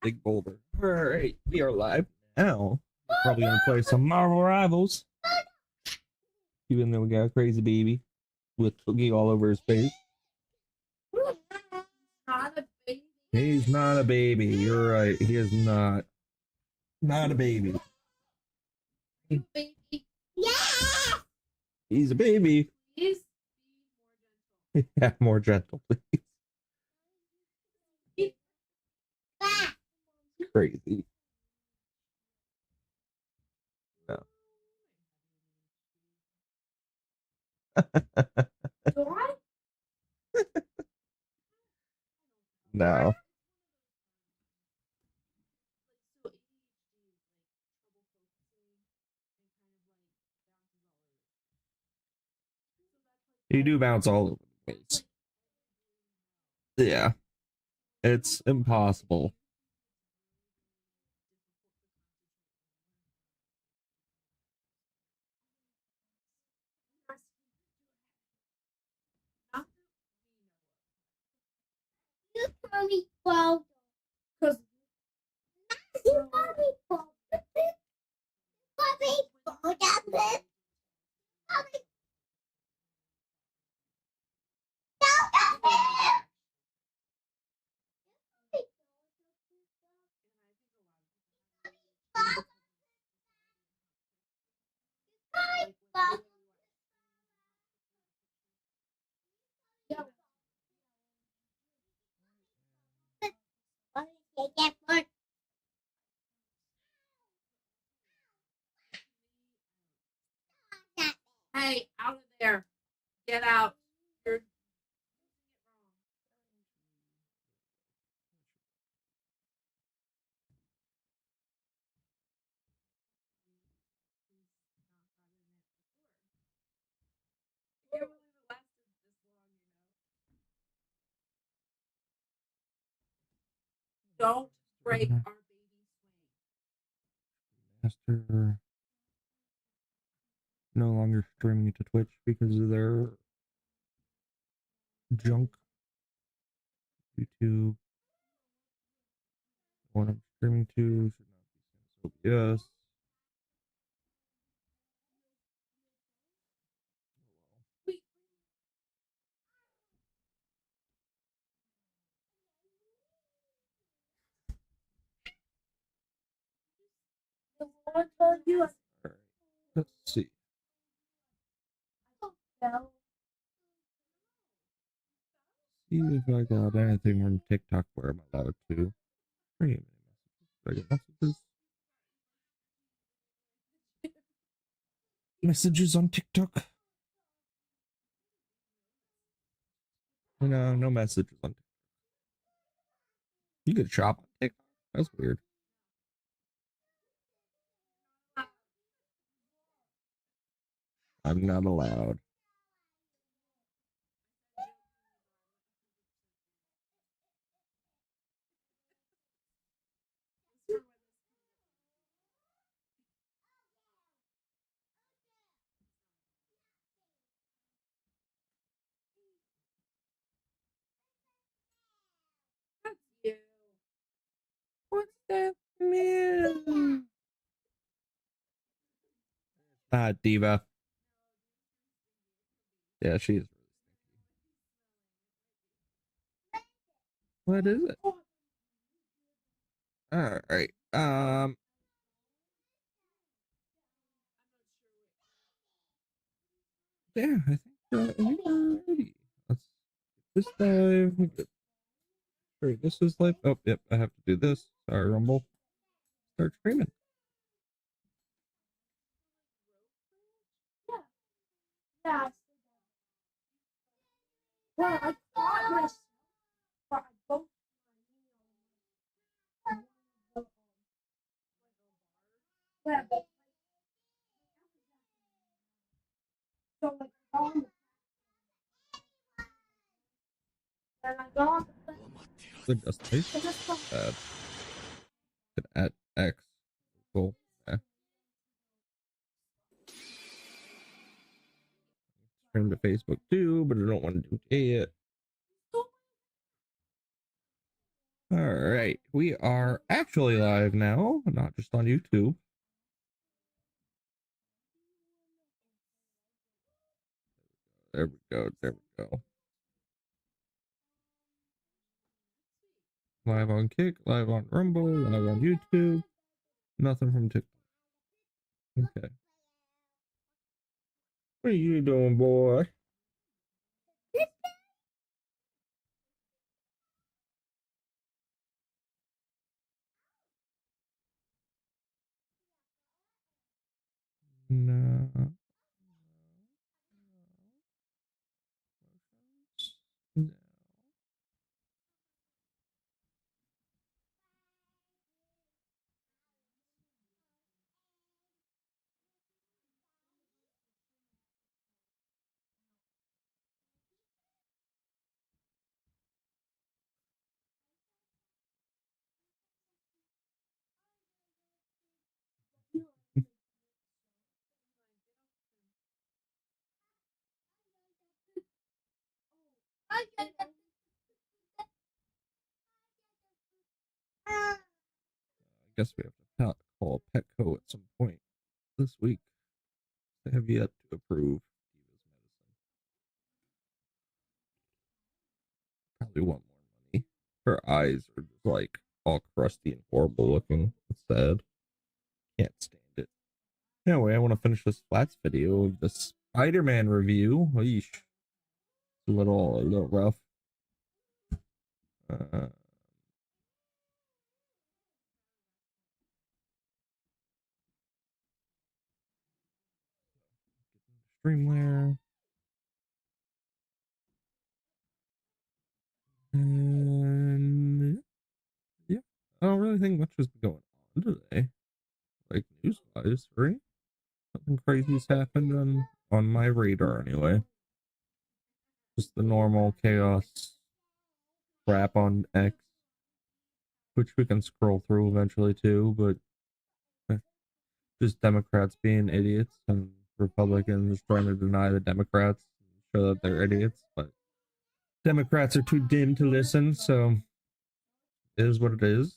big boulder. All right, we are live now. We're probably gonna play some Marvel Rivals. Even though we got a crazy baby with cookie all over his face. He's not a baby. You're right. He is not. Not a baby. Yeah. He's a baby. Please Yeah, more gentle, please. Crazy. No. No. You do bounce all over the place. Yeah. It's impossible. You call me 12. Because you call me 12. You call me 12. Hey, out of there. Get out. You're don't break our baby swing. Master no longer streaming to Twitch because of their junk. YouTube. What I'm streaming to should not be yes. Alright, let's see. See if I got anything from TikTok where I'm allowed to. Pretty many messages. Messages on TikTok. No messages on TikTok. You could shop on TikTok. That's weird. I'm not allowed. What's that mean? Diva. Yeah, she is. What is it? All right. Yeah, I think we're ready. Let's get this dive. Sorry, this is live. Oh, yep, I have to do this. Sorry, Rumble. Start streaming. Yeah. Well, I thought my but I both yeah, but so like and I got Good destination. At X. Cool. Yeah. Stream to Facebook too, but I don't want to do it yet. All right, we are actually live now, not just on YouTube. There we go. There we go. Live on Kick, live on Rumble, live on YouTube. Nothing from TikTok. Okay. What are you doing, boy? No. No. I guess we have to call Petco at some point this week. They have yet to approve Diva's medicine. Probably want more money. Her eyes are just like all crusty and horrible looking. It's sad. Can't stand it. Anyway, I want to finish this Flats video of the Spider-Man review. Eesh. A little rough. Uh, Stream there. And yeah, I don't really think much has been going on today. Like news wise, right? Nothing crazy's happened on my radar anyway. Just the normal chaos crap on X, which we can scroll through eventually too, but just Democrats being idiots and Republicans trying to deny the Democrats and show that they're idiots, but Democrats are too dim to listen, so it is what it is.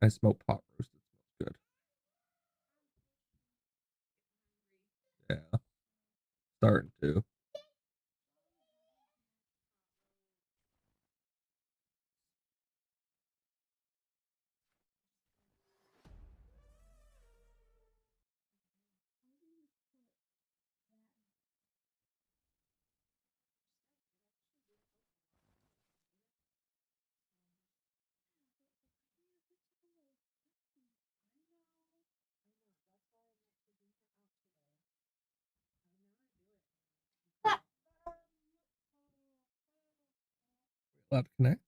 I smoke pot roast. It smells good. Yeah, starting to. Allowed to connect.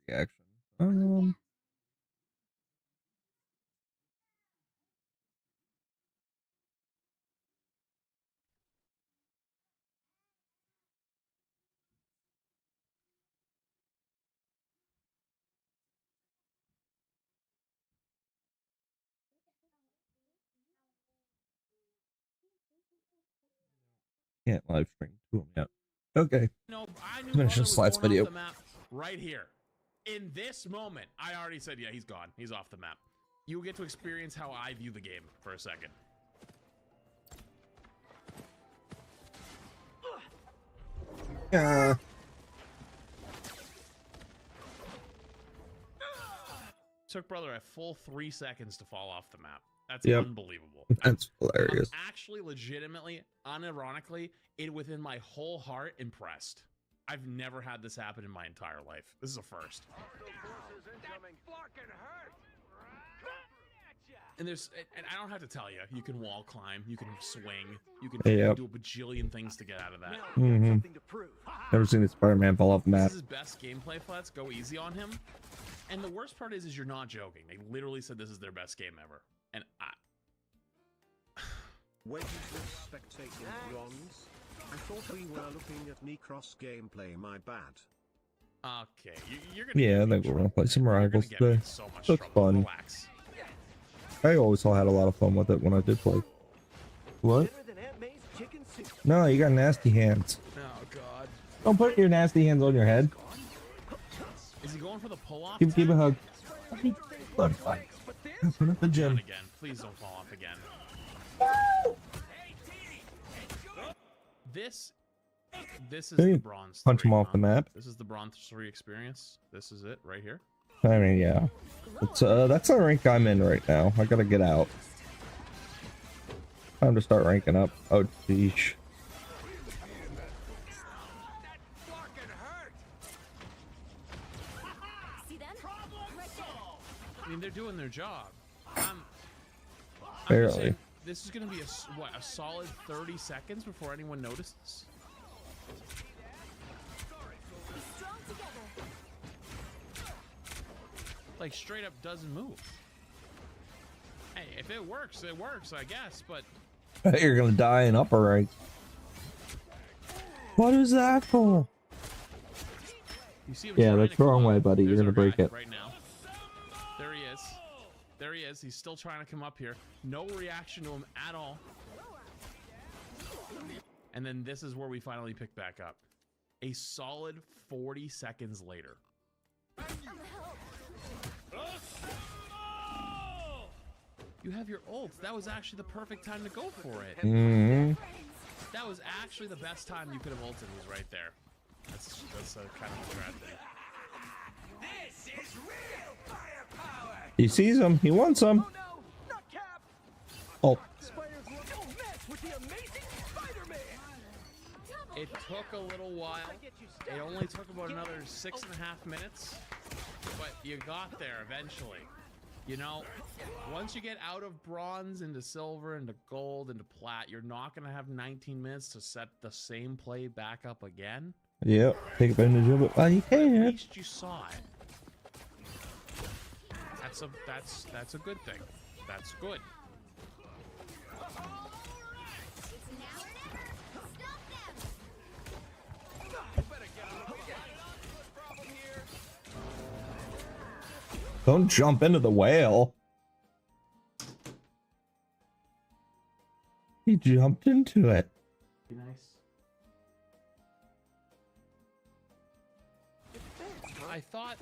Reaction. can't live stream to them yet. Okay. No, I knew Finish Luna this was last going video. off the map right here. In this moment, I already said, yeah, he's gone. He's off the map. You get to experience how I view the game for a second. Took brother a full 3 seconds to fall off the map. That's unbelievable. That's hilarious. I'm actually legitimately, unironically, within my whole heart impressed. I've never had this happen in my entire life. This is a first. And I don't have to tell you, you can wall climb, you can swing, you can do a bajillion things to get out of that. Never seen a Spider-Man fall off the map. This is his best gameplay flats. Go easy on him. And the worst part is you're not joking. They literally said this is their best game ever. And When you were spectating bronze, I thought we were looking at Necross gameplay, my bad. Okay, you're gonna. Yeah, I think we're gonna play some rivals today. So much That's trouble. fun. Relax. I always had a lot of fun with it when I did play. What? No, you got nasty hands. Oh god. Don't put your nasty hands on your head. Is he going for the pull-off? Give a hug. Look, fine. Put up the gym. Not again. Please don't fall off again. This is the bronze. Punch 3, him off huh? the map. This is the bronze 3 experience. This is it right here. I mean, yeah. It's that's the rank I'm in right now. I gotta get out. Time to start ranking up. Oh, geez. I mean, they're doing their job. Barely. This is going to be a solid 30 seconds before anyone notices. Like straight up doesn't move. Hey, if it works, I guess. But You're gonna die in upper rank. What is that for? you see him Yeah, trying that's to the come wrong up. way, buddy. You're There's gonna our break guy it. right now. There he is. There he is. He's still trying to come up here. No reaction to him at all. And then this is where we finally pick back up. A solid 40 seconds later. You have your ult. That was actually the perfect time to go for it. Mm-hmm. That was actually the best time you could have ulted, was right there. That's a kind of a bad thing. This is real firepower. He sees him. He wants him. Oh no, not Cap. Oh. Spiders don't mess with the amazing Spider-Man. It took a little while. It only took about another 6.5 minutes, but you got there eventually. You know, once you get out of bronze into silver, into gold, into plat, you're not going to have 19 minutes to set the same play back up again. Yep. Take advantage of it. Well, you At can. least you saw it. That's a good thing. That's good. Don't jump into the whale. He jumped into it. Be nice. I thought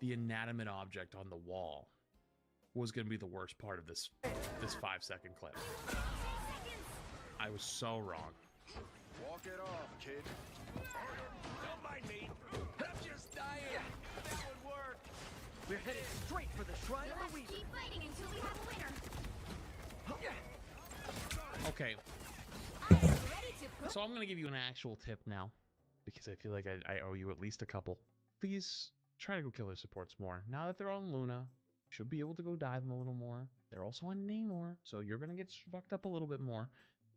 the inanimate object on the wall was going to be the worst part of this 5-second clip. I was so wrong. Walk it off, kid. Don't mind me. I'm just dying. This would work. We're headed straight for the Shrine of the Weaver. Keep fighting until we have a winner. Okay, so I'm going to give you an actual tip now, because I feel like I owe you at least a couple. Please try to go kill their supports more. Now that they're on Luna, you should be able to go dive them a little more. They're also on Namor, so you're going to get fucked up a little bit more.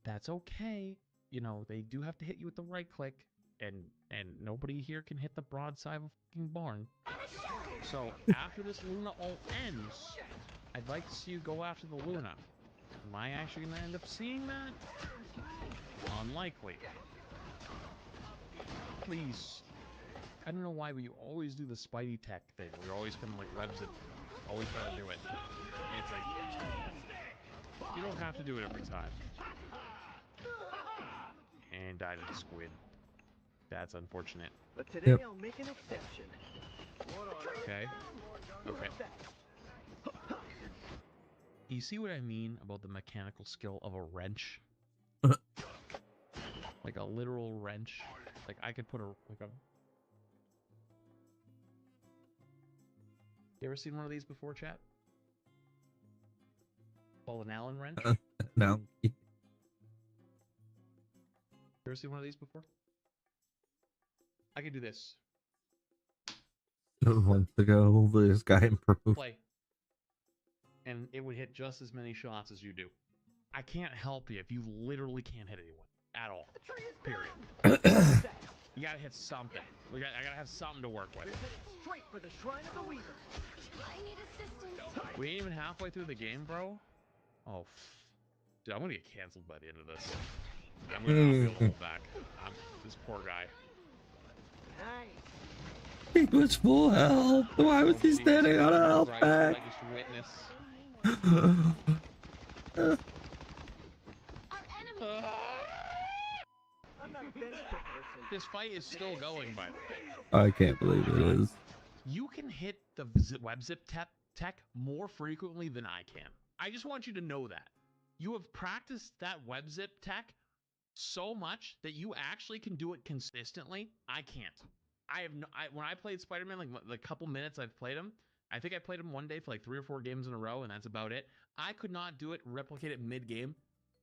That's okay. You know, they do have to hit you with the right click, and nobody here can hit the broadside of a fucking barn. So after this Luna ult ends, I'd like to see you go after the Luna. Am I actually going to end up seeing that? Unlikely. Please. I don't know why, but you always do the Spidey tech thing. You're always kind of like webs it. Always try to do it. It's like, you don't have to do it every time. and died of the squid. That's unfortunate. But today Yep. I'll make an exception. Okay. Okay. You see what I mean about the mechanical skill of a wrench? Like a literal wrench. Like I could put a You ever seen one of these before, chat? Called an Allen wrench? No. You ever seen one of these before? I could do this. Months ago, this guy improved. Play. And it would hit just as many shots as you do. I can't help you if you literally can't hit anyone at all. Period. You gotta hit something. I gotta have something to work with. We're headed straight for the Shrine of the Weaver. I need assistance. We ain't even halfway through the game, bro. Oh, dude, I'm gonna get canceled by the end of this. I'm gonna not be able to hold back. This poor guy. Nice. He was full health. Why was he standing on a health Right, pack? I just witnessed. Our enemy. I'm not a bench pick person. This fight is still going, by the way. I can't believe it is. You can hit the web zip tech more frequently than I can. I just want you to know that. You have practiced that web zip tech so much that you actually can do it consistently. I can't. When I played Spider-Man, like the couple minutes I've played him, I think I played him one day for like 3 or 4 games in a row, and that's about it. I could not do it, replicate it mid-game,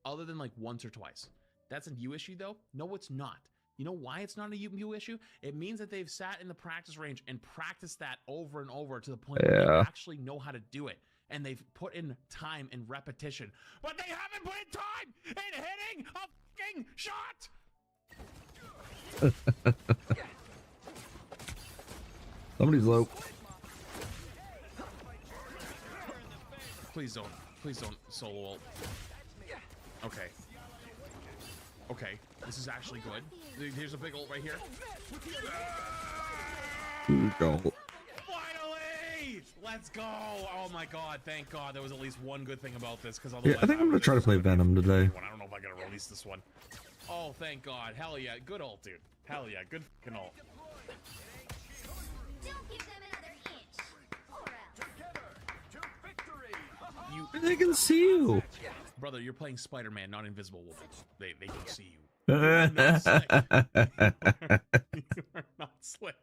other than like once or twice. That's a you issue though? No, it's not. You know why it's not a you issue? It means that they've sat in the practice range and practiced that over and over to the point where they actually know how to do it. And they've put in time and repetition. But they haven't put in time in hitting a fucking shot! Somebody's low. Please don't solo ult. Okay. Okay, this is actually good. Here's a big ult right here. Go. Finally! Let's go! Oh my god, thank god. There was at least one good thing about this, because Yeah, otherwise I think I'm gonna try to play Venom today. I don't know if I gotta release this one. Oh, thank god. Hell yeah. Good ult, dude. Hell yeah. Good fucking ult. Don't give them another inch. Or else. You, They can see you. brother, you're playing Spider-Man, not Invisible Woman. They can see you. You are not slick. You are not slick.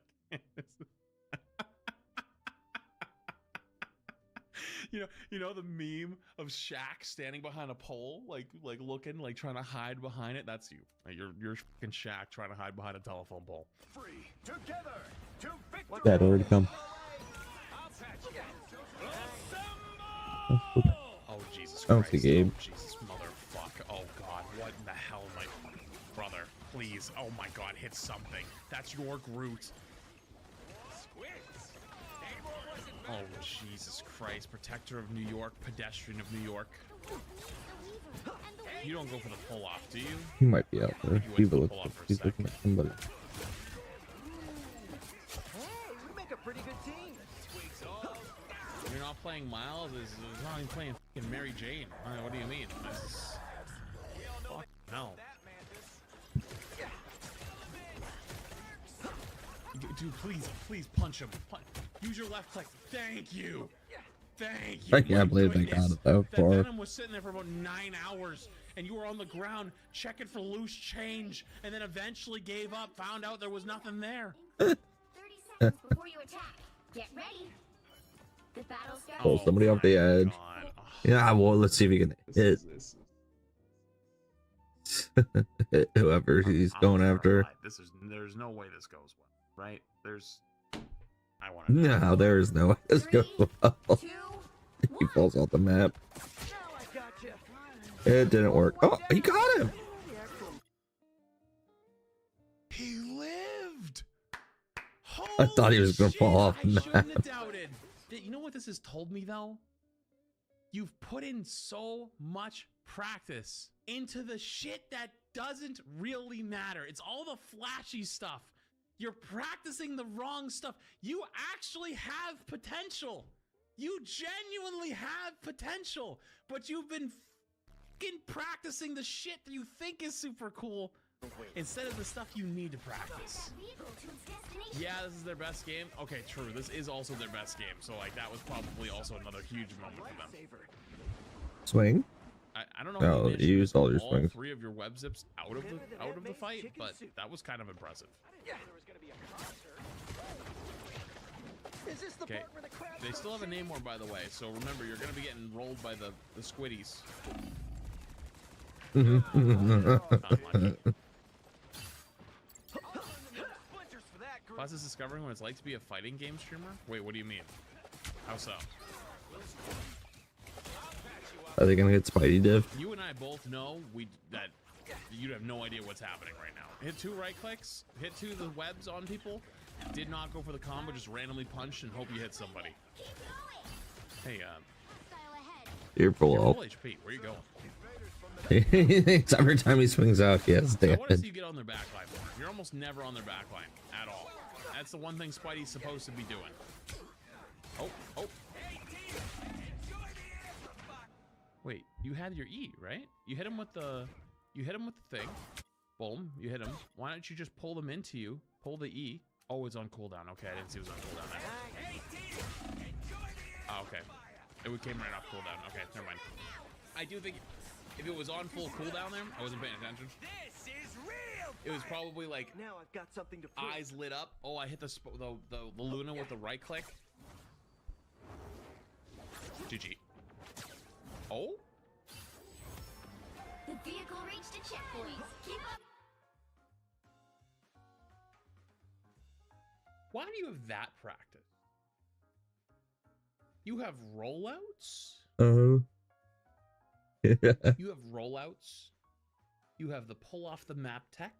You know the meme of Shaq standing behind a pole, like looking, like trying to hide behind it. That's you. Like, you're fucking Shaq trying to hide behind a telephone pole. Free together to victory. That already come. Oh Jesus Oh, Christ! it's the game. Oh, Jesus motherfuck! Oh God! What in the hell, my brother? Please! Oh my God! Hit something! That's your Groot. Oh Jesus Christ! Protector of New York, pedestrian of New York. You don't go for the pull off, do you? He might be out there. You went He for the looks pull-off like for a he's second. looking at somebody. Hey, we make a pretty good team. You're not playing Miles. Is not even playing fucking Mary Jane. What do you mean? This is... Fuck no. Dude, please punch him. Use your left click. Thank you. Thank you. I can't believe they got it though. That For Venom was sitting there for about 9 hours, and you were on the ground checking for loose change, and then eventually gave up, found out there was nothing there. 30 seconds before you attack. Get ready. The battle starts. pull somebody off the edge. God. Oh, Yeah, well, let's see if he can hit whoever he's I'm going after. terrified. There's no way this goes well, right? I want to. No, there is no way this goes well. 2, He falls off the map. Now I gotcha. It didn't work. Oh, he got him. He lived. I thought he was gonna Holy fall off shit, the I shouldn't map. have doubted. You know what this has told me though? You've put in so much practice into the shit that doesn't really matter. It's all the flashy stuff. You're practicing the wrong stuff. You actually have potential. You genuinely have potential, but you've been fucking practicing the shit that you think is super cool instead of the stuff you need to practice. Yeah, this is their best game. Okay, true. This is also their best game. So like that was probably also another huge moment for them. Swing. I don't know how Oh, you managed to you miss used all your swings. 3 of your web zips out of the fight, but that was kind of impressive. Okay, they still have a Namor, by the way, so remember, you're going to be getting rolled by the squiddies. Not much. Plus is discovering what it's like to be a fighting game streamer? Wait, what do you mean? How so? Are they gonna get Spidey div? You and I both know that you have no idea what's happening right now. Hit 2 right clicks, hit 2 of the webs on people, did not go for the combo, just randomly punched and hope you hit somebody. Hey, You're full full up. HP, where you going? Every time he swings out, he has I want to see damage. you get on their backline more. You're almost never on their backline at all. That's the one thing Spidey's supposed to be doing. Oh, oh. Wait, you had your E, right? You hit him with the thing. Boom, you hit him. Why don't you just pull them into you? Pull the E. Oh, it's on cooldown. Okay, I didn't see it was on cooldown. Oh, okay. It came right off cooldown. Okay, never mind. I do think if it was on full cooldown there, I wasn't paying attention. This is real. It was probably like Now I've got something to prove. eyes lit up. Oh, I hit the Luna with the right click. GG. Oh? The vehicle reached a checkpoint. Keep up. Why do you have that practice? You have rollouts? You have rollouts. You have the pull off the map tech.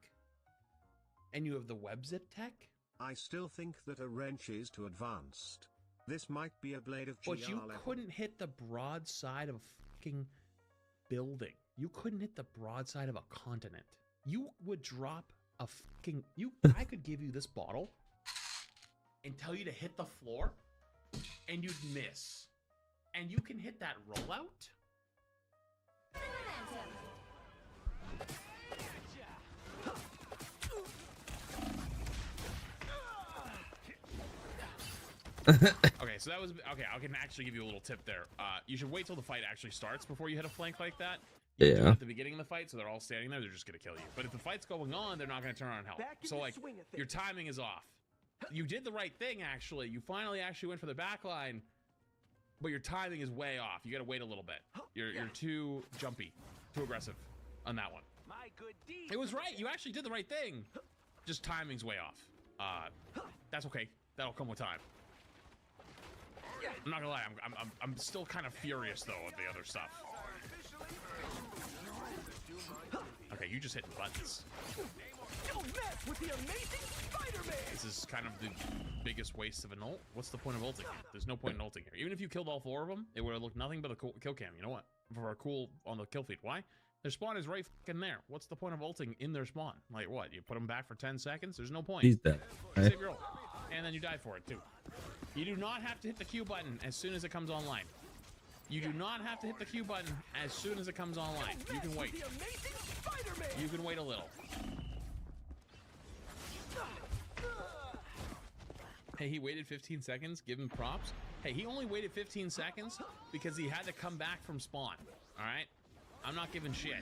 And you have the web zip tech. I still think that a wrench is too advanced. This might be a blade of GR But you level. couldn't hit the broadside of a fucking building. You couldn't hit the broadside of a continent. You would drop a fucking... I could give you this bottle and tell you to hit the floor and you'd miss. And you can hit that rollout? Okay, so that was okay. I can actually give you a little tip there. You should wait till the fight actually starts before you hit a flank like that. You do it Yeah. at the beginning of the fight, so they're all standing there. They're just gonna kill you. But if the fight's going on, they're not gonna turn around and help. Back in So the like, swing of your things. timing is off. You did the right thing actually. You finally actually went for the back line, but your timing is way off. You gotta wait a little bit. You're too jumpy, too aggressive on that one. My good deed. It was right. You actually did the right thing. Just timing's way off. That's okay. That'll come with time. I'm not gonna lie. I'm still kind of furious though with the other stuff. Okay, you just hitting buttons. Don't mess with the amazing Spider-Man. This is kind of the biggest waste of an ult. What's the point of ulting here? There's no point in ulting here. Even if you killed all 4 of them, it would have looked nothing but a cool kill cam. You know what? For a cool on the kill feed. Why? Their spawn is right fucking there. What's the point of ulting in their spawn? Like what? You put them back for 10 seconds? There's no point. He's dead. You save your ult. And then you die for it too. You do not have to hit the Q button as soon as it comes online. You do not have to hit the Q button as soon as it comes online. You can wait. The amazing Spider-Man. You can wait a little. Hey, he waited 15 seconds. Give him props. Hey, he only waited 15 seconds because he had to come back from spawn. All right? I'm not giving shit.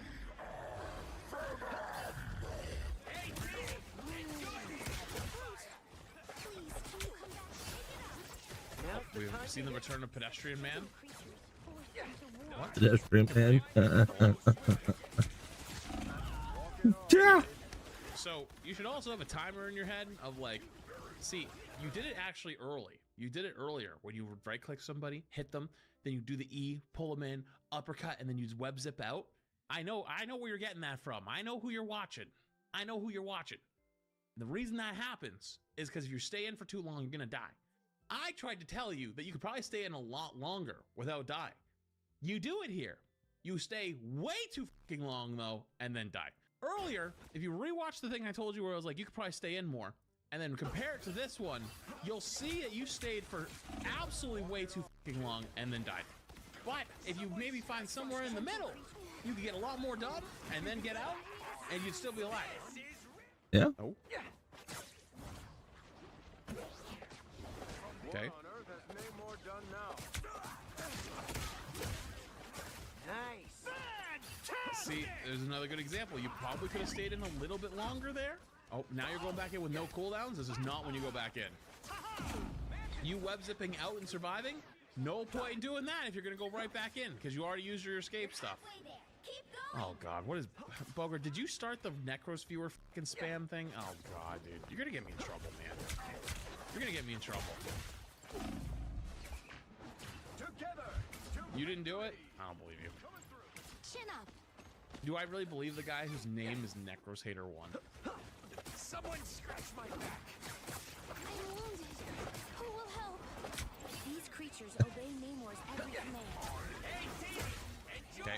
We've seen the return of Pedestrian Man. What? Pedestrian man. Yeah. So you should also have a timer in your head of like, see, you did it actually early. You did it earlier when you right click somebody, hit them, then you do the E, pull them in, uppercut, and then you web zip out. I know where you're getting that from. I know who you're watching. I know who you're watching. The reason that happens is because if you stay in for too long, you're gonna die. I tried to tell you that you could probably stay in a lot longer without dying. You do it here. You stay way too fucking long though, and then die. Earlier, if you rewatch the thing I told you where I was like, you could probably stay in more, and then compare it to this one, you'll see that you stayed for absolutely way too fucking long and then died. But if you maybe find somewhere in the middle, you could get a lot more done and then get out, and you'd still be alive. Yeah. Oh. Okay. What on earth has Namor done now? Nice. See, there's another good example. You probably could have stayed in a little bit longer there. Oh, now you're going back in with no cooldowns. This is not when you go back in. You web zipping out and surviving? No point in doing that if you're going to go right back in because you already used your escape stuff. Oh, God. What is... Bogart, did you start the Necros viewer fucking spam thing? Oh, God, dude. You're going to get me in trouble, man. You're going to get me in trouble. Together. You didn't do it? I don't believe you. Chin up. Do I really believe the guy whose name is Necros Hater 1? Someone scratch my back. I'm wounded. Who will help? These creatures obey Namor's every command. Okay.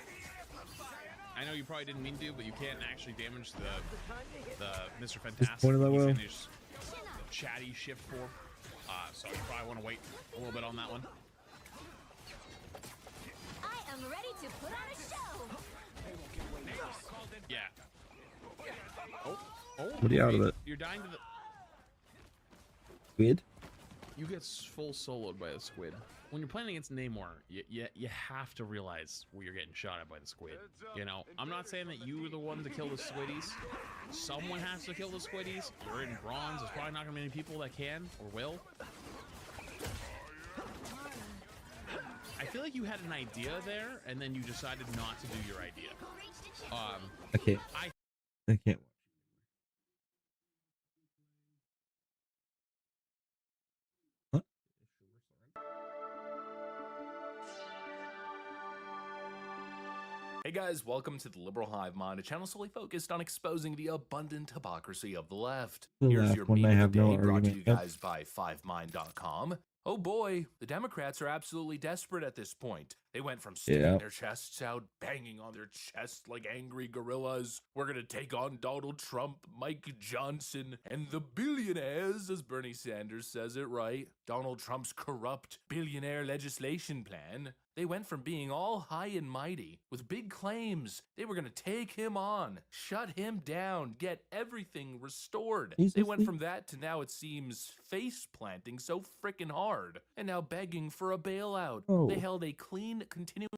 I know you probably didn't mean to, but you can't actually damage the Mr. Fantastic. point of that He's will. in his chatty shift form. So you probably want to wait a little bit on that one. I am ready to put on a show. Yeah. Oh. What are you out of wait, it? You're dying to the... Squid? You get full soloed by the squid. When you're playing against Namor, you have to realize where you're getting shot at by the squid. You know, I'm not saying that you were the one to kill the squiddies. Someone has to kill the squiddies. You're in bronze. There's probably not going to be many people that can or will. I feel like you had an idea there, and then you decided not to do your idea. I can't. I can't watch. Huh? Hey guys, welcome to the Liberal Hive Mind, a channel solely focused on exposing the abundant hypocrisy of the left. The Here's left your one, meme I of have the no day, brought to argument. you Yep. guys by 5mind.com. Oh boy, the Democrats are absolutely desperate at this point. They went from sticking Yeah. their chests out, banging on their chests like angry gorillas. We're gonna take on Donald Trump, Mike Johnson, and the billionaires, as Bernie Sanders says it right. Donald Trump's corrupt billionaire legislation plan. They went from being all high and mighty with big claims. They were gonna take him on, shut him down, get everything restored. Jesus, They went dude. from that to now it seems face planting so frickin' hard, and now begging for a bailout. Oh. They held a clean continuing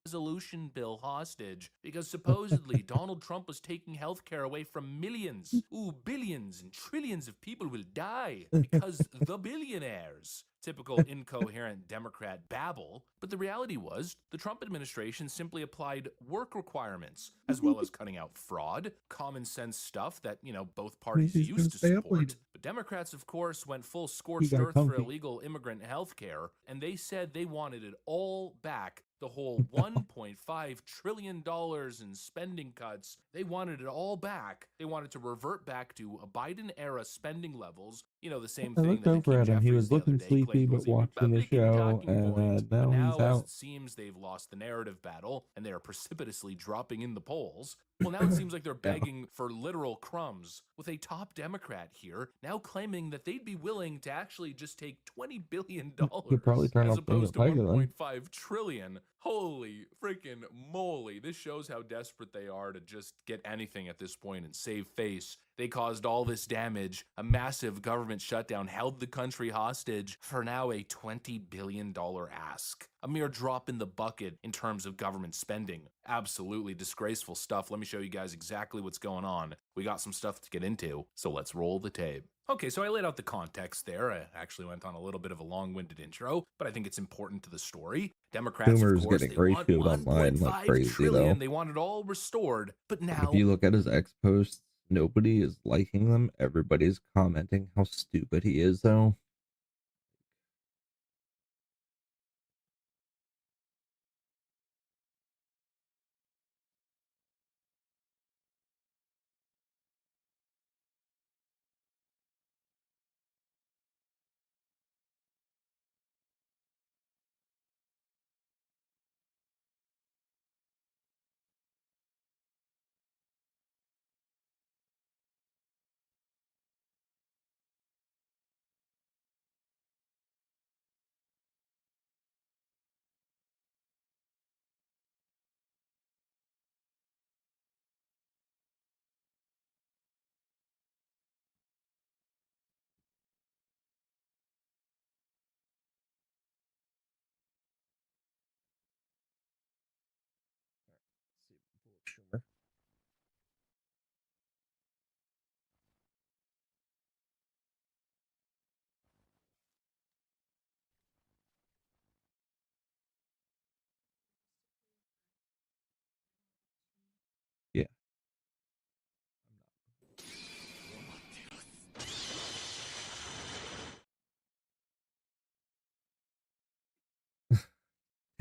resolution bill hostage because supposedly Donald Trump was taking healthcare away from millions, billions and trillions of people will die because the billionaires. Typical incoherent Democrat babble, but the reality was the Trump administration simply applied work requirements as well as cutting out fraud, common sense stuff that, both parties He's gonna used to stay up support. late. But Democrats, of course, went full scorched got earth for comfy. illegal immigrant health care, and they said they wanted it all back. The whole $1.5 trillion in spending cuts, they wanted it all back. They wanted to revert back to a Biden-era spending levels. The same I thing looked that over Hakeem at him. He Jeffries was the other looking day sleepy, claimed but was a watching the Republican show, talking and point. But now now, he's as out. it seems they've lost the narrative battle, and they are precipitously dropping in the polls. Well, now it seems like they're begging for literal crumbs, with a top Democrat here now claiming that they'd be willing to actually just take $20 billion He'd probably turn as off being a opposed to tiger then. $1.5 trillion. Holy freaking moly. This shows how desperate they are to just get anything at this point and save face. They caused all this damage. A massive government shutdown held the country hostage for now a $20 billion ask. A mere drop in the bucket in terms of government spending. Absolutely disgraceful stuff. Let me show you guys exactly what's going on. We got some stuff to get into, so let's roll the tape. Okay, so I laid out the context there. I actually went on a little bit of a long-winded intro, but I think it's important to the story. Democrats, Boomer's of course, getting they want ratioed online like 1.5 crazy, trillion. though. They want it all restored, but Like, now if you look at his X posts, nobody is liking them. Everybody's commenting how stupid he is, though.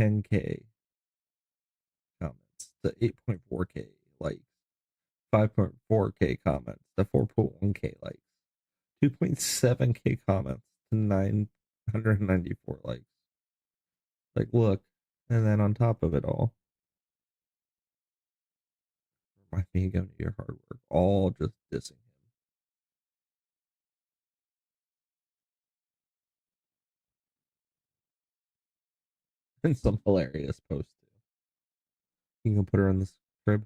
10K comments to 8.4K likes, 5.4K comments to 4.1K likes, 2.7K comments to 994 likes. Like, look, and then on top of it all, remind me again of your hard work, all just dissing him. And some hilarious post too. You can put her in this crib.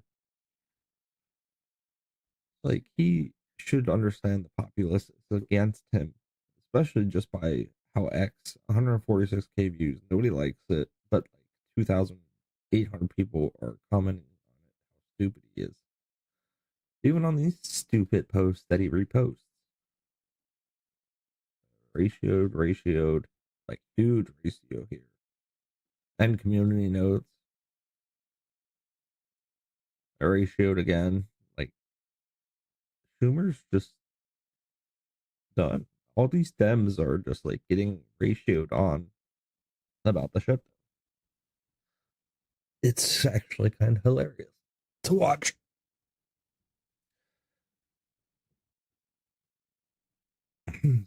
Like, he should understand the populace is against him, especially just by how X 146K views. Nobody likes it, but like 2,800 people are commenting on it. How stupid he is. Even on these stupid posts that he reposts. Ratioed, like huge ratio here. And community notes. Ratioed again. Like, Schumer's just done. All these Dems are just like getting ratioed on about the shutdown. It's actually kind of hilarious to watch.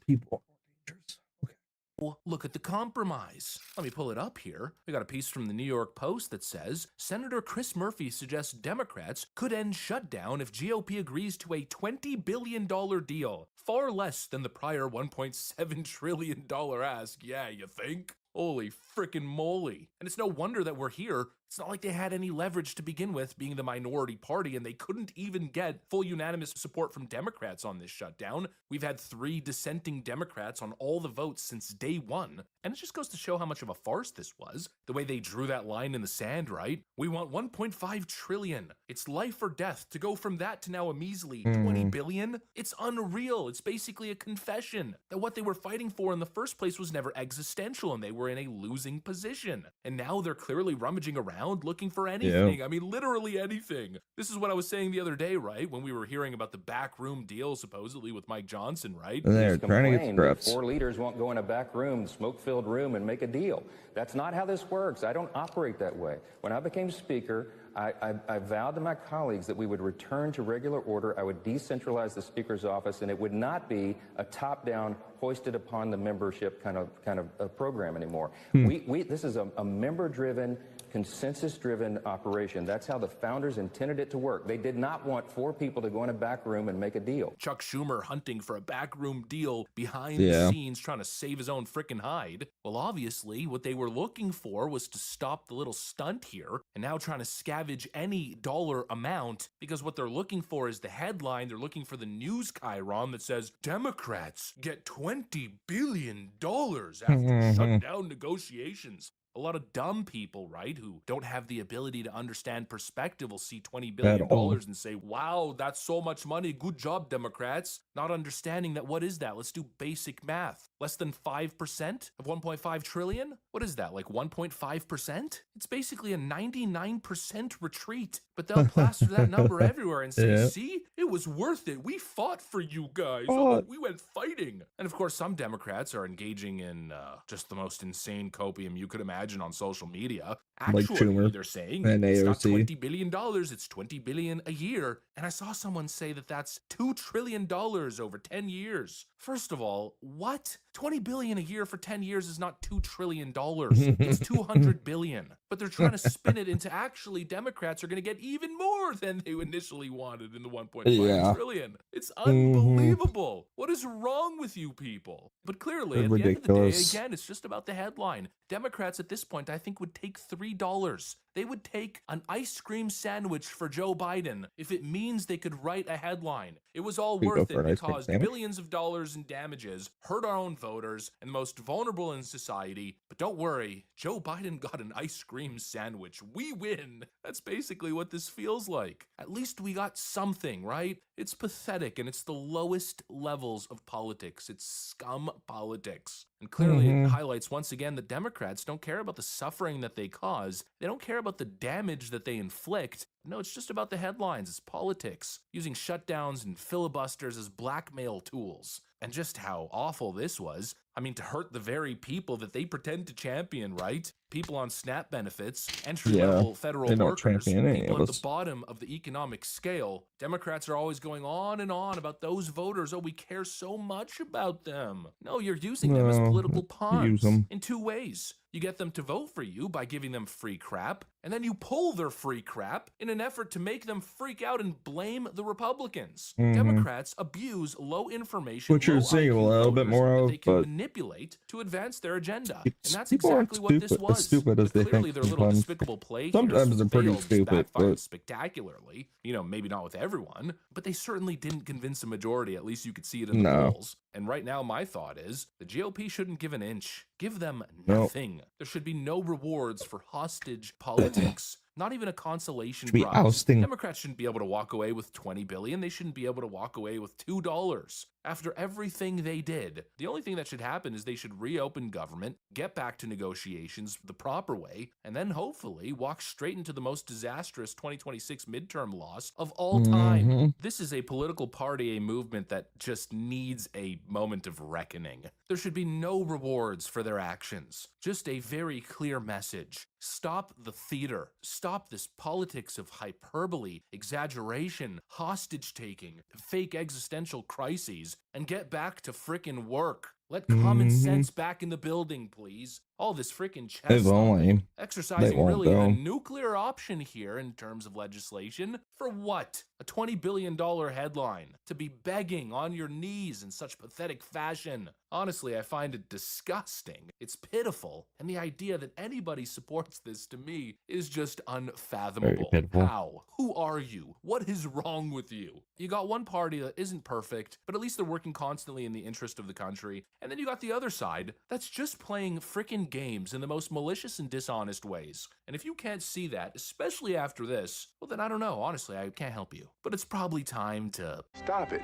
People are dangerous. Okay. Well, look at the compromise. Let me pull it up here. We got a piece from the New York Post that says Senator Chris Murphy suggests Democrats could end shutdown if GOP agrees to a $20 billion deal, far less than the prior $1.7 trillion ask. Yeah, you think? Holy frickin' moly. And it's no wonder that we're here. It's not like they had any leverage to begin with, being the minority party, and they couldn't even get full unanimous support from Democrats on this shutdown. We've had 3 dissenting Democrats on all the votes since day one. And it just goes to show how much of a farce this was. The way they drew that line in the sand, right? We want 1.5 trillion. It's life or death to go from that to now a measly 20 billion. It's unreal. It's basically a confession that what they were fighting for in the first place was never existential, and they were in a losing position. And now they're clearly rummaging around looking for anything. Yeah. I mean, literally anything. This is what I was saying the other day, right? When we were hearing about the backroom deal, supposedly, with Mike Johnson, right? And they're trying to get scraps. 4 leaders won't go in a back room, smoke-filled room, and make a deal. That's not how this works. I don't operate that way. When I became Speaker, I vowed to my colleagues that we would return to regular order. I would decentralize the Speaker's office, and it would not be a top-down, hoisted upon the membership kind of program anymore. This is a member-driven, consensus-driven operation. That's how the founders intended it to work. They did not want 4 people to go in a back room and make a deal. Chuck Schumer hunting for a backroom deal behind the scenes, trying to save his own frickin' hide. Well, obviously, what they were looking for was to stop the little stunt here, and now trying to scavenge any dollar amount, because what they're looking for is the headline. They're looking for the news chyron that says, Democrats get $20 billion after shutdown negotiations. A lot of dumb people, right, who don't have the ability to understand perspective will see $20 billion and say, wow, that's so much money. Good job, Democrats. Not understanding that, what is that? Let's do basic math. Less than 5% of 1.5 trillion? What is that, like 1.5%? It's basically a 99% retreat. But they'll plaster that number everywhere and say, see, it was worth it. We fought for you guys. Oh, we went fighting. And of course, some Democrats are engaging in just the most insane copium you could imagine on social media. Actually, like they're saying it's not $20 billion, it's $20 billion a year. And I saw someone say that that's $2 trillion over 10 years. First of all, what? $20 billion a year for 10 years is not $2 trillion. It's $200 billion. But they're trying to spin it into actually Democrats are going to get even more than they initially wanted in the 1.5 trillion. It's unbelievable. What is wrong with you people? But clearly, at the end of the day, again, it's just about the headline. Democrats at this point, I think, would take $3. They would take an ice cream sandwich for Joe Biden if it means they could write a headline. It was all worth it because billions of dollars in damages, hurt our own voters, and the most vulnerable in society. But don't worry, Joe Biden got an ice cream sandwich. We win. That's basically what this feels like. At least we got something, right? It's pathetic, and it's the lowest levels of politics. It's scum politics. And clearly it highlights once again that Democrats don't care about the suffering that they cause. They don't care about the damage that they inflict. No, it's just about the headlines. It's politics, using shutdowns and filibusters as blackmail tools. And just how awful this was, I mean, to hurt the very people that they pretend to champion, right? People on SNAP benefits, entry-level federal they don't workers, champion any people of at the us. bottom of the economic scale. Democrats are always going on and on about those voters. Oh, we care so much about them. No, you're using them as No, political you pawns use them. in two ways. You get them to vote for you by giving them free crap, and then you pull their free crap in an effort to make them freak out and blame the Republicans. Democrats abuse low information, Which you're low seeing a IQ little bit voters more that of, they can but manipulate to advance their agenda. it's, And that's people aren't exactly what this stupid, was. as stupid as But they clearly think their little sometimes. despicable play Sometimes here they're pretty failed, stupid, backfired but spectacularly. You know, maybe not with everyone, but they certainly didn't convince a majority. At least you could see it in the no. polls. And right now, my thought is the GOP shouldn't give an inch. Give them Nope. nothing. There should be no rewards for hostage politics. Not even a consolation Should be prize. ousting. Democrats shouldn't be able to walk away with $20 billion. They shouldn't be able to walk away with $2. After everything they did, the only thing that should happen is they should reopen government, get back to negotiations the proper way, and then hopefully walk straight into the most disastrous 2026 midterm loss of all time. This is a political party, a movement that just needs a moment of reckoning. There should be no rewards for their actions, just a very clear message. Stop the theater. Stop this politics of hyperbole, exaggeration, hostage taking, fake existential crises, and get back to frickin' work. Let common sense back in the building, please. All this frickin' chess If only. exercising won't, really though. the nuclear option here in terms of legislation. For what? A $20 billion headline. To be begging on your knees in such pathetic fashion. Honestly, I find it disgusting. It's pitiful. And the idea that anybody supports this, to me, is just unfathomable. Very pitiful. How? Who are you? What is wrong with you? You got one party that isn't perfect, but at least they're working constantly in the interest of the country. And then you got the other side that's just playing frickin' games in the most malicious and dishonest ways. And if you can't see that, especially after this, well then I don't know. Honestly, I can't help you. But it's probably time to stop it.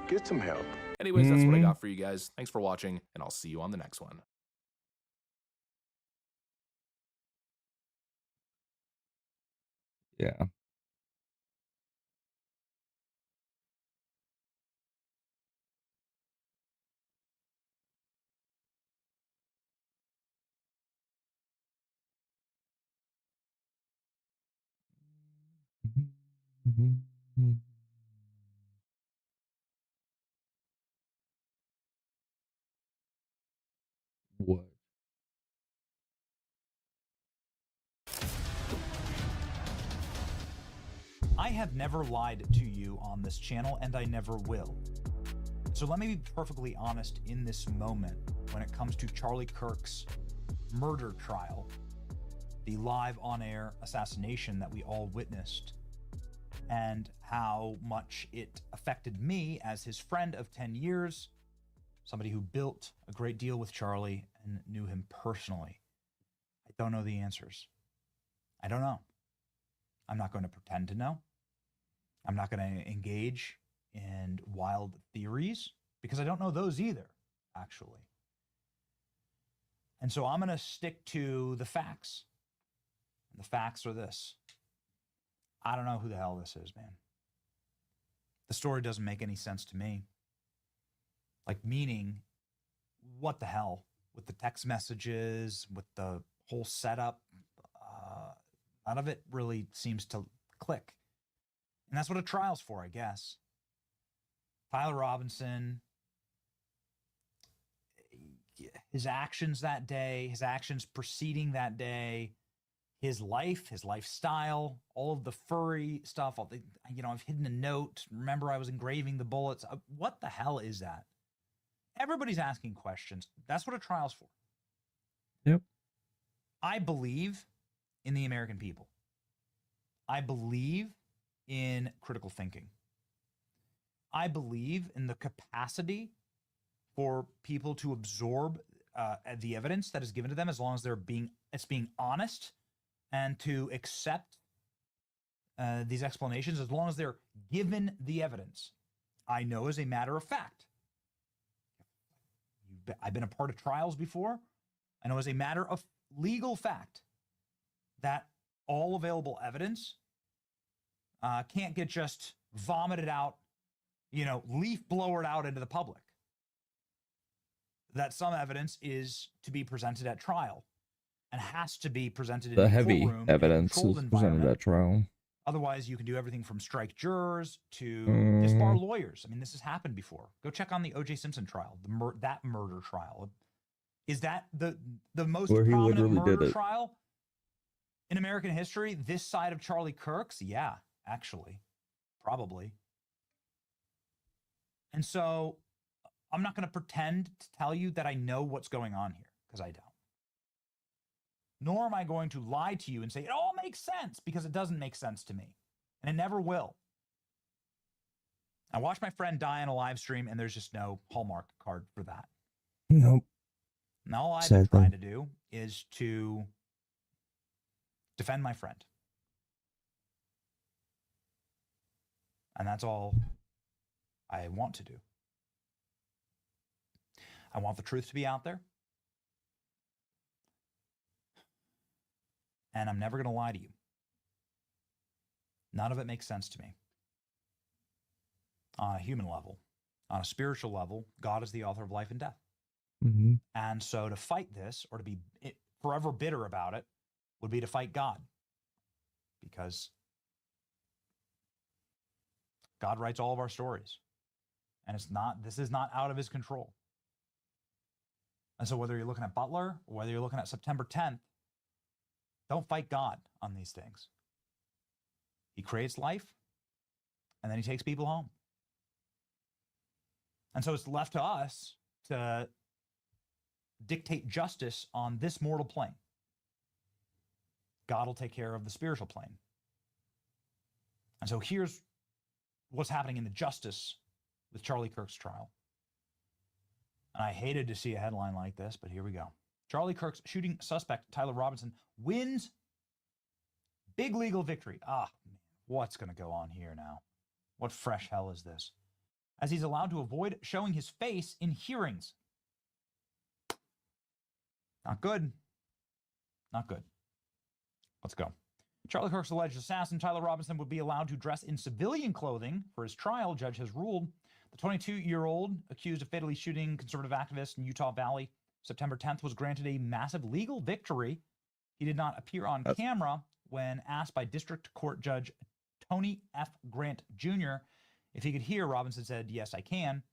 Get some help. Anyways, that's what I got for you guys. Thanks for watching, and I'll see you on the next one. Yeah. What? I have never lied to you on this channel, and I never will. So let me be perfectly honest in this moment when it comes to Charlie Kirk's murder trial, the live on-air assassination that we all witnessed, and how much it affected me as his friend of 10 years, somebody who built a great deal with Charlie and knew him personally. I don't know the answers. I don't know. I'm not going to pretend to know. I'm not going to engage in wild theories because I don't know those either, actually. And so I'm going to stick to the facts. And the facts are this. I don't know who the hell this is, man. The story doesn't make any sense to me. Like, meaning, what the hell? With the text messages, with the whole setup, none of it really seems to click. And that's what a trial's for, I guess. Tyler Robinson, his actions that day, his actions preceding that day, his life, his lifestyle, all of the furry stuff, all the, I've hidden a note. Remember, I was engraving the bullets. What the hell is that? Everybody's asking questions. That's what a trial's for. Yep. I believe in the American people. I believe in critical thinking. I believe in the capacity for people to absorb the evidence that is given to them, as long as it's being honest, and to accept these explanations as long as they're given the evidence. I know as a matter of fact, I've been a part of trials before. I know as a matter of legal fact that all available evidence can't get just vomited out, leaf blowered out into the public. that some evidence is to be presented at trial and has to be presented in The a heavy courtroom in a evidence controlled is presented environment. at trial. Otherwise, you can do everything from strike jurors to disbar lawyers. I mean, this has happened before. Go check on the O.J. Simpson trial, that murder trial. Is that the most Where he prominent literally did murder it. trial in American history? This side of Charlie Kirk's? Yeah, actually, probably. And so I'm not going to pretend to tell you that I know what's going on here, because I don't. Nor am I going to lie to you and say it all makes sense, because it doesn't make sense to me. And it never will. I watched my friend die on a live stream, and there's just no Hallmark card for that. Nope. And all I've been trying to do is to defend my friend. And that's all I want to do. I want the truth to be out there. And I'm never going to lie to you. None of it makes sense to me. On a human level, on a spiritual level, God is the author of life and death. Mm-hmm. And so to fight this, or to be forever bitter about it, would be to fight God. Because God writes all of our stories. And this is not out of his control. And so whether you're looking at Butler, or whether you're looking at September 10th, don't fight God on these things. He creates life, and then he takes people home. And so it's left to us to dictate justice on this mortal plane. God will take care of the spiritual plane. And so here's what's happening in the justice with Charlie Kirk's trial. And I hated to see a headline like this, but here we go. Charlie Kirk's shooting suspect, Tyler Robinson, wins big legal victory. Man, what's going to go on here now? What fresh hell is this? As he's allowed to avoid showing his face in hearings. Not good. Not good. Let's go. Charlie Kirk's alleged assassin, Tyler Robinson, would be allowed to dress in civilian clothing for his trial, judge has ruled. The 22-year-old accused of fatally shooting conservative activists in Utah Valley September 10th was granted a massive legal victory. He did not appear on camera when asked by District Court Judge Tony F. Grant Jr. if he could hear. Robinson said, "Yes, I can."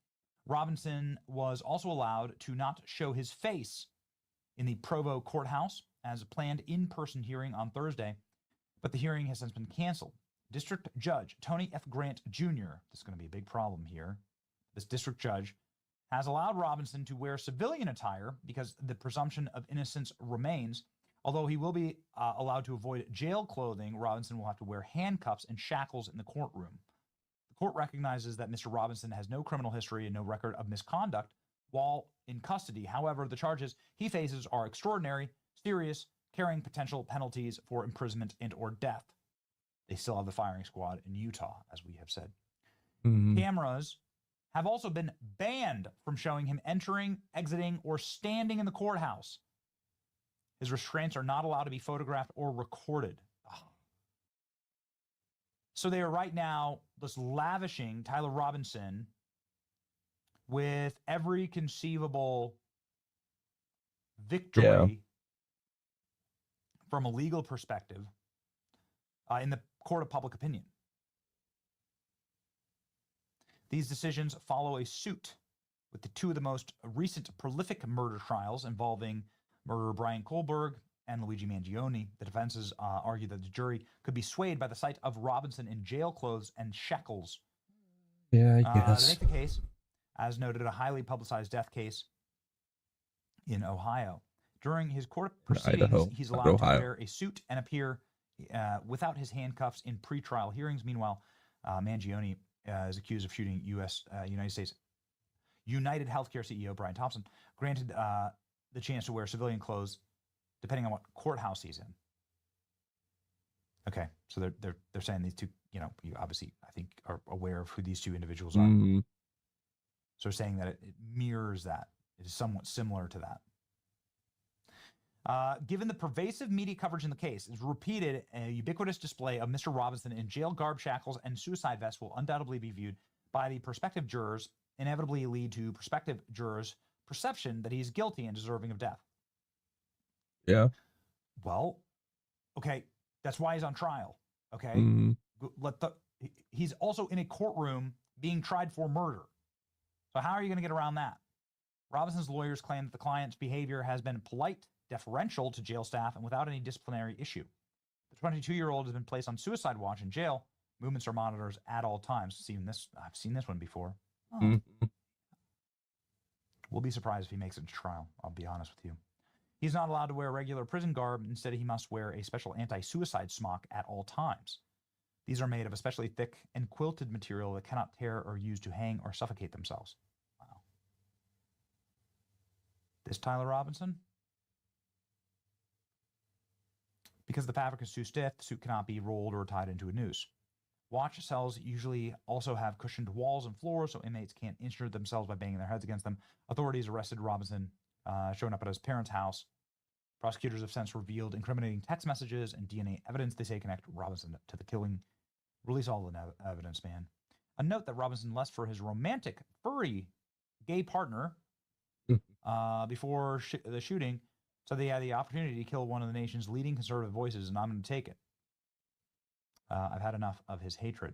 Robinson was also allowed to not show his face in the Provo courthouse as a planned in-person hearing on Thursday, but the hearing has since been canceled. District Judge Tony F. Grant Jr., this is going to be a big problem here, this district judge has allowed Robinson to wear civilian attire because the presumption of innocence remains. Although he will be allowed to avoid jail clothing, Robinson will have to wear handcuffs and shackles in the courtroom. The court recognizes that Mr. Robinson has no criminal history and no record of misconduct while in custody. However, the charges he faces are extraordinary, serious, carrying potential penalties for imprisonment and or death. They still have the firing squad in Utah, as we have said. Mm-hmm. Cameras have also been banned from showing him entering, exiting, or standing in the courthouse. His restraints are not allowed to be photographed or recorded. So they are right now just lavishing Tyler Robinson with every conceivable victory from a legal perspective in the court of public opinion. These decisions follow a suit with the two of the most recent prolific murder trials involving murderer Brian Kohlberg and Luigi Mangione. The defenses argue that the jury could be swayed by the sight of Robinson in jail clothes and shackles. Yeah, I guess. To make the case, as noted, a highly publicized death case in Ohio. During his court proceedings, he's allowed to wear a suit and appear without his handcuffs in pretrial hearings. Meanwhile, Mangione is accused of shooting United States United Healthcare CEO Brian Thompson, granted the chance to wear civilian clothes depending on what courthouse he's in. Okay, so they're saying these two, you obviously, I think, are aware of who these two individuals are. Mm-hmm. So they're saying that it mirrors that. It is somewhat similar to that. Given the pervasive media coverage in the case, is repeated a ubiquitous display of Mr. Robinson in jail garb, shackles, and suicide vest will undoubtedly be viewed by the prospective jurors, inevitably lead to prospective jurors perception that he's guilty and deserving of death. Yeah. Well, okay, that's why he's on trial. Okay, Mm. he's also in a courtroom being tried for murder. So how are you going to get around that? Robinson's lawyers claim that the client's behavior has been polite, deferential to jail staff, and without any disciplinary issue. The 22-year-old has been placed on suicide watch in jail. Movements are monitors at all times. I've seen this one before. Oh. Mm-hmm. We'll be surprised if he makes it to trial. I'll be honest with you. He's not allowed to wear regular prison garb. Instead, he must wear a special anti-suicide smock at all times. These are made of especially thick and quilted material that cannot tear or use to hang or suffocate themselves. Wow. This Tyler Robinson? Because the fabric is too stiff, the suit cannot be rolled or tied into a noose. Watch cells usually also have cushioned walls and floors, so inmates can't injure themselves by banging their heads against them. Authorities arrested Robinson, showing up at his parents' house. Prosecutors have since revealed incriminating text messages and DNA evidence they say connect Robinson to the killing. Release all the evidence, man. A note that Robinson left for his romantic, furry, gay partner before the shooting, so they had the opportunity to kill one of the nation's leading conservative voices, and I'm going to take it. I've had enough of his hatred.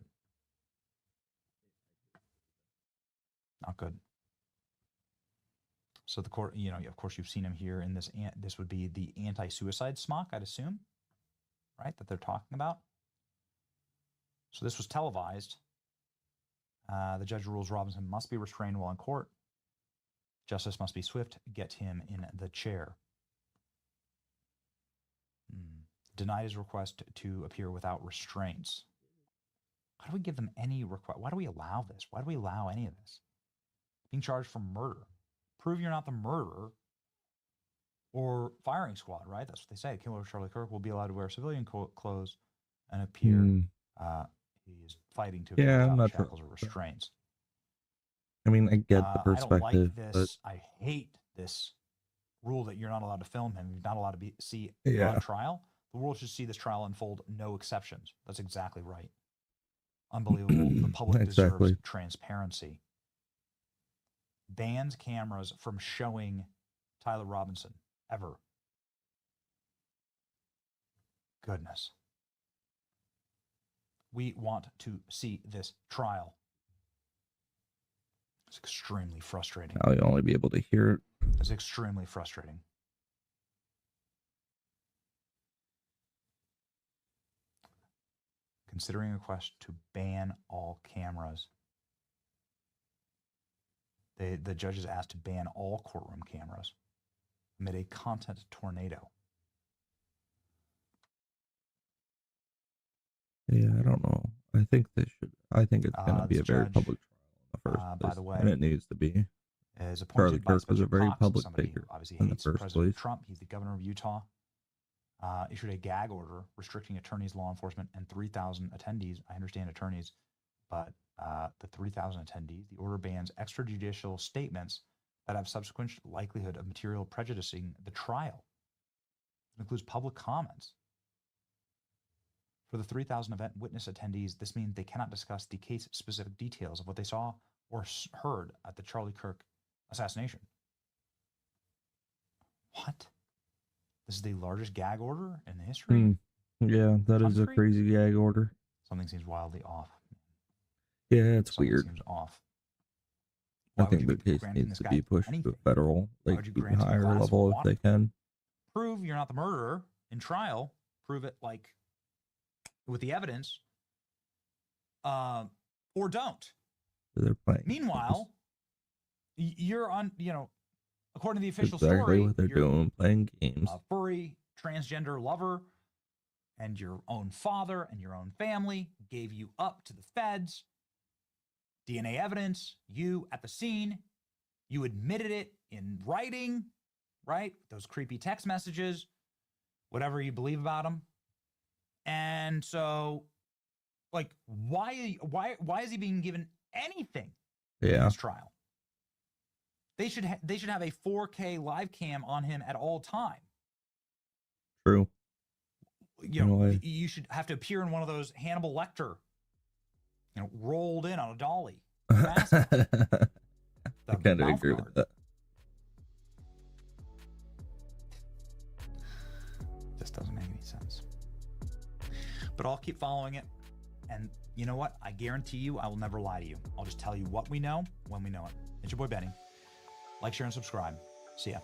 Not good. So the court, of course, you've seen him here in this. This would be the anti-suicide smock, I'd assume, right? That they're talking about. So this was televised. The judge rules Robinson must be restrained while in court. Justice must be swift. Get him in the chair. Denied his request to appear without restraints. Why do we give them any request? Why do we allow this? Why do we allow any of this? Being charged for murder. Prove you're not the murderer. Or firing squad, right? That's what they say. Killer Charlie Kirk will be allowed to wear civilian clothes and appear. He is fighting to appear without shackles or restraints. I mean, I get the perspective. I don't like this. I hate this rule that you're not allowed to film him. You're not allowed to see on trial. The world should see this trial unfold, no exceptions. That's exactly right. Unbelievable. The public deserves transparency. Bans cameras from showing Tyler Robinson ever. Goodness. We want to see this trial. It's extremely frustrating. Now you'll only be able to hear it. It's extremely frustrating. Considering a request to ban all cameras. The judge is asked to ban all courtroom cameras amid a content tornado. Yeah, I don't know. I think they should. I think it's going to be a very public trial in the first place. By the way, and it needs to be. Is Charlie appointed by Kirk was a very Cox, public somebody figure who obviously in the hates first President place. Trump. He's the governor of Utah. Issued a gag order restricting attorneys, law enforcement, and 3,000 attendees. I understand attorneys, but the 3,000 attendees, the order bans extrajudicial statements that have subsequent likelihood of material prejudicing the trial. It includes public comments. For the 3,000 event witness attendees, this means they cannot discuss the case-specific details of what they saw or heard at the Charlie Kirk assassination. What? This is the largest gag order in the history? Yeah, that is a crazy gag order. Something seems wildly off. Yeah, it's weird. Seems off. I think the case needs to be pushed to a federal, like even higher level if they can. Prove you're not the murderer in trial. Prove it like with the evidence, or don't. They're playing. Meanwhile, you're on. According to the official exactly story, what they're doing, playing games. A furry transgender lover, and your own father and your own family gave you up to the feds. DNA evidence, you at the scene, you admitted it in writing, right? Those creepy text messages, whatever you believe about them. And so, like, why is he being given anything in this trial? They should have a 4K live cam on him at all time. True. You should have to appear in one of those Hannibal Lecter, rolled in on a dolly. I kind of agree with that. This doesn't make any sense. But I'll keep following it. And you know what? I guarantee you I will never lie to you. I'll just tell you what we know when we know it. It's your boy Benny. Like, share, and subscribe. See ya.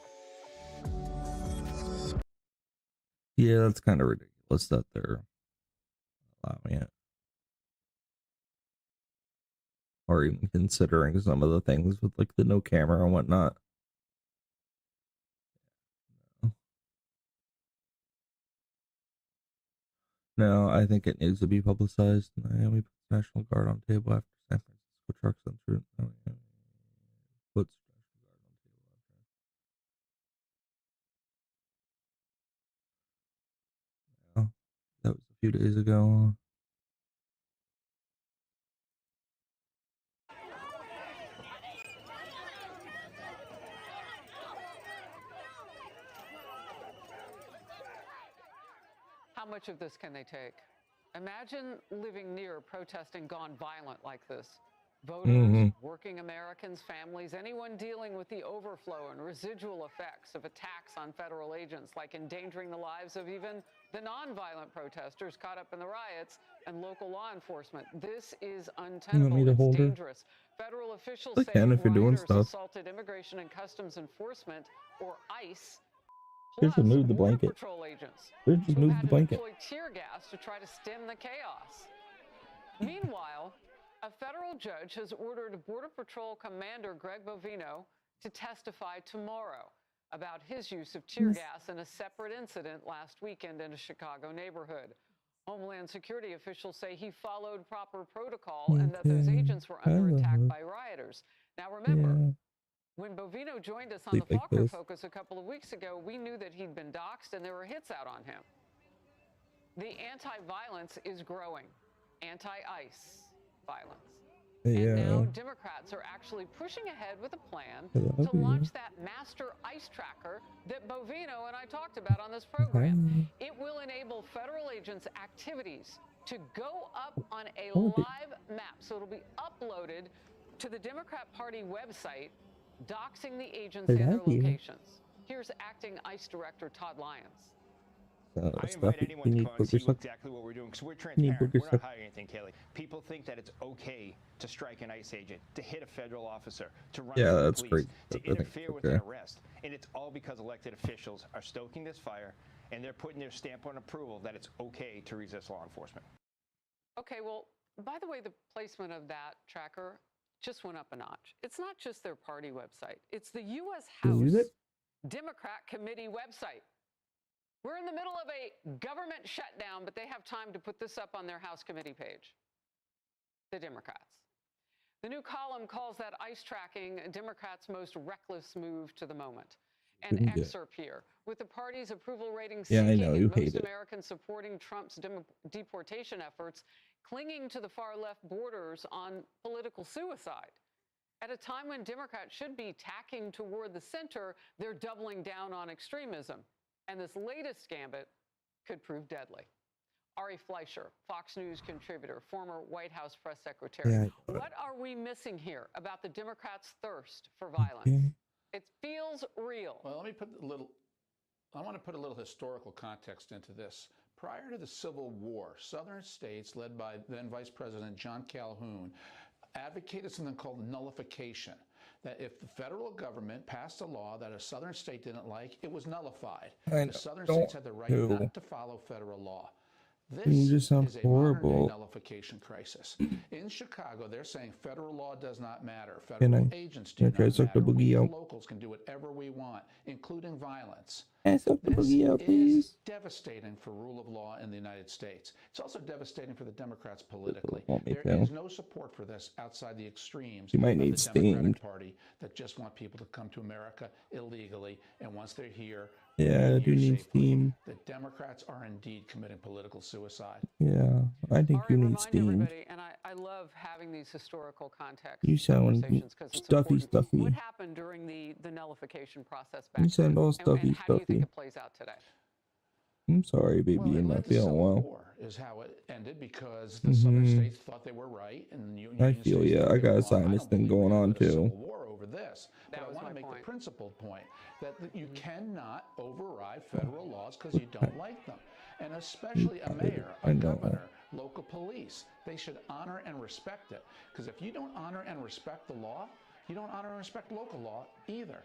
Yeah, that's kind of ridiculous that they're allowing it. Or even considering some of the things with like the no camera and whatnot. No, I think it needs to be publicized. Miami puts National Guard on table after San Francisco trucks entered. Puts National Guard on table after. Yeah, that was a few days ago. How much of this can they take? Imagine living near a protesting gone violent like this. Voters, working Americans, families, anyone dealing with the overflow and residual effects of attacks on federal agents, like endangering the lives of even the nonviolent protesters caught up in the riots and local law enforcement. This is untenable. It's dangerous. Federal officials say rioters assaulted Immigration and Customs Enforcement, or ICE, Just remove the blanket. patrol agents Just move the blanket. deploy tear gas to try to stem the chaos. Meanwhile, a federal judge has ordered Border Patrol Commander Greg Bovino to testify tomorrow about his use of tear gas in a separate incident last weekend in a Chicago neighborhood. Homeland Security officials say he followed proper protocol and that those agents were under attack by rioters. Now remember, when Bovino joined us on the Faulkner Focus a couple of weeks ago, we knew that he'd been doxxed and there were hits out on him. The anti-violence is growing. Anti-ICE violence. And now Democrats are actually pushing ahead with a plan to launch that master ICE tracker that Bovino and I talked about on this program. It will enable federal agents' activities to go up on a live map. So it'll be uploaded to the Democrat Party website, doxing the agents and their locations. Here's acting ICE Director Todd Lyons. I invite anyone to come and see exactly what we're doing, because we're transparent. We're not hiding anything, Kaylee. People think that it's okay to strike an ICE agent, to hit a federal officer, to run the police, to interfere with an arrest. And it's all because elected officials are stoking this fire, and they're putting their stamp on approval that it's okay to resist law enforcement. Okay, well, by the way, the placement of that tracker just went up a notch. It's not just their party website. It's the U.S. House Democrat Committee website. We're in the middle of a government shutdown, but they have time to put this up on their House committee page, the Democrats. The new column calls that ICE tracking Democrats' most reckless move to the moment. An excerpt here, with the party's approval rating sinking and most Americans supporting Trump's deportation efforts, clinging to the far left borders on political suicide. At a time when Democrats should be tacking toward the center, they're doubling down on extremism. And this latest gambit could prove deadly. Ari Fleischer, Fox News contributor, former White House press secretary. What are we missing here about the Democrats' thirst for violence? It feels real. Well, let me put I want to put a little historical context into this. Prior to the Civil War, Southern states, led by then Vice President John Calhoun, advocated something called nullification. That if the federal government passed a law that a Southern state didn't like, it was nullified. The Southern states had the right not to follow federal law. This is a modern-day nullification crisis. In Chicago, they're saying federal law does not matter. Federal agents do not matter. We locals can do whatever we want, including violence. This is devastating for rule of law in the United States. It's also devastating for the Democrats politically. There is no support for this outside the extremes of the Democratic Party that just want people to come to America illegally, and once they're here, I do need Steam. The Democrats are indeed committing political suicide. Yeah, I think you need Steam. And I love having these historical contexts. You sound stuffy. What happened during the nullification process back You sound all stuffy. How do you think it plays out today? I'm sorry, baby, you're not feeling well. is how it ended because the southern states thought they were right, and the Union I feel states thought I they were got a wrong. zionist thing going on Civil too. war over this. But I want to make the principled point that you cannot override federal laws because you don't like them, and especially a mayor, a governor, local police. They should honor and respect it, because if you don't honor and respect the law, you don't honor and respect local law either.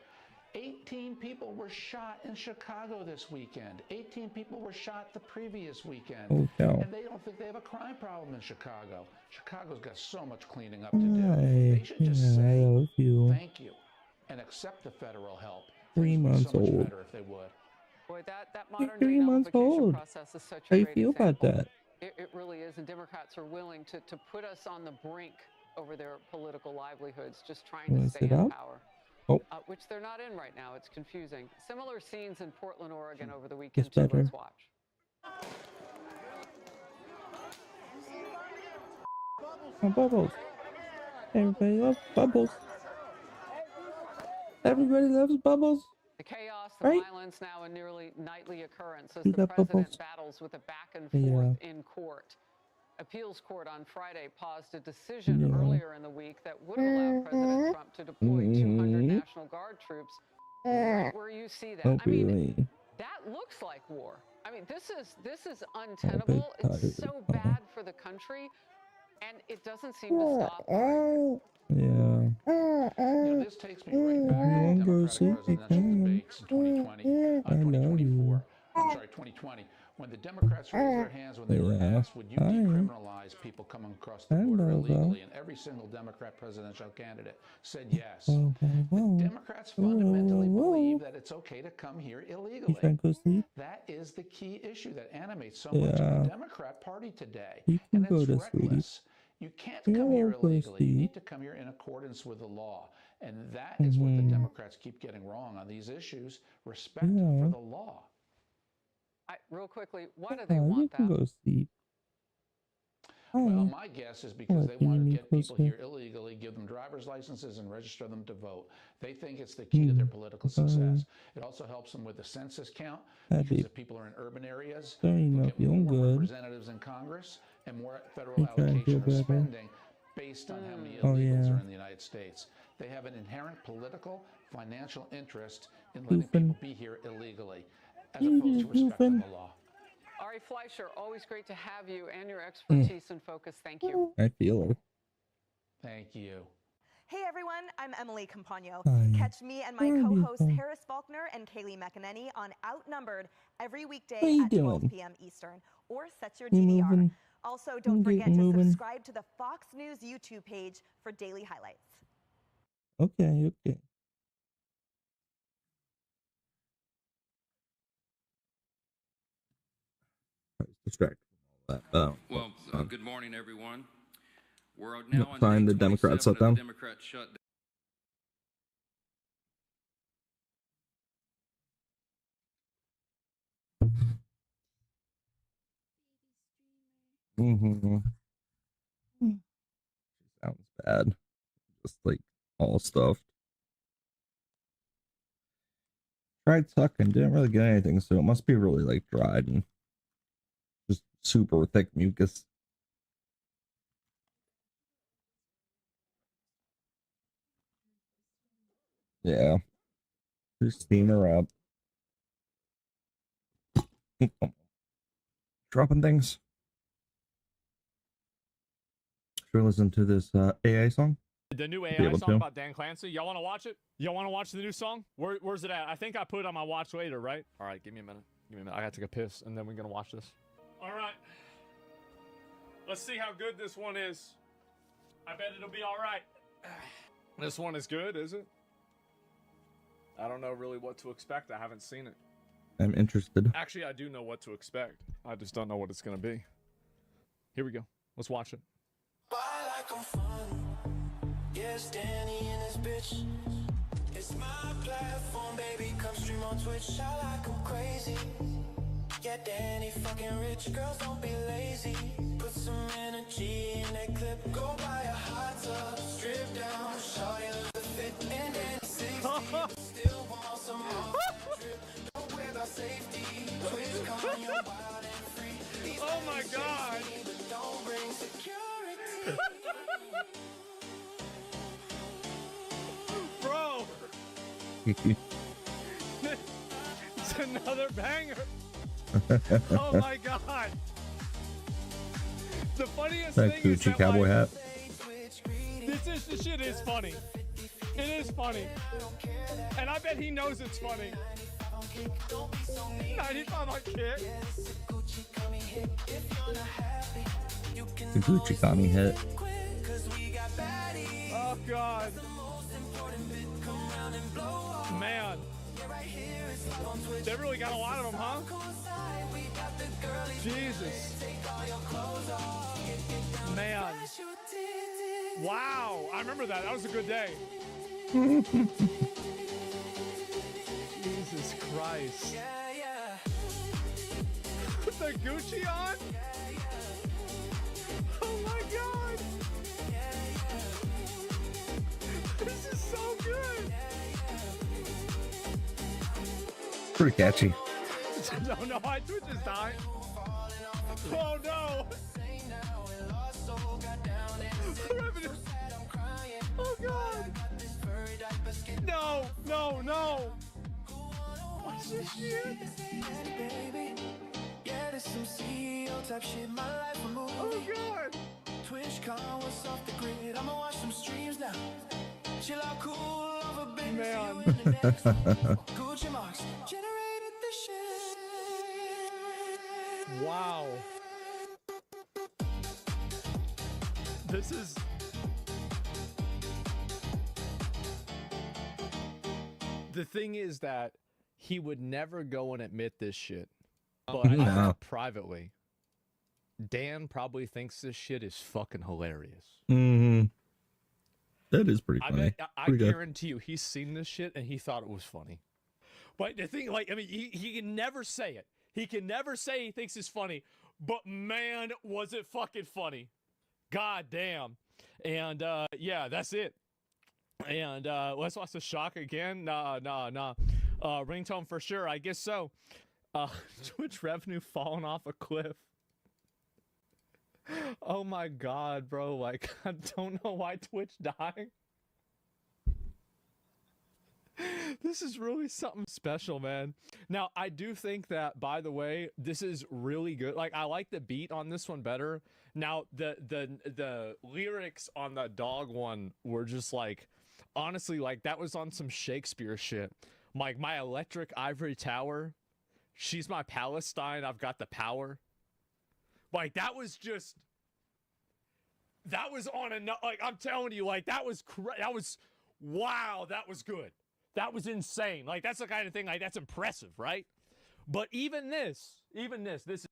18 people were shot in Chicago this weekend. 18 people were shot the previous weekend. Oh, no. And they don't think they have a crime problem in Chicago. Chicago's got so much cleaning up to do. They should just say thank you and accept the federal help. 3 months so much old. better if they would. Boy, that modern 3 months old. process is such a How you great feel about example. that? It really is, and Democrats are willing to put us on the brink over their political livelihoods, just trying to stay in power. Oh. Which they're not in right now. It's confusing. Similar scenes in Portland, Oregon over the weekend, too. Better. Let's watch. Oh, bubbles. Everybody loves bubbles. Everybody loves bubbles. The chaos, the violence now a nearly nightly occurrence as the president bubbles. battles with a back and forth in court. Appeals court on Friday paused a decision earlier in the week that would allow President Trump to deploy 200 National Guard troops right where you see that. I mean, that looks like war. I mean, this is untenable. It's so bad for the country, and it doesn't seem to stop. Yeah. This takes me right back to Democratic presidential debates in 2020, 2020, when the Democrats raised their hands when they were asked, would you decriminalize people coming across the border illegally? And every single Democrat presidential candidate said yes. The Democrats fundamentally believe that it's okay to come here illegally. That is the key issue that animates so much of the Democrat Party today. And it's reckless. You can't come here illegally. You need to come here in accordance with the law. And that is what the Democrats keep getting wrong on these issues. Respect for the law. Real quickly, why do they want that? Well, my guess is because they want to get people here illegally, give them driver's licenses, and register them to vote. They think it's the key to their political success. It also helps them with the census count, because if people are in urban areas, they'll get more representatives in Congress and more federal allocation of spending based on how many illegals are in the United States. They have an inherent political, financial interest in letting people be here illegally, as opposed to respecting the law. Ari Fleischer, always great to have you and your expertise and focus. Thank you. I feel it. Thank you. Hey everyone, I'm Emily Campagno. Hi. Catch me and my co-hosts Harris Faulkner and Kaylee McEnany on Outnumbered every weekday at 12 p.m. Eastern, or set your DVR. Also, don't forget to subscribe to the Fox News YouTube page for daily highlights. Okay. Distracted from all that. Good morning, everyone. We're now on Find day the Democrats 27 of shutdown. the Democrat shutdown. Sounds bad. Just like all stuff. Tried sucking, didn't really get anything, so it must be really like dried and just super thick mucus. Yeah. Just steam her up. Dropping things. Should we listen to this AI song? The new AI song about Dan Clancy. Y'all want to watch it? Y'all want to watch the new song? Where's it at? I think I put it on my watch later, right? All right, give me a minute. I gotta take a piss, and then we're gonna watch this. All right. Let's see how good this one is. I bet it'll be all right. This one is good, is it? I don't know really what to expect. I haven't seen it. I'm interested. Actually, I do know what to expect. I just don't know what it's gonna be. Here we go. Let's watch it. Yes, Danny and his bitch. It's my platform, baby. Come stream on Twitch. I like him crazy. Yeah, Danny fucking rich. Girls don't be lazy. Put some energy in that clip. Go buy a hot tub. Strip down. Shawty look fit. And then 60. Still want some more. Drip. Don't wear the safety. Twitch con, you're wild and free. Oh my god! Bro! It's another banger! Oh my god! The funniest That thing is Gucci that, cowboy hat. the shit is funny. It is funny. And I bet he knows it's funny. 95 on kick. The Gucci Kami hat. Oh god. Man. They really got a lot of them, huh? Jesus. Man. Wow. I remember that. That was a good day. Jesus Christ. With the Gucci on? Oh my god. This is so good. Pretty catchy. No, my Twitch is dying. Oh no. Oh god. No. What's this shit? Oh god. Twitch was off the grid. I'ma watch some streams now. Chill out, cool over baby. Man. Gucci marks generated the shit. Wow. This is... The thing is that he would never go and admit this shit. But I know privately, Dan probably thinks this shit is fucking hilarious. Mm-hmm. That is pretty funny. I guarantee you, he's seen this shit and he thought it was funny. But the thing, like, I mean, he can never say it. He can never say he thinks it's funny. But man, was it fucking funny. God damn. And yeah, that's it. And let's watch the shock again. Nah. Ringtone for sure. I guess so. Twitch revenue falling off a cliff. Oh my god, bro. Like, I don't know why Twitch died. This is really something special, man. Now, I do think that, by the way, this is really good. Like, I like the beat on this one better. Now, the lyrics on the dog one were just like, honestly, like, that was on some Shakespeare shit. Like, my electric ivory tower, she's my Palestine, I've got the power. Like, that was just... That was on a... Like, I'm telling you, like, that was... Wow, that was good. That was insane. Like, that's the kind of thing, like, that's impressive, right? But even this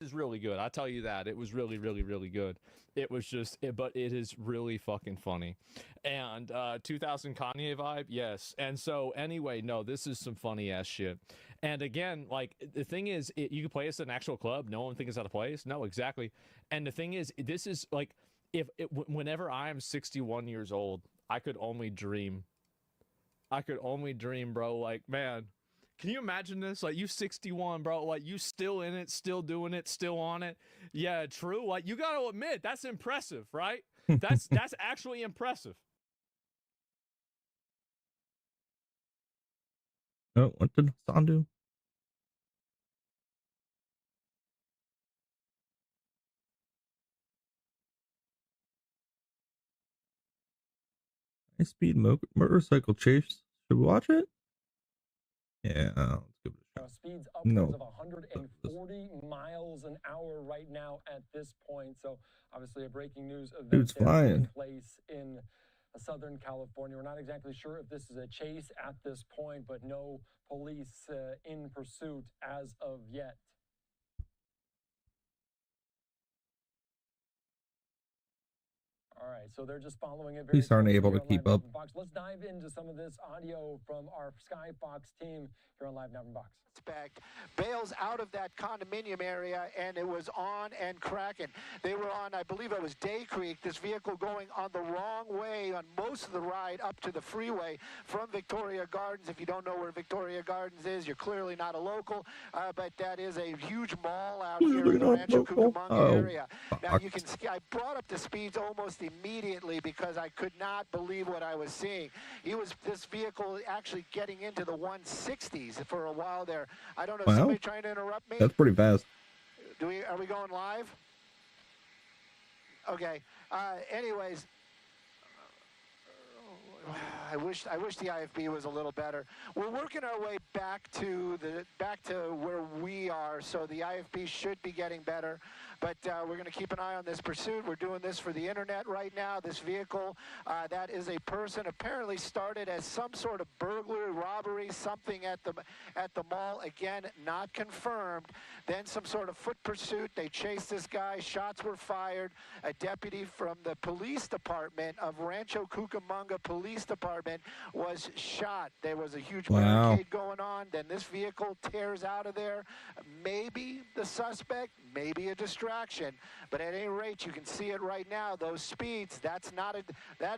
is really good. I'll tell you that. It was really, really, really good. It was just... but it is really fucking funny. And 2000 Kanye vibe, yes. And so, anyway, no, this is some funny-ass shit. And again, like, the thing is, you can play this at an actual club. No one thinks it's out of place. No, exactly. And the thing is, this is, like, whenever I am 61 years old, I could only dream. Bro. Like, man, can you imagine this? Like, you 61, bro. Like, you still in it, still doing it, still on it. Yeah, true. Like, you got to admit, that's impressive, right? That's actually impressive. Oh, what did Hassan do? High speed motorcycle chase. Should we watch it? Yeah, let's give it a shot. Speeds upwards of 140 miles an hour right now at this point. So obviously a breaking news event Dude's flying. place in Southern California. We're not exactly sure if this is a chase at this point, but no police in pursuit as of yet. All right, so they're just following it. Police aren't able to keep up. Let's dive into some of this audio from our Sky Fox team here on Live Now from Box. Bails out of that condominium area, and it was on and cracking. They were on, I believe it was Day Creek, this vehicle going on the wrong way on most of the ride up to the freeway from Victoria Gardens. If you don't know where Victoria Gardens is, you're clearly not a local, but that is a huge mall out here in the Rancho Cucamonga area. Now you can see, I brought up the speeds almost immediately because I could not believe what I was seeing. This vehicle actually getting into the 160s for a while there. I don't know, wow. Somebody trying to interrupt me? That's pretty fast. Are we going live? Okay. Anyways, I wish the IFB was a little better. We're working our way back to where we are, so the IFB should be getting better. But we're going to keep an eye on this pursuit. We're doing this for the internet right now. This vehicle, that is a person, apparently started as some sort of burglary, robbery, something at the mall. Again, not confirmed. Then some sort of foot pursuit. They chased this guy. Shots were fired. A deputy from the police department of Rancho Cucamonga Police Department was shot. There was a huge barricade going on. Then this vehicle tears out of there. Maybe the suspect, maybe a distraction. But at any rate, you can see it right now. Those speeds, that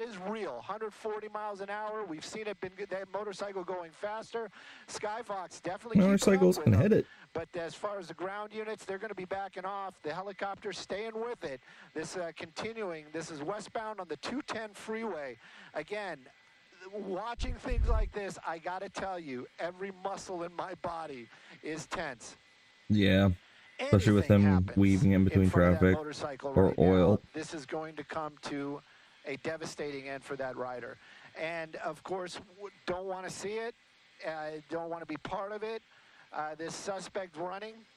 is real. 140 miles an hour. We've seen it, that motorcycle going faster. Skyfox definitely motorcycles can hit it. But as far as the ground units, they're going to be backing off. The helicopter's staying with it. This continuing. This is westbound on the 210 freeway. Again, watching things like this, I got to tell you, every muscle in my body is tense. Yeah. Especially with them weaving in between traffic or oil. This is going to come to a devastating end for that rider. And, of course, don't want to see it, don't want to be part of it. This suspect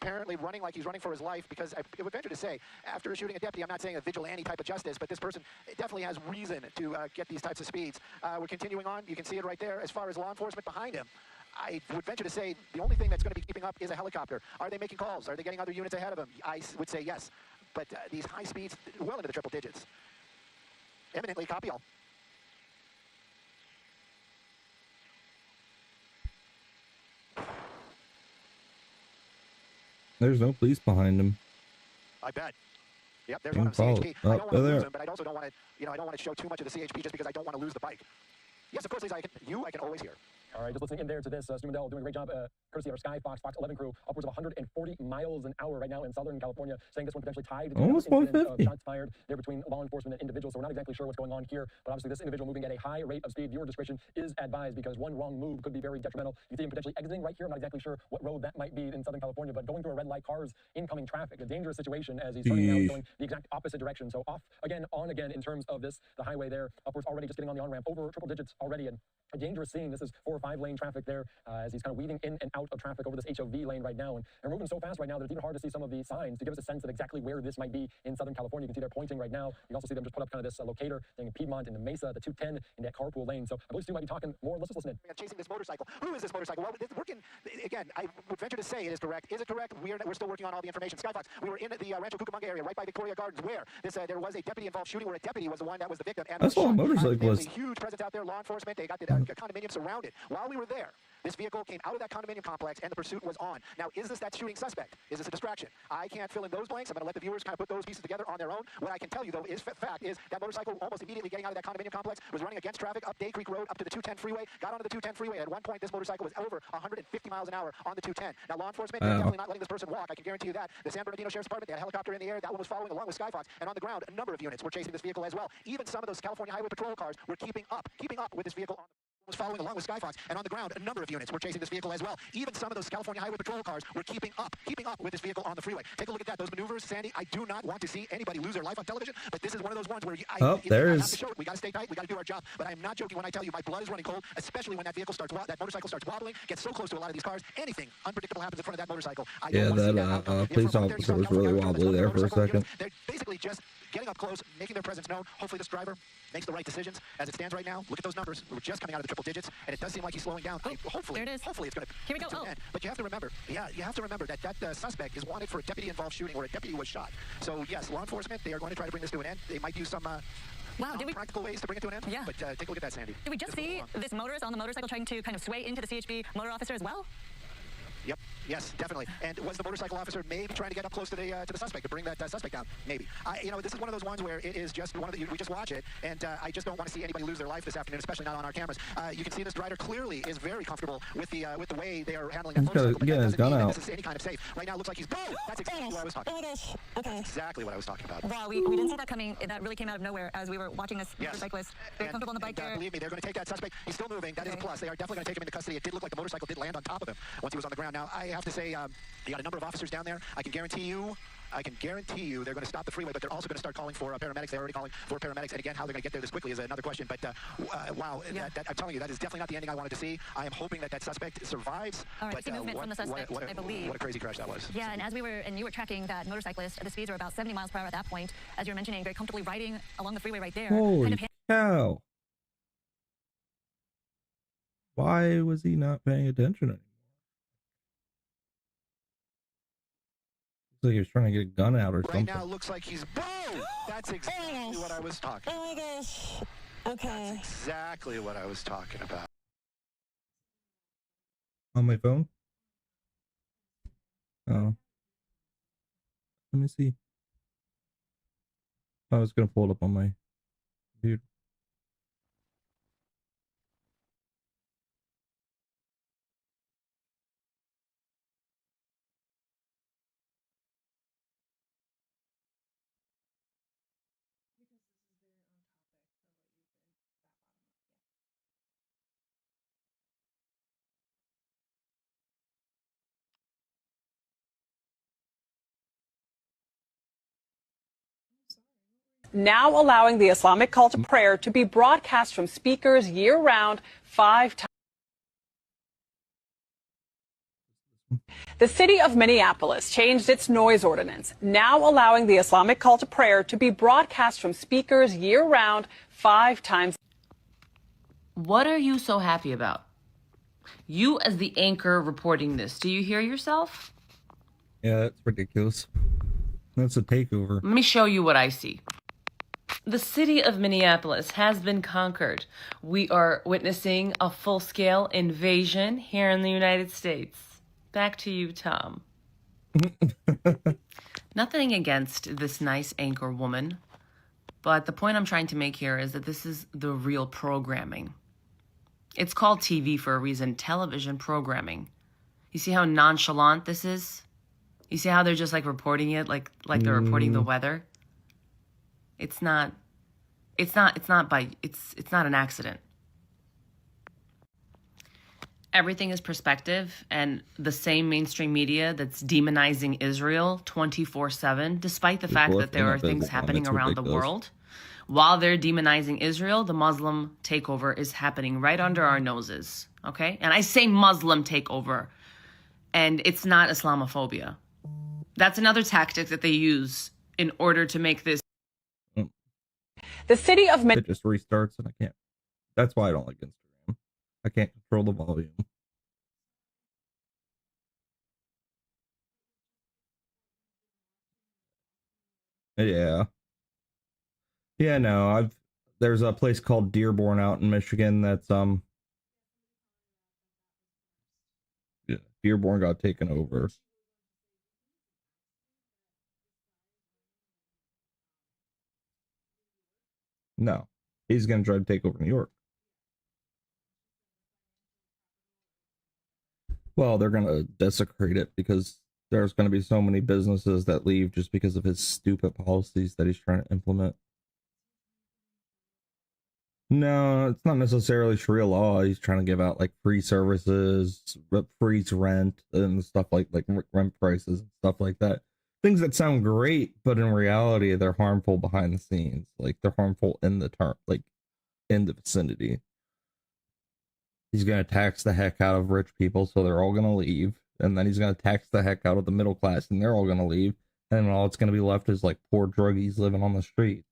apparently running like he's running for his life, because I would venture to say, after shooting a deputy, I'm not saying a vigilante type of justice, but this person definitely has reason to get these types of speeds. We're continuing on. You can see it right there. As far as law enforcement behind him, I would venture to say the only thing that's going to be keeping up is a helicopter. Are they making calls? Are they getting other units ahead of them? I would say yes. But these high speeds, well into the triple digits. Eminently copy all. There's no police behind him. I bet. Yep, there's one on CHP. I don't want to lose him, but I also don't want to, I don't want to show too much of the CHP just because I don't want to lose the bike. Yes, of course, Lisa, I can always hear. All right, just listening in there to this, Stu Mandel doing a great job, courtesy of our Sky Fox 11 crew, upwards of 140 miles an hour right now in Southern California, saying this one potentially tied to almost 150. Shots fired there between law enforcement and individuals, so we're not exactly sure what's going on here, but obviously this individual moving at a high rate of speed. Viewer discretion is advised because one wrong move could be very detrimental. You see him potentially exiting right here. I'm not exactly sure what road that might be in Southern California, but going through a red light, cars, incoming traffic, a dangerous situation as he's turning now, going the exact opposite direction. So off again, on again in terms of this, the highway there, upwards already just getting on the on-ramp, over triple digits already, and a dangerous scene. This is 4 or 5 lane traffic there as he's kind of weaving in and out of traffic over this HOV lane right now. And we're moving so fast right now that it's even hard to see some of the signs to give us a sense of exactly where this might be in Southern California. You can see they're pointing right now. You can also see them just put up kind of this locator thing in Piedmont, in the Mesa, the 210, in that carpool lane. So I believe Stu might be talking more. Let's just listen in. Chasing this motorcycle. Who is this motorcycle? Well, it's working. Again, I would venture to say it is correct. Is it correct? We're still working on all the information. Skyfox, we were in the Rancho Cucamonga area, right by Victoria Gardens, where there was a deputy-involved shooting, where a deputy was the one that was the victim. And that's all a motorcycle was. A huge presence out there. Law enforcement. They got the condominium surrounded. While we were there, this vehicle came out of that condominium complex, and the pursuit was on. Now, is this that shooting suspect? Is this a distraction? I can't fill in those blanks. I'm going to let the viewers kind of put those pieces together on their own. What I can tell you, though, is fact is that motorcycle, almost immediately getting out of that condominium complex, was running against traffic up Day Creek Road, up to the 210 freeway, got onto the 210 freeway. At one point, this motorcycle was over 150 miles an hour on the 210. Now, law enforcement, they're definitely not letting this person walk. I can guarantee you that. The San Bernardino Sheriff's Department, they had a helicopter in the air. That one was following along with Skyfox. And on the ground, a number of units were chasing this vehicle as well. Even some of those California Highway Patrol cars were keeping up with this vehicle was following along with Skyfox, and on the ground, a number of units were chasing this vehicle as well. Even some of those California Highway Patrol cars were keeping up with this vehicle on the freeway. Take a look at that. Those maneuvers, Sandy, I do not want to see anybody lose their life on television, but this is one of those ones where I have to show it. We got to stay tight. We got to do our job. But I am not joking when I tell you my blood is running cold, especially when that motorcycle starts wobbling, gets so close to a lot of these cars. Anything unpredictable happens in front of that motorcycle. That police officer was really wobbly there for a second. They're basically just getting up close, making their presence known. Hopefully this driver makes the right decisions. As it stands right now, look at those numbers. We're just coming out of the triple digits, and it does seem like he's slowing down. Hopefully, there it is. Hopefully it's going to. Here we go. But you have to remember, that suspect is wanted for a deputy-involved shooting where a deputy was shot. So yes, law enforcement, they are going to try to bring this to an end. They might use some Wow, did we practical ways to bring it to an end? Yeah. But take a look at that, Sandy. Did we just see this motorist on the motorcycle trying to kind of sway into the CHP motor officer as well? Yep. Yes, definitely. And was the motorcycle officer maybe trying to get up close to the suspect to bring that suspect down? Maybe. This is one of those ones where it is just one of the. We just watch it, and I just don't want to see anybody lose their life this afternoon, especially not on our cameras. You can see this rider clearly is very comfortable with the way they are handling that motorcycle. Get his gun out. This is any kind of safe. Right now, it looks like he's. Boom! That's exactly what I was talking about. Okay. That's exactly what I was talking about. Wow, we didn't see that coming. That really came out of nowhere as we were watching this motorcyclist. Very comfortable on the bike there. Believe me, they're going to take that suspect. He's still moving. That is a plus. They are definitely going to take him into custody. It did look like the motorcycle did land on top of him once he was on the ground. Now, I have to say, you got a number of officers down there. I can guarantee you they're going to stop the freeway, but they're also going to start calling for paramedics. They're already calling for paramedics. And again, how they're going to get there this quickly is another question. But wow, I'm telling you, that is definitely not the ending I wanted to see. I am hoping that suspect survives. All right, but, see movement from the suspect, I believe. What a crazy crash that was. Yeah, and you were tracking that motorcyclist, the speeds were about 70 miles per hour at that point, as you were mentioning, very comfortably riding along the freeway right there. Holy cow. Why was he not paying attention anymore? Looks like he was trying to get a gun out or something. Right now, it looks like he's boom! That's exactly what I was talking about. Oh my gosh. Okay. That's exactly what I was talking about. On my phone? Oh. Let me see. I was gonna pull it up on my computer. Now allowing the Islamic call to prayer to be broadcast from speakers year-round 5 times. The city of Minneapolis changed its noise ordinance, now allowing the Islamic call to prayer to be broadcast from speakers year-round 5 times. What are you so happy about? You as the anchor reporting this, do you hear yourself? Yeah, that's ridiculous. That's a takeover. Let me show you what I see. The city of Minneapolis has been conquered. We are witnessing a full-scale invasion here in the United States. Back to you, Tom. Nothing against this nice anchor woman, but the point I'm trying to make here is that this is the real programming. It's called TV for a reason, television programming. You see how nonchalant this is? You see how they're just like reporting it like they're reporting the weather? It's not an accident. Everything is perspective, and the same mainstream media that's demonizing Israel 24/7, despite the fact that there are things happening around the world. While they're demonizing Israel, the Muslim takeover is happening right under our noses, okay? And I say Muslim takeover, and it's not Islamophobia. That's another tactic that they use in order to make this. The city of It just restarts and I can't. That's why I don't like Instagram. I can't control the volume. Yeah. Yeah, no, there's a place called Dearborn out in Michigan that's yeah, Dearborn got taken over. No. He's gonna try to take over New York. Well, they're gonna desecrate it because there's gonna be so many businesses that leave just because of his stupid policies that he's trying to implement. No, it's not necessarily Sharia law. He's trying to give out like free services, free rent, and stuff like rent prices and stuff like that. Things that sound great, but in reality, they're harmful behind the scenes. Like they're harmful in the in the vicinity. He's gonna tax the heck out of rich people, so they're all gonna leave, and then he's gonna tax the heck out of the middle class, and they're all gonna leave, and all it's gonna be left is like poor druggies living on the street.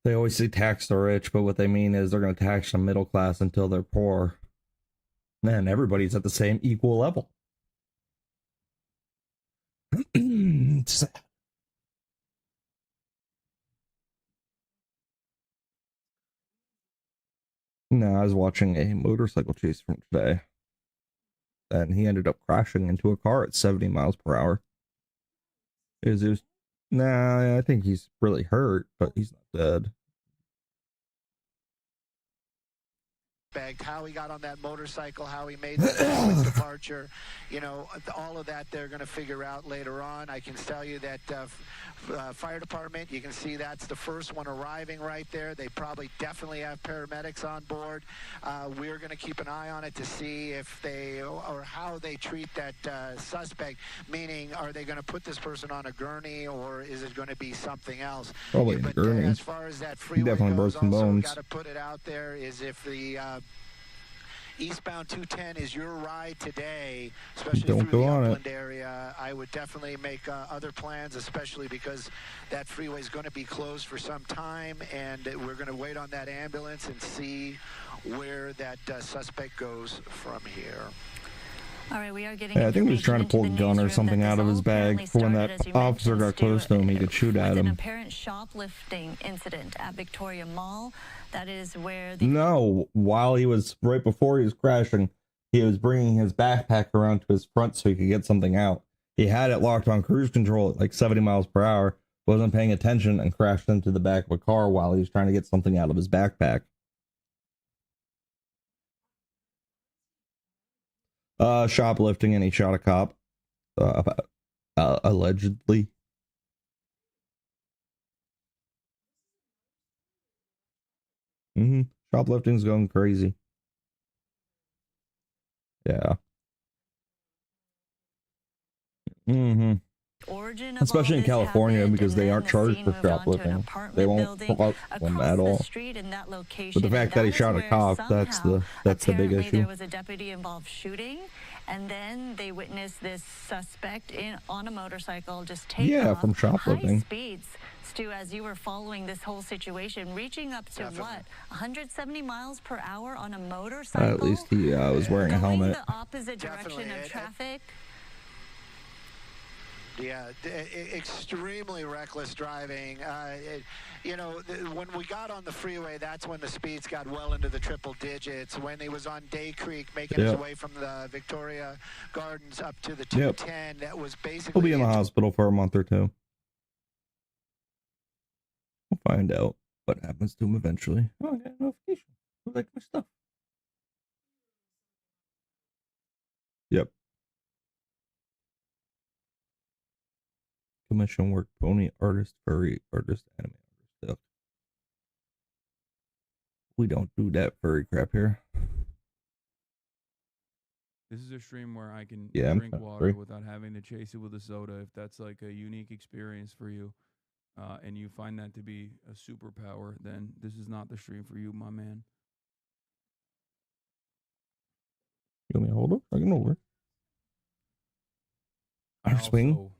They always say tax the rich, but what they mean is they're going to tax the middle class until they're poor. And everybody's at the same equal level. I was watching a motorcycle chase from today, and he ended up crashing into a car at 70 miles per hour. Nah, I think he's really hurt, but he's not dead. How he got on that motorcycle, how he made that departure, you know, all of that they're going to figure out later on. I can tell you that fire department, you can see that's the first one arriving right there. They probably definitely have paramedics on board. We're going to keep an eye on it to see if they or how they treat that suspect, meaning are they going to put this person on a gurney or is it going to be something else? Probably a gurney. As far as that freeway definitely goes, broke some bones. Got to put it out there is if the eastbound 210 is your ride today, especially Don't through go the on Upland it. area. I would definitely make other plans, especially because that freeway is going to be closed for some time, and we're going to wait on that ambulance and see where that suspect goes from here. All right, we are getting. Yeah, I think he was trying to pull a gun or something out of his bag for when that officer got close to him, he could shoot at An him. apparent shoplifting incident at Victoria Mall. That is where the No, right before he was crashing, he was bringing his backpack around to his front so he could get something out. He had it locked on cruise control at like 70 miles per hour, wasn't paying attention, and crashed into the back of a car while he was trying to get something out of his backpack. Shoplifting, and he shot a cop, allegedly. Shoplifting's going crazy. Yeah. origin of Especially in California, because they aren't charged for shoplifting. They won't pull them at all. But the fact that he shot a cop, that's the big issue. There was a deputy involved shooting, and then they witnessed this suspect on a motorcycle just take off from shoplifting. high speeds. Stu, as you were following this whole situation, reaching up to what, 170 miles per hour on a motorcycle? At least he was wearing a helmet. The opposite direction of traffic. Yeah, extremely reckless driving. You know, when we got on the freeway, that's when the speeds got well into the triple digits. When he was on Day Creek, making his way from the Victoria Gardens up to the 210, that was basically... He'll be in the hospital for a month or two. We'll find out what happens to him eventually. Oh, I got a notification. I like my stuff. Yep. Commission work, pony artist, furry artist, anime artist stuff. We don't do that furry crap here. This is a stream where I can Yeah, drink water without having to chase it with a soda. If that's like a unique experience for you, and you find that to be a superpower, then this is not the stream for you, my man. You want me to hold up? I can over. I swing. also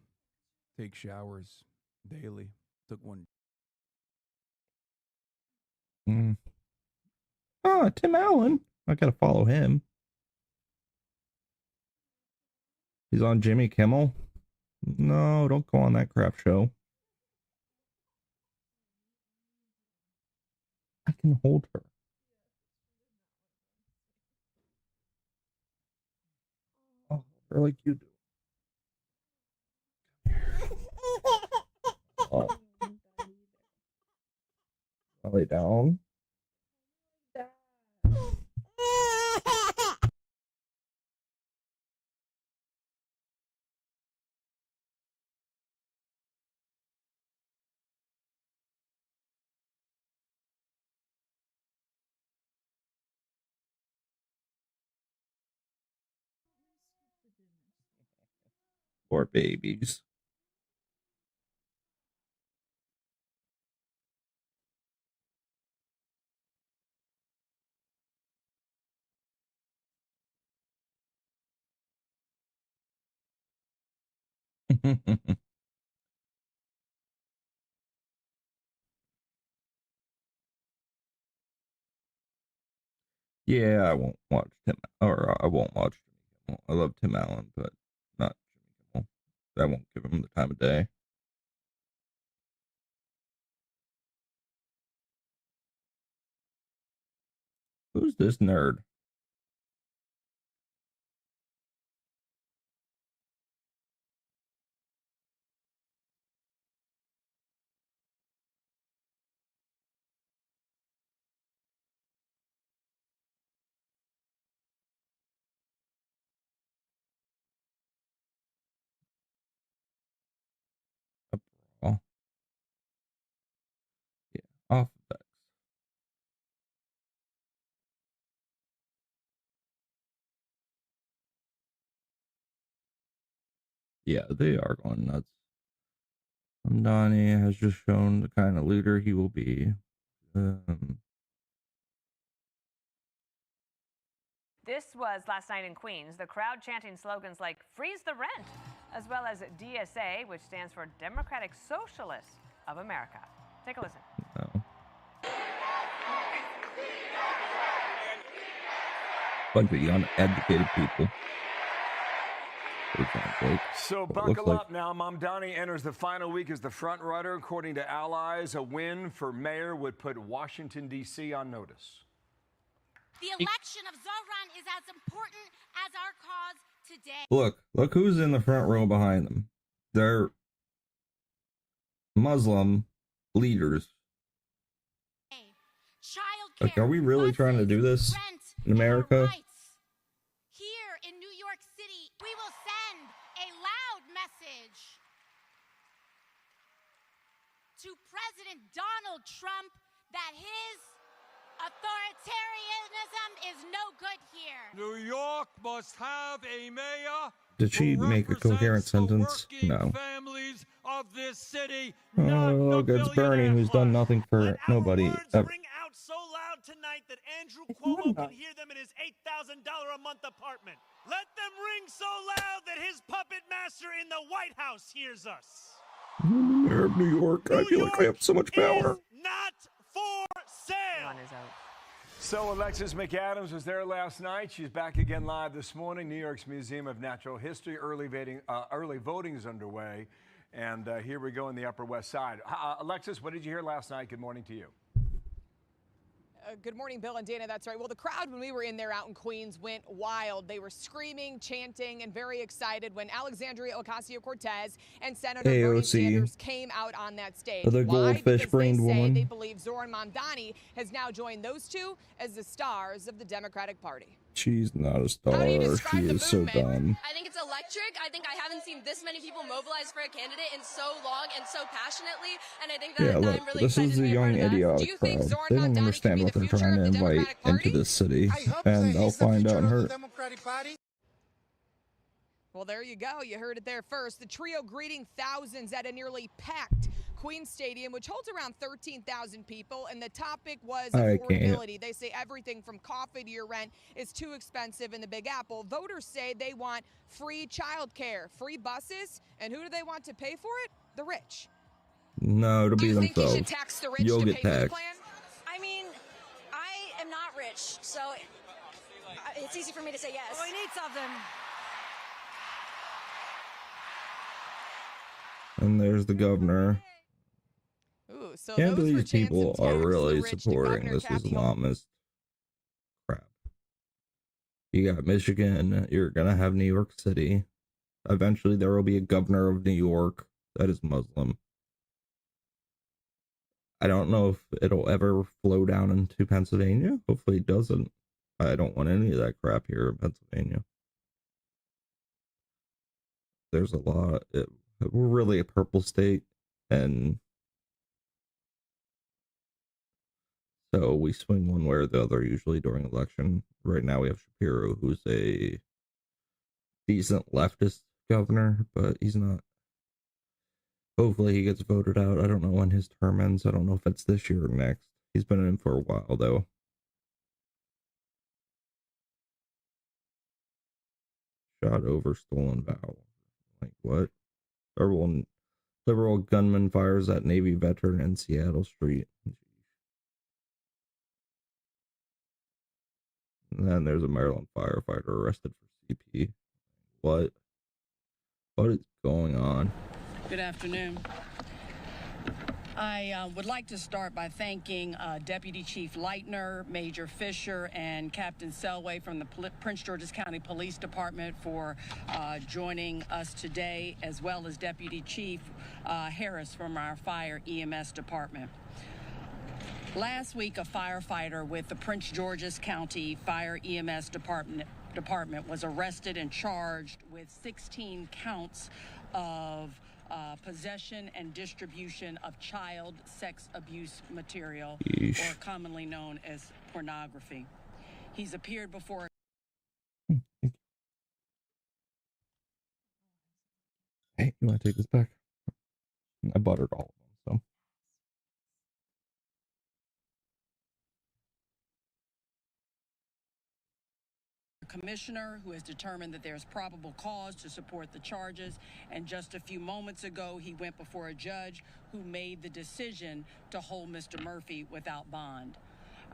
take showers daily. Took one. Oh, Tim Allen. I gotta follow him. He's on Jimmy Kimmel. No, don't go on that crap show. I can hold her. Oh, her like you do. Oh. I'll lay down. Poor babies. Yeah, I won't watch Tim, or I won't watch Jimmy Kimmel. I love Tim Allen, but not Jimmy Kimmel. I won't give him the time of day. Who's this nerd? Oh. Yeah, off effects. Yeah, they are going nuts. Mamdani has just shown the kind of leader he will be. This was last night in Queens. The crowd chanting slogans like "Freeze the Rent," as well as DSA, which stands for Democratic Socialists of America. Take a listen. No. Bunch of young, educated people. So buckle up now. Mamdani enters the final week as the front runner. According to allies, a win for mayor would put Washington, D.C. on notice. The election of Zohran is as important as our cause today. Look who's in the front row behind them. They're Muslim leaders. Like, are we really trying to do this in America? Here in New York City, we will send a loud message to President Donald Trump that his authoritarianism is no good here. New York must have a mayor. Did she make a coherent sentence? No. Families of this city. Oh, look, it's Bernie, who's done nothing for nobody ever. Ring out so loud tonight that Andrew Cuomo can hear them in his $8,000 a month apartment. Let them ring so loud that his puppet master in the White House hears us. Mayor of New York, I feel like I have so much power. Not for sale. So Alexis McAdams was there last night. She's back again live this morning. New York's Museum of Natural History. Early voting is underway. And here we go in the Upper West Side. Alexis, what did you hear last night? Good morning to you. Good morning, Bill and Dana. That's right. Well, the crowd, when we were in there out in Queens, went wild. They were screaming, chanting, and very excited when Alexandria Ocasio-Cortez and Senator Bernie Sanders came out on that stage. The goldfish-brained woman. They believe Zohran Mamdani has now joined those two as the stars of the Democratic Party. She's not a star. She is so dumb. I think it's electric. I think I haven't seen this many people mobilize for a candidate in so long and so passionately. And I think that Yeah, look, I'm really this is a young idiotic crowd. They don't understand what they're trying to invite into this city, and they'll find out in her. Well, there you go. You heard it there first. The trio greeting thousands at a nearly packed Queens Stadium, which holds around 13,000 people, and the topic was affordability. They say everything from coffee to your rent is too expensive in the Big Apple. Voters say they want free childcare, free buses, and who do they want to pay for it? The rich. No, it'll be Do you think you themselves. should tax the rich You'll to get pay for the taxed. plan? I mean, I am not rich, so it's easy for me to say yes. We need something. And there's the governor. Ooh, so Can't those believe were chants people of are tax the really rich to supporting Governor this Kathy Islamist crap. You got Michigan, you're gonna have New York City. Eventually there will be a governor of New York that is Muslim. I don't know if it'll ever flow down into Pennsylvania. Hopefully it doesn't. I don't want any of that crap here in Pennsylvania. There's a lot. We're really a purple state, and so we swing one way or the other usually during election. Right now we have Shapiro, who's a decent leftist governor, but he's not. Hopefully he gets voted out. I don't know when his term ends. I don't know if it's this year or next. He's been in for a while, though. Shot over stolen vow. Like, what? Liberal gunman fires at Navy veteran in Seattle Street. And then there's a Maryland firefighter arrested for CP. What? What is going on? Good afternoon. I would like to start by thanking Deputy Chief Leitner, Major Fisher, and Captain Selway from the Prince George's County Police Department for joining us today, as well as Deputy Chief Harris from our Fire EMS Department. Last week, a firefighter with the Prince George's County Fire EMS Department was arrested and charged with 16 counts of possession and distribution of child sex abuse material, or commonly known as pornography. He's appeared before. Hey, you want to take this back? I buttered all of them, so. Commissioner, who has determined that there's probable cause to support the charges, and just a few moments ago he went before a judge who made the decision to hold Mr. Murphy without bond.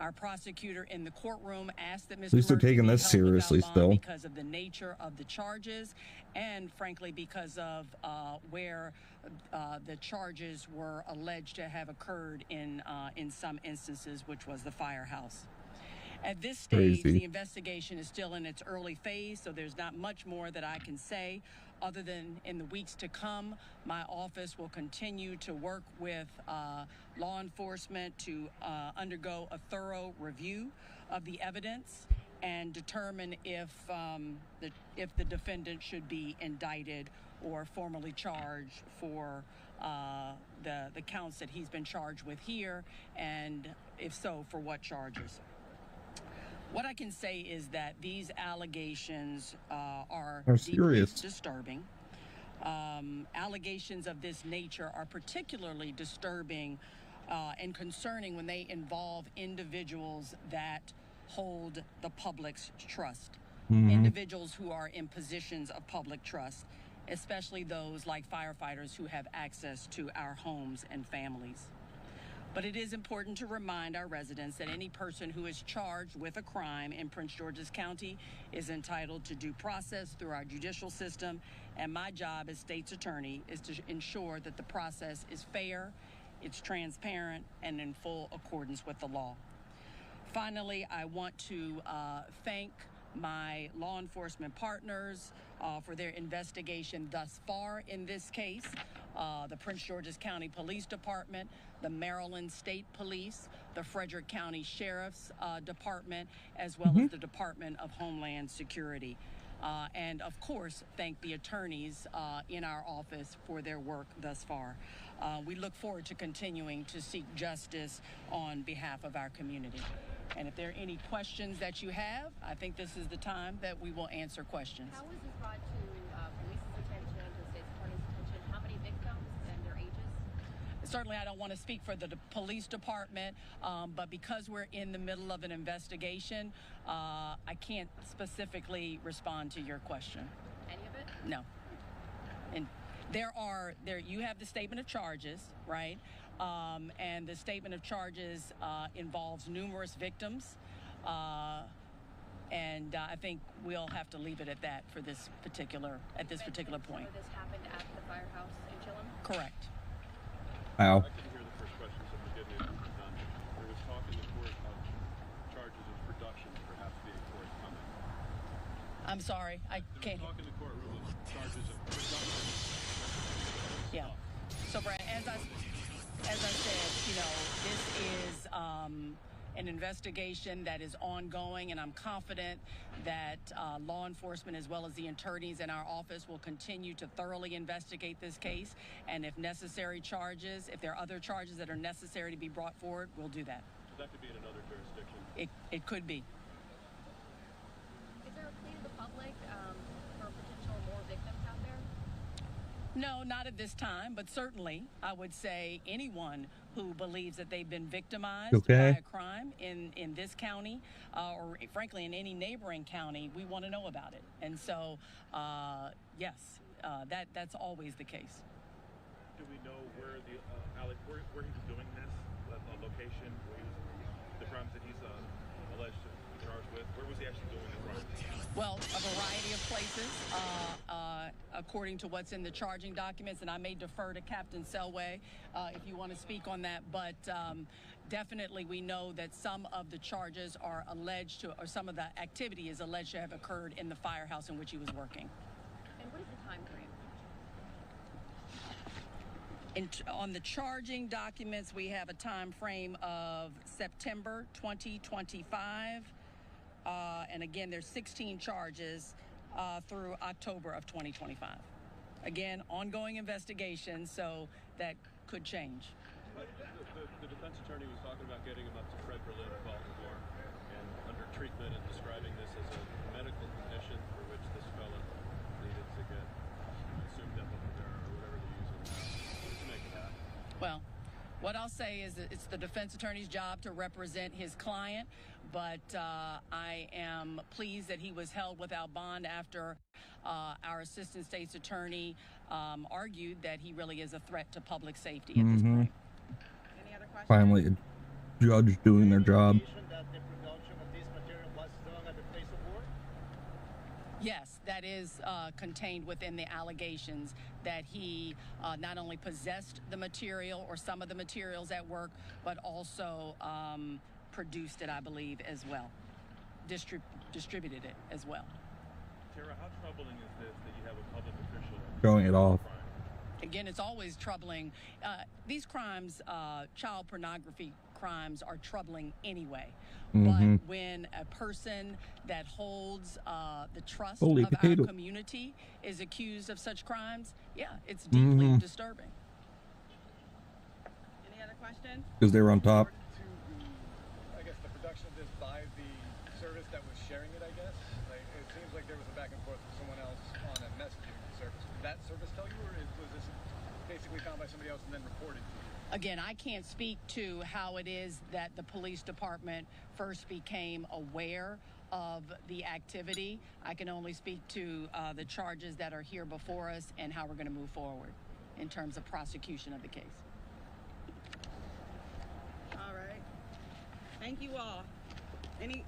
Our prosecutor in the courtroom asked that Mr. At least they're taking this seriously still, because of the nature of the charges, and frankly because of where the charges were alleged to have occurred in some instances, which was the firehouse. At this stage, the investigation is still in its early phase, so there's not much more that I can say, other than in the weeks to come, my office will continue to work with law enforcement to undergo a thorough review of the evidence and determine if the defendant should be indicted or formally charged for the counts that he's been charged with here, and if so, for what charges. What I can say is that these allegations are serious, disturbing. Allegations of this nature are particularly disturbing and concerning when they involve individuals that hold the public's trust. Individuals who are in positions of public trust, especially those like firefighters who have access to our homes and families. But it is important to remind our residents that any person who is charged with a crime in Prince George's County is entitled to due process through our judicial system, and my job as state's attorney is to ensure that the process is fair, it's transparent, and in full accordance with the law. Finally, I want to thank my law enforcement partners for their investigation thus far in this case. The Prince George's County Police Department, the Maryland State Police, the Frederick County Sheriff's Department, as well as the Department of Homeland Security. And of course, thank the attorneys in our office for their work thus far. We look forward to continuing to seek justice on behalf of our community. And if there are any questions that you have, I think this is the time that we will answer questions. How was this brought to police's attention, to the state's attorney's attention? How many victims and their ages? Certainly, I don't want to speak for the police department, but because we're in the middle of an investigation, I can't specifically respond to your question. Any of it? No. And you have the statement of charges, right? And the statement of charges involves numerous victims. And I think we'll have to leave it at that for this particular point. This happened at the firehouse in Chillum? Correct. Wow. I couldn't hear the first question, so forgive me if it's done. There was talk in the court of charges of production perhaps being forthcoming. I'm sorry, I can't. Talk in the courtroom of charges of production. Yeah. So, Brad, as I said, this is an investigation that is ongoing, and I'm confident that law enforcement, as well as the attorneys in our office, will continue to thoroughly investigate this case. And if necessary charges, if there are other charges that are necessary to be brought forward, we'll do that. So that could be in another jurisdiction? It could be. Is there a plea to the public for potential more victims out there? No, not at this time, but certainly I would say anyone who believes that they've been victimized by a crime in this county or frankly in any neighboring county, we want to know about it. And so, yes, that's always the case. Do we know where where he was doing this, the location, the crimes that he's alleged to be charged with? Where was he actually doing the crime? Well, a variety of places, according to what's in the charging documents, and I may defer to Captain Selway if you want to speak on that, but definitely we know that some of the charges are alleged to, or some of the activity is alleged to have occurred in the firehouse in which he was working. And what is the time frame? On the charging documents, we have a time frame of September 2025. And again, there's 16 charges through October of 2025. Again, ongoing investigation, so that could change. The defense attorney was talking about getting him up to Fred Berlin in Baltimore and under treatment and describing this as a medical condition for which this fella needed to get assumed Depo-Provera or whatever they're using now to make it happen. Well, what I'll say is that it's the defense attorney's job to represent his client, but I am pleased that he was held without bond after our assistant state's attorney argued that he really is a threat to public safety at this point. Any other questions? Finally, a judge doing their job. Yes, that is contained within the allegations that he not only possessed the material or some of the materials at work, but also produced it, I believe, as well. Distributed it as well. Tara, how troubling is this that you have a public official Showing it off. Again, it's always troubling. These crimes, child pornography crimes, are troubling anyway. But when a person that holds the trust of our community is accused of such crimes, yeah, it's deeply disturbing. Any other questions? Because they were on top. I guess the production of this by the service that was sharing it, I guess. Like, it seems like there was a back and forth with someone else on a messaging service. Did that service tell you, or was this basically found by somebody else and then reported to you? Again, I can't speak to how it is that the police department first became aware of the activity. I can only speak to the charges that are here before us and how we're going to move forward in terms of prosecution of the case. All right. Thank you all. Any...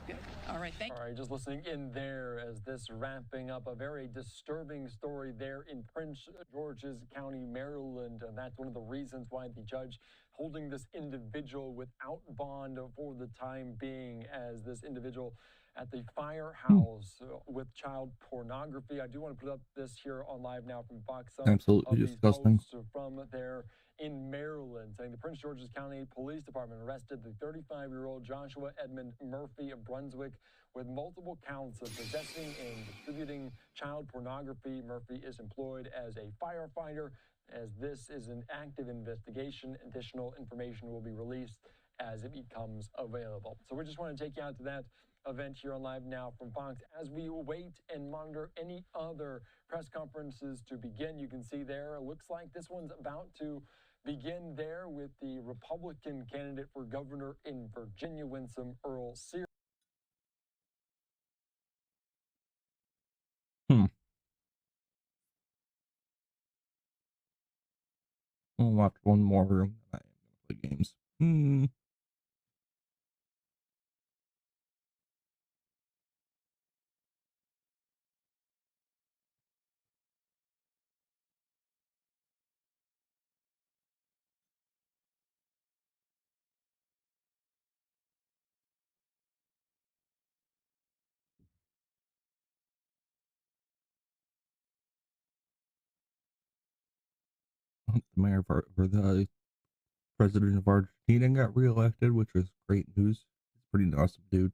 Good. All right, All right, just listening in there as this wrapping up a very disturbing story there in Prince George's County, Maryland. And that's one of the reasons why the judge holding this individual without bond for the time being, as this individual at the firehouse with child pornography. I do want to put up this here on live now from Fox. Absolutely disgusting. From there in Maryland, saying the Prince George's County Police Department arrested the 35-year-old Joshua Edmund Murphy of Brunswick with multiple counts of possessing and distributing child pornography. Murphy is employed as a firefighter. As this is an active investigation, additional information will be released as it becomes available. So we just want to take you out to that event here on Live Now from Fox as we wait and monitor any other press conferences to begin. You can see there, it looks like this one's about to begin there with the Republican candidate for governor in Virginia, Winsome Earl-Sears. I'll watch one more room. I am going to play games. The mayor for the president of Argentina got reelected, which was great news. He's a pretty awesome dude.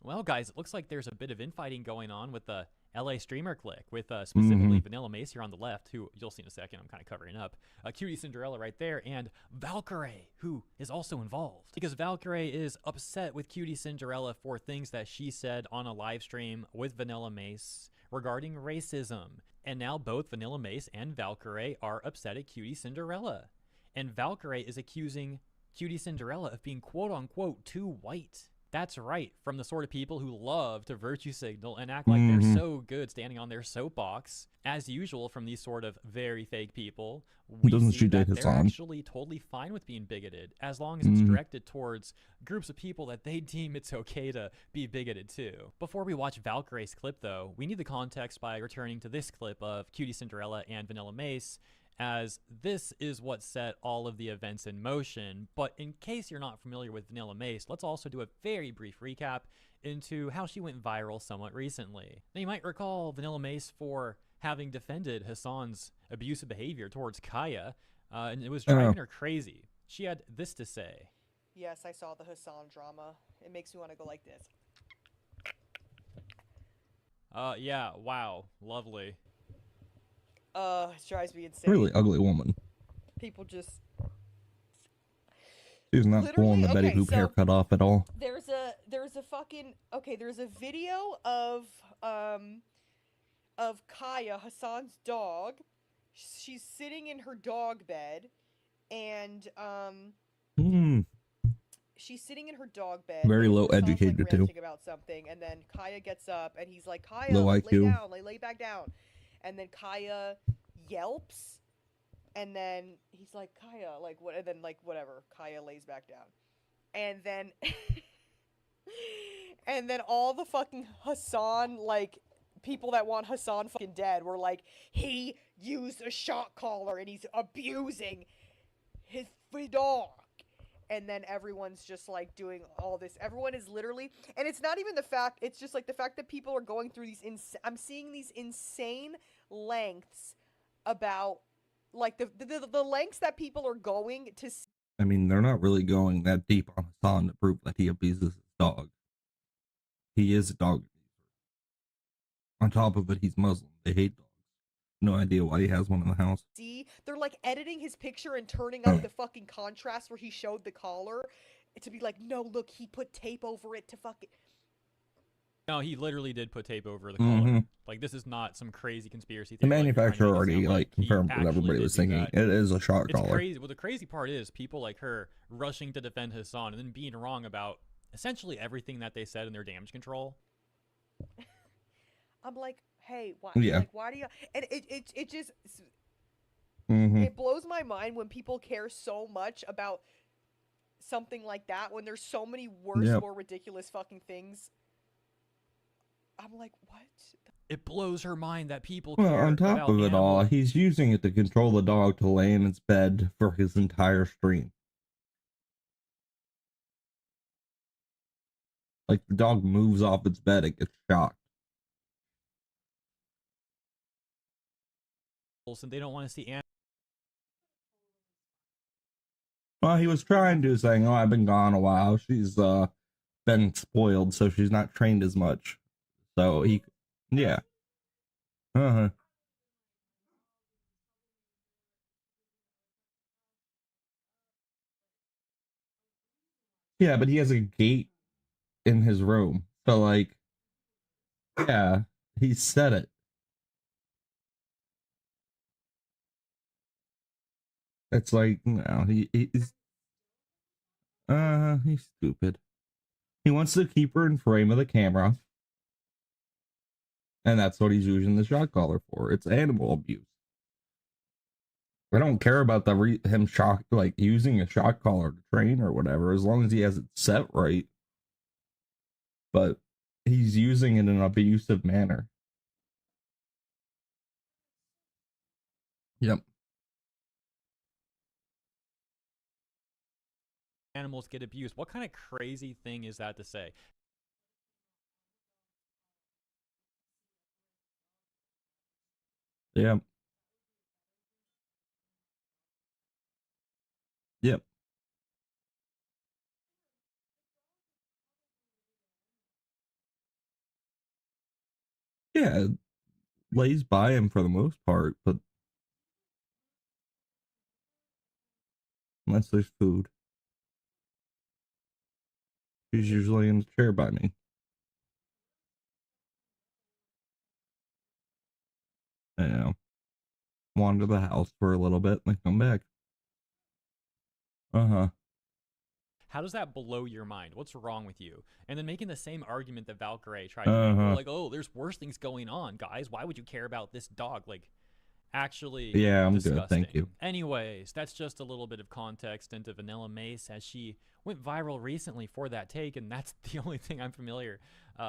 Well, guys, it looks like there's a bit of infighting going on with the LA streamer clique with specifically Vanilla Mace here on the left, who you'll see in a second. I'm kind of covering up. Cutie Cinderella right there, and Valkyrae, who is also involved. Because Valkyrae is upset with Cutie Cinderella for things that she said on a live stream with Vanilla Mace regarding racism. And now both Vanilla Mace and Valkyrae are upset at Cutie Cinderella. And Valkyrae is accusing Cutie Cinderella of being quote-unquote too white. That's right, from the sort of people who love to virtue signal and act like they're so good standing on their soapbox. As usual, from these sort of very fake people, we see that they're actually totally fine with being bigoted, as long as it's directed towards groups of people that they deem it's okay to be bigoted to. Before we watch Valkyrae's clip, though, we need the context by returning to this clip of Cutie Cinderella and Vanilla Mace, as this is what set all of the events in motion. But in case you're not familiar with Vanilla Mace, let's also do a very brief recap into how she went viral somewhat recently. Now, you might recall Vanilla Mace for having defended Hassan's abusive behavior towards Kaya, and it was driving her crazy. She had this to say. Yes, I saw the Hassan drama. It makes me want to go like this. Yeah, wow, lovely. It drives me insane. Really ugly woman. People just... She's not pulling the Betty Boop haircut off at all. There's a fucking... Okay, there's a video of Kaya, Hassan's dog. She's sitting in her dog bed, and, she's sitting in her dog bed. Very low educated, like, too. About something, and then Kaya gets up, and he's like, Kaya, Low lay IQ. down, lay back down. And then Kaya yelps, and then he's like, Kaya, like, what? And then, like, whatever, Kaya lays back down. And then, and then all the fucking Hassan, like, people that want Hassan fucking dead were like, he used a shock collar, and he's abusing his dog. And then everyone's just, like, doing all this. Everyone is literally... And it's not even the fact... It's just, like, the fact that people are going through these... I'm seeing these insane lengths about... Like, the lengths that people are going to... I mean, they're not really going that deep on Hassan to prove that he abuses his dog. He is a dog abuser. On top of it, he's Muslim. They hate dogs. No idea why he has one in the house. See, they're like editing his picture and turning up the fucking contrast where he showed the collar to be like, no, look, he put tape over it to fucking... No, he literally did put tape over the collar. Like, this is not some crazy conspiracy theory. The manufacturer already, like, confirmed what everybody was thinking. It is a shock collar. It's crazy. Well, the crazy part is people like her rushing to defend Hassan and then being wrong about essentially everything that they said in their damage control. I'm like, hey, why? Yeah. Like, why do you? And it just Mm-hmm. It blows my mind when people care so much about something like that when there's so many worse, more ridiculous fucking things. I'm like, what? It blows her mind that people Well, care on top about of it all, animals. he's using it to control the dog to lay in its bed for his entire stream. Like, the dog moves off its bed, it gets shocked. And they don't want to see animals. Well, he was trying to, saying, oh, I've been gone a while. She's been spoiled, so she's not trained as much. So he, yeah. Uh-huh. Yeah, but he has a gate in his room. So, like, yeah, he said it. It's like, no, he's stupid. He wants to keep her in frame of the camera. And that's what he's using the shock collar for. It's animal abuse. I don't care about him using a shock collar to train or whatever, as long as he has it set right. But he's using it in an abusive manner. Yep. Animals get abused. What kind of crazy thing is that to say? Yeah. Yep. Yeah, lays by him for the most part, but unless there's food, she's usually in the chair by me. You know, wander the house for a little bit and then come back. How does that blow your mind? What's wrong with you? And then making the same argument that Valkyrie tried to make, like, oh, there's worse things going on, guys. Why would you care about this dog? Like, actually, yeah, I'm disgusting. good, thank you. Anyways, that's just a little bit of context into Vanilla Mace, as she went viral recently for that take, and that's the only thing I'm familiar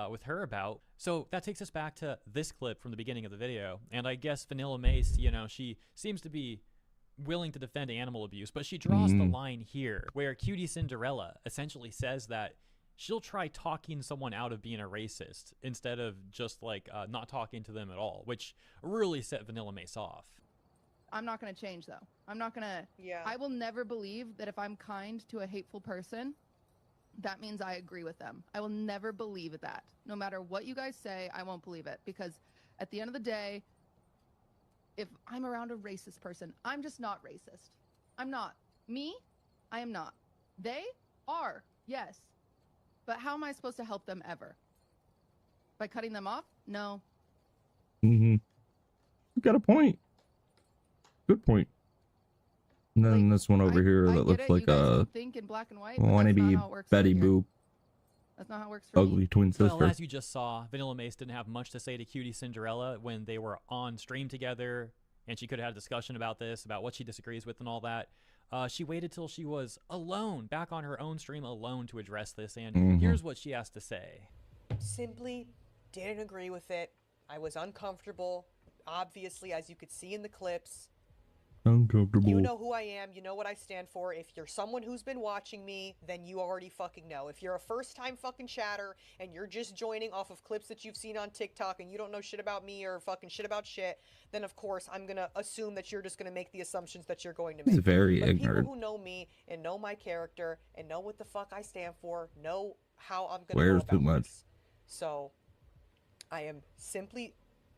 with her about. So that takes us back to this clip from the beginning of the video, and I guess Vanilla Mace, you know, she seems to be willing to defend animal abuse, but she draws the line here where Cutie Cinderella essentially says that she'll try talking someone out of being a racist instead of just like not talking to them at all, which really set Vanilla Mace off. I'm not going to change, though. I'm not going to. Yeah. I will never believe that if I'm kind to a hateful person, that means I agree with them. I will never believe that. No matter what you guys say, I won't believe it, because at the end of the day, if I'm around a racist person, I'm just not racist. I'm not. Me, I am not. They are, yes. But how am I supposed to help them ever? By cutting them off? No. You got a point. Good point. And then this one over here that looks like a wannabe Betty Boop. That's not how it works for ugly me. twin sister. Well, as you just saw, Vanilla Mace didn't have much to say to Cutie Cinderella when they were on stream together, and she could have had a discussion about this, about what she disagrees with and all that. She waited till she was alone, back on her own stream alone, to address this, and here's what she has to say. Simply didn't agree with it. I was uncomfortable, obviously, as you could see in the clips. Uncomfortable. You know who I am. You know what I stand for. If you're someone who's been watching me, then you already fucking know. If you're a first-time fucking chatter and you're just joining off of clips that you've seen on TikTok and you don't know shit about me or fucking shit about shit, then of course I'm gonna assume that you're just gonna make the assumptions that you're going to make. He's very but ignorant. People who know me and know my character and know what the fuck I stand for know how I'm gonna Swears go too about much. this. So I am simply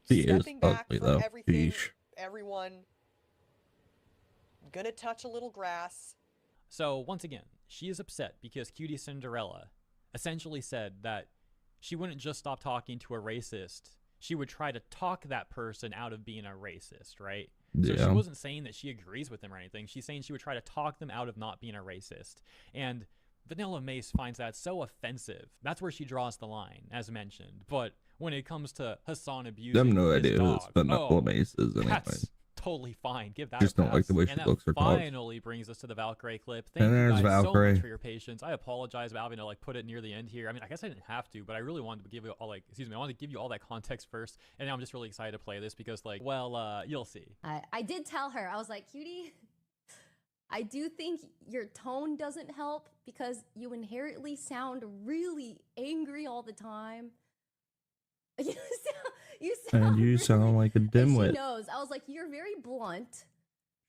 She stepping is back ugly from though. everything, Sheesh. everyone. Gonna touch a little grass. So once again, she is upset because Cutie Cinderella essentially said that she wouldn't just stop talking to a racist. She would try to talk that person out of being a racist, right? So Yeah. she wasn't saying that she agrees with them or anything. She's saying she would try to talk them out of not being a racist. And Vanilla Mace finds that so offensive. That's where she draws the line, as mentioned. But when it comes to Hassan abusing I have no his idea who dog, this Vanilla Mace is anyway. that's totally fine. Give that Just a don't like the way pass. she looks or And talks. that finally brings us to the Valkyrie clip. Thank And you there's guys so Valkyrie. much for your patience. I apologize about having to like put it near the end here. I mean, I guess I didn't have to, but I really wanted to give you all I wanted to give you all that context first, and now I'm just really excited to play this because you'll see. I did tell her, I was like, Cutie, I do think your tone doesn't help because you inherently sound really angry all the time. And you sound like a She dimwit. knows. I was like, you're very blunt.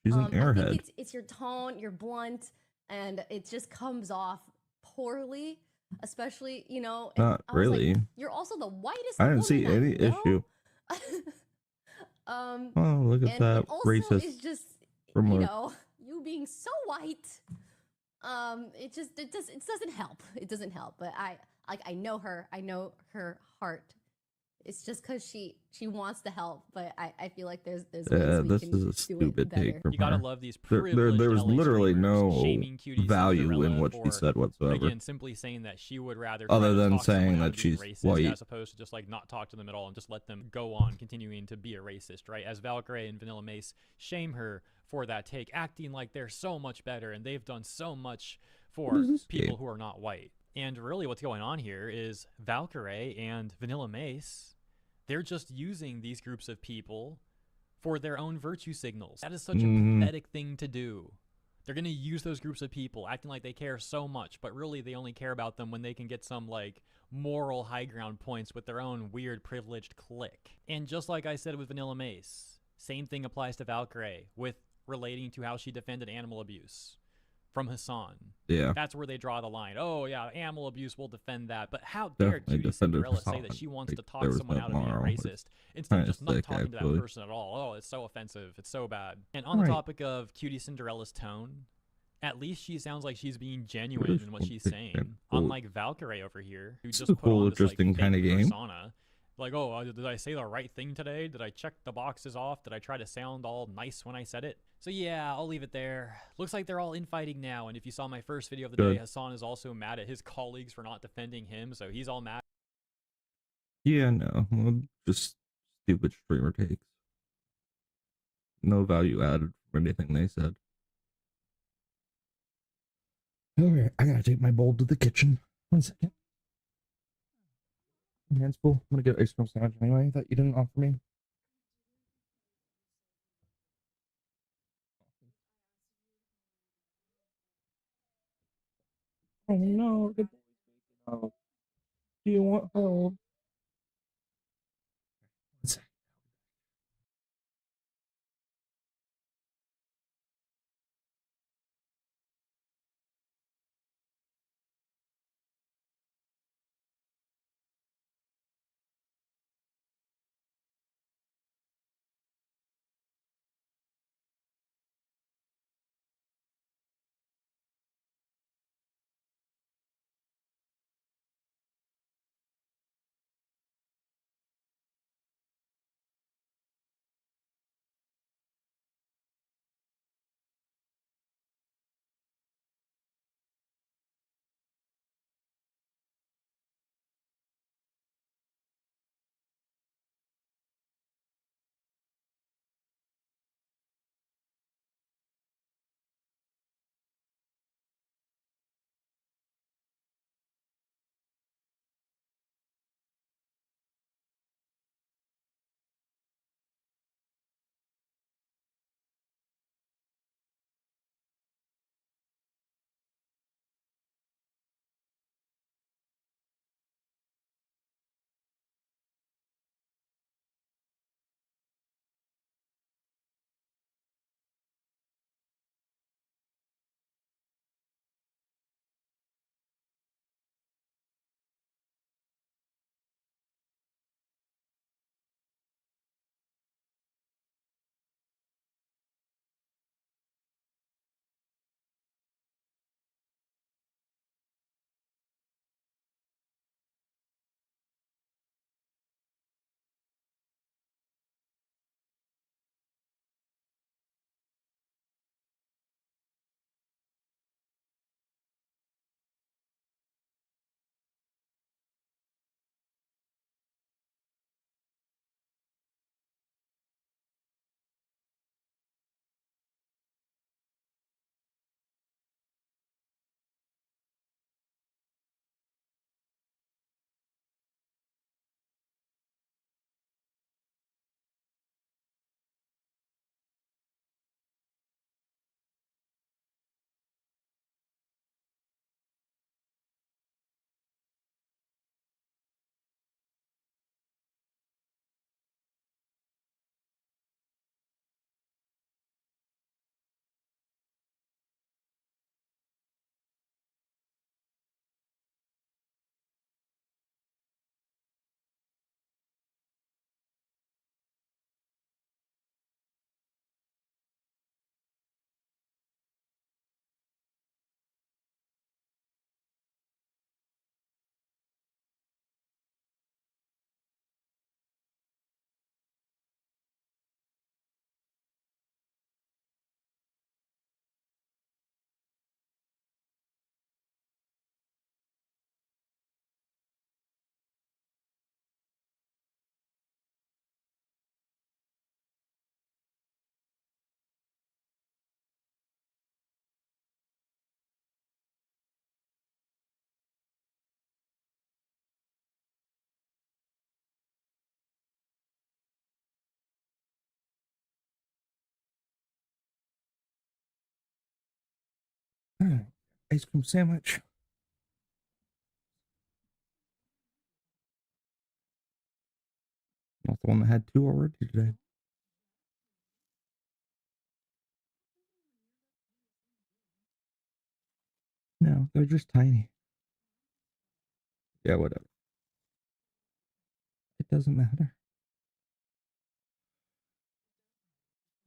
She's an I airhead. think it's your tone, you're blunt, and it just comes off poorly, especially, you know. and Not I was like, really. you're also the whitest I didn't see woman any know. issue. Oh, look at and that also racist it's just, remark. you know, you being so white, it doesn't help. It doesn't help. But I know her. I know her heart. It's just because she wants to help, but I feel like there's ways we this can is a do it stupid better. take from You gotta her. love these There privileged was LA literally streamers no shaming Cutie value in Cinderella what she for, said whatsoever. Again, simply saying that she would rather Other try to than talk someone saying out that of being she's racist white. as opposed to just like not talk to them at all and just let them go on continuing to be a racist, right? As Valkyrie and Vanilla Mace shame her for that take, acting like they're so much better and they've done so much for people who are not white. And really what's going on here is Valkyrie and Vanilla Mace, they're just using these groups of people for their own virtue signals. That is such a pathetic thing to do. They're going to use those groups of people acting like they care so much, but really they only care about them when they can get some like moral high ground points with their own weird privileged clique. And just like I said with Vanilla Mace, same thing applies to Valkyrie with relating to how she defended animal abuse. from Hassan. Yeah. That's where they draw the line. Oh, yeah, animal abuse, will defend that. But how dare Definitely Cutie defended Cinderella say Hassan. that she wants Like, to talk there was someone no out of being morale. racist instead of Kinda just not sick, talking to actually. that person at all? Oh, it's so offensive. It's so bad. And on the Right. topic of Cutie Cinderella's tone, at least she sounds like she's being genuine in what she's saying. Unlike Valkyrie over here, who It's just a put cool, on this like interesting fake kinda game. persona. Like, oh, did I say the right thing today? Did I check the boxes off? Did I try to sound all nice when I said it? So yeah, I'll leave it there. Looks like they're all infighting now, and if you saw my first video of the day, Good. Hassan is also mad at his colleagues for not defending him, so he's all mad. Yeah, no. Well, just stupid streamer takes. No value added from anything they said. Okay, I gotta take my bowl to the kitchen. 1 second. My hand's full. I'm gonna get ice cream sandwich anyway that you didn't offer me. Oh no, the boy's waking up. Do you want help? 1 second. Ice cream sandwich. Not the one that had 2 already today. No, they're just tiny. Yeah, whatever. It doesn't matter.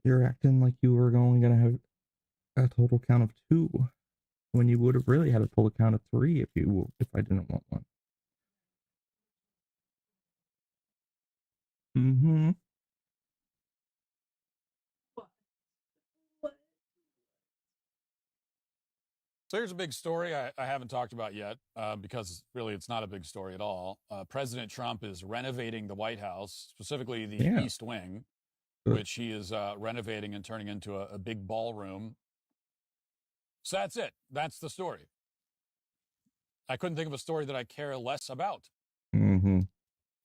You're acting like you were only going to have a total count of 2 when you would have really had a total count of 3 if I didn't want one. Mm-hmm. So here's a big story I haven't talked about yet because really it's not a big story at all. President Trump is renovating the White House, specifically the East Wing, which he is renovating and turning into a big ballroom. So that's it. That's the story. I couldn't think of a story that I care less about. Mm-hmm. You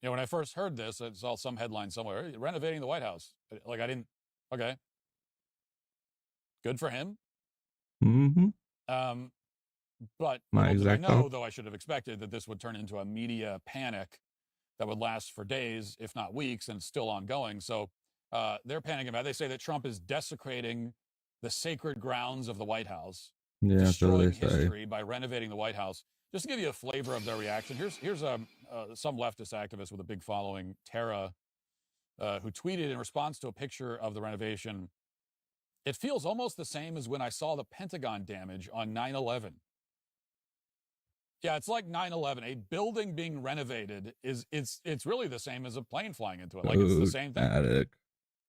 know, when I first heard this, I saw some headline somewhere, renovating the White House. Like I didn't, okay. Good for him. Mm-hmm. But My little did I exact know, thought. though I should have expected, that this would turn into a media panic that would last for days, if not weeks, and it's still ongoing. So they're panicking about it. They say that Trump is desecrating the sacred grounds of the White House, Yeah, that's what destroying they say. history by renovating the White House. Just to give you a flavor of their reaction, here's some leftist activist with a big following, Tara, who tweeted in response to a picture of the renovation, "It feels almost the same as when I saw the Pentagon damage on 9/11. Yeah, it's like 9/11. A building being renovated it's really the same as a plane flying into it. Like it's the same thing. Dramatic.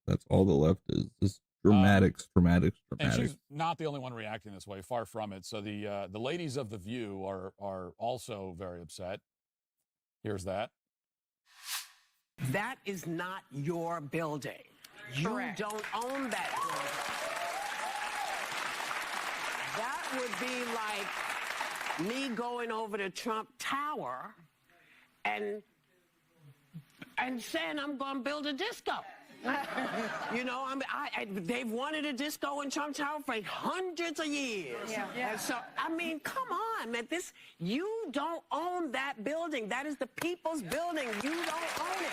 That's all the left is. Just dramatics. And she's not the only one reacting this way. Far from it. So the ladies of The View are also very upset. Here's that. That is not your building. You don't own that building. That would be like me going over to Trump Tower and saying I'm going to build a disco. You know, they've wanted a disco in Trump Tower for hundreds of years. Yeah. And so, I mean, come on, man. You don't own that building. That is the people's building. You don't own it.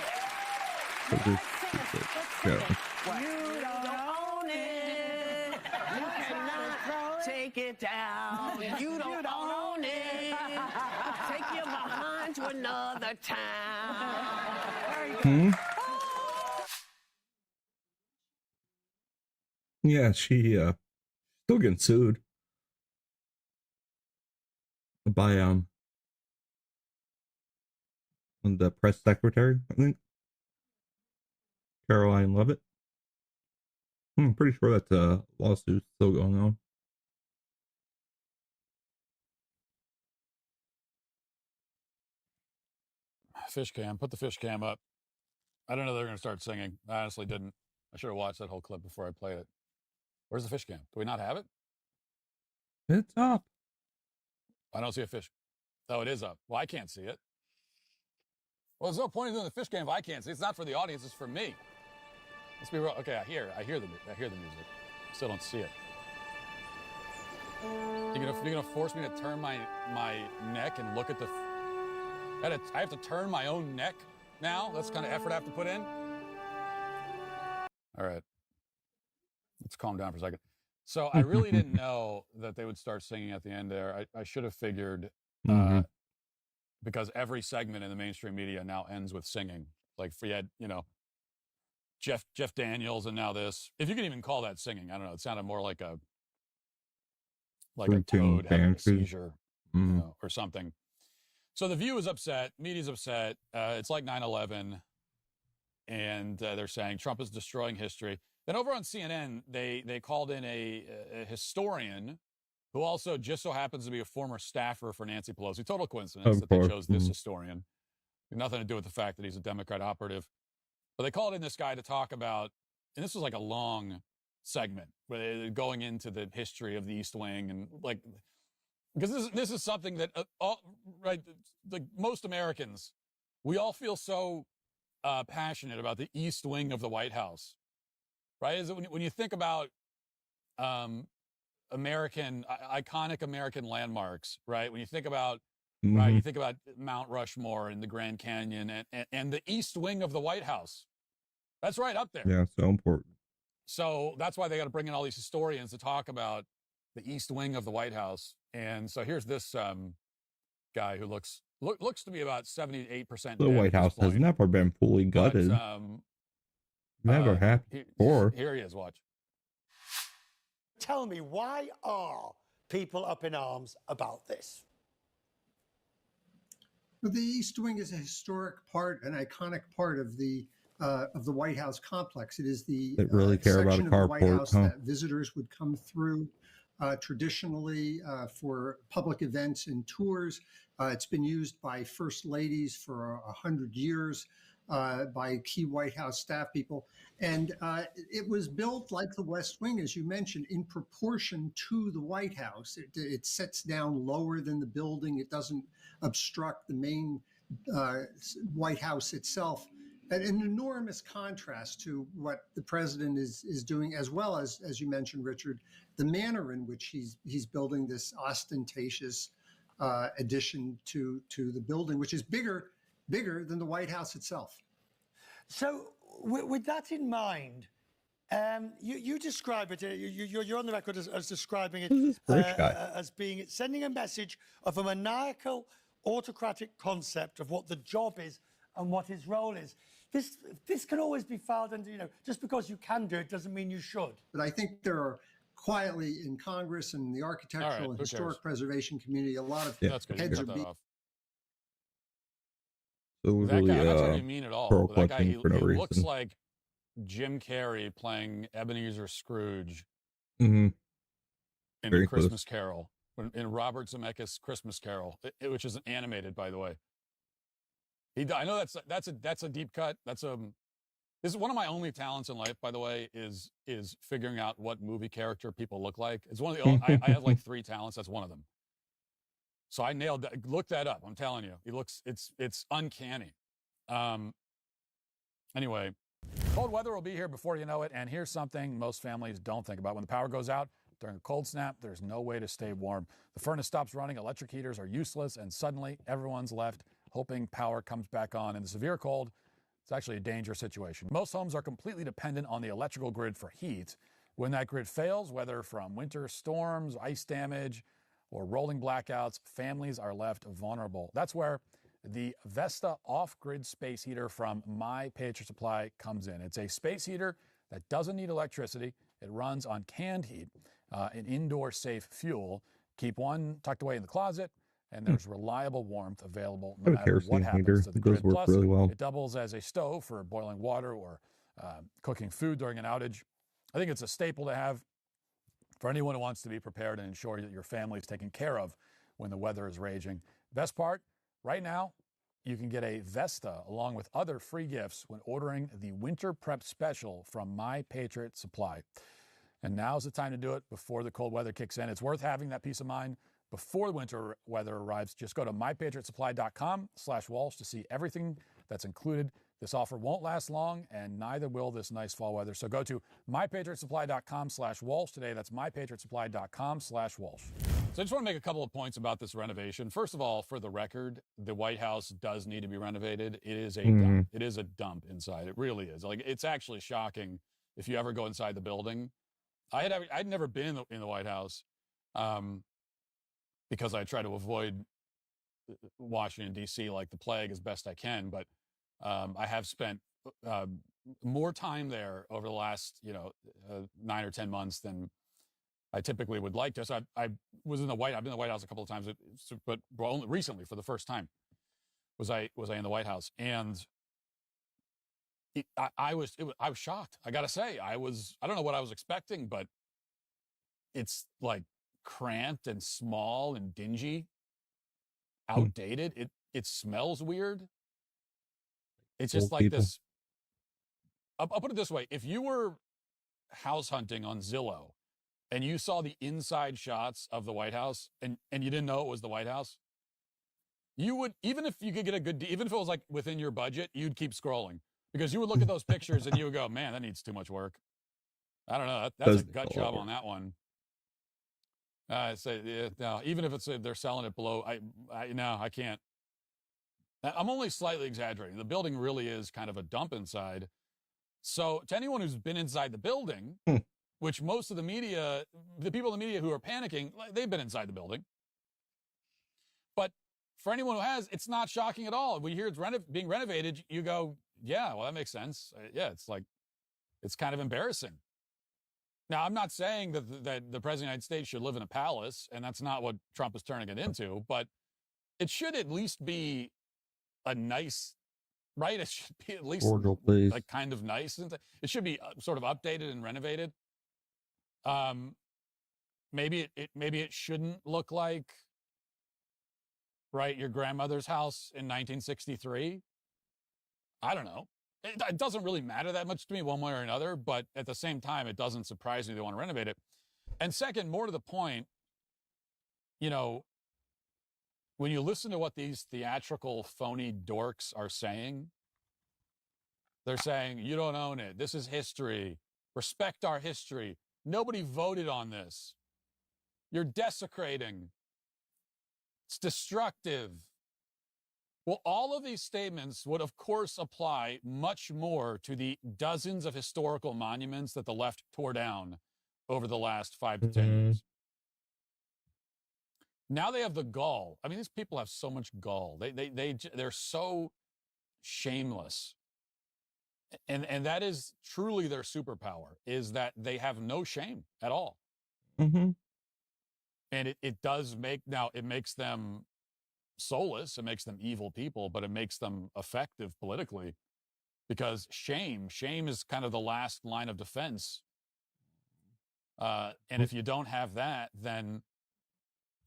You don't own it. You cannot take it down. You don't own it. Take your behind to another town. There you go. Yeah, she still getting sued by the press secretary, I think, Caroline Levitt. I'm pretty sure that lawsuit's still going on. Fish cam. Put the fish cam up. I don't know they're going to start singing. I honestly didn't. I should have watched that whole clip before I played it. Where's the fish cam? Do we not have it? It's up. I don't see a fish. Oh, it is up. Well, I can't see it. Well, there's no point in doing the fish cam if I can't see it. It's not for the audience. It's for me. Let's be real. Okay, I hear the music. Still don't see it. You're gonna force me to turn my neck and look at the. I have to turn my own neck now. That's the kind of effort I have to put in. All right. Let's calm down for a second. So I really didn't know that they would start singing at the end there. I should have figured because every segment in the mainstream media now ends with singing. Like if we had, Jeff Daniels and now this. If you can even call that singing, I don't know. It sounded more like a toad having a seizure, or something. So The View is upset. Media's upset. It's like 9/11. And they're saying Trump is destroying history. Then over on CNN, they called in a historian who also just so happens to be a former staffer for Nancy Pelosi. Total coincidence that they chose this historian. Nothing to do with the fact that he's a Democrat operative. But they called in this guy to talk about, and this was like a long segment, where they're going into the history of the East Wing and because this is something that most Americans, we all feel so passionate about the East Wing of the White House. Right? Is it when you think about iconic American landmarks, right? When you think about right, you think about Mount Rushmore and the Grand Canyon and the East Wing of the White House. That's right up there. Yeah, so important. So that's why they got to bring in all these historians to talk about the East Wing of the White House. And so here's this guy who looks to be about 78% The dead White at this House has point. never been fully But, gutted. Never happened before. Here he is, watch. Tell me, why are people up in arms about this? Well, the East Wing is a historic part, an iconic part of the White House complex. It is the They really care about a section of the White carport, House huh? that visitors would come through traditionally for public events and tours. It's been used by first ladies for 100 years, by key White House staff people. And it was built like the West Wing, as you mentioned, in proportion to the White House. It sits down lower than the building. It doesn't obstruct the main White House itself. An enormous contrast to what the president is doing, as well as you mentioned, Richard, the manner in which he's building this ostentatious addition to the building, which is bigger than the White House itself. So, with that in mind, you describe it. You're on the record as describing it as being sending a message of a maniacal, autocratic concept of what the job is and what his role is. This can always be filed under, just because you can do it doesn't mean you should. But I think there are quietly in Congress and the architectural and historic preservation community, a lot of heads are being. So it was That really guy, I'm not trying to be mean at all. pearl But that guy, clutching he for no looks reason. like Jim Carrey playing Ebenezer Scrooge Mhm. in Very A close. Christmas Carol, in Robert Zemeckis' Christmas Carol, which is animated, by the way. I know that's a deep cut. This is one of my only talents in life, by the way, is figuring out what movie character people look like. It's one of the I have like 3 talents. That's one of them. So I nailed that. Look that up. I'm telling you, it's uncanny. Anyway, cold weather will be here before you know it. And here's something most families don't think about: when the power goes out during a cold snap, there's no way to stay warm. The furnace stops running, electric heaters are useless, and suddenly everyone's left hoping power comes back on. In the severe cold, it's actually a dangerous situation. Most homes are completely dependent on the electrical grid for heat. When that grid fails, whether from winter storms, ice damage, or rolling blackouts, families are left vulnerable. That's where the Vesta off-grid space heater from My Patriot Supply comes in. It's a space heater that doesn't need electricity. It runs on canned heat, an indoor safe fuel. Keep one tucked away in the closet, and there's reliable warmth available no I have a matter what kerosene happens heater. to the It does grid. work Plus, really well. it doubles as a stove for boiling water or cooking food during an outage. I think it's a staple to have for anyone who wants to be prepared and ensure that your family is taken care of when the weather is raging. Best part, right now, you can get a Vesta along with other free gifts when ordering the Winter Prep Special from My Patriot Supply. And now's the time to do it before the cold weather kicks in. It's worth having that peace of mind before the winter weather arrives. Just go to mypatriotsupply.com/Walsh to see everything that's included. This offer won't last long, and neither will this nice fall weather. So go to mypatriotsupply.com/Walsh today. That's mypatriotsupply.com/Walsh. So I just want to make a couple of points about this renovation. First of all, for the record, the White House does need to be renovated. It is a dump. It is a dump inside. It really is. Like, it's actually shocking if you ever go inside the building. I'd never been in the White House because I try to avoid Washington, D.C. like the plague as best I can. But I have spent more time there over the last 9 or 10 months than I typically would like to. So I've been in the White House a couple of times, but only recently, for the first time, was I in the White House, and I was shocked. I gotta say, I don't know what I was expecting, but it's like cramped and small and dingy, outdated. It smells weird. It's just like this. I'll put it this way: if you were house hunting on Zillow and you saw the inside shots of the White House and you didn't know it was the White House, you would, even if you could get a good deal, even if it was like within your budget, you'd keep scrolling because you would look at those pictures and you would go, man, that needs too much work. I don't know. That's a gut job on that one. No, even if they're selling it below, I can't. I'm only slightly exaggerating. The building really is kind of a dump inside. So to anyone who's been inside the building, which most of the media, the people in the media who are panicking, they've been inside the building. But for anyone who has, it's not shocking at all. When you hear it's being renovated, you go, yeah, well, that makes sense. Yeah, it's like, it's kind of embarrassing. Now, I'm not saying that the President of the United States should live in a palace, and that's not what Trump is turning it into, but it should at least be a nice, right? It should be at least cordial, please. like kind of nice. It should be sort of updated and renovated. Maybe it shouldn't look like, right, your grandmother's house in 1963. I don't know. It doesn't really matter that much to me one way or another, but at the same time, it doesn't surprise me they want to renovate it. And second, more to the point, you know, when you listen to what these theatrical, phony dorks are saying, they're saying, you don't own it. This is history. Respect our history. Nobody voted on this. You're desecrating. It's destructive. Well, all of these statements would, of course, apply much more to the dozens of historical monuments that the left tore down over the last 5 to 10 years. Now they have the gall. I mean, these people have so much gall. They're so shameless. And that is truly their superpower, is that they have no shame at all. Mm-hmm. And it does make, now it makes them soulless, it makes them evil people, but it makes them effective politically, because shame is kind of the last line of defense. And if you don't have that, then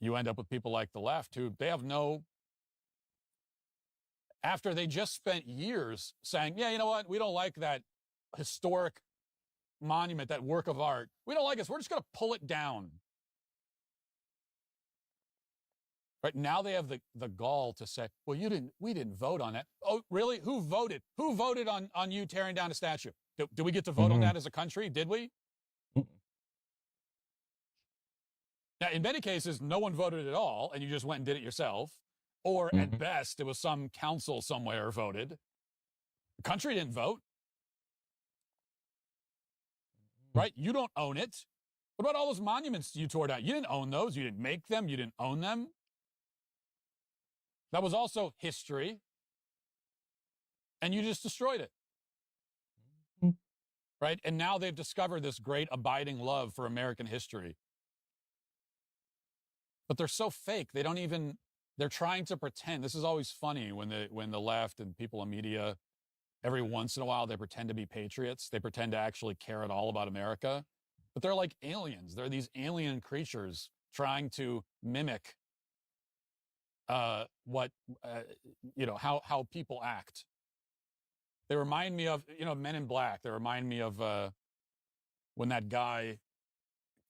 you end up with people like the left who they have no, after they just spent years saying, yeah, you know what, we don't like that historic monument, that work of art. We don't like it, so we're just going to pull it down. Right now they have the gall to say, well, we didn't vote on that. Oh, really? Who voted? Who voted on you tearing down a statue? Did we get to vote on that as a country? Did we? Now, in many cases, no one voted at all, and you just went and did it yourself. Or at best, it was some council somewhere voted. The country didn't vote. Right? You don't own it. What about all those monuments you tore down? You didn't own those. You didn't make them. You didn't own them. That was also history. And you just destroyed it. Right? And now they've discovered this great abiding love for American history. But they're so fake. They don't even, they're trying to pretend. This is always funny when the left and people in media, every once in a while, they pretend to be patriots. They pretend to actually care at all about America. But they're like aliens. They're these alien creatures trying to mimic how people act. They remind me of, Men in Black. They remind me of when that guy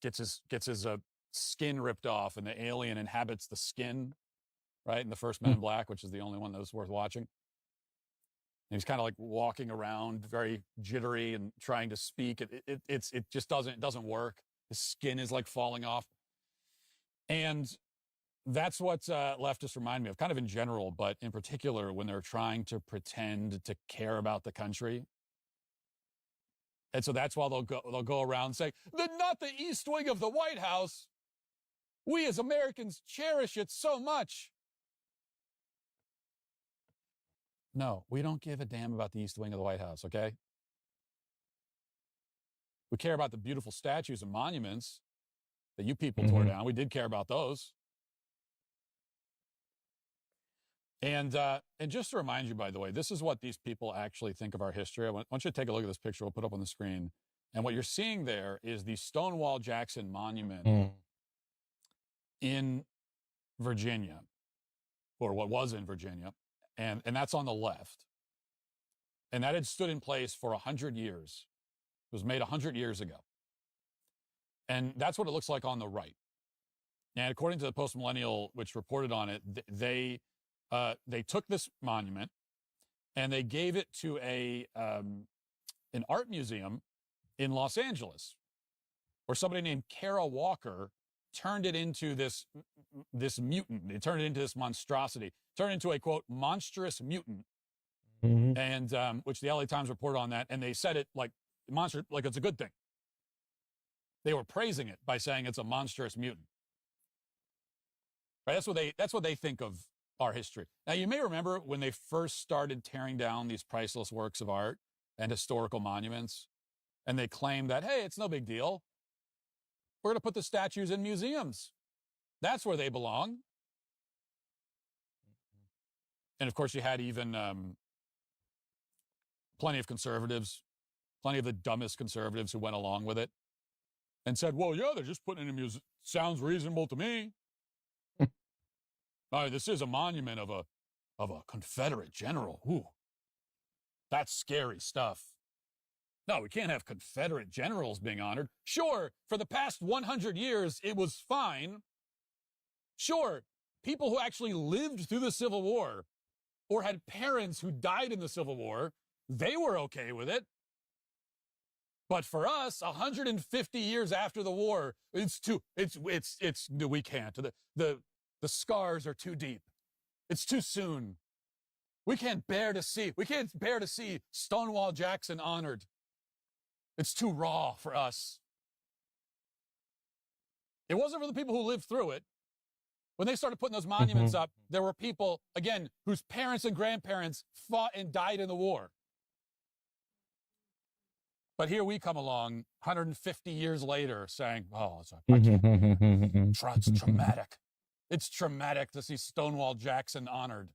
gets his skin ripped off and the alien inhabits the skin, right? In the first Men in Black, which is the only one that was worth watching. And he's kind of like walking around very jittery and trying to speak. It just doesn't work. His skin is like falling off. And that's what leftists remind me of, kind of in general, but in particular when they're trying to pretend to care about the country. And so that's why they'll go around saying, not the East Wing of the White House. We as Americans cherish it so much. No, we don't give a damn about the East Wing of the White House, okay? We care about the beautiful statues and monuments that you people tore down. We did care about those. And just to remind you, by the way, this is what these people actually think of our history. I want you to take a look at this picture. We'll put it up on the screen. And what you're seeing there is the Stonewall Jackson Monument in Virginia, or what was in Virginia. And that's on the left. And that had stood in place for 100 years. It was made 100 years ago. And that's what it looks like on the right. And according to the Post Millennial, which reported on it, they took this monument and they gave it to an art museum in Los Angeles, where somebody named Kara Walker turned it into this mutant. They turned it into this monstrosity, turned it into a, quote, monstrous mutant. And which the LA Times reported on that, and they said it like monster, like it's a good thing. They were praising it by saying it's a monstrous mutant. Right? That's what they think of our history. Now, you may remember when they first started tearing down these priceless works of art and historical monuments, and they claimed that, hey, it's no big deal. We're going to put the statues in museums. That's where they belong. And of course, you had even plenty of conservatives, plenty of the dumbest conservatives who went along with it and said, well, yeah, they're just putting it in a museum. Sounds reasonable to me. All right, this is a monument of a Confederate general. Ooh, that's scary stuff. No, we can't have Confederate generals being honored. Sure, for the past 100 years, it was fine. Sure, people who actually lived through the Civil War or had parents who died in the Civil War, they were okay with it. But for us, 150 years after the war, we can't. The scars are too deep. It's too soon. We can't bear to see Stonewall Jackson honored. It's too raw for us. It wasn't for the people who lived through it. When they started putting those monuments up, there were people, again, whose parents and grandparents fought and died in the war. But here we come along 150 years later saying, oh, it's traumatic. It's traumatic to see Stonewall Jackson honored.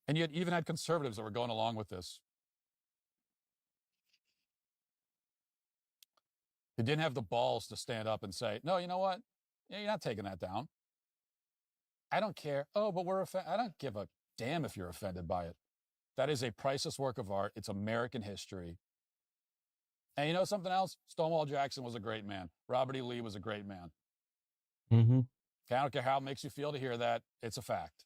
And yet even had conservatives that were going along with this. They didn't have the balls to stand up and say, no, you know what? Yeah, you're not taking that down. I don't care. Oh, but we're offended. I don't give a damn if you're offended by it. That is a priceless work of art. It's American history. And you know something else? Stonewall Jackson was a great man. Robert E. Lee was a great man. I don't care how it makes you feel to hear that. It's a fact.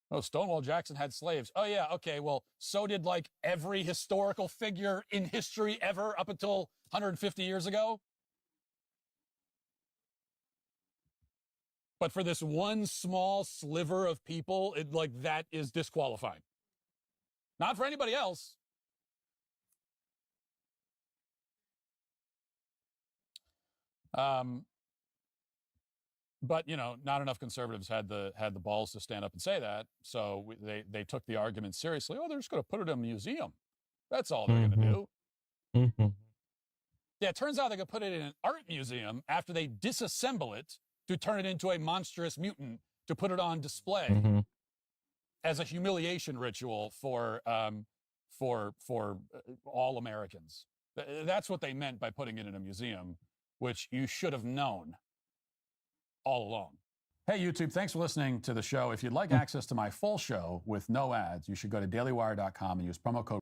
Oh, Stonewall Jackson had slaves. Oh, yeah, okay, well, so did like every historical figure in history ever up until 150 years ago. But for this one small sliver of people, that is disqualifying. Not for anybody else. But, not enough conservatives had the balls to stand up and say that. So they took the argument seriously. Oh, they're just going to put it in a museum. That's all they're going to do. Yeah, it turns out they could put it in an art museum after they disassemble it to turn it into a monstrous mutant to put it on display as a humiliation ritual for all Americans. That's what they meant by putting it in a museum, which you should have known all along. Hey, YouTube, thanks for listening to the show. If you'd like access to my full show with no ads, you should go to dailywire.com and use promo code.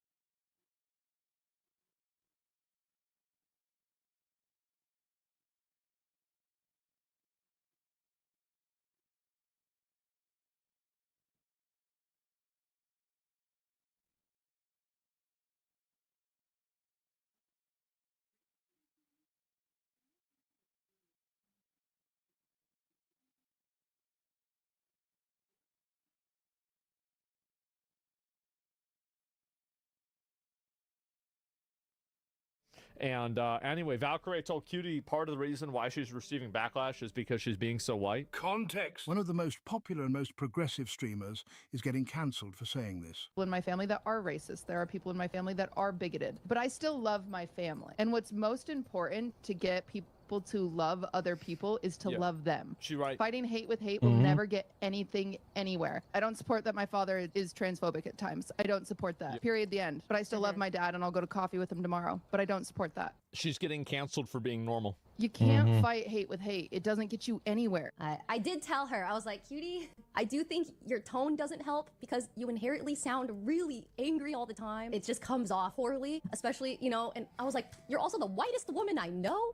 And anyway, Valkyrie told Cutie part of the reason why she's receiving backlash is because she's being so white. Context. One of the most popular and most progressive streamers is getting cancelled for saying this. People in my family that are racist. There are people in my family that are bigoted. But I still love my family. And what's most important to get people to love other people is to love them. She right. Fighting hate with hate will never get anything anywhere. I don't support that my father is transphobic at times. I don't support that. Period. The end. But I still love my dad and I'll go to coffee with him tomorrow. But I don't support that. She's getting canceled for being normal. You can't fight hate with hate. It doesn't get you anywhere. I did tell her, I was like, Cutie, I do think your tone doesn't help because you inherently sound really angry all the time. It just comes off poorly, especially, and I was like, you're also the whitest woman I know.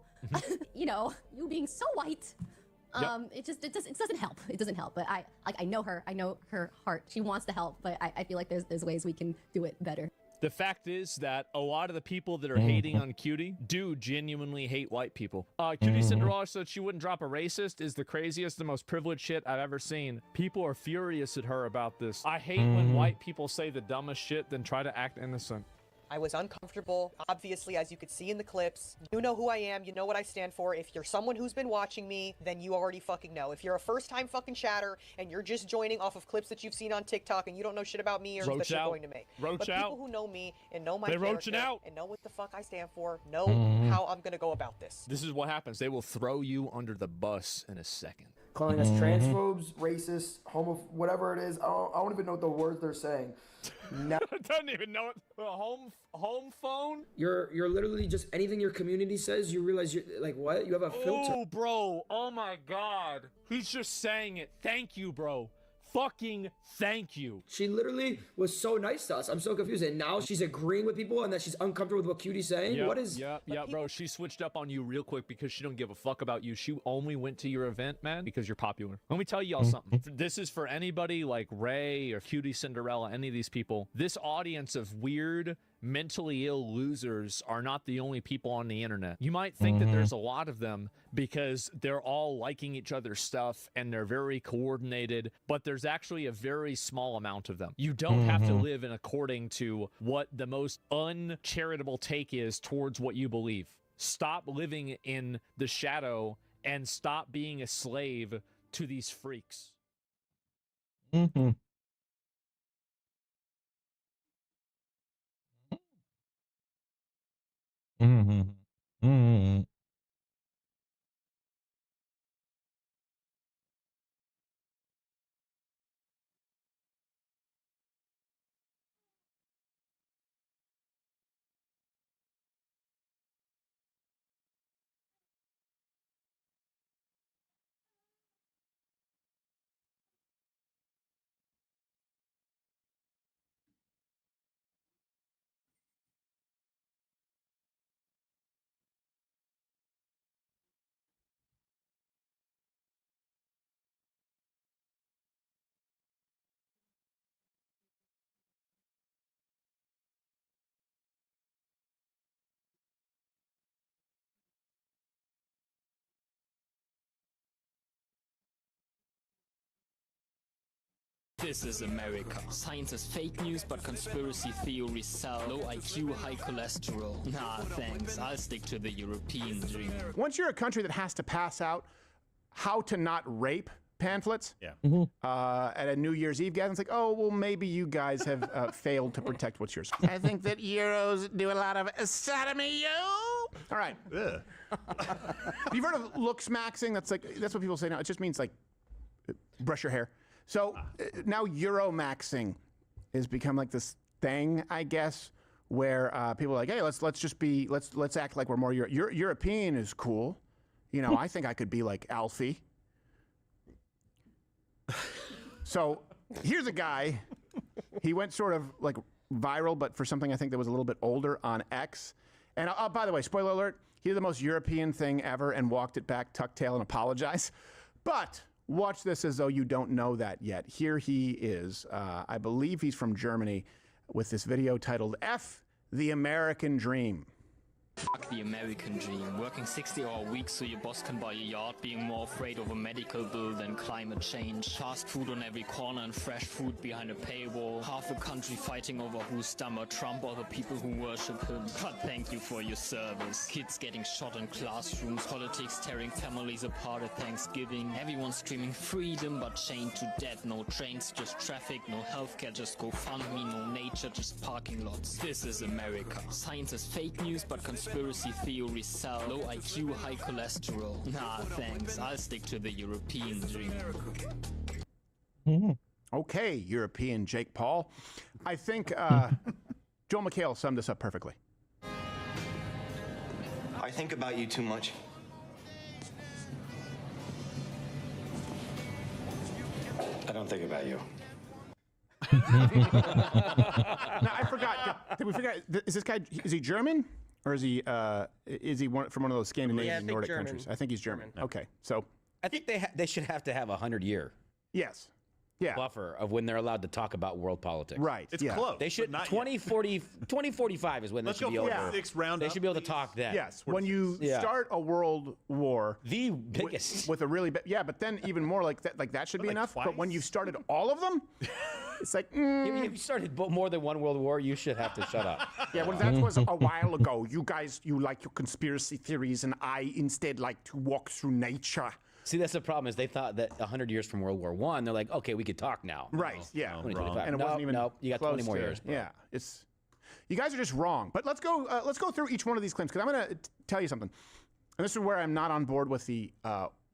You being so white. It doesn't help. It doesn't help. But I know her. I know her heart. She wants to help, but I feel like there's ways we can do it better. The fact is that a lot of the people that are hating on Cutie do genuinely hate white people. Cutie Cinderella said she wouldn't drop a racist is the craziest, the most privileged shit I've ever seen. People are furious at her about this. I hate when white people say the dumbest shit then try to act innocent. I was uncomfortable. Obviously, as you could see in the clips, you know who I am. You know what I stand for. If you're someone who's been watching me, then you already fucking know. If you're a first-time fucking chatter and you're just joining off of clips that you've seen on TikTok and you don't know shit about me or that you're going to make. But people who know me and know my character and know what the fuck I stand for, know how I'm gonna go about this. This is what happens. They will throw you under the bus in a second. Calling us transphobes, racists, whatever it is. I don't even know what the words they're saying. No. Doesn't even know it. Home phone? You're literally just anything your community says, you realize you're like, what? You have a filter. Oh, bro. Oh, my God. He's just saying it. Thank you, bro. Fucking thank you. She literally was so nice to us. I'm so confused. And now she's agreeing with people and that she's uncomfortable with what Cutie's saying? Yep, What is... Yeah, bro. She switched up on you real quick because she don't give a fuck about you. She only went to your event, man, because you're popular. Let me tell y'all something. This is for anybody like Ray or Cutie Cinderella, any of these people. This audience of weird, mentally ill losers are not the only people on the internet. You might think that there's a lot of them because they're all liking each other's stuff and they're very coordinated, but there's actually a very small amount of them. You don't have to live in according to what the most uncharitable take is towards what you believe. Stop living in the shadow and stop being a slave to these freaks. This is America. Science is fake news, but conspiracy theories sell. Low IQ, high cholesterol. Nah, thanks. I'll stick to the European dream. Once you're a country that has to pass out how to not rape pamphlets at a New Year's Eve gathering, it's like, oh, well, maybe you guys have failed to protect what's yours. I think that Euros do a lot of sodomy, yo. All right. You've heard of looks maxing? That's what people say now. It just means like brush your hair. So now Euromaxing has become like this thing, I guess, where people are like, hey, let's act like we're more European is cool. You know, I think I could be like Alfie. So here's a guy. He went sort of like viral, but for something I think that was a little bit older on X. And by the way, spoiler alert, he did the most European thing ever and walked it back, tucked tail, and apologized. But watch this as though you don't know that yet. Here he is. I believe he's from Germany with this video titled F the American Dream. Fuck the American dream. Working 60-hour weeks so your boss can buy a yacht. Being more afraid of a medical bill than climate change. Fast food on every corner and fresh food behind a paywall. Half the country fighting over who's dumber, Trump or the people who worship him. But thank you for your service. Kids getting shot in classrooms. Politics tearing families apart at Thanksgiving. Everyone screaming freedom but chained to death. No trains, just traffic. No healthcare, just GoFundMe. No nature, just parking lots. This is America. Science is fake news but conspiracy theories sell. Low IQ, high cholesterol. Nah, thanks. I'll stick to the European dream. Okay, European Jake Paul. I think Joel McHale summed this up perfectly. I think about you too much. I don't think about you. Now, I forgot. Did we forget? Is this guy? Is he German, or is he from one of those Scandinavian Nordic countries? I think he's German. Okay, so I think they should have to have 100-year. Yes. buffer of when they're allowed to talk about world politics. Right. It's close. They should 2045 is when Let's they should go be 46 over. round They up, should be able to talk then. Yes, when you start a world war, the biggest with a really but then even more like that should be enough. twice? But when you've started all of them, it's like if you started more than one world war, you should have to shut up. Yeah, well, that was a while ago. You guys, you like your conspiracy theories, and I instead like to walk through nature. See, that's the problem is they thought that 100 years from World War I, they're like, okay, we could talk now. Right, yeah. And it wasn't even you got 20 more years. Bro. Yeah, you guys are just wrong. But let's go through each one of these claims, because I'm going to tell you something. And this is where I'm not on board with the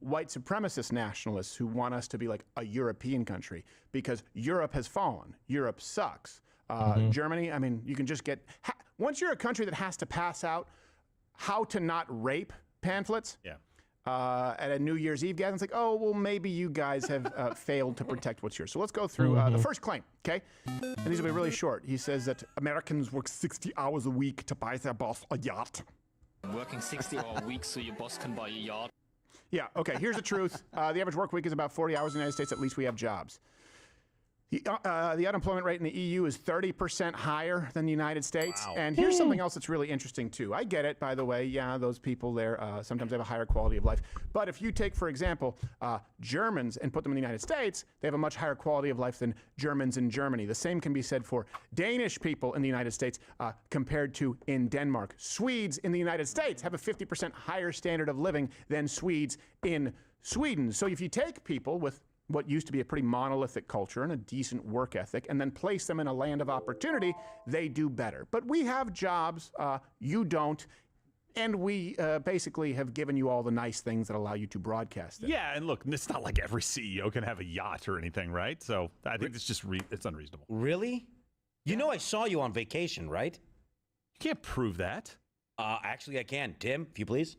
white supremacist nationalists who want us to be like a European country, because Europe has fallen. Europe sucks. Germany, I mean, you can just get... once you're a country that has to pass out how to not rape pamphlets... Yeah. At a New Year's Eve gathering, it's like, oh, well, maybe you guys have failed to protect what's yours. So let's go through the first claim, okay? And these will be really short. He says that Americans work 60 hours a week to buy their boss a yacht. Working 60-hour weeks so your boss can buy a yacht. Yeah, okay, here's the truth. The average work week is about 40 hours in the United States. At least we have jobs. The unemployment rate in the EU is 30% higher than the United States. Wow. And here's something else that's really interesting, too. I get it, by the way. Yeah, those people there sometimes have a higher quality of life. But if you take, for example, Germans and put them in the United States, they have a much higher quality of life than Germans in Germany. The same can be said for Danish people in the United States compared to in Denmark. Swedes in the United States have a 50% higher standard of living than Swedes in Sweden. So if you take people with what used to be a pretty monolithic culture and a decent work ethic, and then place them in a land of opportunity, they do better. But we have jobs, you don't, and we basically have given you all the nice things that allow you to broadcast them. Yeah, and look, it's not like every CEO can have a yacht or anything, right? So I think it's just it's unreasonable. Really? You know I saw you on vacation, right? You can't prove that. Actually, I can. Tim, if you please.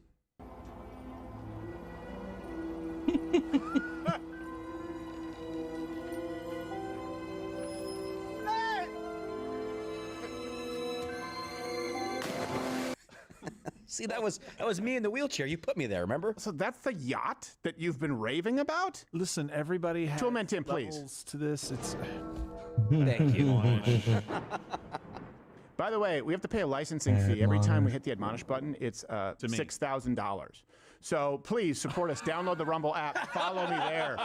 See, that was me in the wheelchair. You put me there, remember? So that's the yacht that you've been raving about? Listen, everybody has Toolman Tim, please. levels to this. It's Thank you. By the way, we have to pay a licensing fee every time we hit the admonish button. It's $6,000. So please support us. Download the Rumble app. Follow me there.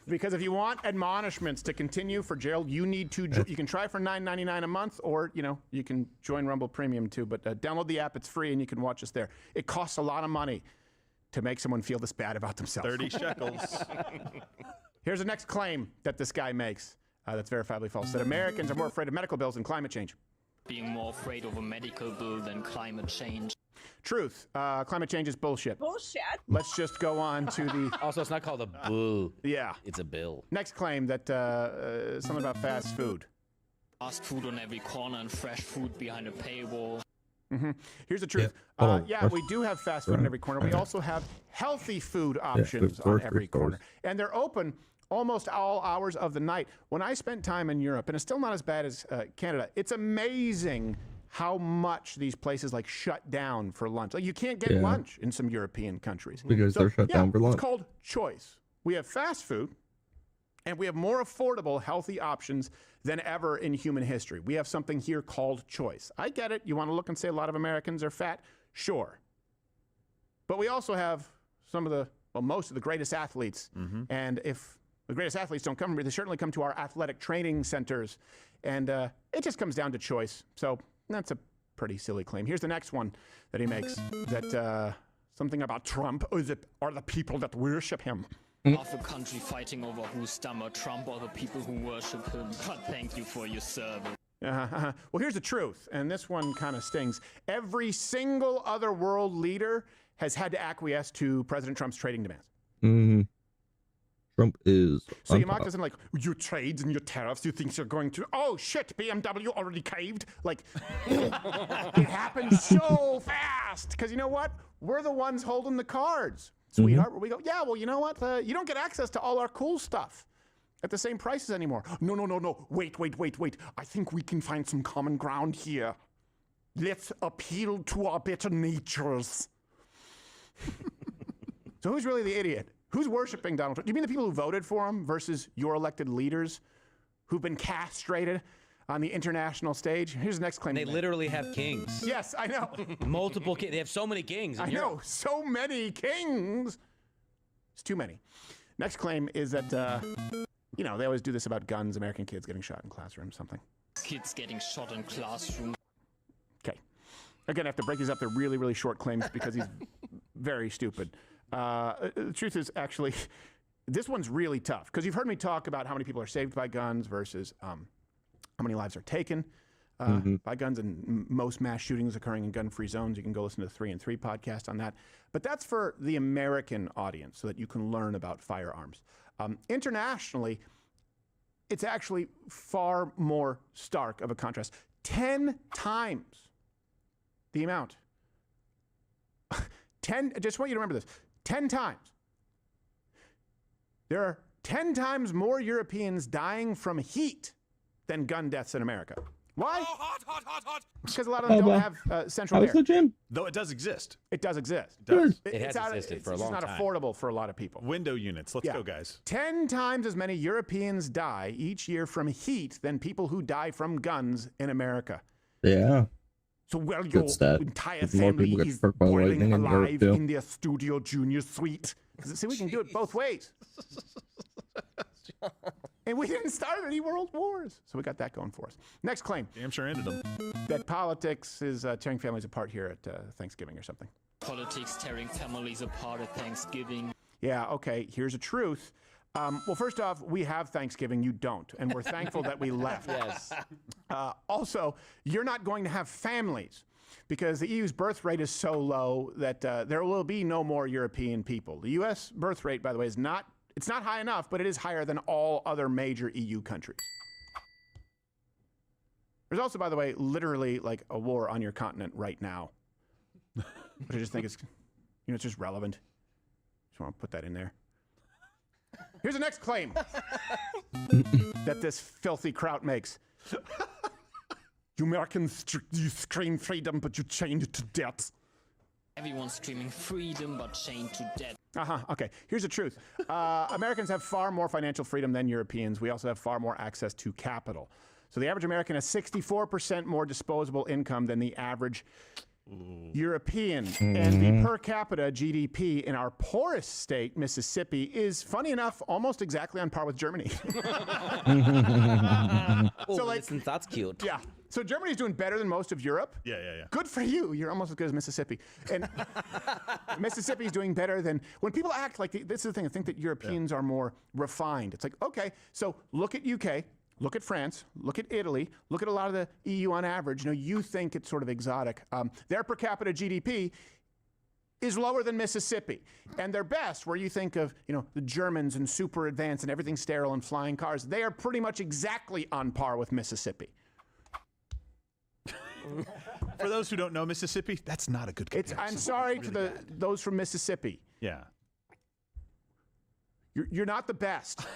Because if you want admonishments to continue for Gerald, you need to. You can try for $9.99 a month, or you can join Rumble Premium too. But download the app; it's free, and you can watch us there. It costs a lot of money to make someone feel this bad about themselves. 30 shekels. Here's the next claim that this guy makes. That's verifiably false. That Americans are more afraid of medical bills than climate change. Being more afraid of a medical bill than climate change. Truth. Climate change is bullshit. Bullshit. Let's just go on to the... Also, it's not called a bull. Yeah. It's a bill. Next claim that something about fast food. Fast food on every corner and fresh food behind a paywall. Here's the truth. We do have fast food on every corner. We also have healthy food options on every corner. And they're open almost all hours of the night. When I spent time in Europe, and it's still not as bad as Canada, it's amazing how much these places shut down for lunch. Like you can't get lunch in some European countries. Because they're shut down for lunch. It's called choice. We have fast food, and we have more affordable, healthy options than ever in human history. We have something here called choice. I get it. You want to look and say a lot of Americans are fat? Sure. But we also have most of the greatest athletes. And if the greatest athletes don't come here, they certainly come to our athletic training centers. And it just comes down to choice. So that's a pretty silly claim. Here's the next one that he makes, that something about Trump are the people that worship him. Half a country fighting over who's dumber, Trump or the people who worship him. God, thank you for your service. Well, here's the truth, and this one kind of stings. Every single other world leader has had to acquiesce to President Trump's trading demands. Trump is. So you mock us and your trades and your tariffs, you think you're going to, oh shit, BMW already caved? It happens so fast. Because you know what? We're the ones holding the cards, sweetheart. Where we go, yeah, well, you know what? You don't get access to all our cool stuff at the same prices anymore. No. Wait. I think we can find some common ground here. Let's appeal to our better natures. So who's really the idiot? Who's worshiping Donald Trump? You mean the people who voted for him versus your elected leaders who've been castrated on the international stage? Here's the next claim. They literally have kings. Yes, I know. Multiple kings. They have so many kings. I know. So many kings. It's too many. Next claim is that, they always do this about guns, American kids getting shot in classrooms, something. Kids getting shot in classroom. Okay. Again, I have to break these up. They're really, really short claims because he's very stupid. The truth is, actually, this one's really tough because you've heard me talk about how many people are saved by guns versus how many lives are taken by guns, and most mass shootings occurring in gun-free zones. You can go listen to the 3 and 3 podcast on that. But that's for the American audience so that you can learn about firearms. Internationally, it's actually far more stark of a contrast. 10 times the amount. Just want you to remember this. 10 times. There are 10 times more Europeans dying from heat than gun deaths in America. Why? Hot. Because a lot of them don't have central air. the gym? Though it does exist. It does exist. It does. It has existed for a long time. It's not affordable for a lot of people. Window units. Let's go, guys. 10 times as many Europeans die each year from heat than people who die from guns in America. Yeah. So, well, Good your stat. entire More people family get is struck by boiling lightning in Europe, alive too. in their Studio Junior suite. See, we can do it both ways. And we didn't start any world wars. So we got that going for us. Next claim. Damn sure ended them. That politics is tearing families apart here at Thanksgiving or something. Politics tearing families apart at Thanksgiving. Yeah, okay, here's a truth. Well, first off, we have Thanksgiving. You don't. And we're thankful that we left. Yes. Also, you're not going to have families because the EU's birth rate is so low that there will be no more European people. The U.S. birth rate, by the way, is not high enough, but it is higher than all other major EU countries. There's also, by the way, literally like a war on your continent right now, which I just think is, it's just relevant. Just want to put that in there. Here's the next claim that this filthy kraut makes. You Americans, you scream freedom, but you chained it to death. Everyone's screaming freedom, but chained to death. Okay, here's the truth. Americans have far more financial freedom than Europeans. We also have far more access to capital. So the average American has 64% more disposable income than the average European. And the per capita GDP in our poorest state, Mississippi, is, funny enough, almost exactly on par with Germany. Listen, that's cute. Yeah. So Germany's doing better than most of Europe. Yeah. Good for you. You're almost as good as Mississippi. And Mississippi's doing better than, when people act like, this is the thing, I think that Europeans are more refined. It's like, okay, so look at UK, look at France, look at Italy, look at a lot of the EU on average. You think it's sort of exotic. Their per capita GDP is lower than Mississippi. And their best, where you think of, the Germans and super advanced and everything sterile and flying cars, they are pretty much exactly on par with Mississippi. For those who don't know Mississippi, that's not a good comparison. I'm sorry to those from Mississippi. Yeah. You're not the best,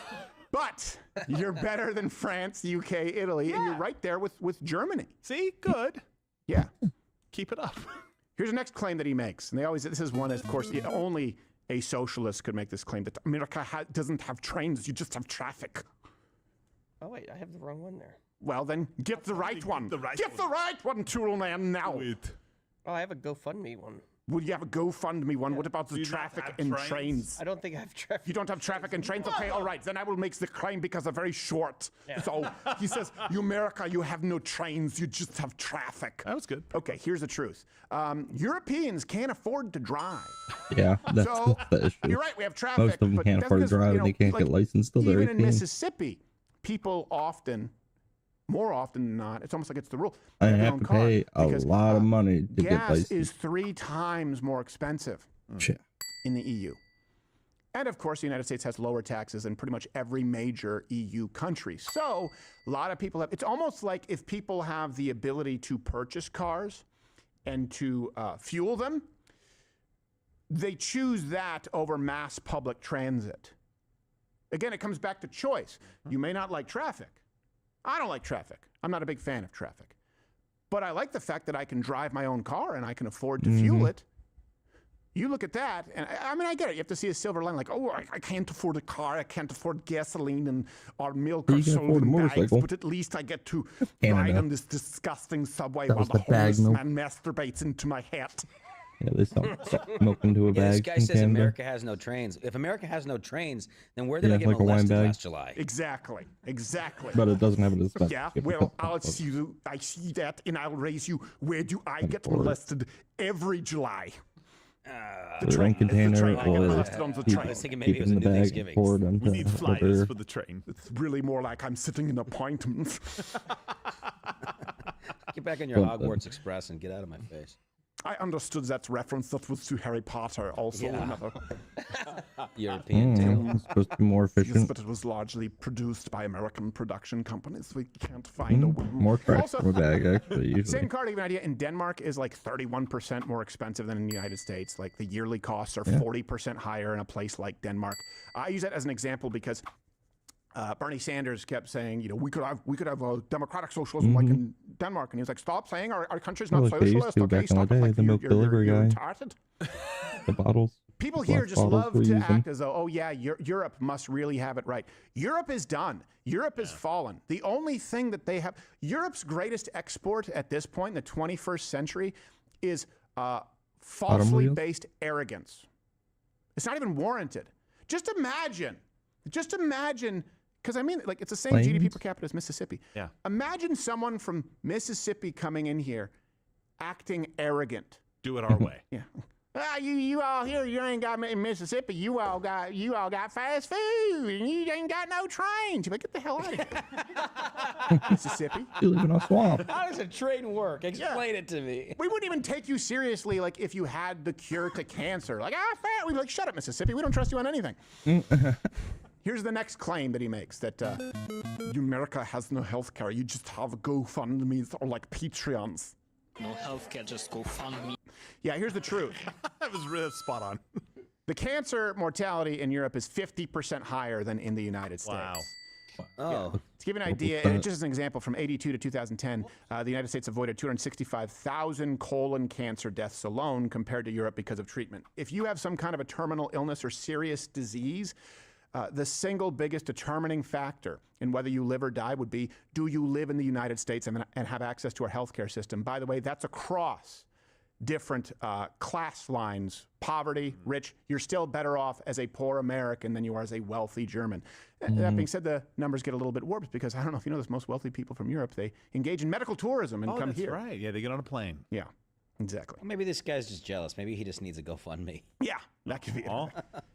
but you're better than France, UK, Italy, and you're right there with Germany. See? Good. Yeah. Keep it up. Here's the next claim that he makes. And this is one, of course, only a socialist could make this claim, that America doesn't have trains, you just have traffic. Oh, wait, I have the wrong one there. Well, then get the right one. Get the right one, tool man, now. Oh, I have a GoFundMe one. Well, you have a GoFundMe one. What about the traffic and trains? I don't think I have traffic. You don't have traffic and trains? Okay, all right. Then I will make the claim because they're very short. Yeah. So he says, America, you have no trains. You just have traffic. That was good. Okay, here's the truth. Europeans can't afford to drive. Yeah, that's the issue. You're right, we have traffic. Most of them can't afford to drive and they can't get licensed till they're 18. Even in Mississippi, people more often than not, it's almost like it's the rule. I have to pay a lot of money to get licensed. Gas is 3 times more expensive in the EU. And of course, the United States has lower taxes than pretty much every major EU country. So a lot of people it's almost like if people have the ability to purchase cars and to fuel them, they choose that over mass public transit. Again, it comes back to choice. You may not like traffic. I don't like traffic. I'm not a big fan of traffic. But I like the fact that I can drive my own car and I can afford to fuel it. You look at that, and I mean, I get it. You have to see a silver line, like, oh, I can't afford a car, I can't afford gasoline, and our milk are sold in bags, but at least I get to ride on this disgusting subway while the homeless man masturbates into my hat. Yeah, they sell milk into a bag. This guy says America has no trains. If America has no trains, then where did I get like a wine molested bag. last July? Exactly. But it doesn't have a dispensary. Yeah, well, I see that, and I'll raise you. Where do I get molested every July? The drink container or keep it in the bag, poured onto We need flyers for the train. It's really more like I'm sitting in appointments. Get back on your Hogwarts Express and get out of my face. I understood that reference. That was to Harry Potter, also another European tale. It's supposed to be more efficient. Yes, but it was largely produced by American production companies. We can't find a woman. More trash from a bag, actually. Usually. Same car to give you an idea. In Denmark is like 31% more expensive than in the United States. Like the yearly costs are 40% higher in a place like Denmark. I use that as an example because Bernie Sanders kept saying, you know, we could have a democratic socialism like in Denmark, and he was like, stop saying our country's not socialist. Okay, stop it. Like, the milk delivery guy. Retarded. The bottles. People here just love to act as though, oh yeah, Europe must really have it right. Europe is done. Europe is fallen. The only thing that they have, Europe's greatest export at this point in the 21st century is falsely based arrogance. It's not even warranted. Just imagine, because I mean, like, it's the same GDP per capita as Mississippi. Yeah. Imagine someone from Mississippi coming in here acting arrogant. Do it our way. Yeah. You all here, you ain't got in Mississippi. You all got fast food, and you ain't got no trains. You're like, get the hell out of here, Mississippi. You live in a swamp. How does a train work? Explain it to me. We wouldn't even take you seriously, like if you had the cure to cancer. Like, we'd be like, shut up, Mississippi. We don't trust you on anything. Here's the next claim that he makes, that America has no health care. You just have GoFundMes or like Patreons. No healthcare, just go fund me. Yeah, here's the truth. That was really spot on. The cancer mortality in Europe is 50% higher than in the United States. Wow. Oh. To give you an idea, just as an example, from 82 to 2010, the United States avoided 265,000 colon cancer deaths alone compared to Europe because of treatment. If you have some kind of a terminal illness or serious disease, the single biggest determining factor in whether you live or die would be, do you live in the United States and have access to our healthcare system? By the way, that's across different class lines, poverty, rich. You're still better off as a poor American than you are as a wealthy German. That being said, the numbers get a little bit warped because I don't know if you know this, most wealthy people from Europe, they engage in medical tourism and come here. That's right. Yeah, they get on a plane. Yeah. Exactly. Well, maybe this guy's just jealous. Maybe he just needs a GoFundMe. Yeah, that could be it.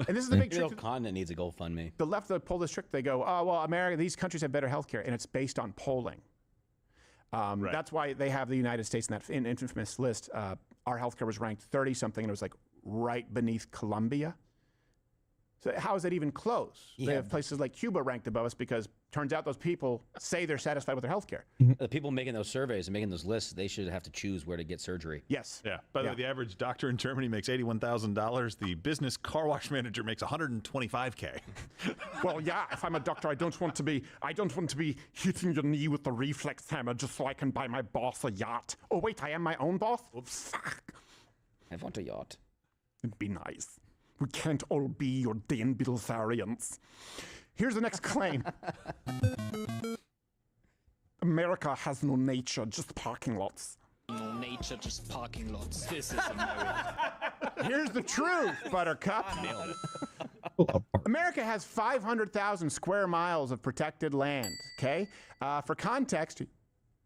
And this is the big The trick. whole continent needs a GoFundMe. The left that pull this trick, they go, oh, well, America, these countries have better healthcare, and it's based on polling. That's why they have the United States in that infamous list. Our healthcare was ranked 30-something, and it was like right beneath Colombia. So how is that even close? Yeah. They have places like Cuba ranked above us because turns out those people say they're satisfied with their healthcare. The people making those surveys and making those lists, they should have to choose where to get surgery. Yes. Yeah. By the way, the average doctor in Germany makes $81,000. The business car wash manager makes $125K. Well, yeah, if I'm a doctor, I don't want to be hitting your knee with the reflex hammer just so I can buy my boss a yacht. Oh, wait, I am my own boss? Oops. Fuck. I want a yacht. It'd be nice. We can't all be your Dan Bilzerians. Here's the next claim. America has no nature, just parking lots. No nature, just parking lots. This is America. Here's the truth, Buttercup. America has 500,000 square miles of protected land, okay? For context,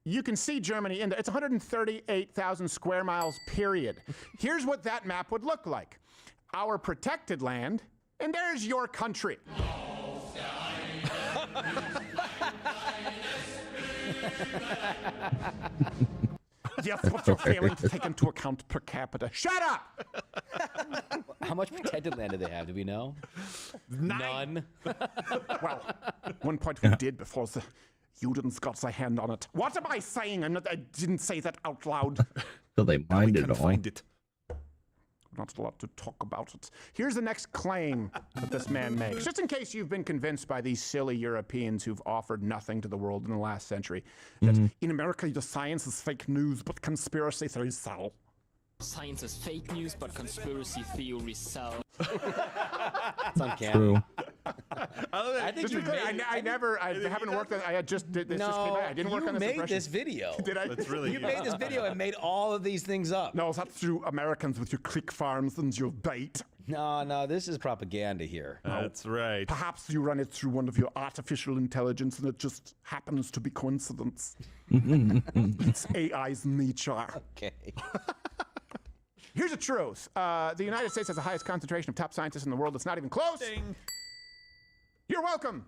you can see Germany in there. It's 138,000 square miles, period. Here's what that map would look like. Our protected land, and there's your country. Yes, but you're failing to take into account per capita. Shut up! How much protected land do they have? Do we know? None. Well, one point we did before the Judens got their hand on it. What am I saying? I didn't say that out loud. So they mined it all. Find it. Not allowed to talk about it. Here's the next claim that this man makes. Just in case you've been convinced by these silly Europeans who've offered nothing to the world in the last century, that in America the science is fake news, but conspiracy theories sell. Science is fake news, but conspiracy theories sell. It's uncanny. True. I think you made, I haven't worked on. I had just did this. No, just came out. I didn't work on this made impression. this video. Did I? That's really You made this video and made all of these things up. No, that's you Americans with your click farms and your bait. No, this is propaganda here. That's right. Perhaps you run it through one of your artificial intelligence and it just happens to be coincidence. It's AI's nature. Okay. Here's the truth. The United States has the highest concentration of top scientists in the world. It's not even close. Ding. You're welcome.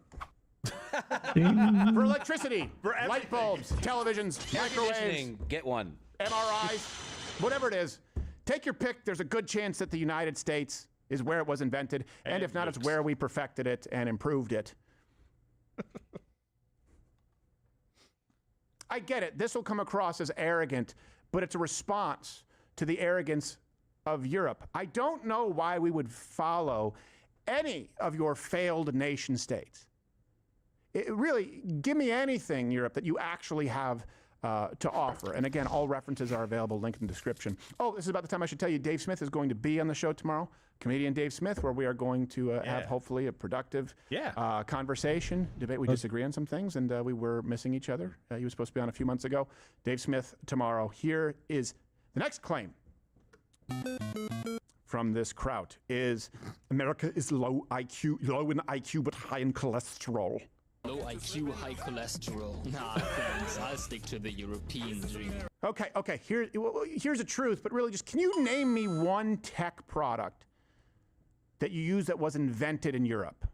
For electricity, for light bulbs, televisions, microwaves, Conditioning, get one. MRIs, whatever it is. Take your pick. There's a good chance that the United States is where it was invented. And if not, it's where we perfected it and improved it. I get it. This will come across as arrogant, but it's a response to the arrogance of Europe. I don't know why we would follow any of your failed nation states. Really, give me anything, Europe, that you actually have to offer. And again, all references are available, link in the description. Oh, this is about the time I should tell you Dave Smith is going to be on the show tomorrow. Comedian Dave Smith, where we are going to have hopefully a productive conversation, debate. We disagree on some things, and we were missing each other. He was supposed to be on a few months ago. Dave Smith tomorrow. Here is the next claim from this crowd is America is low in IQ, but high in cholesterol. Low IQ, high cholesterol. Nah, thanks. I'll stick to the European dream. Okay. Here's the truth, but really, just can you name me one tech product that you use that was invented in Europe?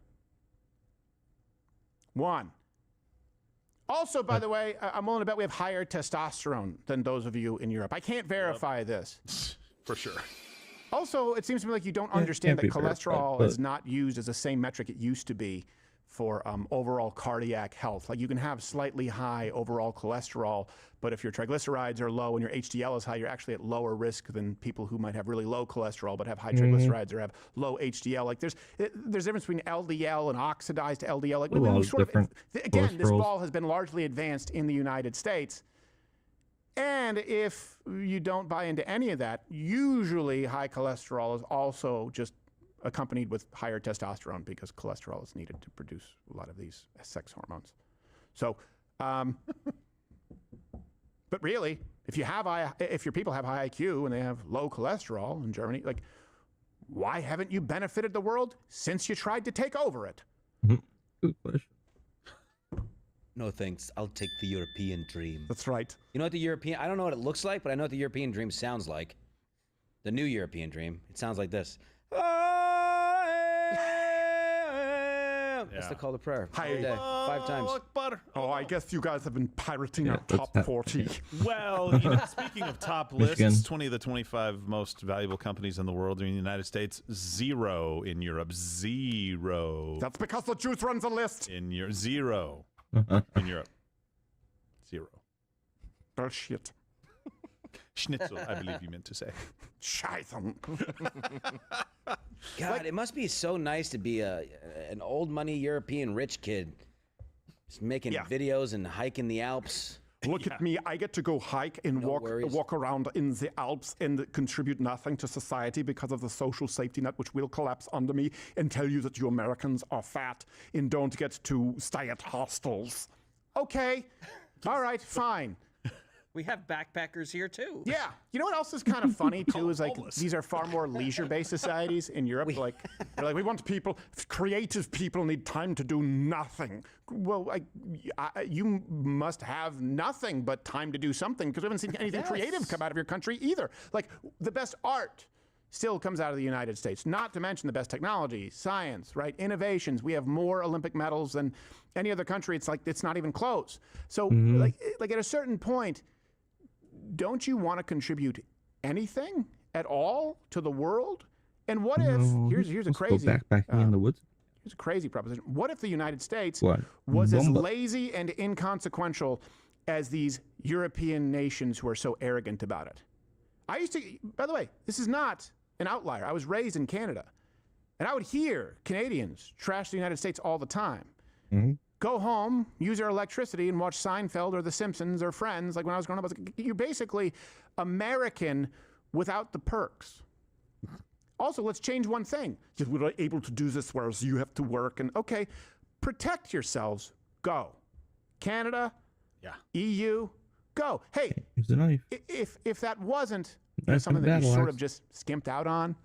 One. Also, by the way, I'm willing to bet we have higher testosterone than those of you in Europe. I can't verify this. For sure. Also, it seems to me like you don't understand that cholesterol is not used as the same metric it used to be for overall cardiac health. Like you can have slightly high overall cholesterol, but if your triglycerides are low and your HDL is high, you're actually at lower risk than people who might have really low cholesterol but have high triglycerides or have low HDL. Like there's a difference between LDL and oxidized LDL. Like again, this ball has been largely advanced in the United States. And if you don't buy into any of that, usually high cholesterol is also just accompanied with higher testosterone because cholesterol is needed to produce a lot of these sex hormones. So, but really, if your people have high IQ and they have low cholesterol in Germany, like, why haven't you benefited the world since you tried to take over it? Good question. No thanks. I'll take the European dream. That's right. You know what I don't know what it looks like, but I know what the European dream sounds like. The new European dream. It sounds like this. That's the call to prayer. Every day, 5 times. Oh, I guess you guys have been pirating our top 40. Well, speaking of top lists, 20 of the 25 most valuable companies in the world are in the United States, 0 in Europe. 0. That's because the Jews runs a list. In Europe, 0 in Europe. 0. Bullshit. Schnitzel, I believe you meant to say. Scheiße. God, it must be so nice to be an old money European rich kid, just making videos and hiking the Alps. Look at me. I get to go hike and walk around in the Alps and contribute nothing to society because of the social safety net, which will collapse under me, and tell you that you Americans are fat and don't get to stay at hostels. Okay. All right, fine. We have backpackers here too. Yeah. You know what else is kind of funny too is like these are far more leisure-based societies in Europe. They're like we want people, creative people need time to do nothing. Well, you must have nothing but time to do something because we haven't seen anything creative come out of your country either. Like the best art still comes out of the United States, not to mention the best technology, science, right? Innovations. We have more Olympic medals than any other country. It's like it's not even close. So like at a certain point, don't you want to contribute anything at all to the world? And what if here's a crazy backpacking in the woods? Here's a crazy proposition. What if the United States was as lazy and inconsequential as these European nations who are so arrogant about it? I used to, by the way, this is not an outlier. I was raised in Canada, and I would hear Canadians trash the United States all the time. Go home, use your electricity, and watch Seinfeld or The Simpsons or Friends. Like when I was growing up, I was like, you're basically American without the perks. Also, let's change one thing. We're not able to do this, whereas you have to work. And okay, protect yourselves. Go. Canada, EU, go. Hey, use a knife. If that wasn't That's something that you battle sort axe. of just skimped out on,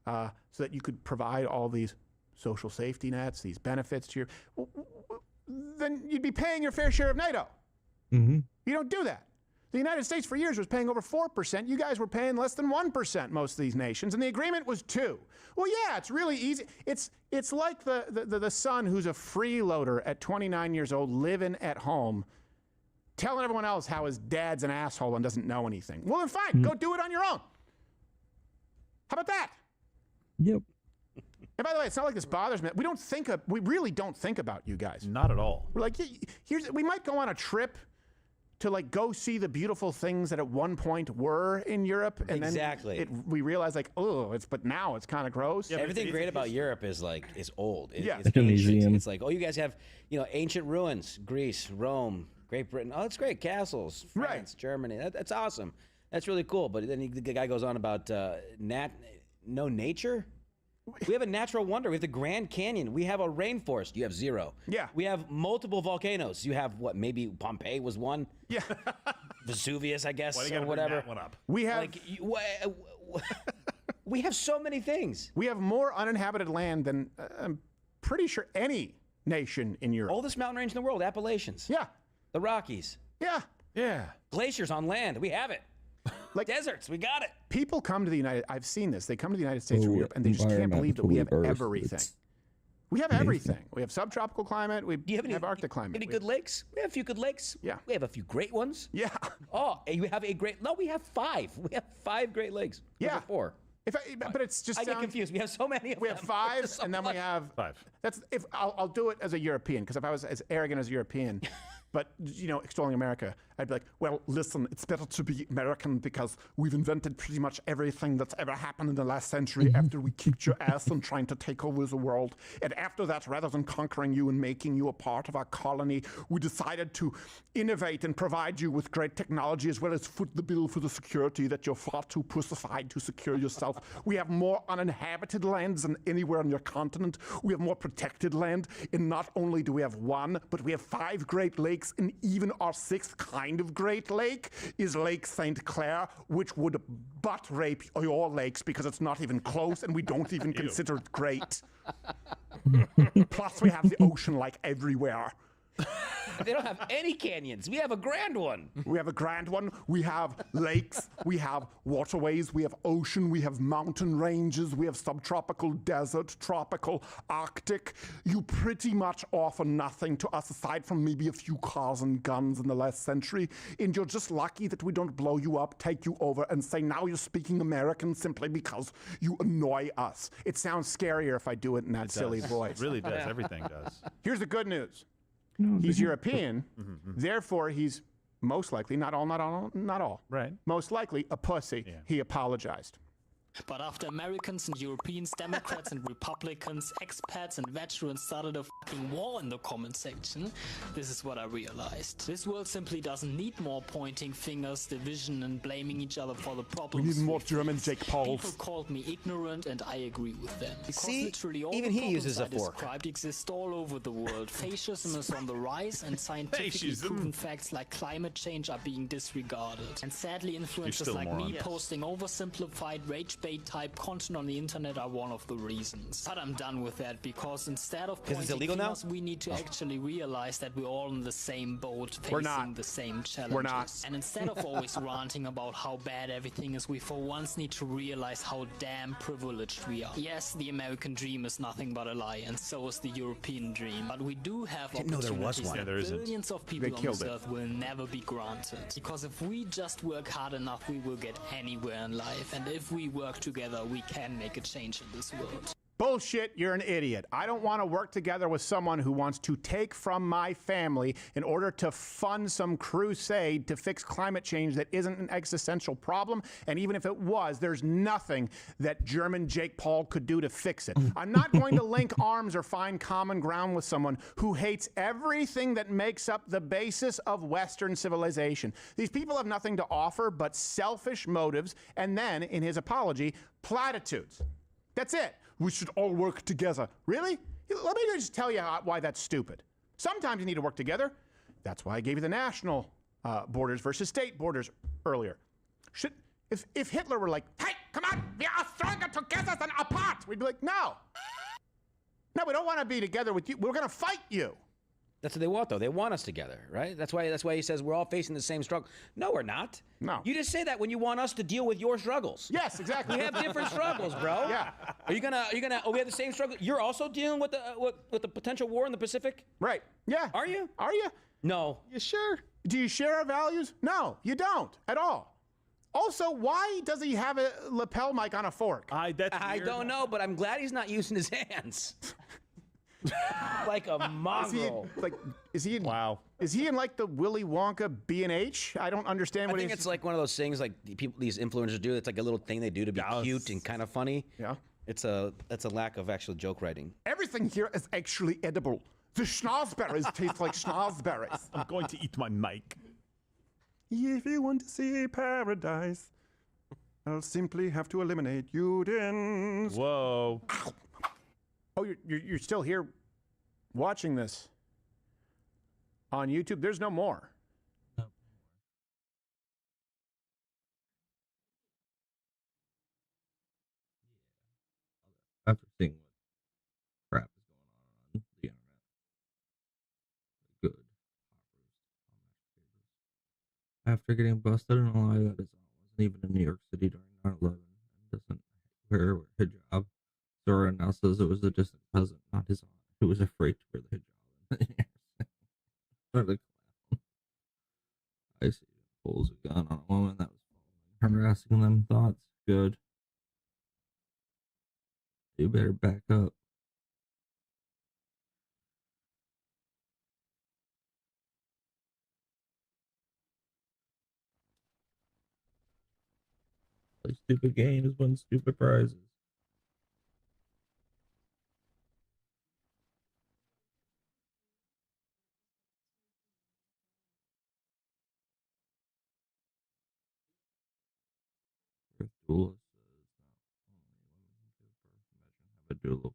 so that you could provide all these social safety nets, these benefits to your, then you'd be paying your fair share of NATO. Mm-hmm. You don't do that. The United States for years was paying over 4%. You guys were paying less than 1%, most of these nations, and the agreement was 2%. Well, yeah, it's really easy. It's like the son who's a freeloader at 29 years old, living at home, telling everyone else how his dad's an asshole and doesn't know anything. Well, then fine, go do it on your own. How about that? Yep. And by the way, it's not like this bothers me. We really don't think about you guys. Not at all. We're like, we might go on a trip to like go see the beautiful things that at one point were in Europe, and Exactly. then we realize like, but now it's kind of gross. Yeah, everything great about Europe is old. It's Like ancient. a museum. It's like, oh, you guys have ancient ruins, Greece, Rome, Great Britain. Oh, that's great. Castles, France, Germany. That's awesome. That's really cool. But then the guy goes on about no nature. We have a natural wonder. We have the Grand Canyon. We have a rainforest. You have 0. Yeah. We have multiple volcanoes. You have what? Maybe Pompeii was one. Yeah. Vesuvius, I guess, Why do you or gotta bring whatever. that one up? We have we have so many things. We have more uninhabited land than I'm pretty sure any nation in Europe. Oldest mountain range in the world, Appalachians. Yeah. The Rockies. Yeah. Yeah. Glaciers on land. We have it. Like deserts. We got it. People come to the I've seen this. They come to the United States from Europe, and they just can't believe that we have everything. We have everything. We have subtropical climate. We have Arctic climate. Any good lakes? We have a few good lakes. Yeah. We have a few great ones. Yeah. Oh, and you have a great. No, we have 5. We have 5 Great Lakes. Yeah. 4. But it's just I get confused. We have so many of we them. have 5, So and then we much. have 5. That's if I'll do it as a European, because if I was as arrogant as a European, but extolling America, I'd be like, well, listen, it's better to be American because we've invented pretty much everything that's ever happened in the last century after we kicked your ass and trying to take over the world. And after that, rather than conquering you and making you a part of our colony, we decided to innovate and provide you with great technology as well as foot the bill for the security that you're far too pussified to secure yourself. We have more uninhabited lands than anywhere on your continent. We have more protected land. And not only do we have 1, but we have 5 Great Lakes, and even our 6th kind of Great Lake is Lake St. Clair, which would butt rape your lakes because it's not even close and we don't even consider it great. Plus we have the ocean like everywhere. They don't have any canyons. We have a grand one. We have a grand one. We have lakes. We have waterways. We have ocean. We have mountain ranges. We have subtropical desert, tropical, Arctic. You pretty much offer nothing to us aside from maybe a few cars and guns in the last century. And you're just lucky that we don't blow you up, take you over, and say, now you're speaking American simply because you annoy us. It sounds scarier if I do it in that silly voice. It really does. Everything does. Here's the good news. He's European, therefore he's most likely, not all, right? Most likely a pussy. Yeah. He apologized. But after Americans and Europeans, Democrats and Republicans, expats and veterans started a fucking war in the comment section, this is what I realized. This world simply doesn't need more pointing fingers, division, and blaming each other for the problems. We need more German Jake Pauls. People called me ignorant, and I agree with them. Because See, literally all even the he uses a problems I fork. described exist all over the world. Fascism is on the rise, and scientifically proven facts like climate change are being disregarded. And sadly, influencers like me posting oversimplified rage bait type content on the internet are one of the reasons. But I'm done with that because instead of pointing fingers, we need to actually realize that we're all in the same boat, facing the same challenges. We're not. And instead of always ranting about how bad everything is, we for once need to realize how damn privileged we are. Yes, the American dream is nothing but a lie, and so is the European dream. But we do have opportunities that billions of people on this earth will never be granted. Because if we just work hard enough, we will get anywhere in life. And if we work together, we can make a change in this world. Bullshit, you're an idiot. I don't want to work together with someone who wants to take from my family in order to fund some crusade to fix climate change that isn't an existential problem. And even if it was, there's nothing that German Jake Paul could do to fix it. I'm not going to link arms or find common ground with someone who hates everything that makes up the basis of Western civilization. These people have nothing to offer but selfish motives and then, in his apology, platitudes. That's it. We should all work together. Really? Let me just tell you why that's stupid. Sometimes you need to work together. That's why I gave you the national borders versus state borders earlier. If Hitler were like, hey, come on, we are stronger together than apart, we'd be like, no. No, we don't want to be together with you. We're going to fight you. That's what they want, though. They want us together, right? That's why he says we're all facing the same struggle. No, we're not. No. You just say that when you want us to deal with your struggles. Yes, exactly. We have different struggles, bro. Yeah. Are you gonna? Oh, we have the same struggle. You're also dealing with the potential war in the Pacific. Right. Yeah. Are you? Are you? No. You sure? Do you share our values? No, you don't at all. Also, why does he have a lapel mic on a fork? I don't know, but I'm glad he's not using his hands. Like a mongrel. Is he in like the Willy Wonka B&H? I don't understand what I think it's like one of those things like these influencers do. It's like a little thing they do to be cute and kind of funny. Yeah. That's a lack of actual joke writing. Everything here is actually edible. The schnozberries taste like schnozberries. I'm going to eat my mic. If you want to see paradise, I'll simply have to eliminate Udins. Whoa. Ow. Oh, you're still here watching this on YouTube? There's no more. After seeing what crap is going on the internet. Good. After getting busted and a lie that his aunt wasn't even in New York City during 9/11 and doesn't wear a hijab. Zora now says it was a distant cousin, not his aunt, who was afraid to wear the hijab. What a clown. I see. Pulls a gun on a woman that was harassing them. Thoughts. Good. You better back up. Play stupid games, win stupid prizes. If Dula says not only women can give birth,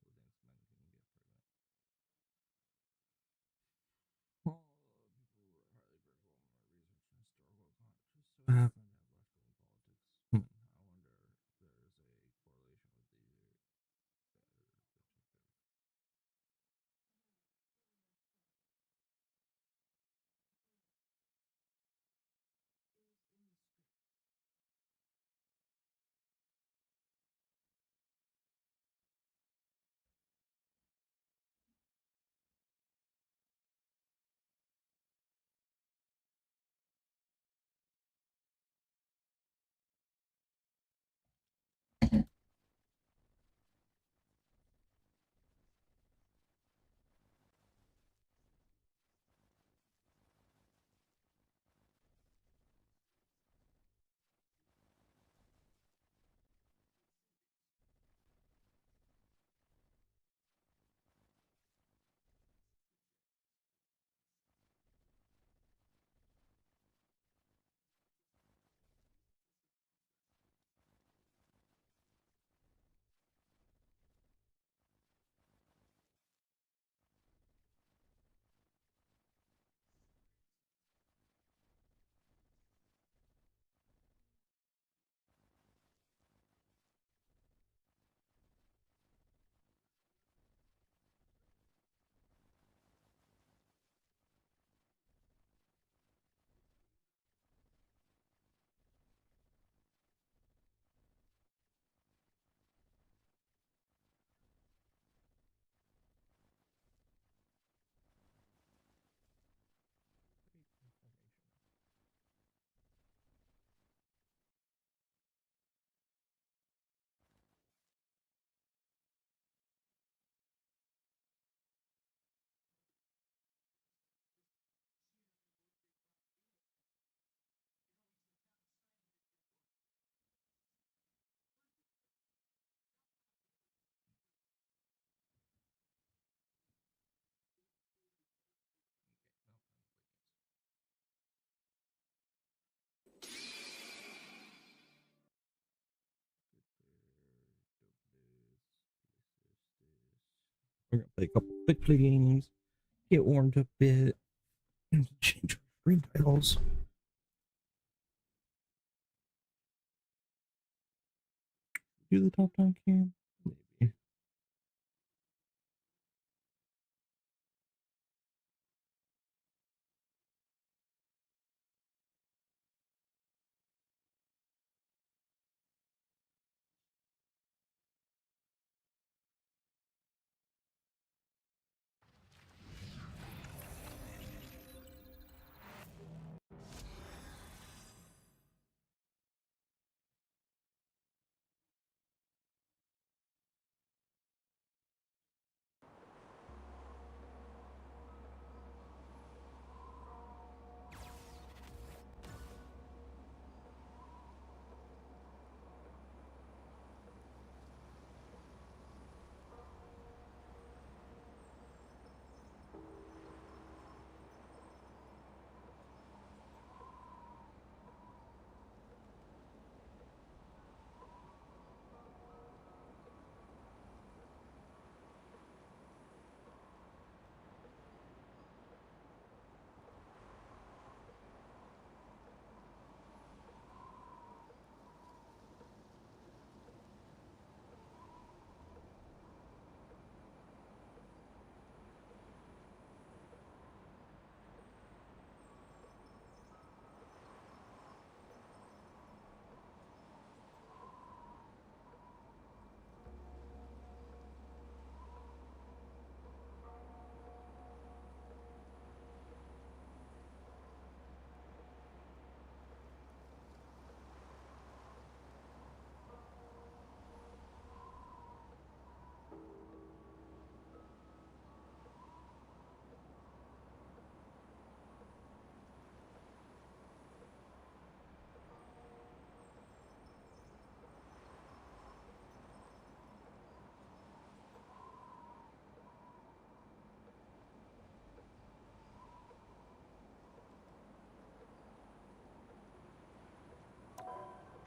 imagine have a doula who thinks men can get pregnant. Well, people who are highly critical of my research and historical context just so happen to have left-wing politics. I wonder if there's a correlation with the We're gonna play a couple quick play games, get warmed up a bit, and change our screen titles. Do the top down cam? Maybe.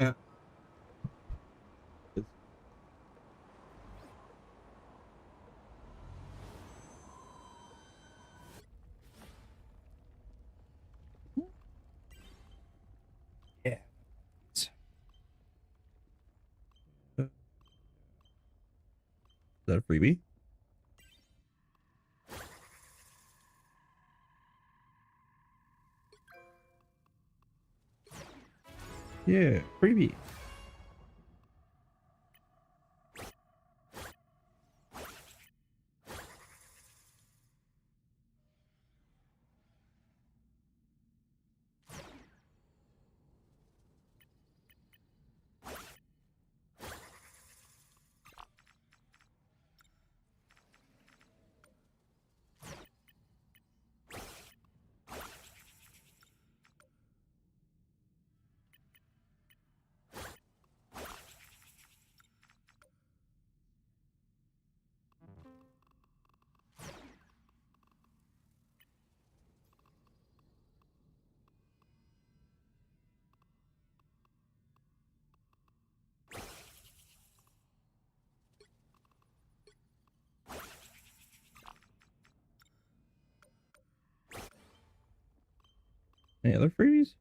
Yeah. Yeah. Is that a freebie? Yeah, freebie. Any other freebies?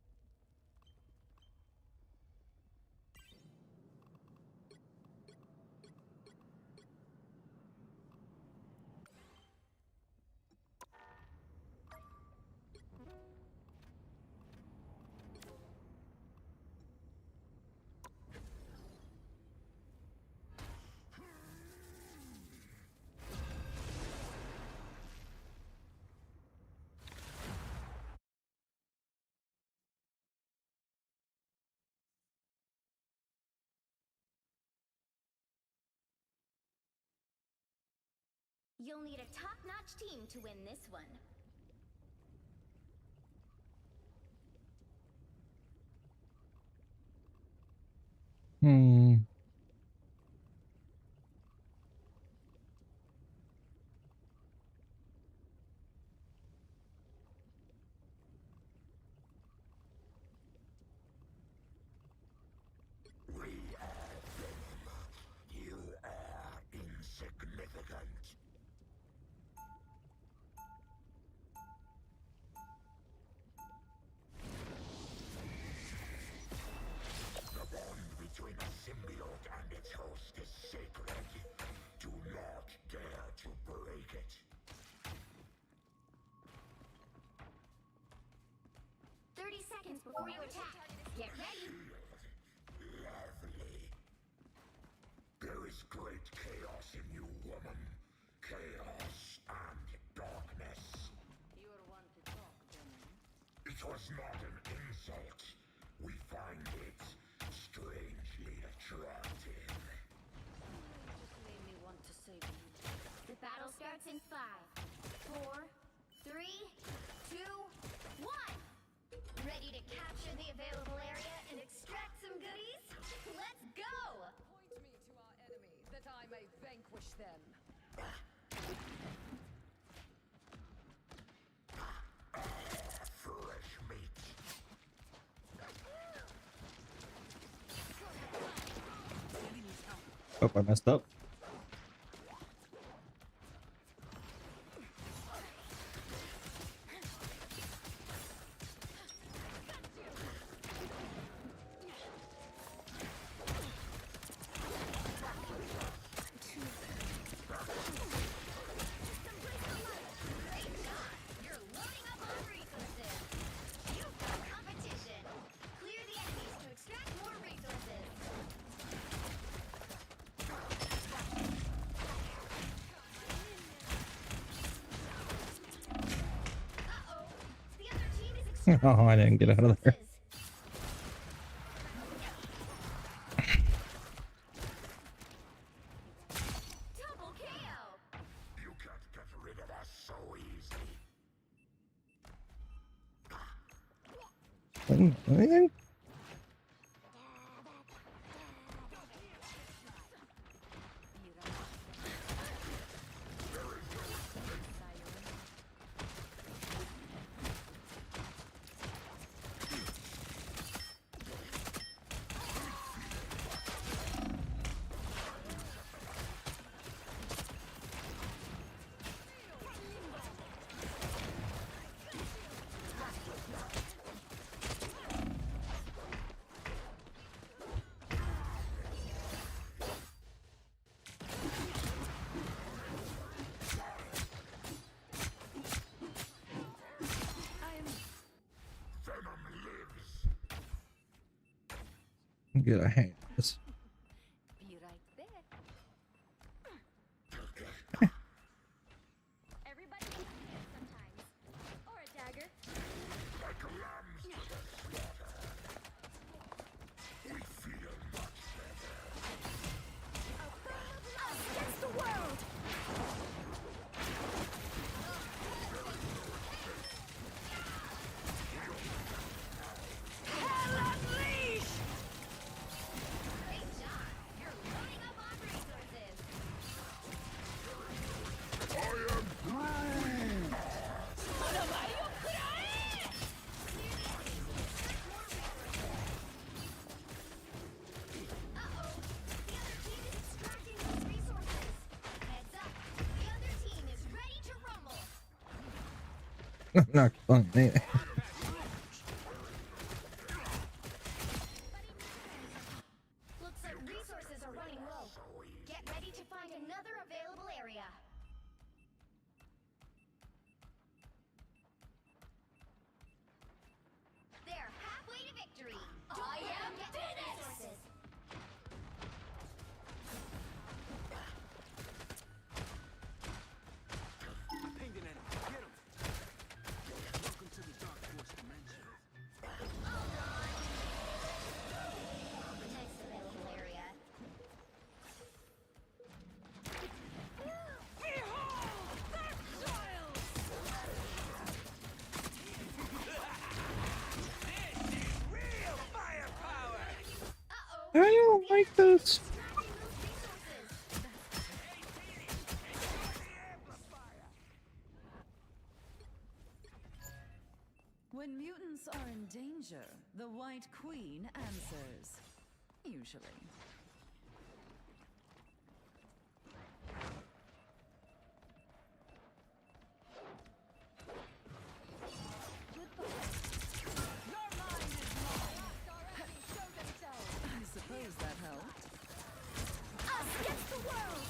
You'll need a top-notch team to win this one. Hmm. You are insignificant. seconds before you attack. Get ready. Lovely. There is great chaos in you, woman. Chaos and darkness. You're one to talk, woman. It was not an insult. We find it strangely attractive. Just made me want to say to you. The battle starts in 5, 4, 3, 2, 1. Ready to capture the available area and extract some goodies? Let's go! Point me to our enemy, that I may vanquish them. Fresh meat. Oh, I messed up. You're loading up on resources. You've got competition. Clear the enemies to extract more resources. Uh-oh. The other team is Oh, I didn't get out of there. double KO. You can't get rid of us so easily. Anything? Venom lives. Get a hand. of this. Be right there. Everybody needs a hand sometimes. Or a dagger. Like lambs to the slaughter. We feel much better. Us against the world! Hell unleashed! Great job! You're loading up on resources. Uh-oh! The other team is extracting those resources. Heads up! The other team is ready to rumble. Not fun, man. Looks like resources are running low. Get ready to find another available area. They're halfway to victory. I am finished. Pinged an enemy. Get him. Welcome to the Dark Force dimension. Next available area. Behold that child! This is real firepower. I don't like this. When mutants are in danger, the White Queen answers. Usually. I suppose that helped. Us against the world!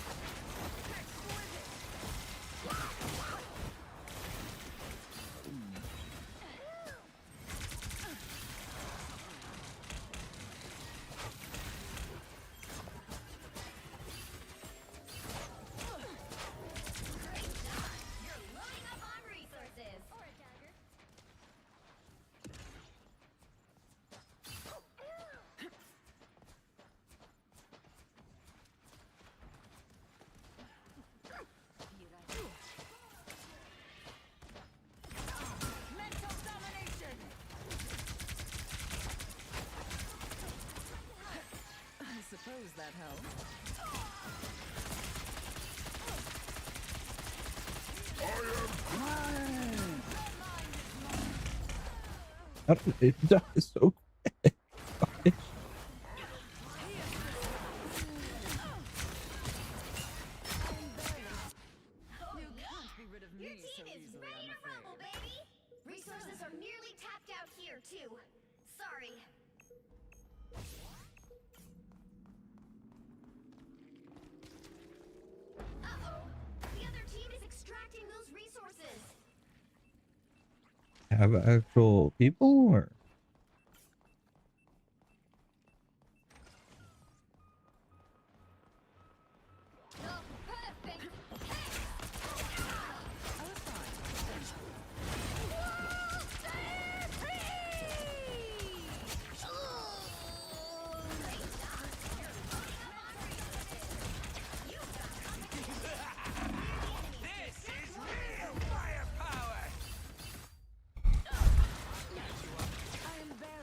that help? How did it die so quick? Your team is ready to rumble, baby! Resources are nearly tapped out here, too. Sorry. Uh-oh! The other team is extracting those resources! Have actual people or?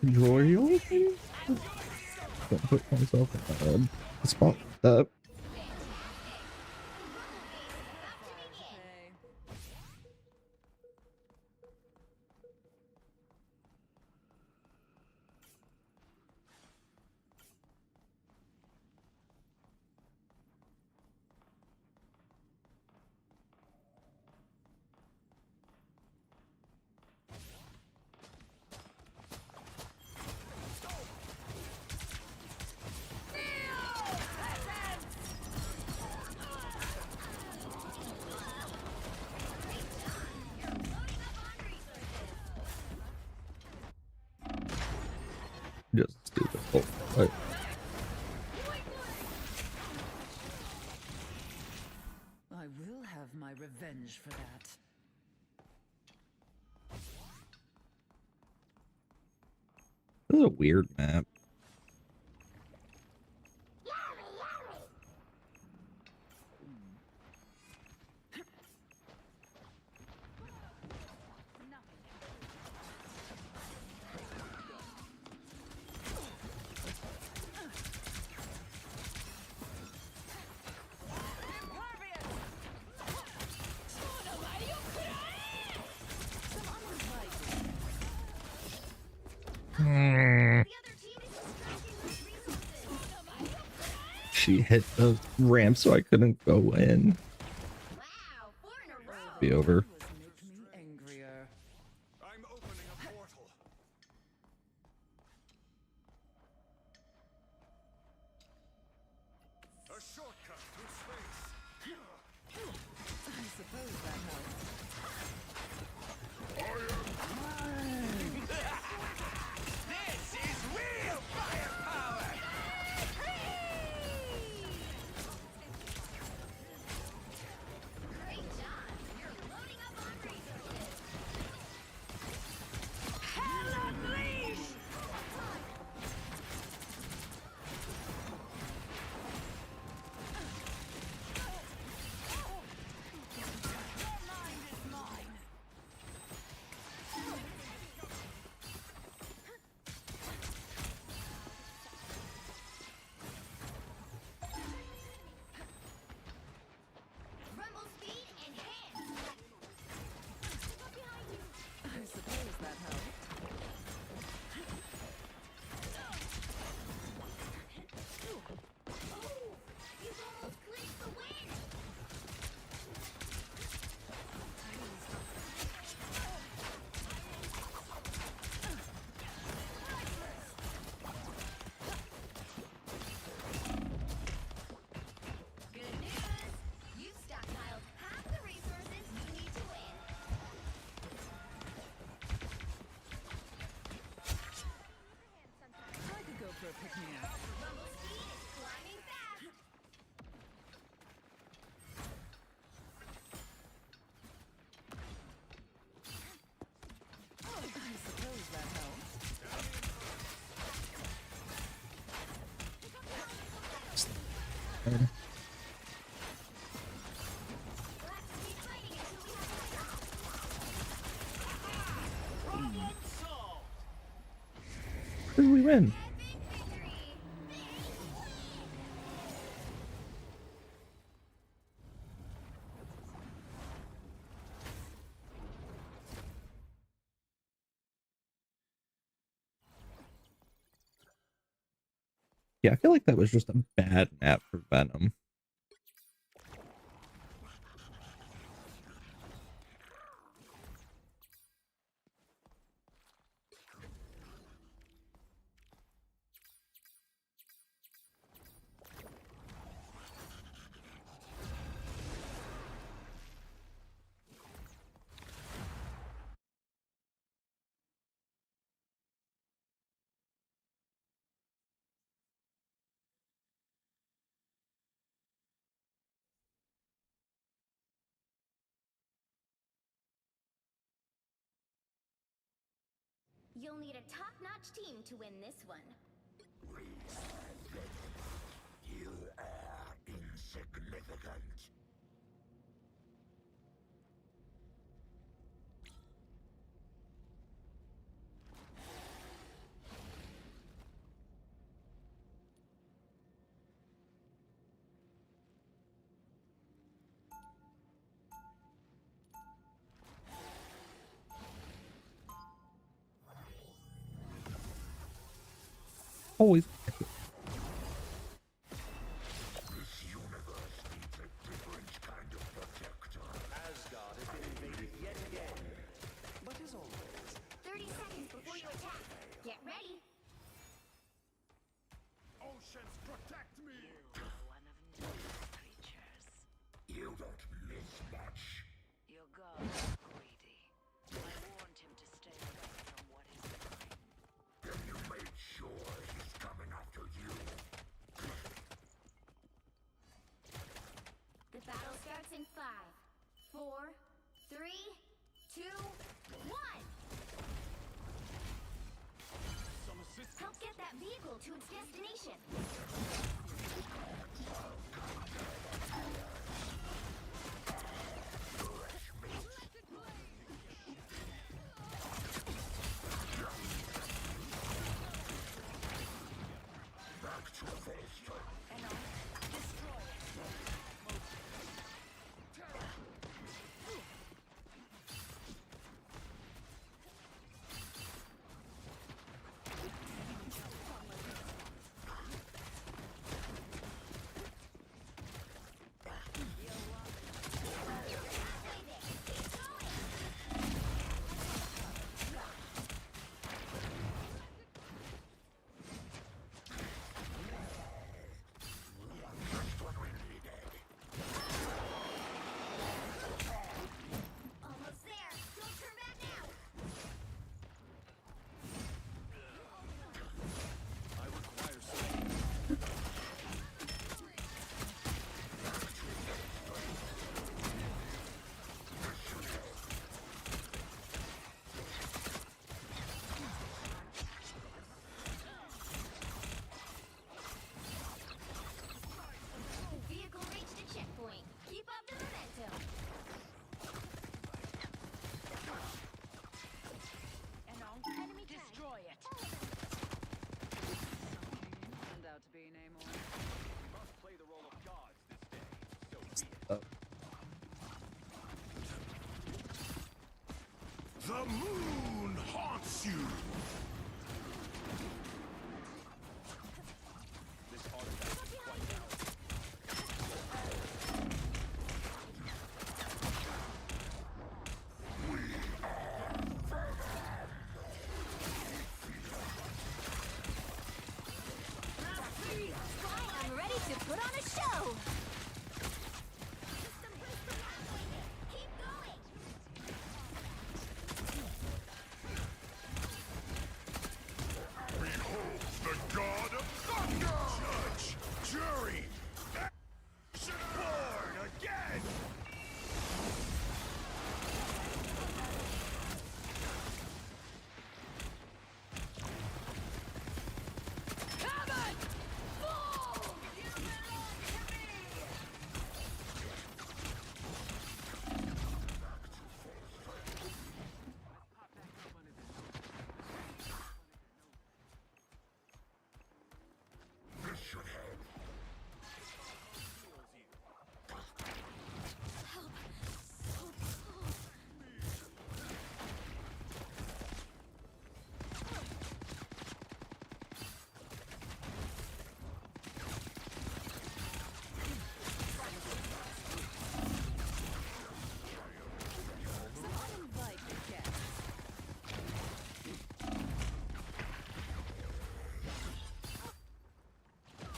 Enjoy your thing? Don't put myself in a spot like that. Just stupid. Oh, right. I will have my revenge for that. This is a weird map. She hit the ramp so I couldn't go in. Be over. I'm opening a portal. A shortcut through space. I suppose that helps. This is real firepower! Great job! You're loading up on resources! Hell unleashed! Rumble speed enhanced! I suppose that helped. You've almost clinched the win! Good news! You've stockpiled half the resources you need to win. I could go for a pick-me-up. Rumble speed is climbing fast! I suppose that helps. How did we win? Yeah, I feel like that was just a bad map for Venom. You'll need a top-notch team to win this one. You are insignificant. Always. This universe needs a different kind of protector. Asgard has been invaded yet again. But as always, 30 seconds before you attack. Get ready. Oceans, protect me! One of Nature's creatures. You don't miss much. Your god is greedy. I warned him to stay away from what is mine. Then you made sure he's coming after you. The battle starts in 5, 4, 3, 2, 1. Help get that vehicle to its destination. Back to full strength.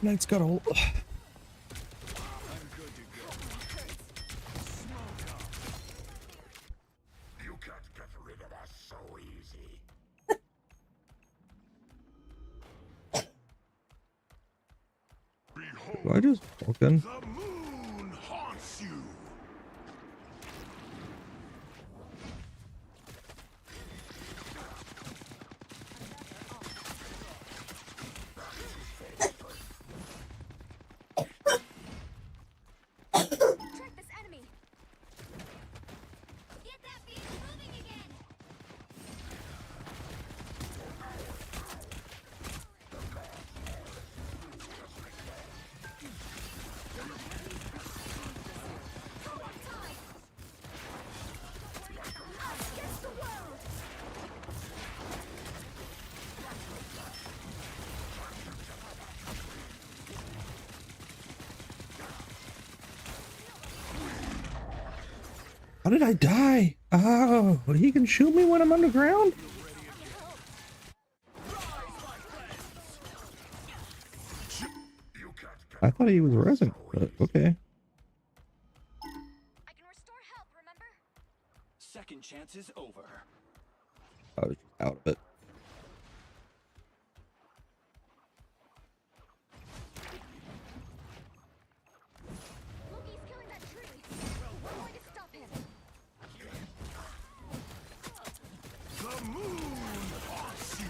Knight's got a. You can't get rid of us so easy. Do I just walk in? The moon haunts you. Track this enemy. Get that beast moving again. Against the world. How did I die? Oh, he can shoot me when I'm underground? I thought he was resin, but okay. I can restore health, remember? Second chance is over. I was just out of it. Loki's killing that tree. We're going to stop him. The moon haunts you.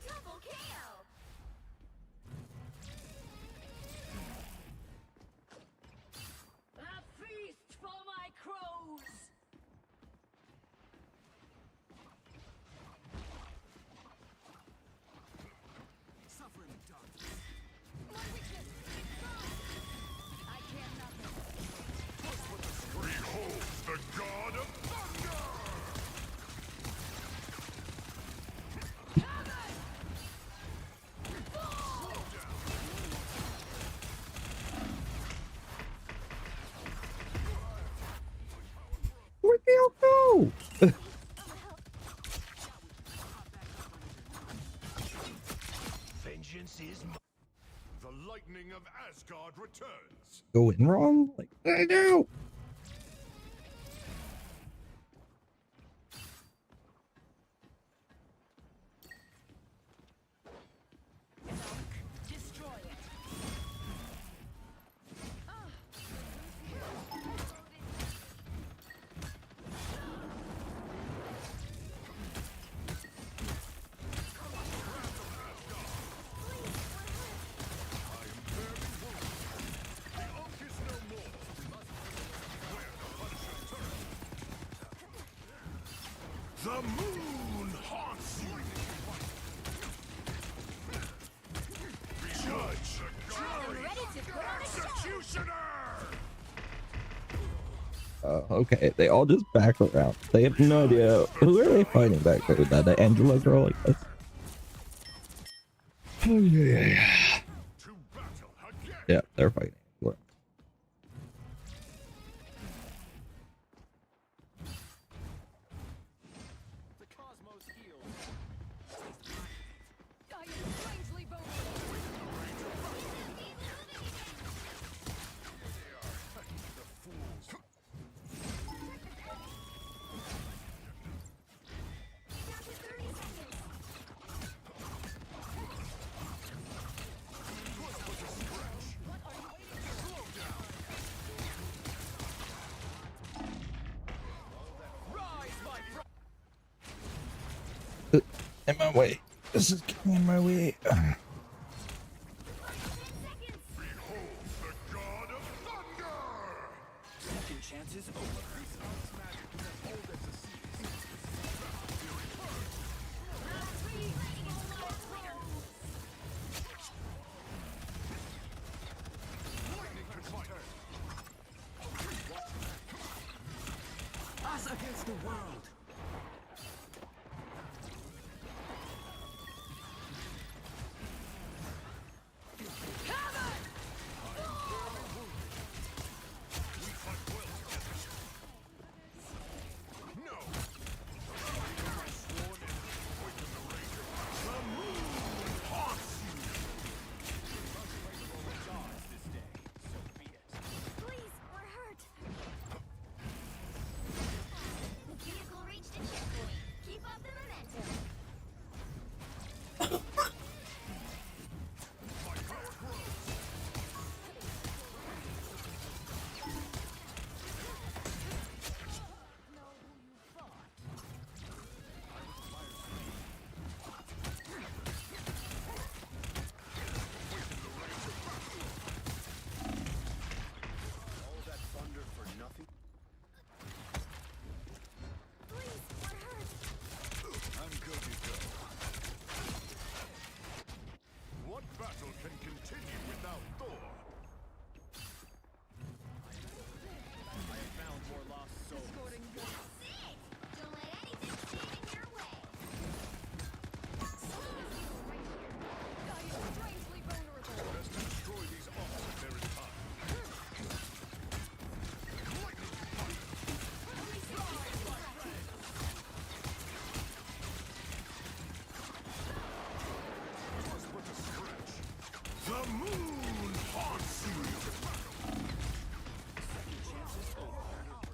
Double KO. A feast for my crows! Suffering darkness. My weakness. I can't nothing. Behold the god of thunder. Where'd they all go? Vengeance is mine. The lightning of Asgard returns. Going wrong? Like, I know. Destroy it. The moon haunts you. Judge the I'm ready to put on a show. executioner. Okay, they all just back around. They have no idea. Who are they fighting back there? That the Angela girl, I guess. Oh, yeah. Yeah, they're fighting. Angela. The cosmos heals. I am strangely vulnerable. In my way. This is getting in my way. Second chance is over. Us against the world!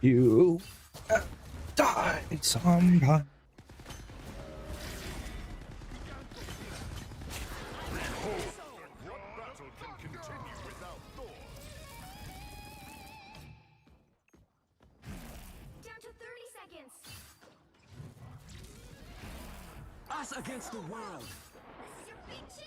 You die sometime. Down to 30 seconds. Us against the world. This is your big chance.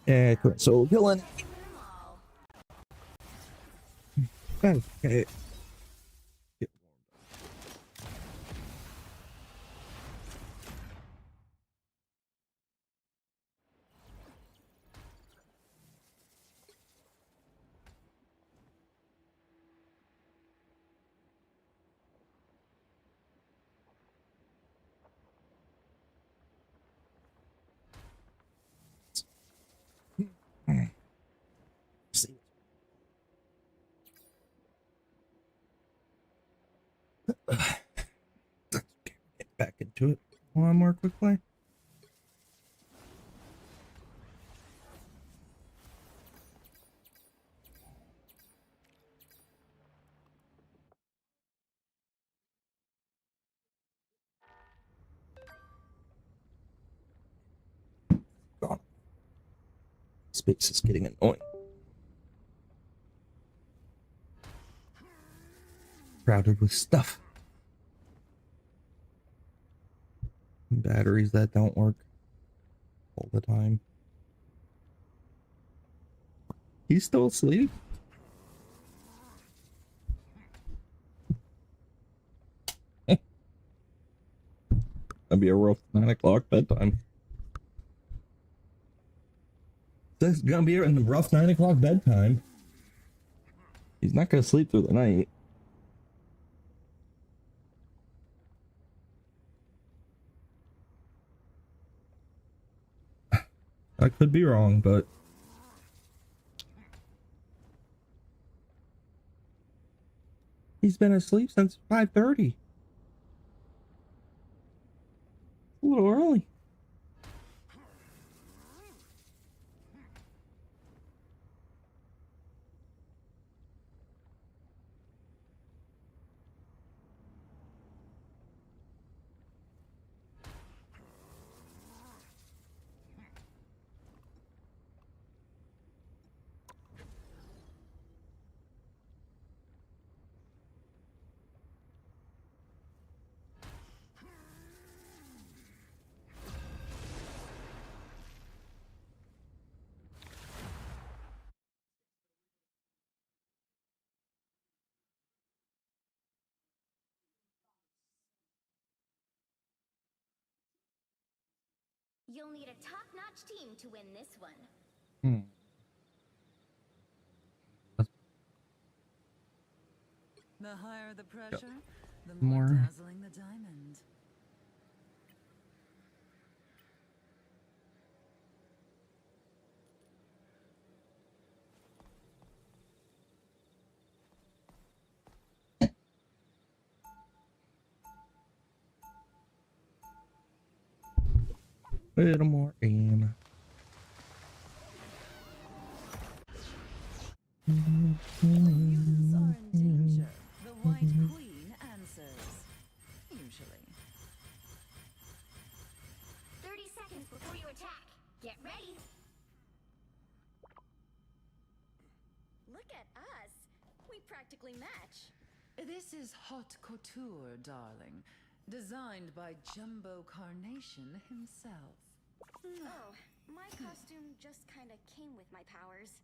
Yeah, so killing. Okay. See. Let's get back into it one more quickly. God. Space is getting annoying. Crowded with stuff. Batteries that don't work all the time. He's still asleep? That'd be a rough 9 o'clock bedtime. This is gonna be in the rough 9 o'clock bedtime. He's not gonna sleep through the night. I could be wrong, but he's been asleep since 5:30. A little early. You'll need a top-notch team to win this one. The higher the pressure, the More. more dazzling the diamond. A little more aim. When mutants are in danger, the White Queen answers. Usually. 30 seconds before you attack. Get ready. Look at us. We practically match. This is haute couture, darling. Designed by Jumbo Carnation himself. Oh, my costume just kind of came with my powers.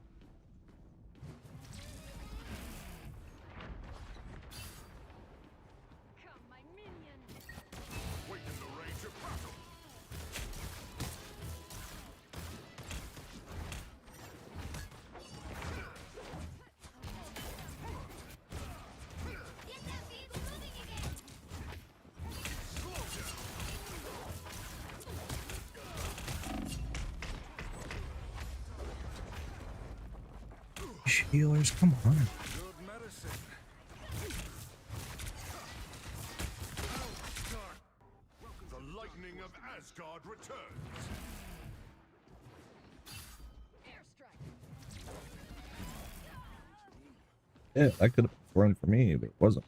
Healers, come on. Good medicine. The lightning of Asgard returns. Yeah, that could have been thrown for me, but it wasn't.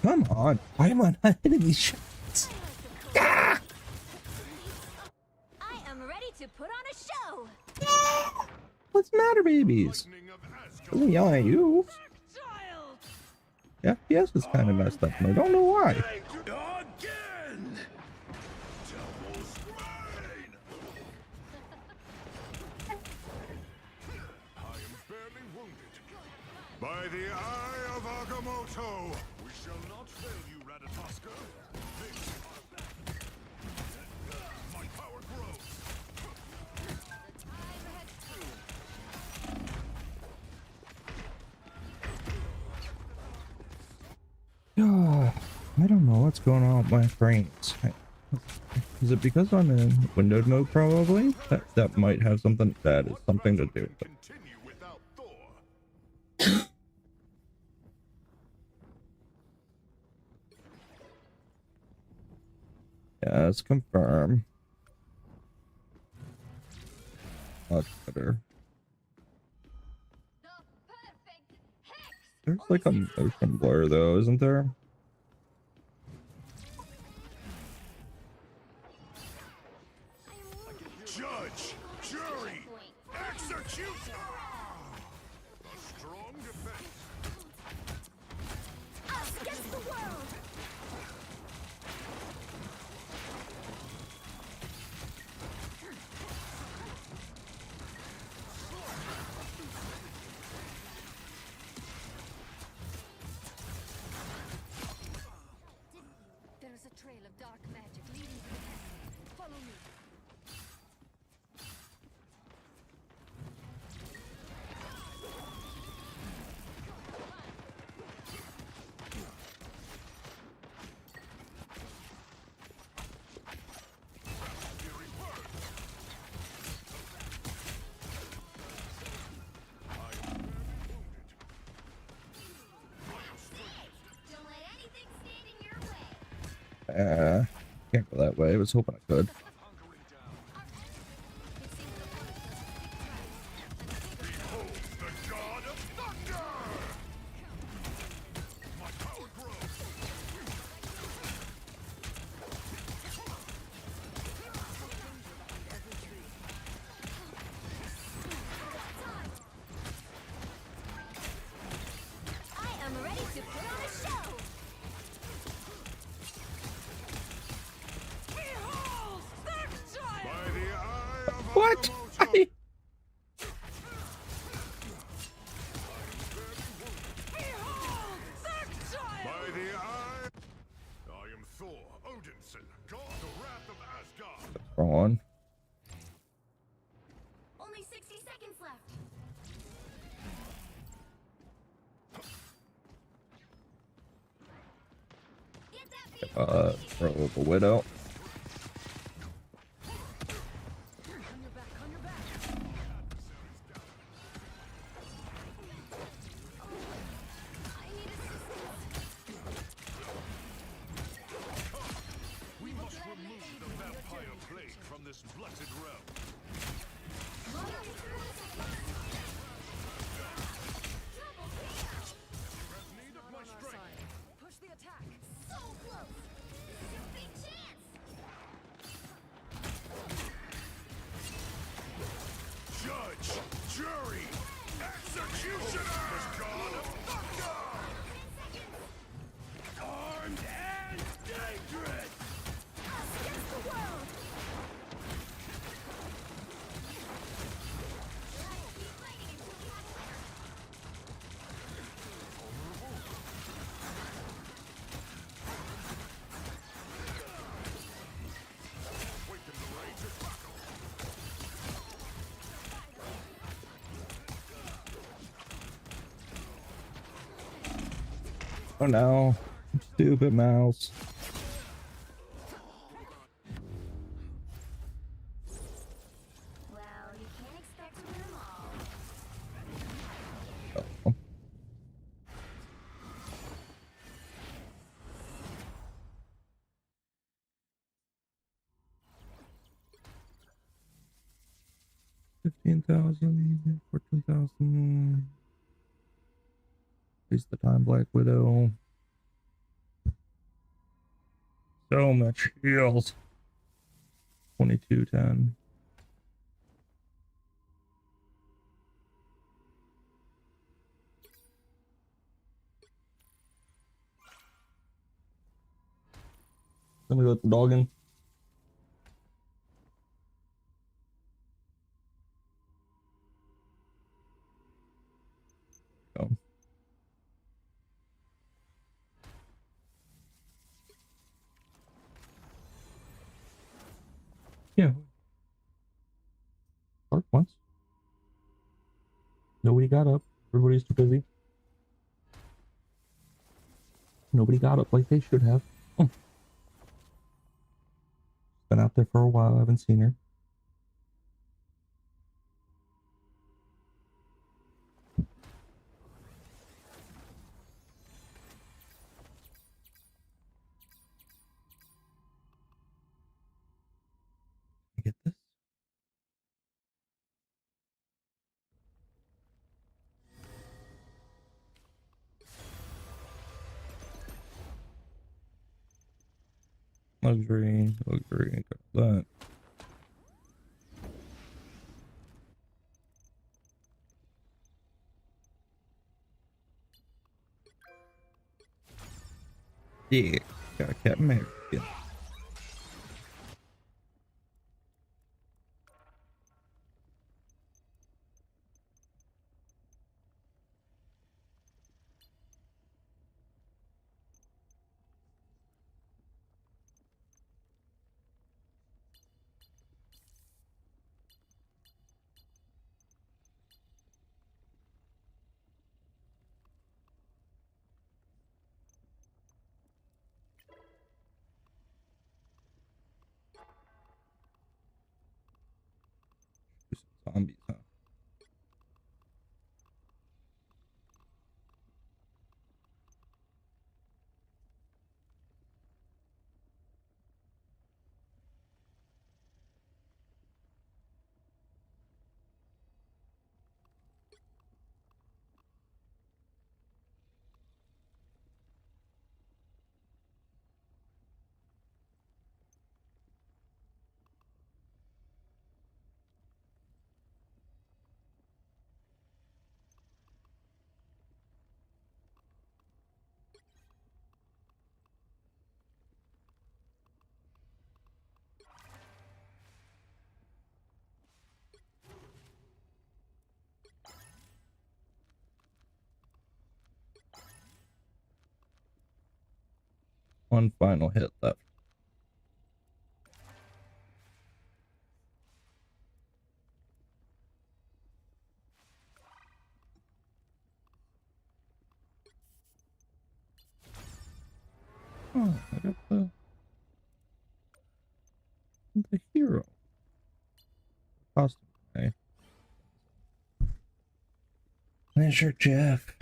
Come on, why am I not hitting these shots? I am ready to put on a show. What's the matter, babies? Doesn't yell at you. The FPS is kind of messed up, and I don't know why. Again! Devil's Reign! I am barely wounded. By the eye of Agamotto, we shall not fail you, Ratatoska. My power grows. I don't know what's going on with my frames. Is it because I'm in windowed mode? Probably. That might have something. That is something to do with it. Yes, confirm. Much better. There's like a motion blur though, isn't there? Judge, jury, executioner! A strong defense. Us against the world. There is a trail of dark magic leading to the castle. Follow me. Don't let anything stand in your way. Can't go that way. I was hoping I could. Behold the god of thunder! My power grows. I am ready to put on a show. Behold, the child. By the eye of What? Behold, the child. By the eye, I am Thor Odinson, god the wrath of Asgard. Wrong one. Only 60 seconds left. Throw the widow. We must remove the vampire plague from this blessed realm. Need of my strength. Push the attack. So close. This is your big chance. Judge, jury, executioner! The god of thunder! Armed and dangerous! Us against the world. Oh no. Stupid mouse. Well, you can't expect to win them all. Oh. $15,000, $14,000. Waste the time, Black Widow. So much heals. 2210. Let me let the dog in. Go. Yeah. Bark once. Nobody got up. Everybody's too busy. Nobody got up like they should have. Been out there for a while. I haven't seen her. Get this? Luxury, luxury, got that. Yeah, got a Captain America. Do some zombies, huh? One final hit left. Oh, I got the hero costume. Okay. There's your Jeff.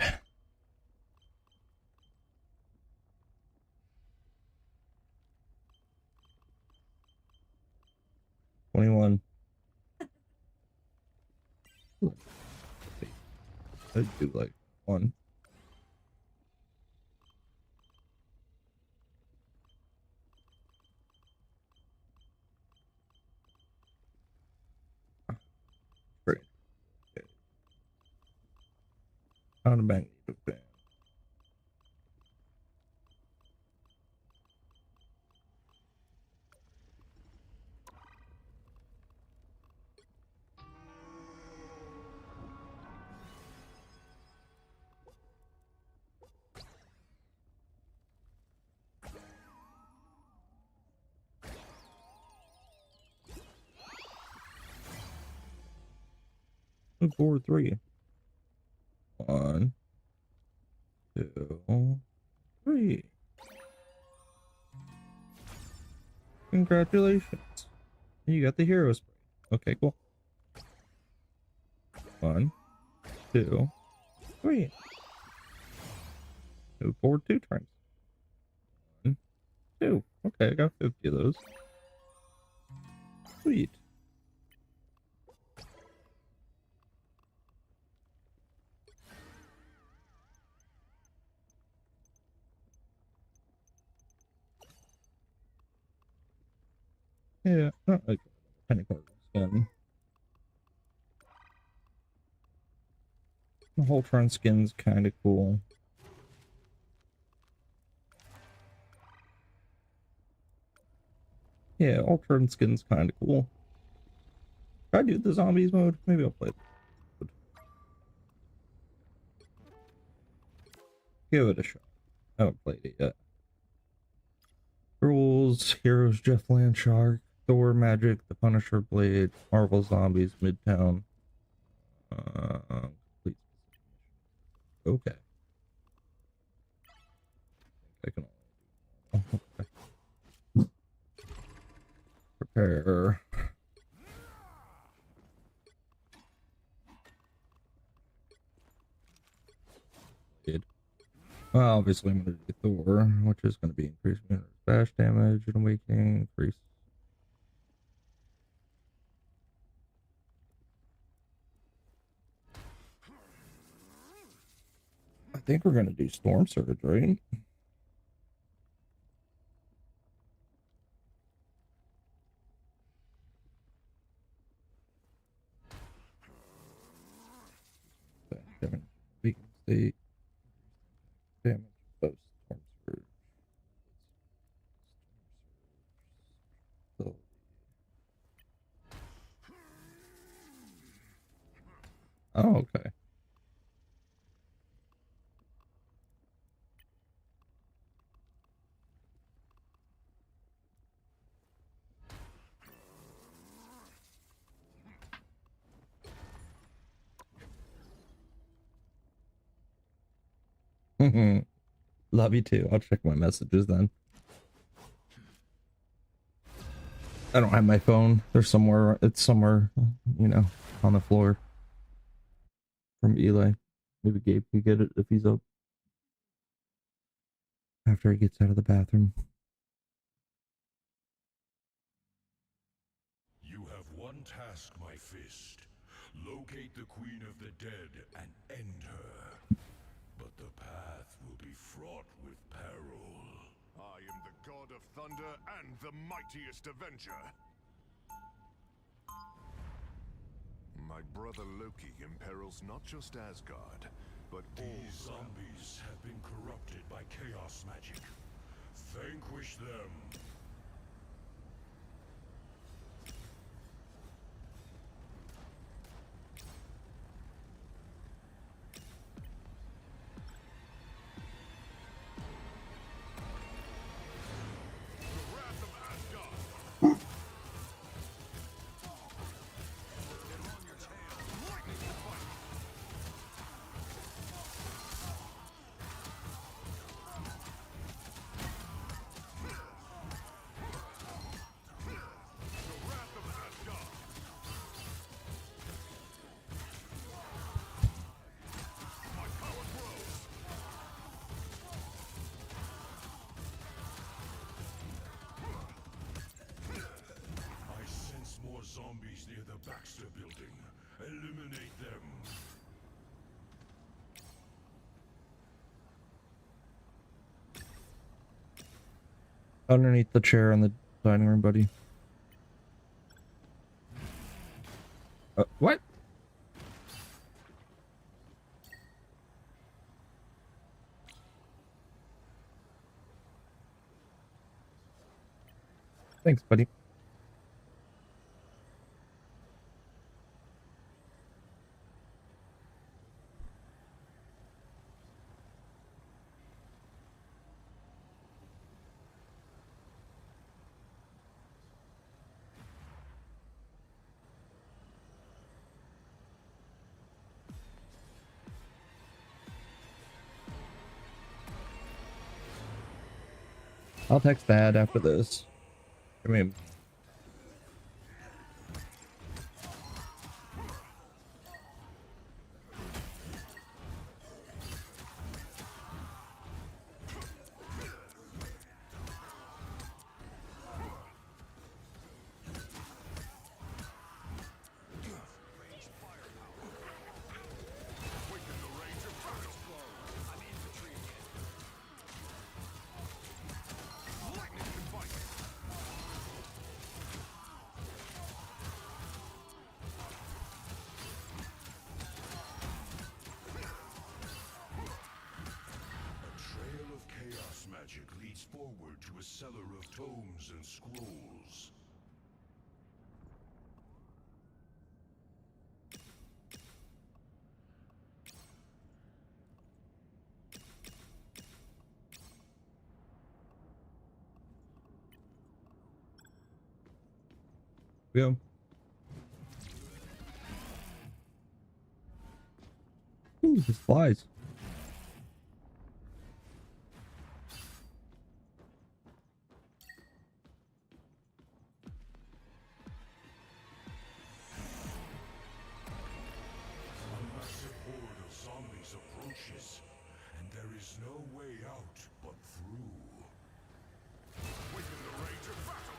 $21. I do like one. Great. Okay. Out of bank. Okay. Look forward 3. 1, 2, Sweet. Congratulations. You got the hero spray. Okay, cool. 1, 2, 3. Move forward 2 turns. 1, 2. Okay, I got 50 of those. Sweet. Yeah, not like penny part skin. The Holtron skin's kind of cool. Yeah, Holtron skin's kind of cool. Should I do the zombies mode? Maybe I'll play it. Give it a shot. I haven't played it yet. Rules, Heroes, Jeff Landshark, Thor Magic, The Punisher Blade, Marvel Zombies, Midtown. Complete. Okay. I can only prepare. Well, obviously I'm going to do Thor, which is going to be increased bash damage and awakening, increase. I think we're going to do Storm Surge, right? Weaken state. Damage. Both Storm Surge. So, oh, okay. Love you too. I'll check my messages then. I don't have my phone. There's somewhere, it's somewhere, you know, on the floor. From Eli. Maybe Gabe could get it if he's up. After he gets out of the bathroom. You have one task, my fist. Locate the Queen of the Dead and end her. But the path will be fraught with peril. I am the god of thunder and the mightiest avenger. My brother Loki imperils not just Asgard, but these zombies have been corrupted by chaos magic. Vanquish them. Zombies near the Baxter building. Eliminate them. Underneath the chair in the dining room, buddy. What? Thanks, buddy. I'll text Dad after this. I mean, forward to a cellar of tomes and scrolls. yeah. Ooh, this flies. And there is no way out but through. Waken the rage of battle!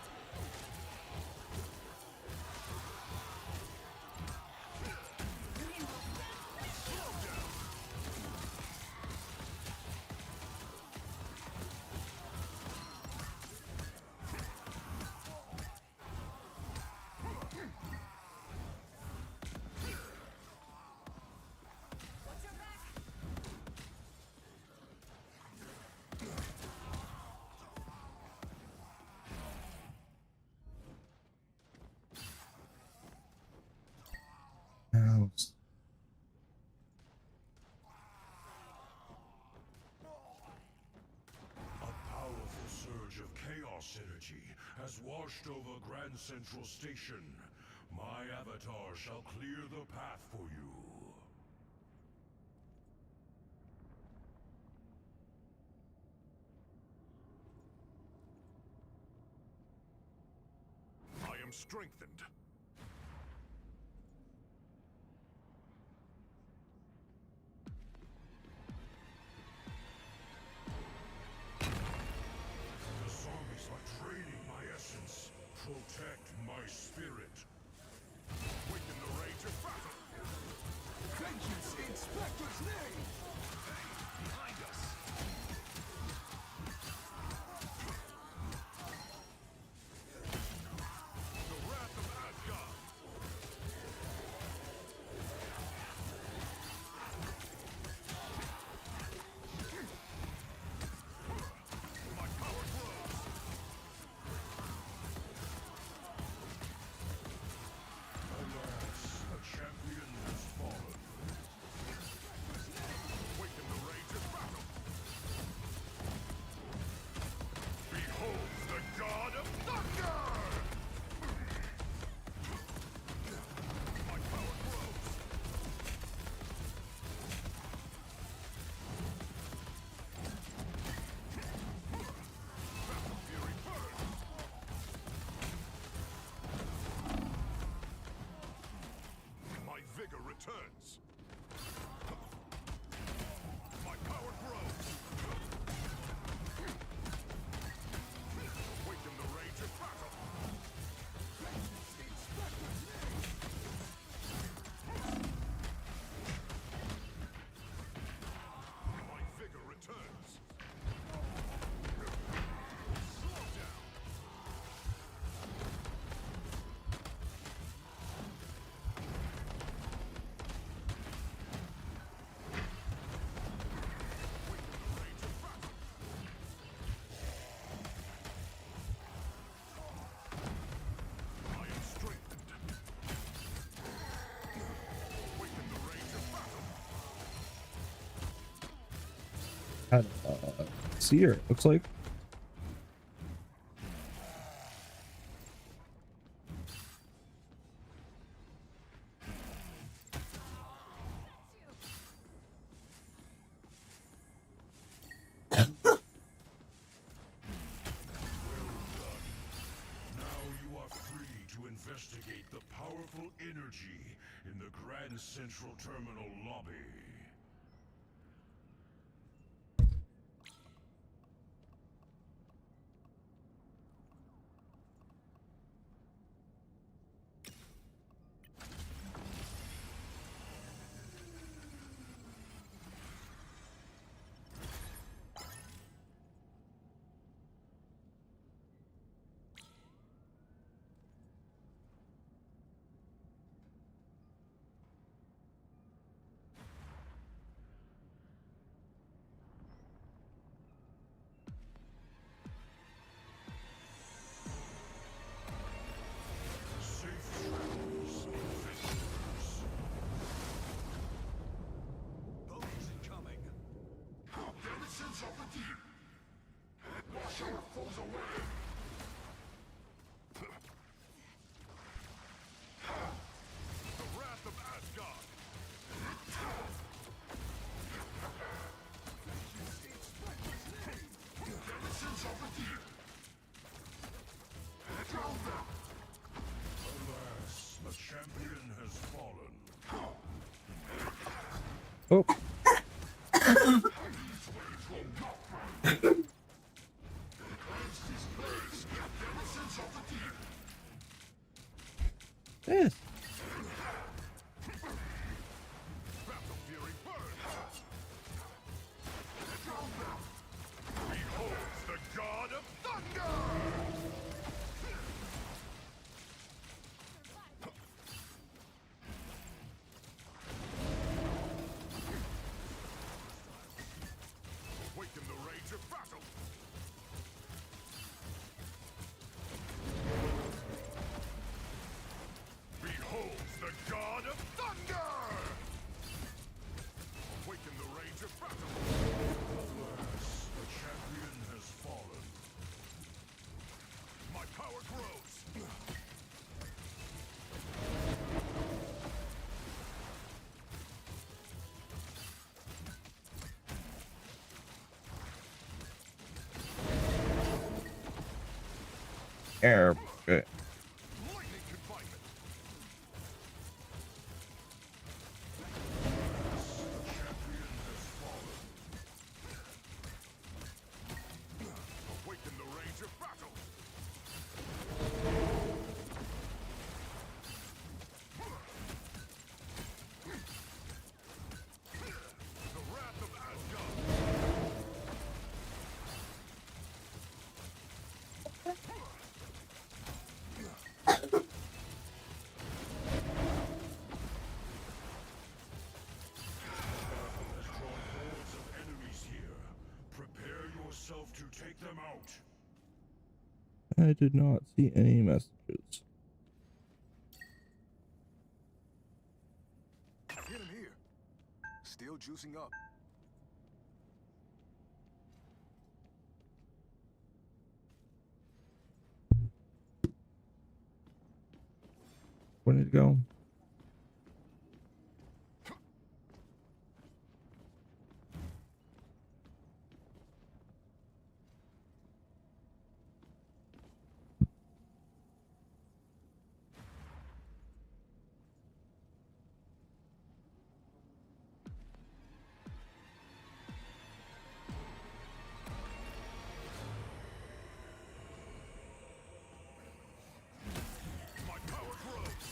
Slow down! House. A powerful surge of chaos energy has washed over Grand Central Station. My avatar shall clear the path for you. I am strengthened. The zombies are draining my essence. Protect my spirit. Waken the rage of battle. Vengeance in Spectre's name. Hey, behind us. The wrath of Asgard. My power grows. Alas, a champion has fallen. Waken the rage of battle. Behold the god of thunder! My power grows. Battle fury burns. My vigor returns. My power grows. Waken the rage of battle. My vigor returns. Slow down. I am strengthened. Waken the rage of battle. See her, looks like. investigate the powerful energy in the Grand Central Terminal lobby. Alas, the champion has fallen. Oh. Yes. Beholds the god of thunder! Awaken the rage of battle! Beholds the god of thunder! Awaken the rage of battle! Alas, the champion has fallen. My power grows! Air. Okay. Awaken the rage of battle! The wrath of Asgard! Has drawn hordes of enemies here. Prepare yourself to take them out. I did not see any messages. Get him here. Still juicing up. Where did it go? My power grows.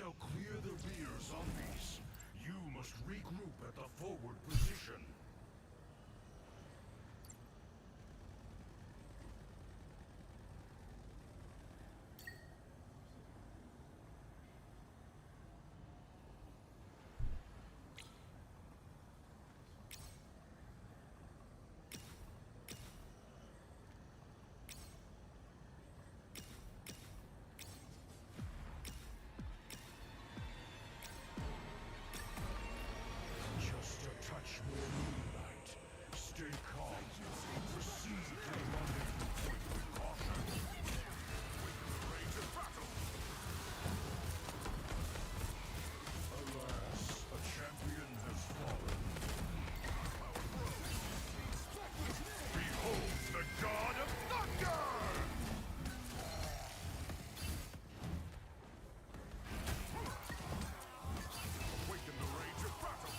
shall clear the rear zombies. You must regroup at the forward position. Just a touch more moonlight. Stay calm. Proceed to the rendezvous with caution. Wait the rage of battle. Alas, a champion has fallen. Behold the god of thunder! Awaken the rage of battle.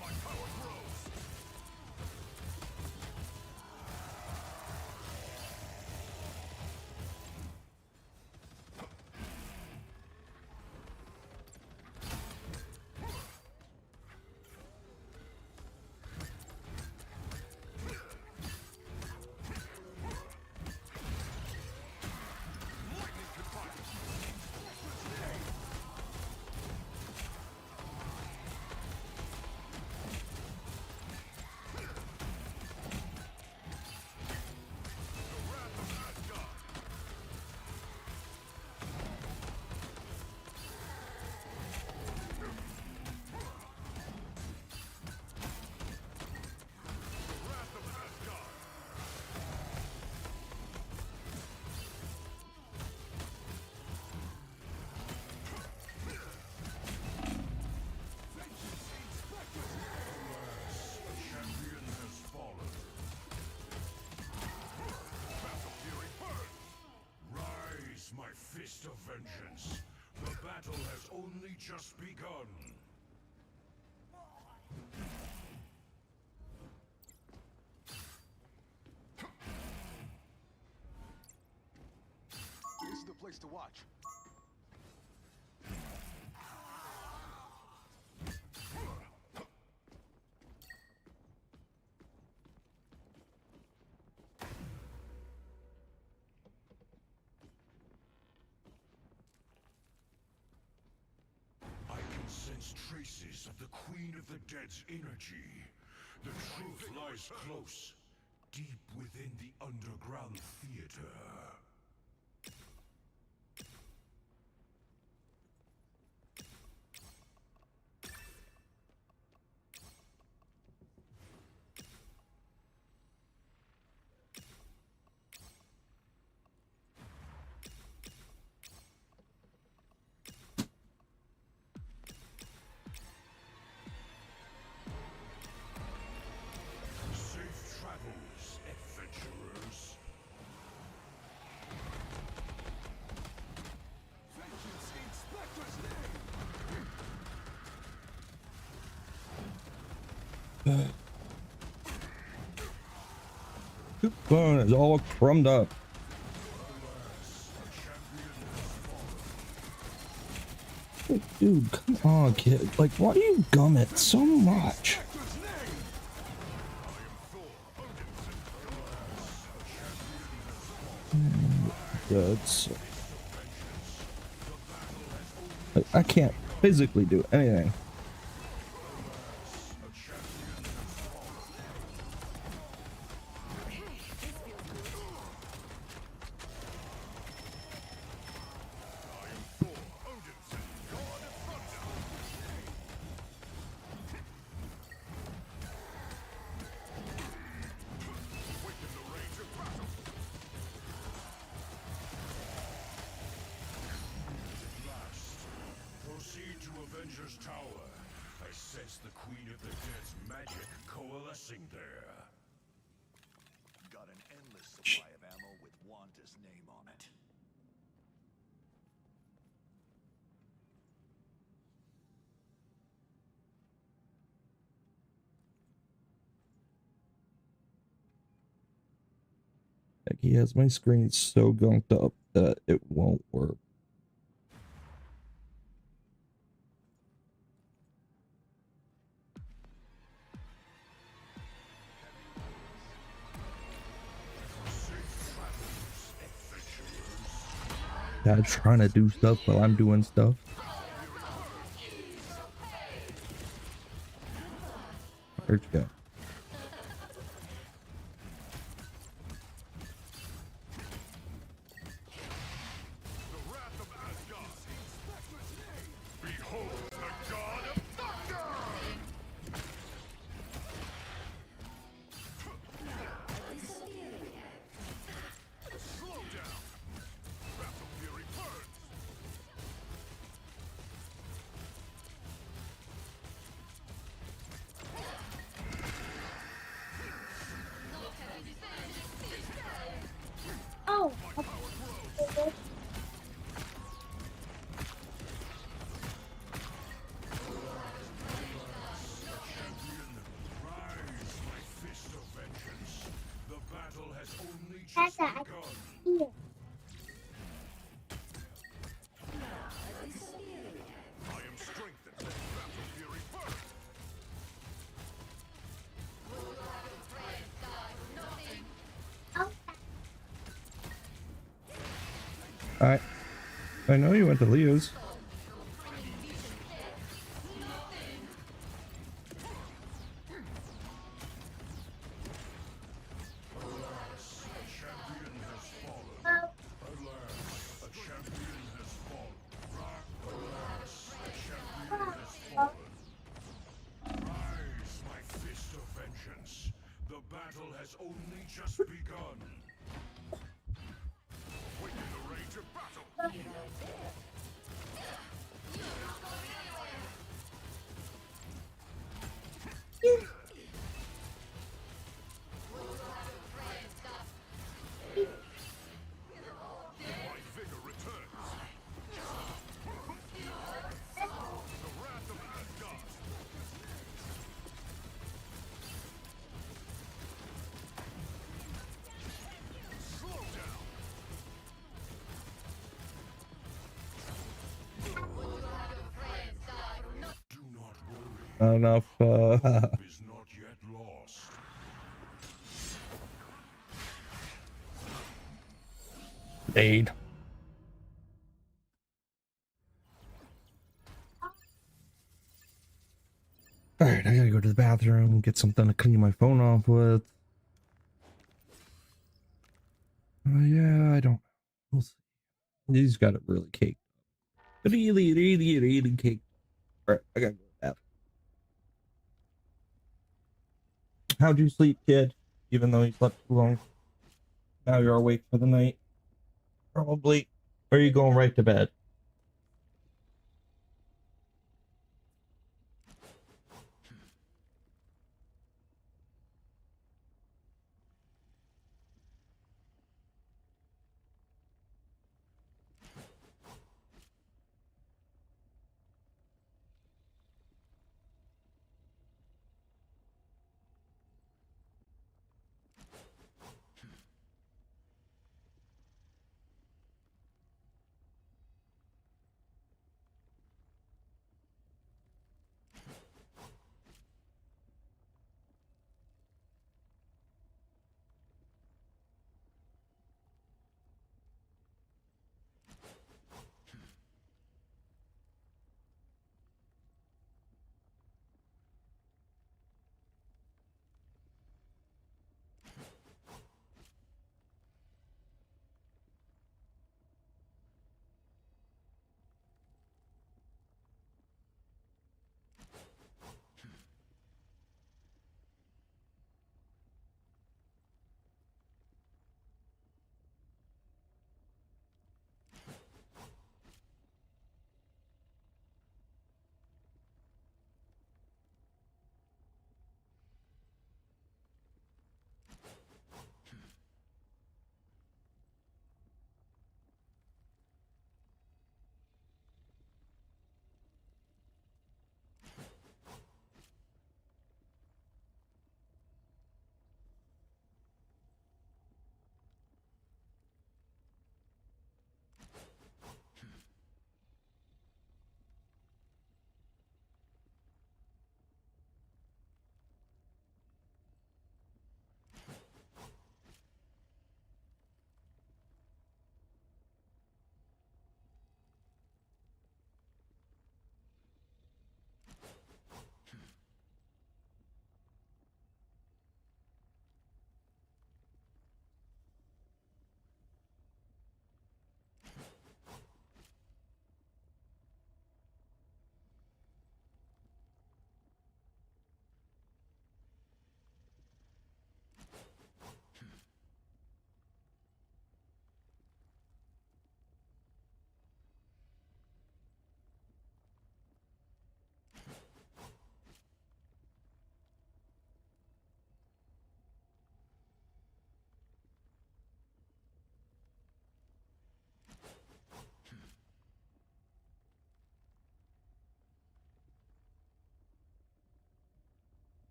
My power grows. Lightning can fire. The wrath of Asgard. The wrath of Asgard. Alas, a champion has fallen. Battle fury burn! Rise, my fist of vengeance. The battle has only just begun. This is the place to watch. I can sense traces of the Queen of the Dead's energy. The truth lies close, deep within the underground theater. Safe travels, adventurers. Vengeance in Spectre's name! Coupon is all crumbed up. Dude, come on, kid. Like, why do you gum it so much? That's... I can't physically do anything. Proceed to Avengers Tower. I sense the Queen of the Dead's magic coalescing there. Got an endless supply of ammo with Wanda's name on it. Like he has my screen so gunked up that it won't work. Dad's trying to do stuff while I'm doing stuff. Where'd you go? Oh. That's a here. I know you went to Leo's. Not enough. Aid. Alright, I gotta go to the bathroom, get something to clean my phone off with. Yeah, I don't. We'll see. He's got it really caked. Really caked. Alright, I gotta go to the bathroom. How'd you sleep, kid? Even though you slept too long. Now you're awake for the night. Probably. Or are you going right to bed?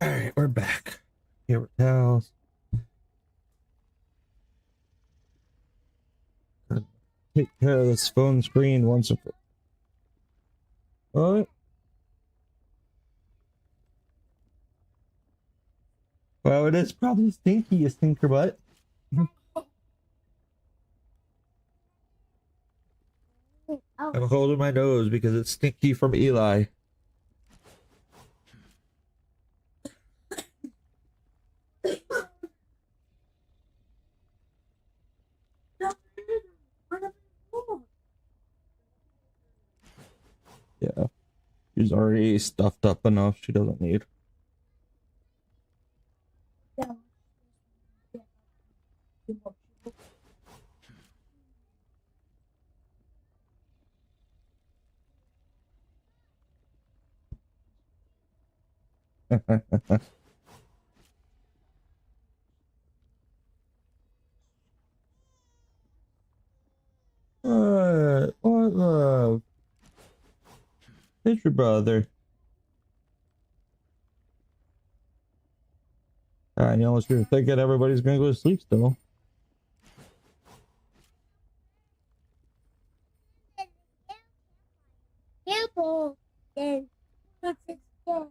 Alright, we're back. Paper towels. Take care of this phone screen once and for all. Well, it is probably stinky, you stinker butt. I'm holding my nose because it's stinky from Eli. Yeah, she's already stuffed up enough. She doesn't need. What love? It's your brother. I know you're thinking everybody's gonna go to sleep still. Careful, then what's it called?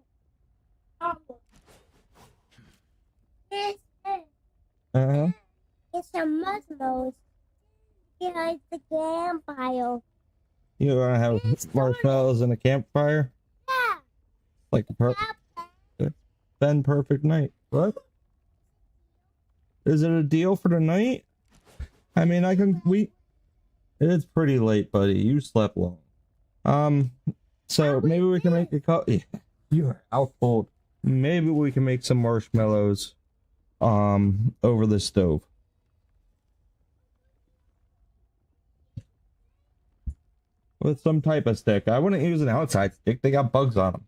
It's a marshmallows. Yeah, it's a campfire. You wanna have marshmallows and a campfire? Yeah. Like a Ben perfect night. What? Is it a deal for the night? I mean, it's pretty late, buddy. You slept long. So maybe we can make a you're out cold. Maybe we can make some marshmallows, over the stove. With some type of stick. I wouldn't use an outside stick. They got bugs on them.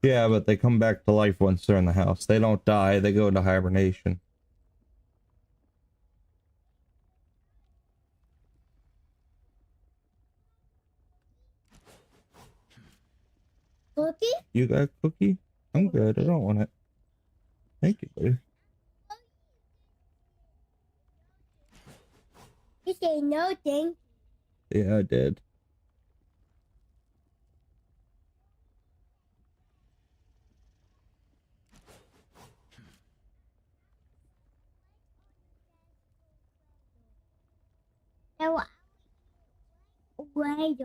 Yeah, but they come back to life once they're in the house. They don't die. They go into hibernation. Cookie? You got a cookie? I'm good. I don't want it. Thank you, buddy. You say no thing. Yeah, I did. Now, wait.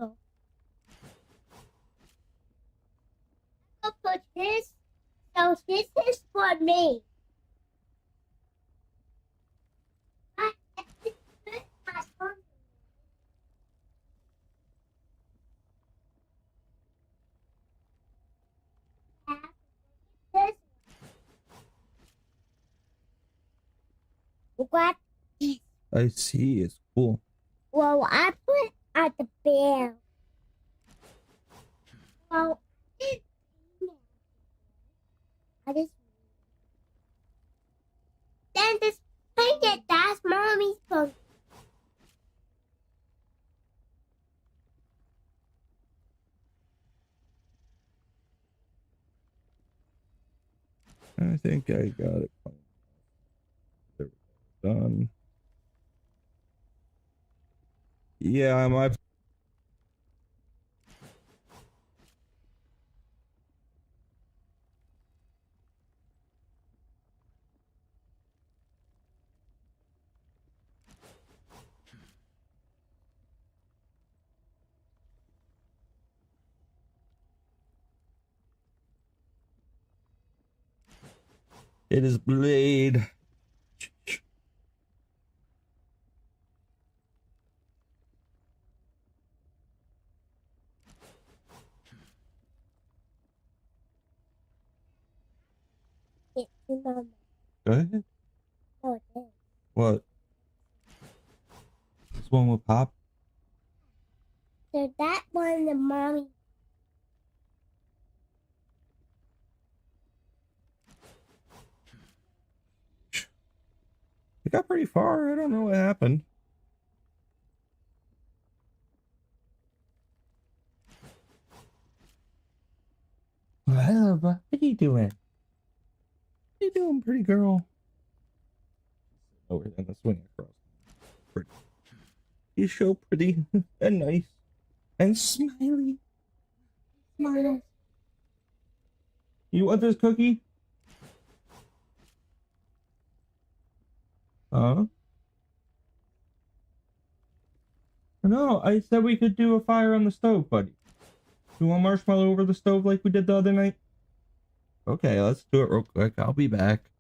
I'll put this. So this is for me. What? I see. It's cool. Well, I put at the bear. Well, I just then this painted that's mommy's phone. I think I got it. There we go. Done. Yeah, my it is Blade. It's mama. Go ahead. Oh, it is. What? This one with Pop? So that one, the mommy. It got pretty far. I don't know what happened. you doing? What you doing, pretty girl? Over in the swing across. Pretty. You're so pretty and nice and smiley. Smile. You want this cookie? Huh? No, I said we could do a fire on the stove, buddy. You want marshmallow over the stove like we did the other night? Okay, let's do it real quick. I'll be back.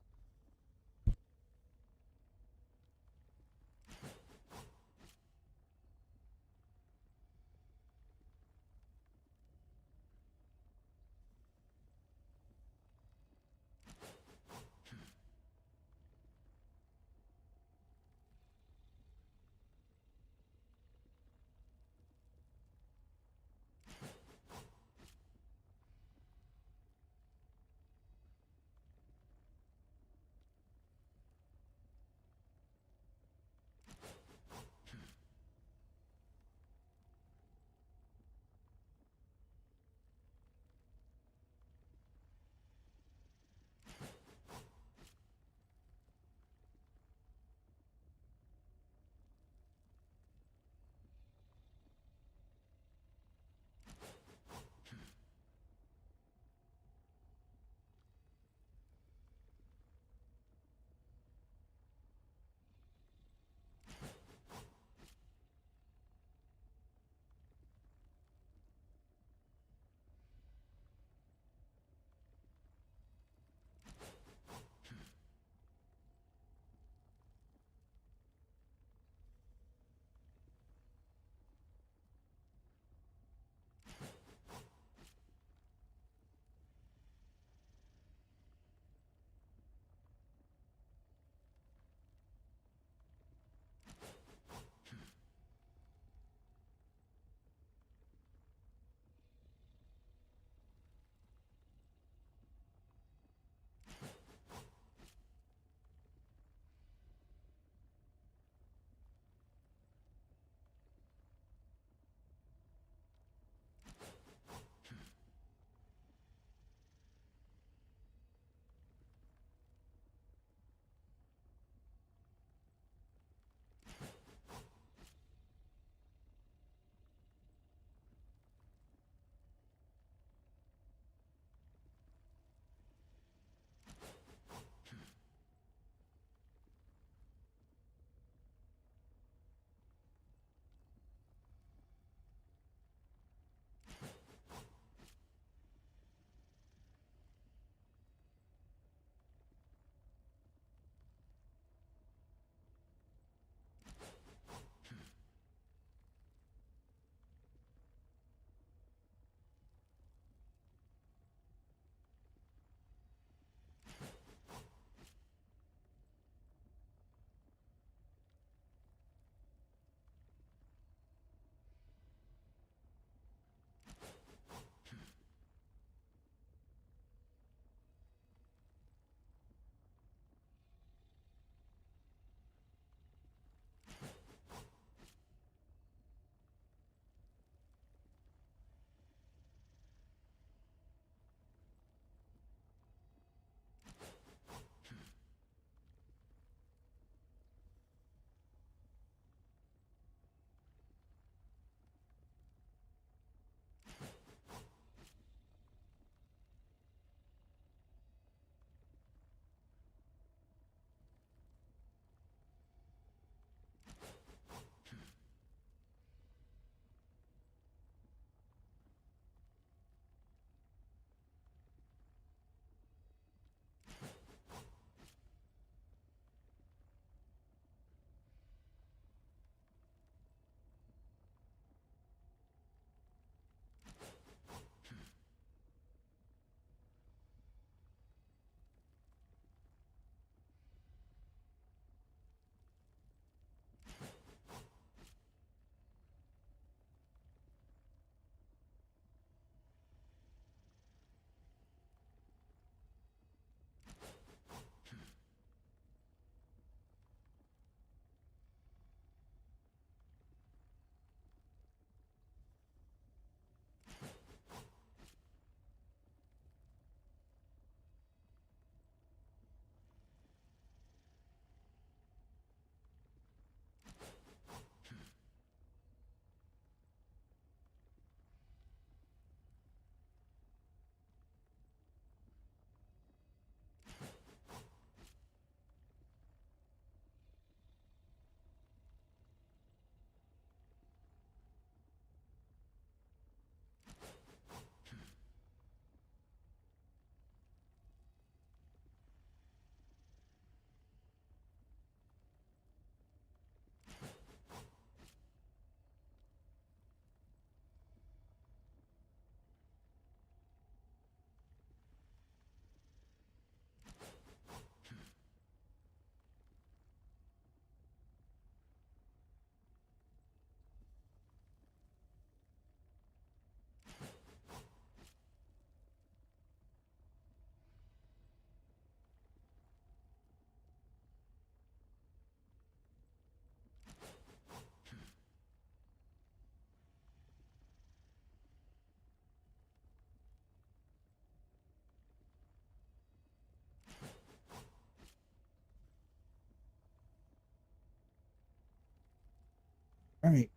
All right.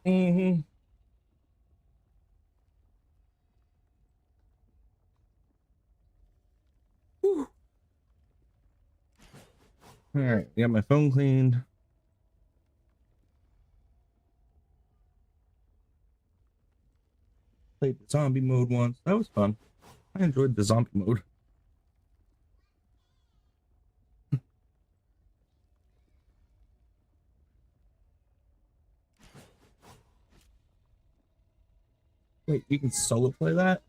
Mm-hmm. Whew. All right, got my phone cleaned. Played the zombie mode once. That was fun. I enjoyed the zombie mode. Wait, you can solo play that?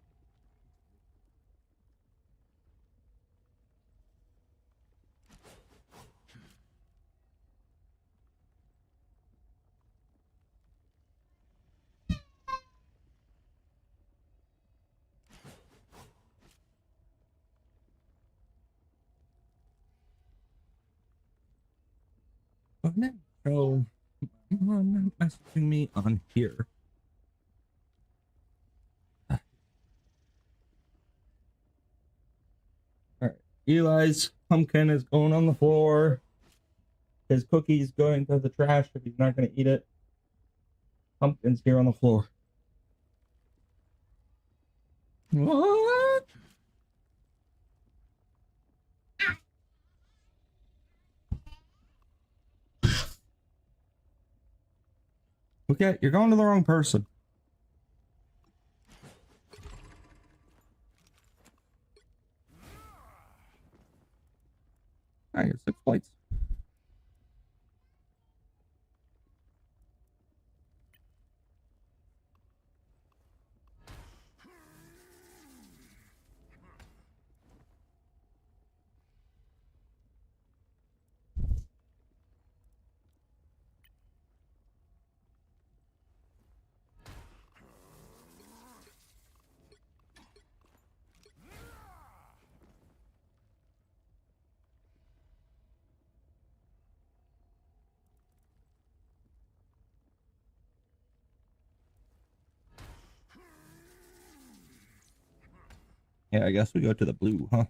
Oh, no. So, messaging me on here. All right. Eli's pumpkin is going on the floor. His cookie's going to the trash if he's not going to eat it. Pumpkin's here on the floor. What? Okay, you're going to the wrong person. I get 6 plates. Yeah, I guess we go to the blue, huh?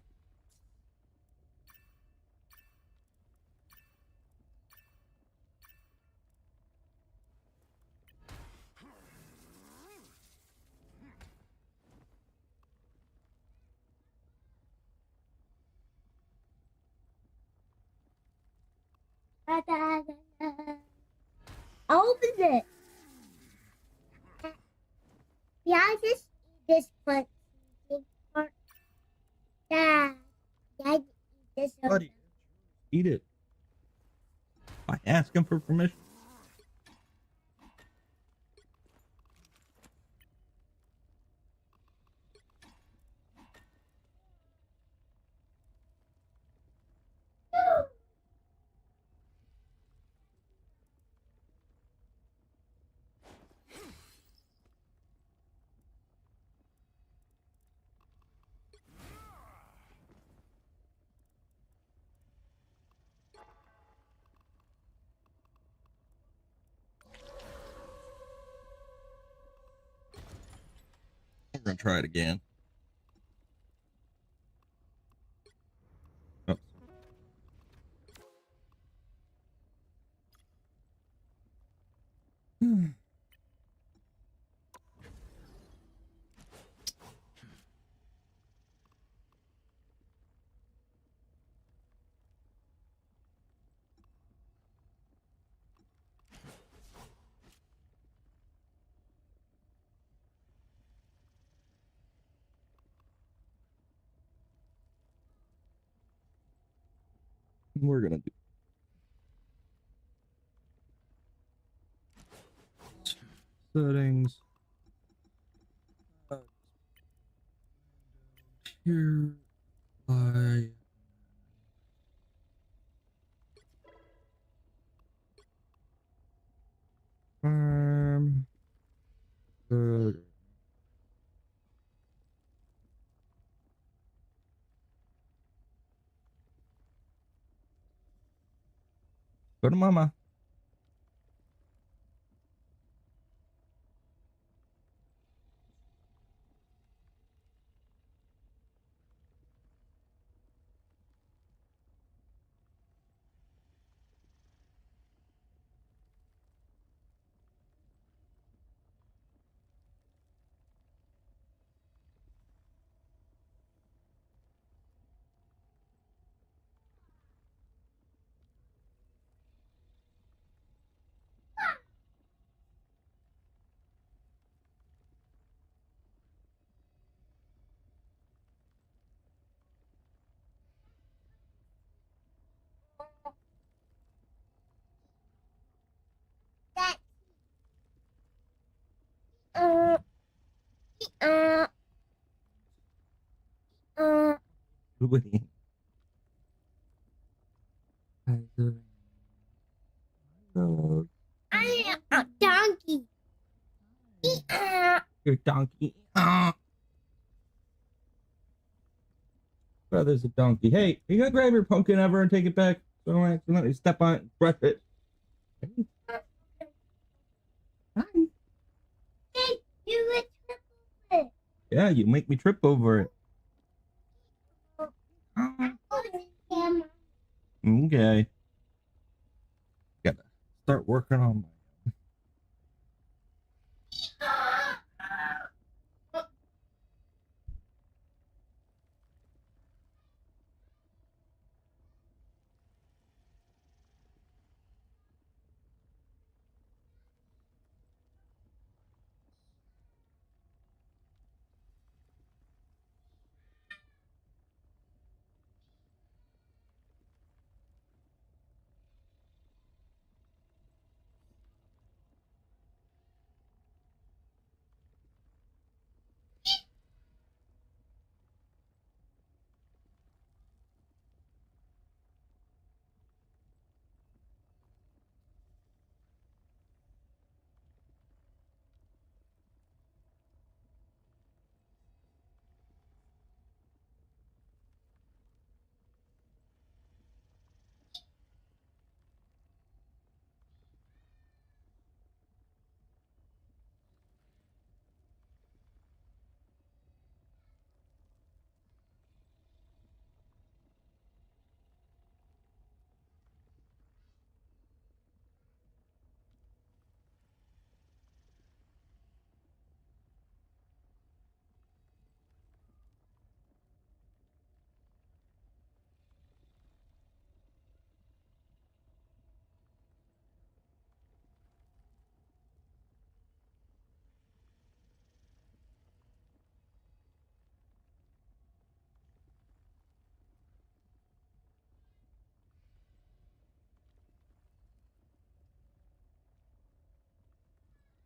Open it. Yeah, I just eat this part. Yeah, I eat this. Buddy, eat it. I ask him for permission. We're gonna try it again. Oh. We're gonna do settings. Here, by good. Go to mama. Wait. I am a donkey. Your donkey. Brother's a donkey. Hey, you gonna grab your pumpkin ever and take it back? So I don't accidentally step on it and brush it. You would triple it. Yeah, you make me trip over it. Okay. Gotta start working on my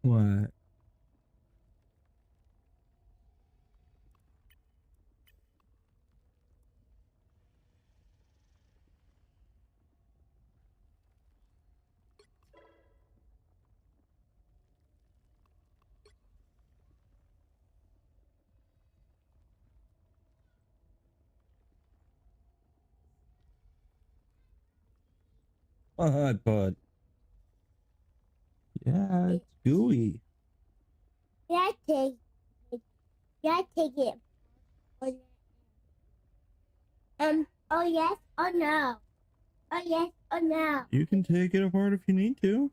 what? What, bud? Yeah, it's gooey. Yeah, take it. Yeah, take it. Oh yes or no? Oh yes or no? You can take it apart if you need to.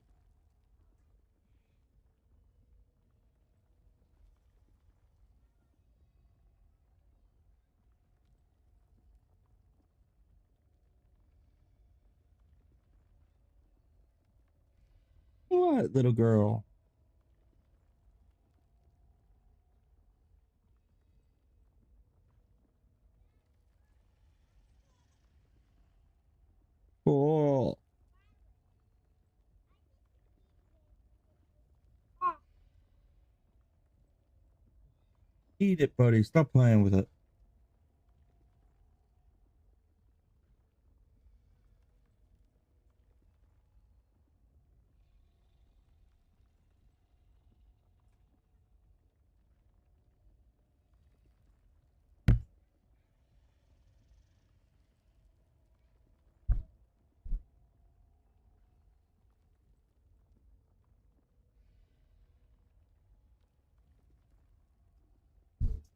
What, little girl? Cool. Eat it, buddy. Stop playing with it.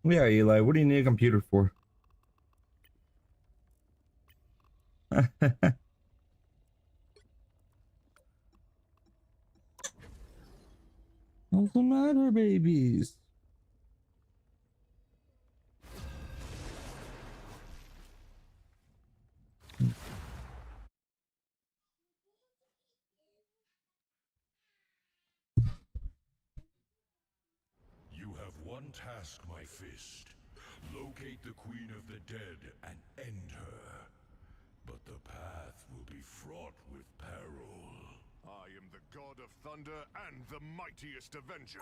Yeah, Eli, what do you need a computer for? What's the matter, babies? You have one task, my fist. Locate the Queen of the Dead and end her. but the path will be fraught with peril. I am the god of thunder and the mightiest avenger.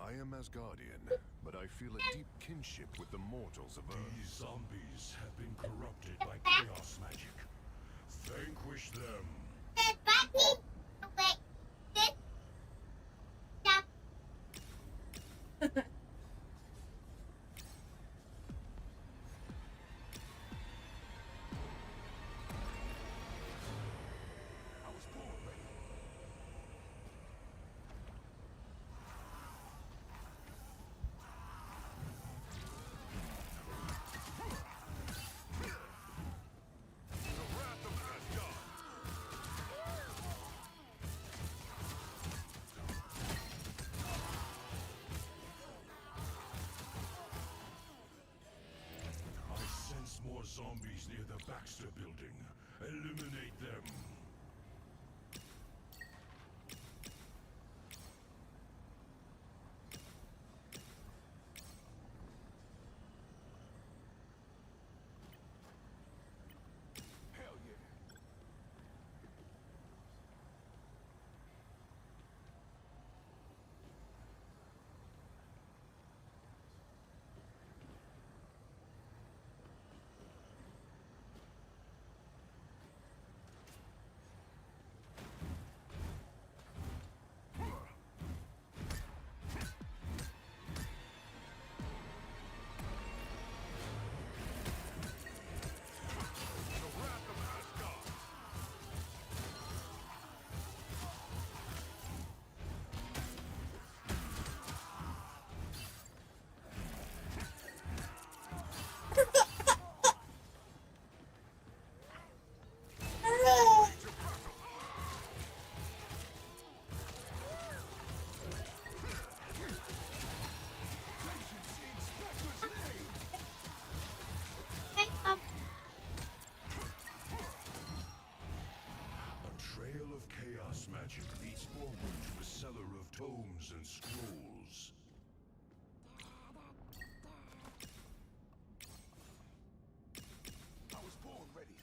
I am Asgardian, but I feel a deep kinship with the mortals of Earth. These zombies have been corrupted by chaos magic. Vanquish them. More zombies near the Baxter building. Eliminate them. Hell yeah. Magic leads forward to a cellar of tomes and scrolls. I was born ready.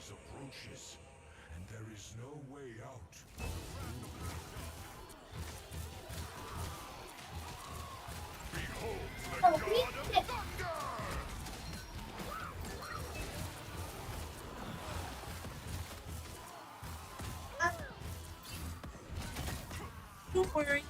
Approaches, and there is no way out. Behold the god of thunder! Don't worry.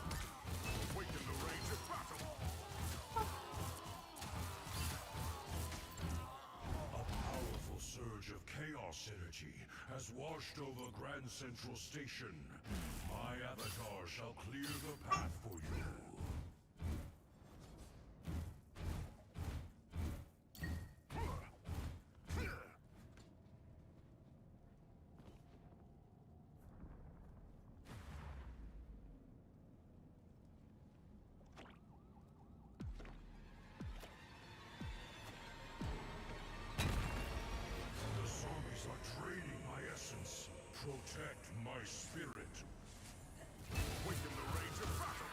Energy has washed over Grand Central Station. My avatar shall clear the path for you. Protect my spirit. Waken the rage of battle.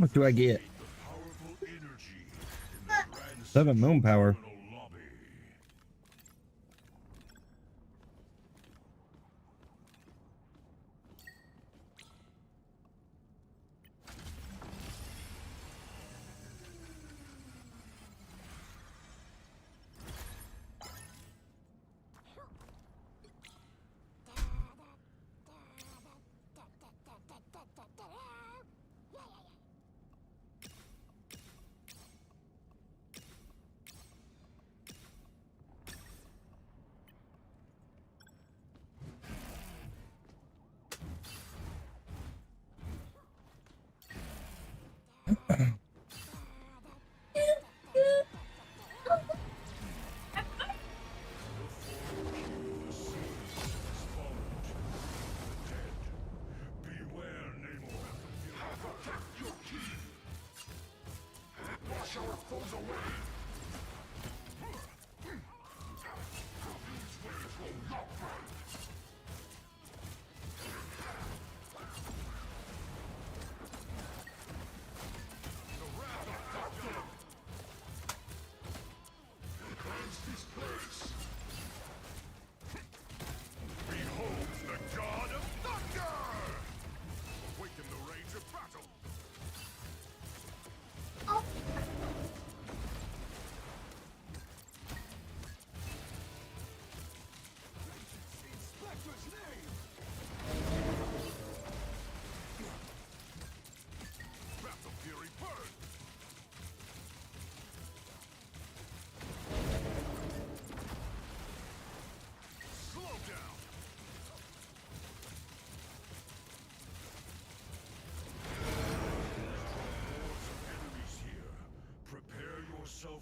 What do I get? 7 moon power.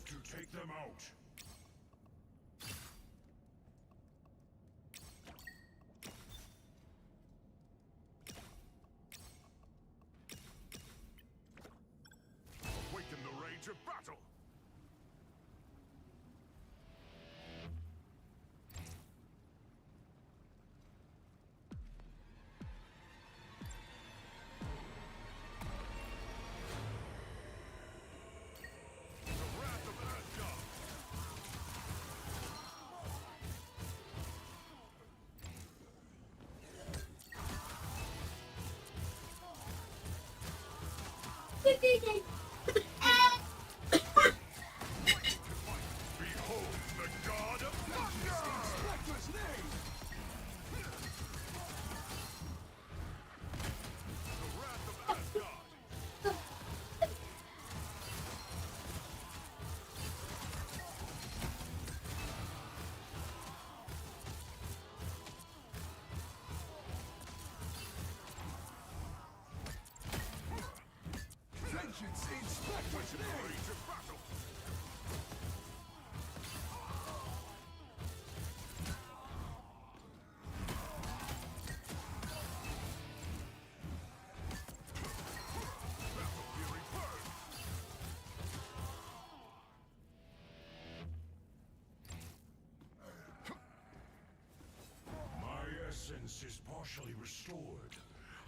To take them out. Awaken the rage of battle. Vengeance in Spectre's name! My essence is partially restored.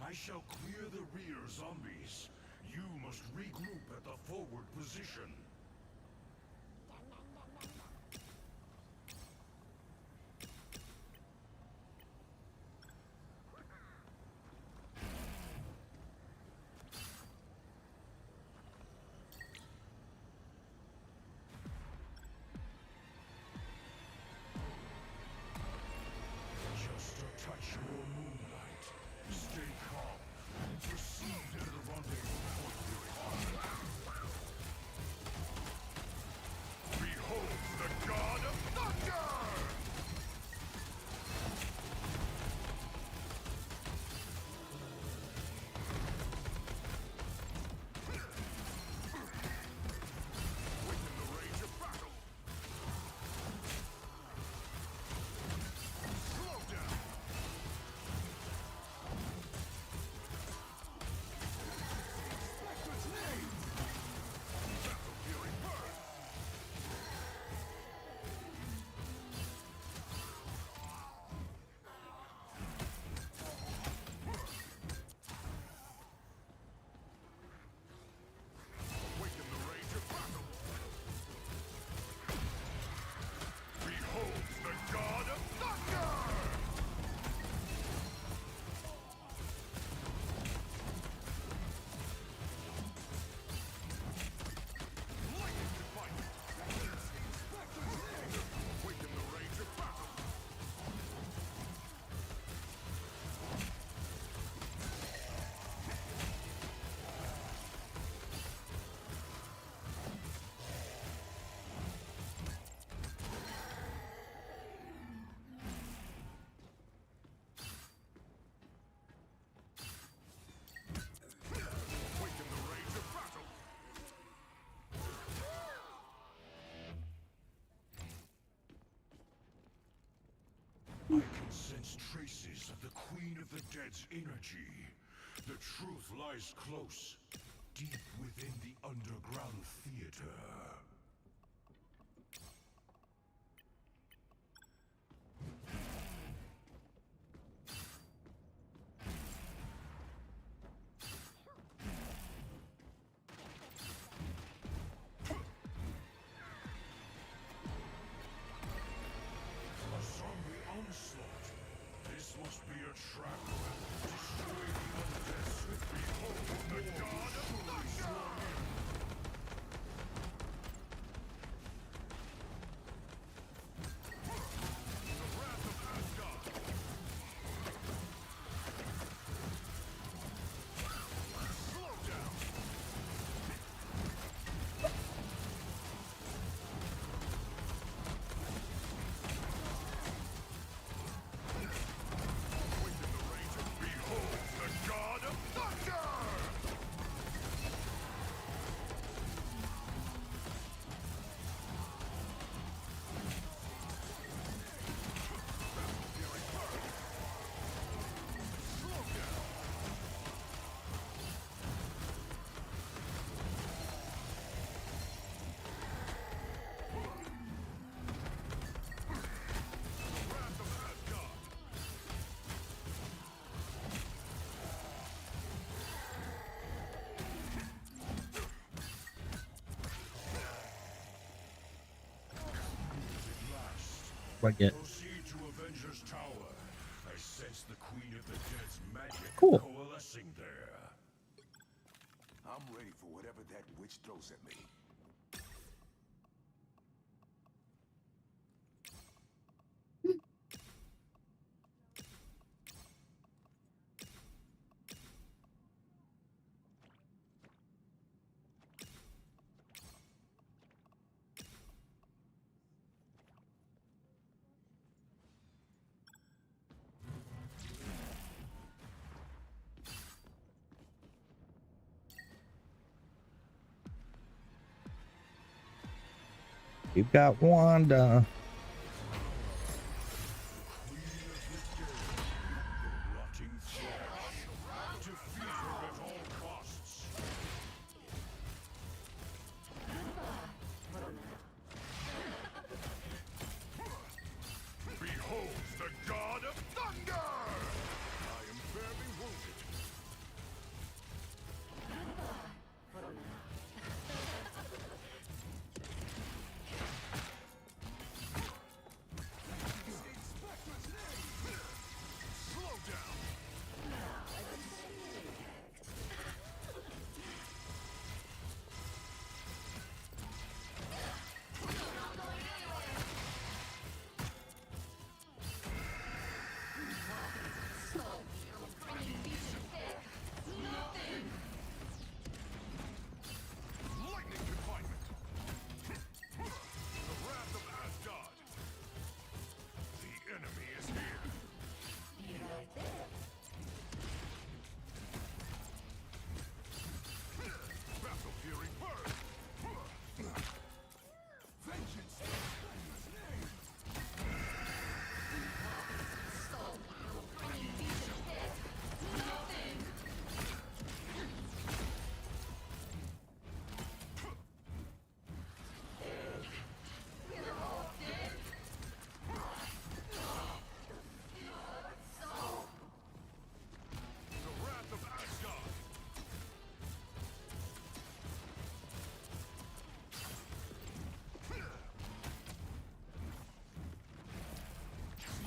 I shall clear the rear zombies. You must regroup at the forward position. Just a touch more moonlight. Stay calm. Proceed to the rendezvous point. I can sense traces of the Queen of the Dead's energy. The truth lies close, deep within the underground theater. A zombie onslaught. This must be a trap. Destroy the undead. Behold the god of thunder! The wrath of Asgard. Slow down. Behold the god of thunder! Like it. Proceed to Avenger's Tower. I sense the Queen of the Dead's magic Cool. coalescing there. I'm ready for whatever that witch throws at me. You've got Wanda. Rotting flesh. Defeat her at all costs. Behold the god of thunder! I am barely wounded. Slow down. Lightning confinement. The wrath of Asgard. The enemy is here. Battle Fury burn. Vengeance. The wrath of Asgard.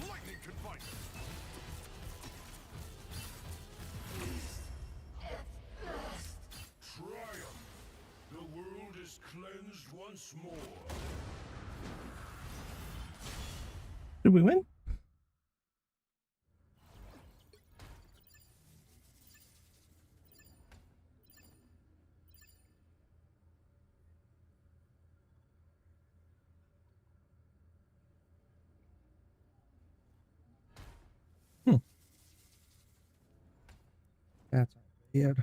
Lightning confinement. Triumph. The world is cleansed once more. Did we win? That's bad.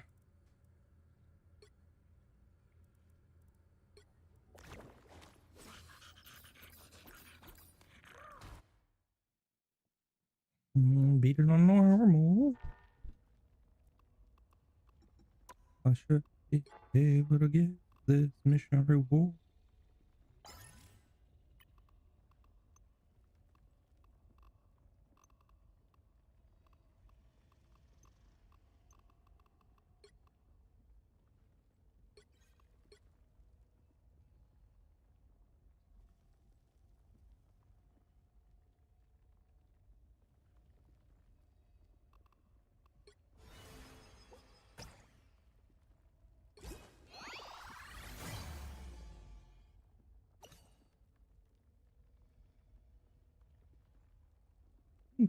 Beat it on normal. I should be able to get this mission reward.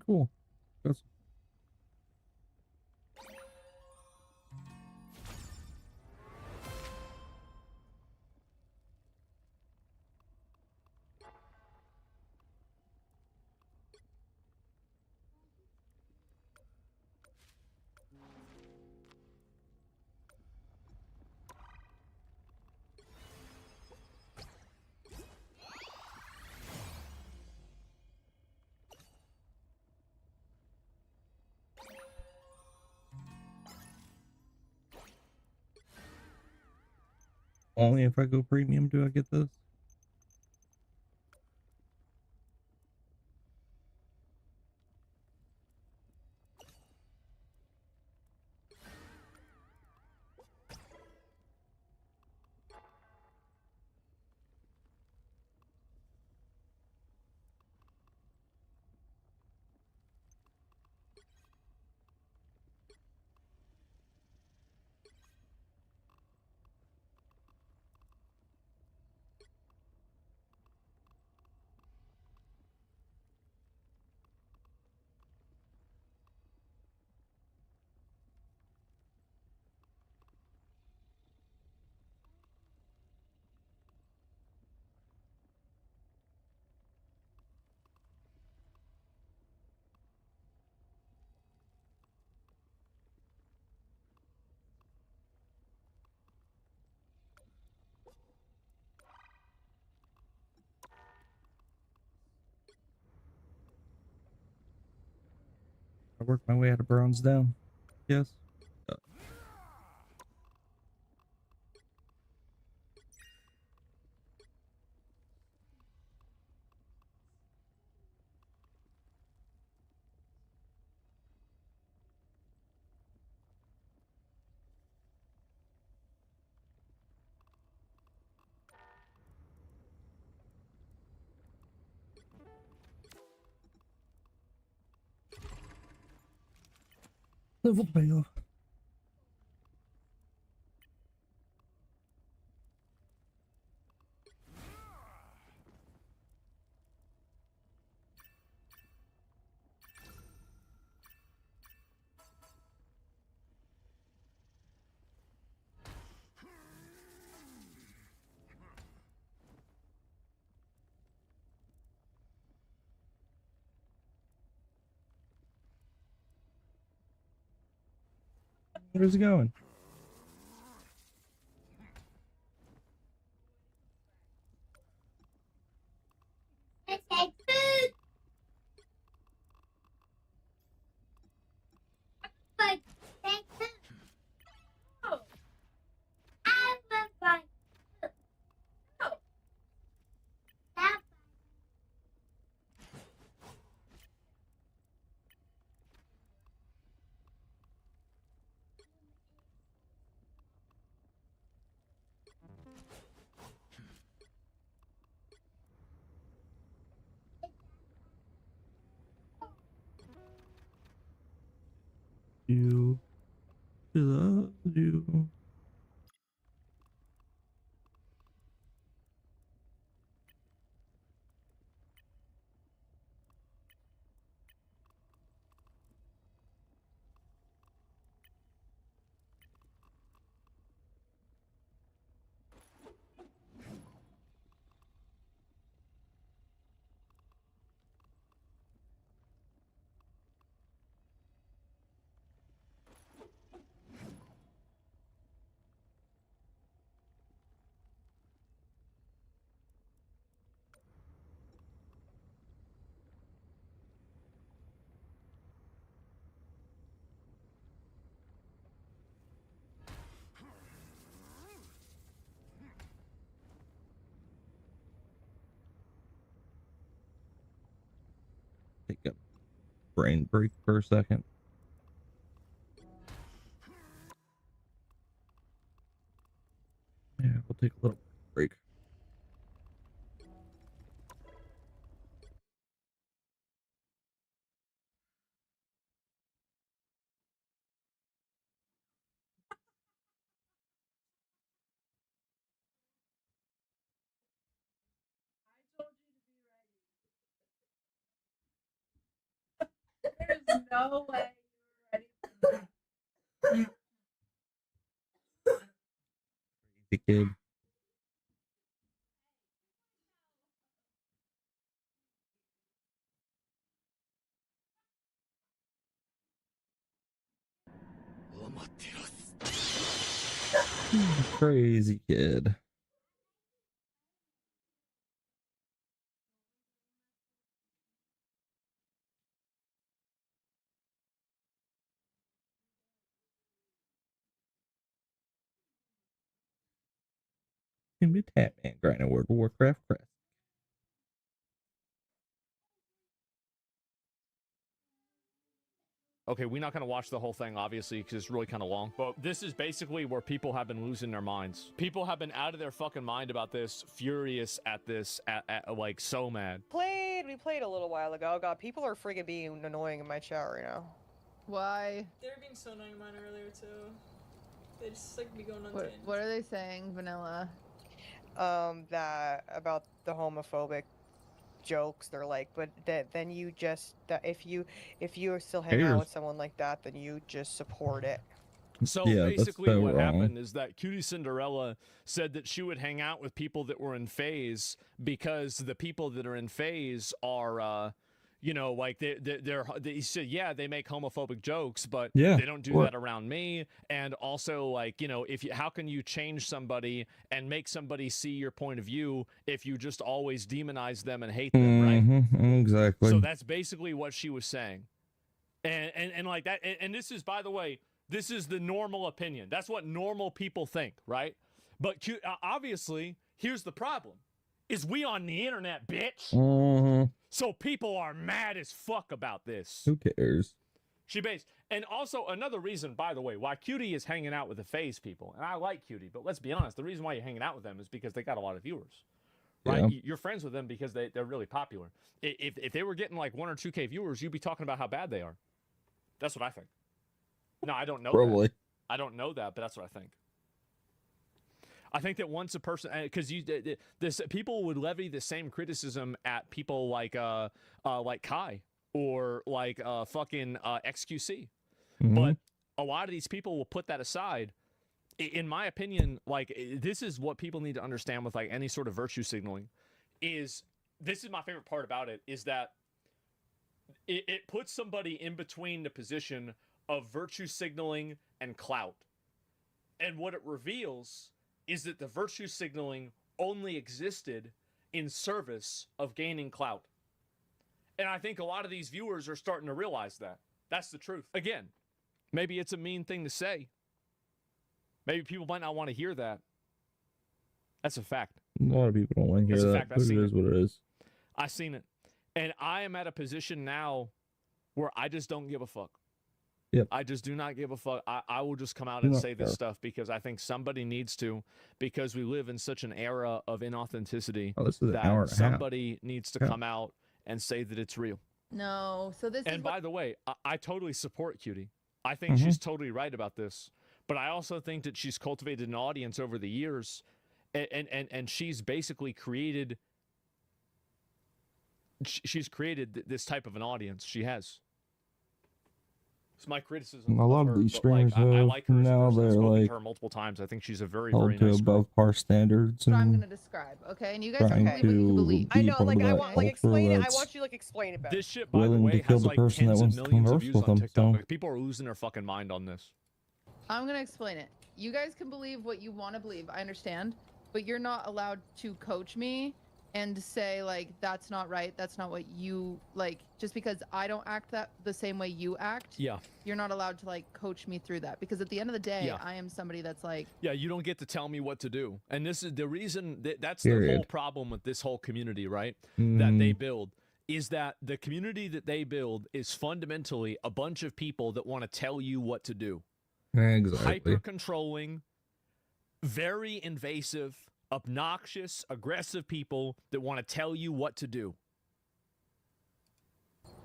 Cool. That's only if I go premium do I get this. I work my way out of bronze down. Yes. Level payoff. Where's it going? You. She loves you. Take a brain break for a second. Yeah, we'll take a little break. There's no way you're ready. The kid. Crazy kid. Can be Tatman grinding World of Warcraft crest. Okay, we're not going to watch the whole thing, obviously, because it's really kind of long. But this is basically where people have been losing their minds. People have been out of their fucking mind about this, furious at this, like, so mad. We played a little while ago. God, people are friggin' being annoying in my chat right now. Why? They were being so annoying in mine earlier too. They just like be going on What are they saying, Vanilla? That about the homophobic jokes. They're like, but then you just if you still hang out with someone like that, then you just support it. So basically what happened is that Cutie Cinderella said that she would hang out with people that were in phase because the people that are in phase are, you know, like they said, yeah, they make homophobic jokes, but they don't do that around me. And also, like, you know, how can you change somebody and make somebody see your point of view if you just always demonize them and hate them, right? Exactly. So that's basically what she was saying. And like that, and this is, by the way, this is the normal opinion. That's what normal people think, right? But obviously, here's the problem. Is we on the internet, bitch. So people are mad as fuck about this. Who cares? And also another reason, by the way, why Cutie is hanging out with the phase people. And I like Cutie, but let's be honest. The reason why you're hanging out with them is because they got a lot of viewers. Right? Yeah. You're friends with them because they're really popular. If they were getting like 1 or 2K viewers, you'd be talking about how bad they are. That's what I think. No, I don't know Probably. that. I don't know that, but that's what I think. I think that once a person, because people would levy the same criticism at people like Kai or like fucking XQC, but a lot of these people will put that aside. In my opinion, like, this is what people need to understand with like any sort of virtue signaling. This is my favorite part about it, is that it puts somebody in between the position of virtue signaling and clout. And what it reveals is that the virtue signaling only existed in service of gaining clout. And I think a lot of these viewers are starting to realize that. That's the truth. Again, maybe it's a mean thing to say. Maybe people might not want to hear that. That's a fact. A lot of people don't want to hear that, but it is what it is. I've seen it. And I am at a position now where I just don't give a fuck. Yep. I just do not give a fuck. I will just come out and say this stuff because I think somebody needs to, because we live in such an era of inauthenticity that somebody needs to come out and say that it's real. No, so this And is by the way, I totally support Cutie. I think she's totally right about this. But I also think that she's cultivated an audience over the years, and she's basically created this type of an audience. She has. It's my criticism. A lot of these streamers have now they're like her multiple times. I think she's a very, held very to nice girl. above par standards. what I'm And gonna describe, okay? And you guys trying can believe what you to believe. be part of that Explain it. I culture want you to explain it better. This shit, by the willing to way, kill has the like person that tens of wants to millions of converse views with on them. TikTok. So Like, people are losing their fucking mind on this. I'm gonna explain it. You guys can believe what you want to believe. I understand, but you're not allowed to coach me and say like that's not right. That's not what you like. Just because I don't act the same way you act. Yeah. You're not allowed to like coach me through that, because at the end of the day, Yeah. I am somebody that's like. Yeah, you don't get to tell me what to do. And this is the reason that's the Period. whole problem with this whole community, right? That they build is that the community that they build is fundamentally a bunch of people that want to tell you what to do. Exactly. Hyper controlling, very invasive, obnoxious, aggressive people that want to tell you what to do.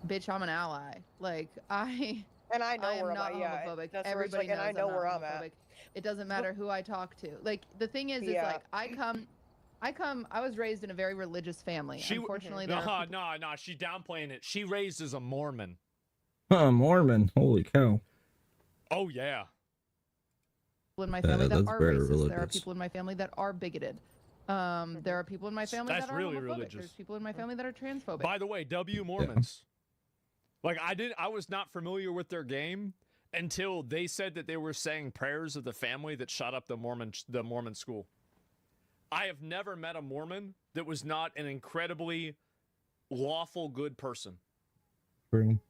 Bitch, I'm an ally. Like, And I know I am where not I'm at. Yeah, homophobic. that's where it's Everybody like, and I knows know I'm where not I'm at. homophobic. It doesn't matter who I talk to. Like, the thing is Yeah. like, I was raised in a very religious family. Unfortunately, there are No, she downplaying it. She raised as a Mormon. Huh, Mormon. Holy cow. Oh, yeah. people in my family that that's are very racist. There are religious. people in my family that are bigoted. There are people in my family That's that are really homophobic. religious. There's people in my family that are transphobic. By the way, W Mormons. Like I was not familiar with their game until they said that they were saying prayers of the family that shot up the Mormon school. I have never met a Mormon that was not an incredibly lawful good person. True.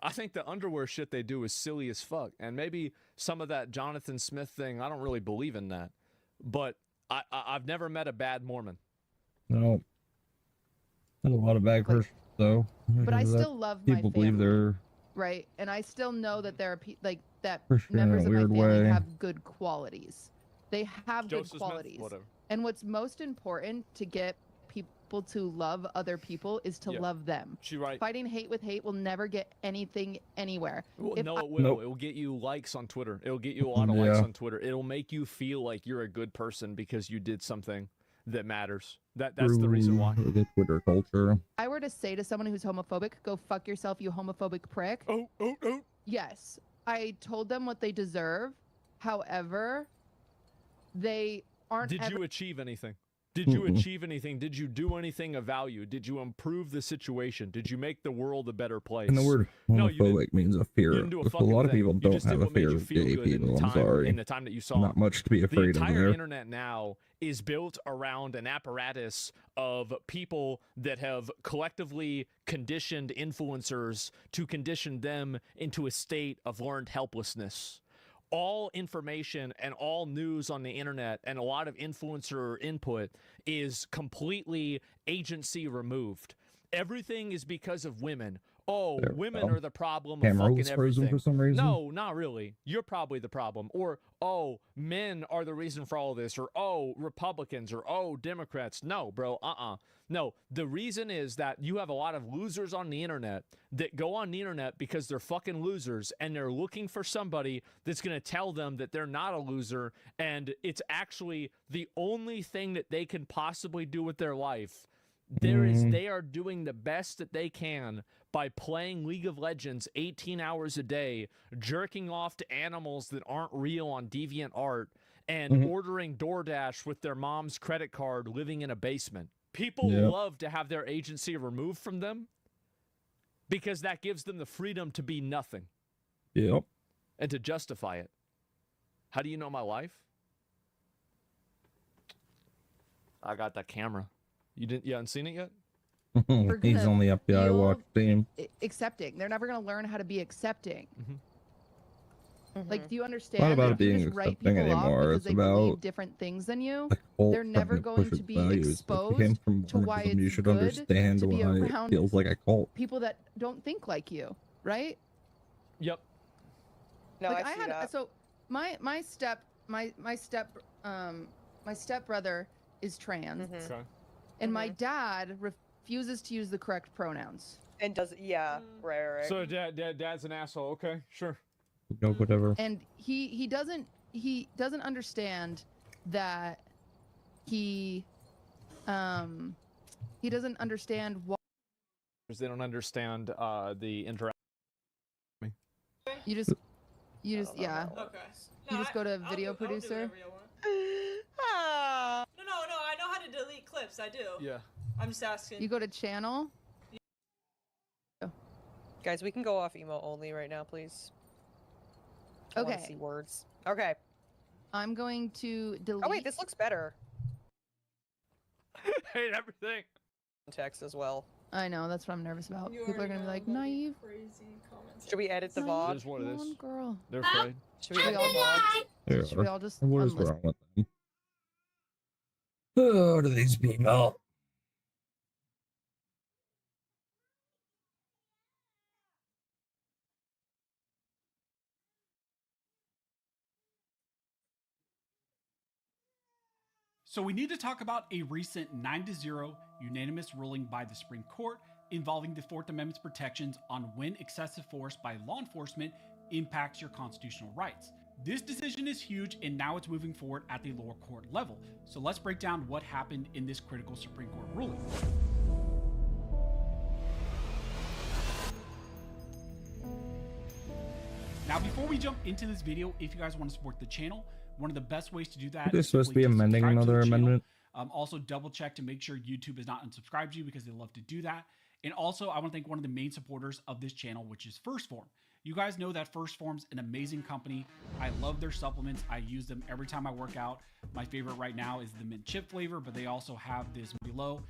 I think the underwear shit they do is silly as fuck. And maybe some of that Jonathan Smith thing, I don't really believe in that. But I've never met a bad Mormon. No. There's a lot of bad Christians, though. But I That still love my people believe family. they're Right, and I still know that there are that Christian in a members of my weird family way. have good qualities. They have Joseph good Smith? qualities. Whatever. And what's most important to get people to love other people is to Yeah. love them. She right. Fighting hate with hate will never get anything anywhere. Well, If no, I- it will. It will get you likes on Twitter. It'll get you a lot of likes Yeah. on Twitter. It'll make you feel like you're a good person because you did something that matters. That's the reason why. The Twitter culture. I were to say to someone who's homophobic, go fuck yourself, you homophobic prick. Oh. Yes, I told them what they deserve. However, they aren't Did ever- you achieve anything? Did you achieve anything? Did you do anything of value? Did you improve the situation? Did you make the world a better place? And the word No, you didn't. homophobic means a fear. You didn't do a Which a fucking lot of thing. people You don't just did have a what made fear you of feel gay good in people. the I'm time- sorry. in the time that you saw Not them. much to be The afraid of entire there. internet now is built around an apparatus of people that have collectively conditioned influencers to condition them into a state of learned helplessness. All information and all news on the internet and a lot of influencer input is completely agency removed. Everything is because of women. Oh, There we women go. are the problem of Camera fucking was frozen everything. for some reason. No, not really. You're probably the problem. Or, oh, men are the reason for all this. Or, oh, Republicans. Or, oh, Democrats. No, bro. No, the reason is that you have a lot of losers on the internet that go on the internet because they're fucking losers and they're looking for somebody that's going to tell them that they're not a loser and it's actually the only thing that they can possibly do with their life. They are doing the best that they can by playing League of Legends 18 hours a day, jerking off to animals that aren't real on DeviantArt, and ordering DoorDash with their mom's credit card, living in a basement. People Yep. love to have their agency removed from them because that gives them the freedom to be nothing Yep. and to justify it. How do you know my life? I got that camera. You haven't seen it yet? He's gonna on the FBI feel- watch team. accepting. They're never going to learn how to be accepting. Mm-hmm. Like, do you It's understand? not about that if you being just write accepting people off anymore. because It's they believe about different things than you, cult they're never trying to going push to be its values. If you exposed came from to why Mormonism, you it's should good understand to be why it around feels like a cult. people that don't think like you, right? Yep. No, like I see that. so my stepbrother is trans, Okay. and my dad refuses to use the correct pronouns. And does yeah, right. So dad's an asshole. Okay, sure. No, whatever. And he doesn't understand that he doesn't understand why They don't understand the interaction. you just yeah. Okay. You just go to video producer. No, I know how to delete clips. I do. Yeah. I'm just asking. You go to channel. Guys, we can go off emo only right now, please. I wanna Okay. see words. Okay. I'm going to delete. Oh wait, this looks better. Hate everything. Text as well. I know, that's what I'm nervous about. You People are already gonna be know like, about the naive. Crazy comments. Should we edit the Naive VOD? It is what it is. blonde girl. They're afraid. Should we edit the VOD? They Should we are. all just What is unlist- wrong with them? Oh, do these people? So we need to talk about a recent 9-0 unanimous ruling by the Supreme Court involving the Fourth Amendment's protections on when excessive force by law enforcement impacts your constitutional rights. This decision is huge, and now it's moving forward at the lower court level. So let's break down what happened in this critical Supreme Court ruling. Now, before we jump into this video, if you guys want to support the channel, one of the best ways to do that They're is supposed to be simply amending subscribe to the another channel. amendment. Also, double check to make sure YouTube has not unsubscribed you, because they love to do that. And also, I want to thank one of the main supporters of this channel, which is First Form. You guys know that First Form's an amazing company. I love their supplements. I use them every time I work out. My favorite right now is the mint chip flavor, but they also have this below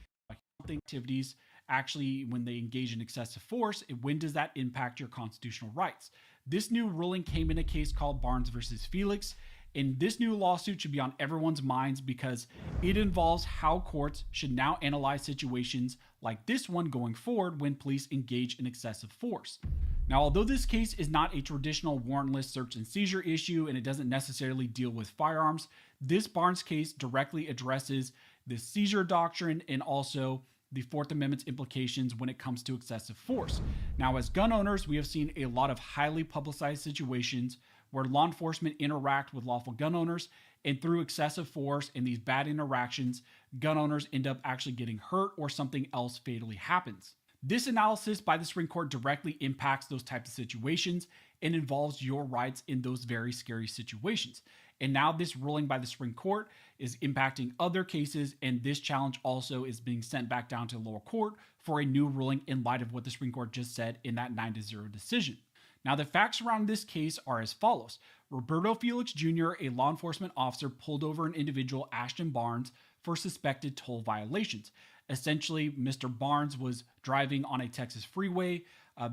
activities. Actually, when they engage in excessive force, when does that impact your constitutional rights? This new ruling came in a case called Barnes versus Felix. And this new lawsuit should be on everyone's minds because it involves how courts should now analyze situations like this one going forward when police engage in excessive force. Now, although this case is not a traditional warrantless search and seizure issue and it doesn't necessarily deal with firearms, this Barnes case directly addresses the seizure doctrine and also the Fourth Amendment's implications when it comes to excessive force. Now, as gun owners, we have seen a lot of highly publicized situations where law enforcement interact with lawful gun owners, and through excessive force and these bad interactions, gun owners end up actually getting hurt or something else fatally happens. This analysis by the Supreme Court directly impacts those types of situations and involves your rights in those very scary situations. And now this ruling by the Supreme Court is impacting other cases, and this challenge also is being sent back down to the lower court for a new ruling in light of what the Supreme Court just said in that 9-0 decision. Now, the facts around this case are as follows. Roberto Felix Jr., a law enforcement officer, pulled over an individual, Ashton Barnes, for suspected toll violations. Essentially, Mr. Barnes was driving on a Texas freeway.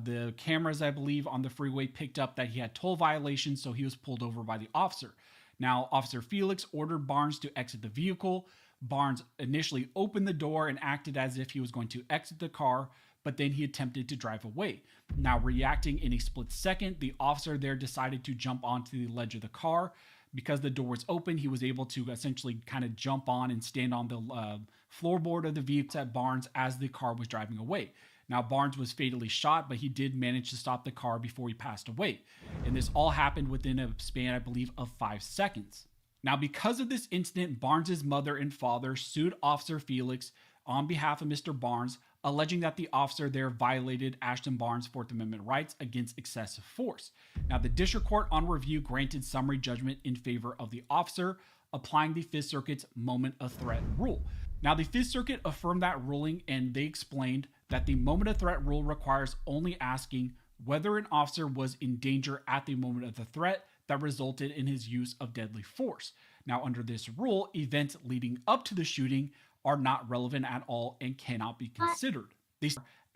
The cameras, I believe, on the freeway picked up that he had toll violations, so he was pulled over by the officer. Now, Officer Felix ordered Barnes to exit the vehicle. Barnes initially opened the door and acted as if he was going to exit the car, but then he attempted to drive away. Now, reacting in a split second, the officer there decided to jump onto the ledge of the car. Because the door was open, he was able to essentially kind of jump on and stand on the floorboard of the vehicle at Barnes as the car was driving away. Now, Barnes was fatally shot, but he did manage to stop the car before he passed away. And this all happened within a span, I believe, of 5 seconds. Now, because of this incident, Barnes' mother and father sued Officer Felix on behalf of Mr. Barnes, alleging that the officer there violated Ashton Barnes' Fourth Amendment rights against excessive force. Now, the district court on review granted summary judgment in favor of the officer, applying the Fifth Circuit's moment of threat rule. Now, the Fifth Circuit affirmed that ruling, and they explained that the moment of threat rule requires only asking whether an officer was in danger at the moment of the threat that resulted in his use of deadly force. Now, under this rule, events leading up to the shooting are not relevant at all and cannot be considered.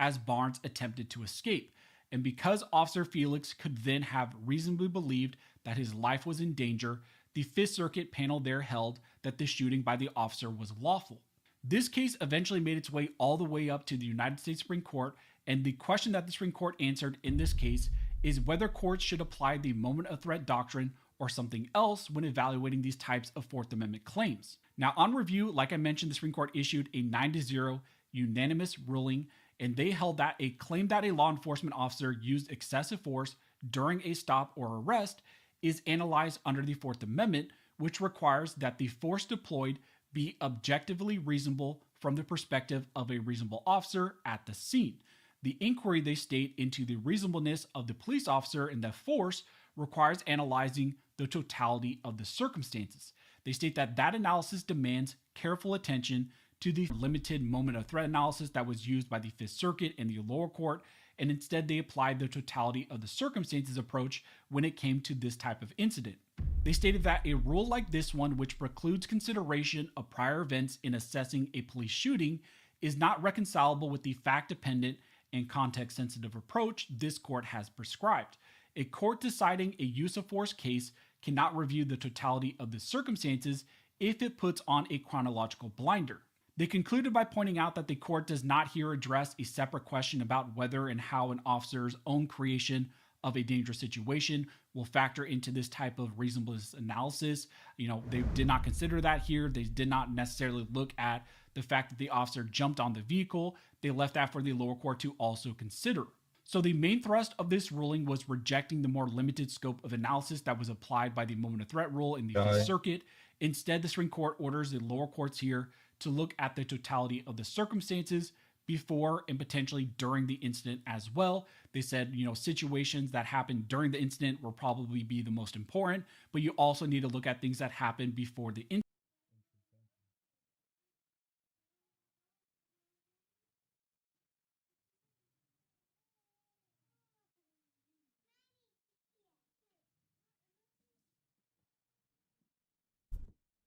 As Barnes attempted to escape. And because Officer Felix could then have reasonably believed that his life was in danger, the Fifth Circuit panel there held that the shooting by the officer was lawful. This case eventually made its way all the way up to the United States Supreme Court, and the question that the Supreme Court answered in this case is whether courts should apply the moment of threat doctrine or something else when evaluating these types of Fourth Amendment claims. Now, on review, like I mentioned, the Supreme Court issued a 9-0 unanimous ruling, and they held that a claim that a law enforcement officer used excessive force during a stop or arrest is analyzed under the Fourth Amendment, which requires that the force deployed be objectively reasonable from the perspective of a reasonable officer at the scene. The inquiry, they state, into the reasonableness of the police officer and the force requires analyzing the totality of the circumstances. They state that that analysis demands careful attention to the limited moment of threat analysis that was used by the Fifth Circuit and the lower court, and instead they applied the totality of the circumstances approach when it came to this type of incident. They stated that a rule like this one, which precludes consideration of prior events in assessing a police shooting, is not reconcilable with the fact-dependent and context-sensitive approach this court has prescribed. A court deciding a use of force case cannot review the totality of the circumstances if it puts on a chronological blinder. They concluded by pointing out that the court does not here address a separate question about whether and how an officer's own creation of a dangerous situation will factor into this type of reasonableness analysis. You know, they did not consider that here. They did not necessarily look at the fact that the officer jumped on the vehicle. They left that for the lower court to also consider. So the main thrust of this ruling was rejecting the more limited scope of analysis that was applied by the moment of threat rule in the Fifth Circuit. Instead, the Supreme Court orders the lower courts here to look at the totality of the circumstances before and potentially during the incident as well. They said, you know, situations that happened during the incident will probably be the most important, but you also need to look at things that happened before the incident.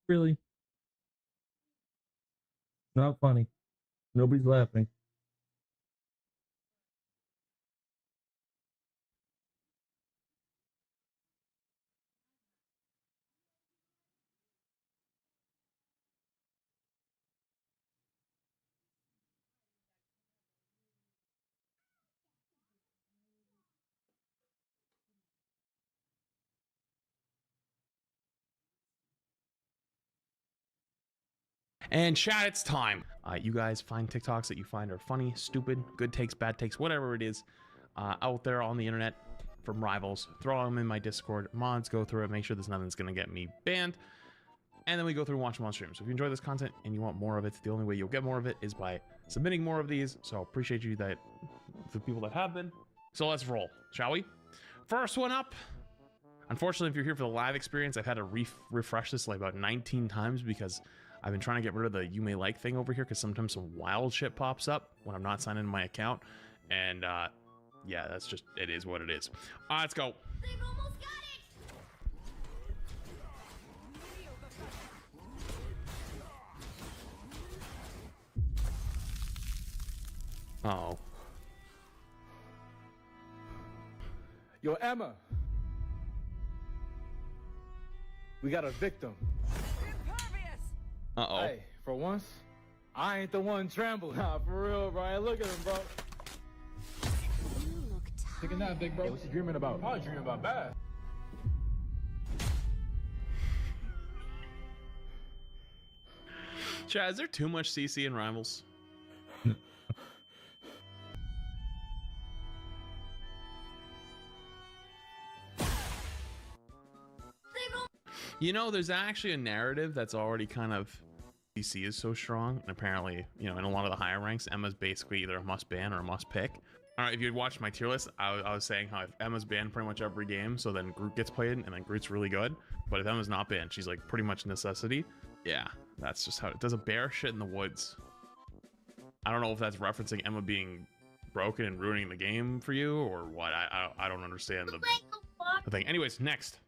Really? Not funny. Nobody's laughing. And chat, it's time. You guys find TikToks that you find are funny, stupid, good takes, bad takes, whatever it is, out there on the internet from rivals. Throw them in my Discord. Mods, go through it, make sure there's nothing that's going to get me banned. And then we go through and watch them on stream. So if you enjoy this content and you want more of it, the only way you'll get more of it is by submitting more of these. So I appreciate you, that the people that have been. So let's roll, shall we? First one up. Unfortunately, if you're here for the live experience, I've had to refresh this like about 19 times because I've been trying to get rid of the you may like thing over here because sometimes some wild shit pops up when I'm not signed into my account. And yeah, that's just, it is what it is. Let's go. They've almost got it! Uh-oh. Yo, Emma. We got a victim. Uh-oh. Hey, for once, I ain't the one trembling. Nah, for real, Brian. Look at him, bro. You look tired. Taking that, big bro. Hey, what's you dreaming about? Probably dreaming about bad. Chad, is there too much CC in Rivals? You know, there's actually a narrative that's already kind of, CC is so strong, and apparently, you know, in a lot of the higher ranks, Emma's basically either a must ban or a must pick. All right, if you had watched my tier list, I was saying how if Emma's banned pretty much every game, so then Groot gets played, and then Groot's really good. But if Emma's not banned, she's like pretty much a necessity. Yeah, that's just how it does. A bear shit in the woods. I don't know if that's referencing Emma being broken and ruining the game for you, or what. I don't understand the thing. Anyways, next.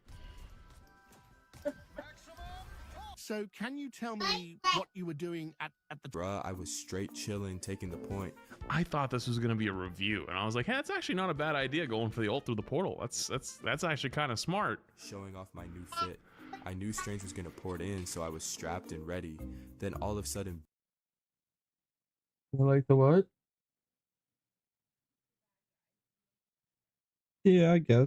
So can you tell me what you were doing at the... Bruh, I was straight chilling, taking the point. I thought this was gonna be a review, and I was like, hey, that's actually not a bad idea going for the ult through the portal. That's actually kind of smart. Showing off my new fit. I knew Strange was gonna port in, so I was strapped and ready. Then all of a sudden... Like the what? Yeah, I guess.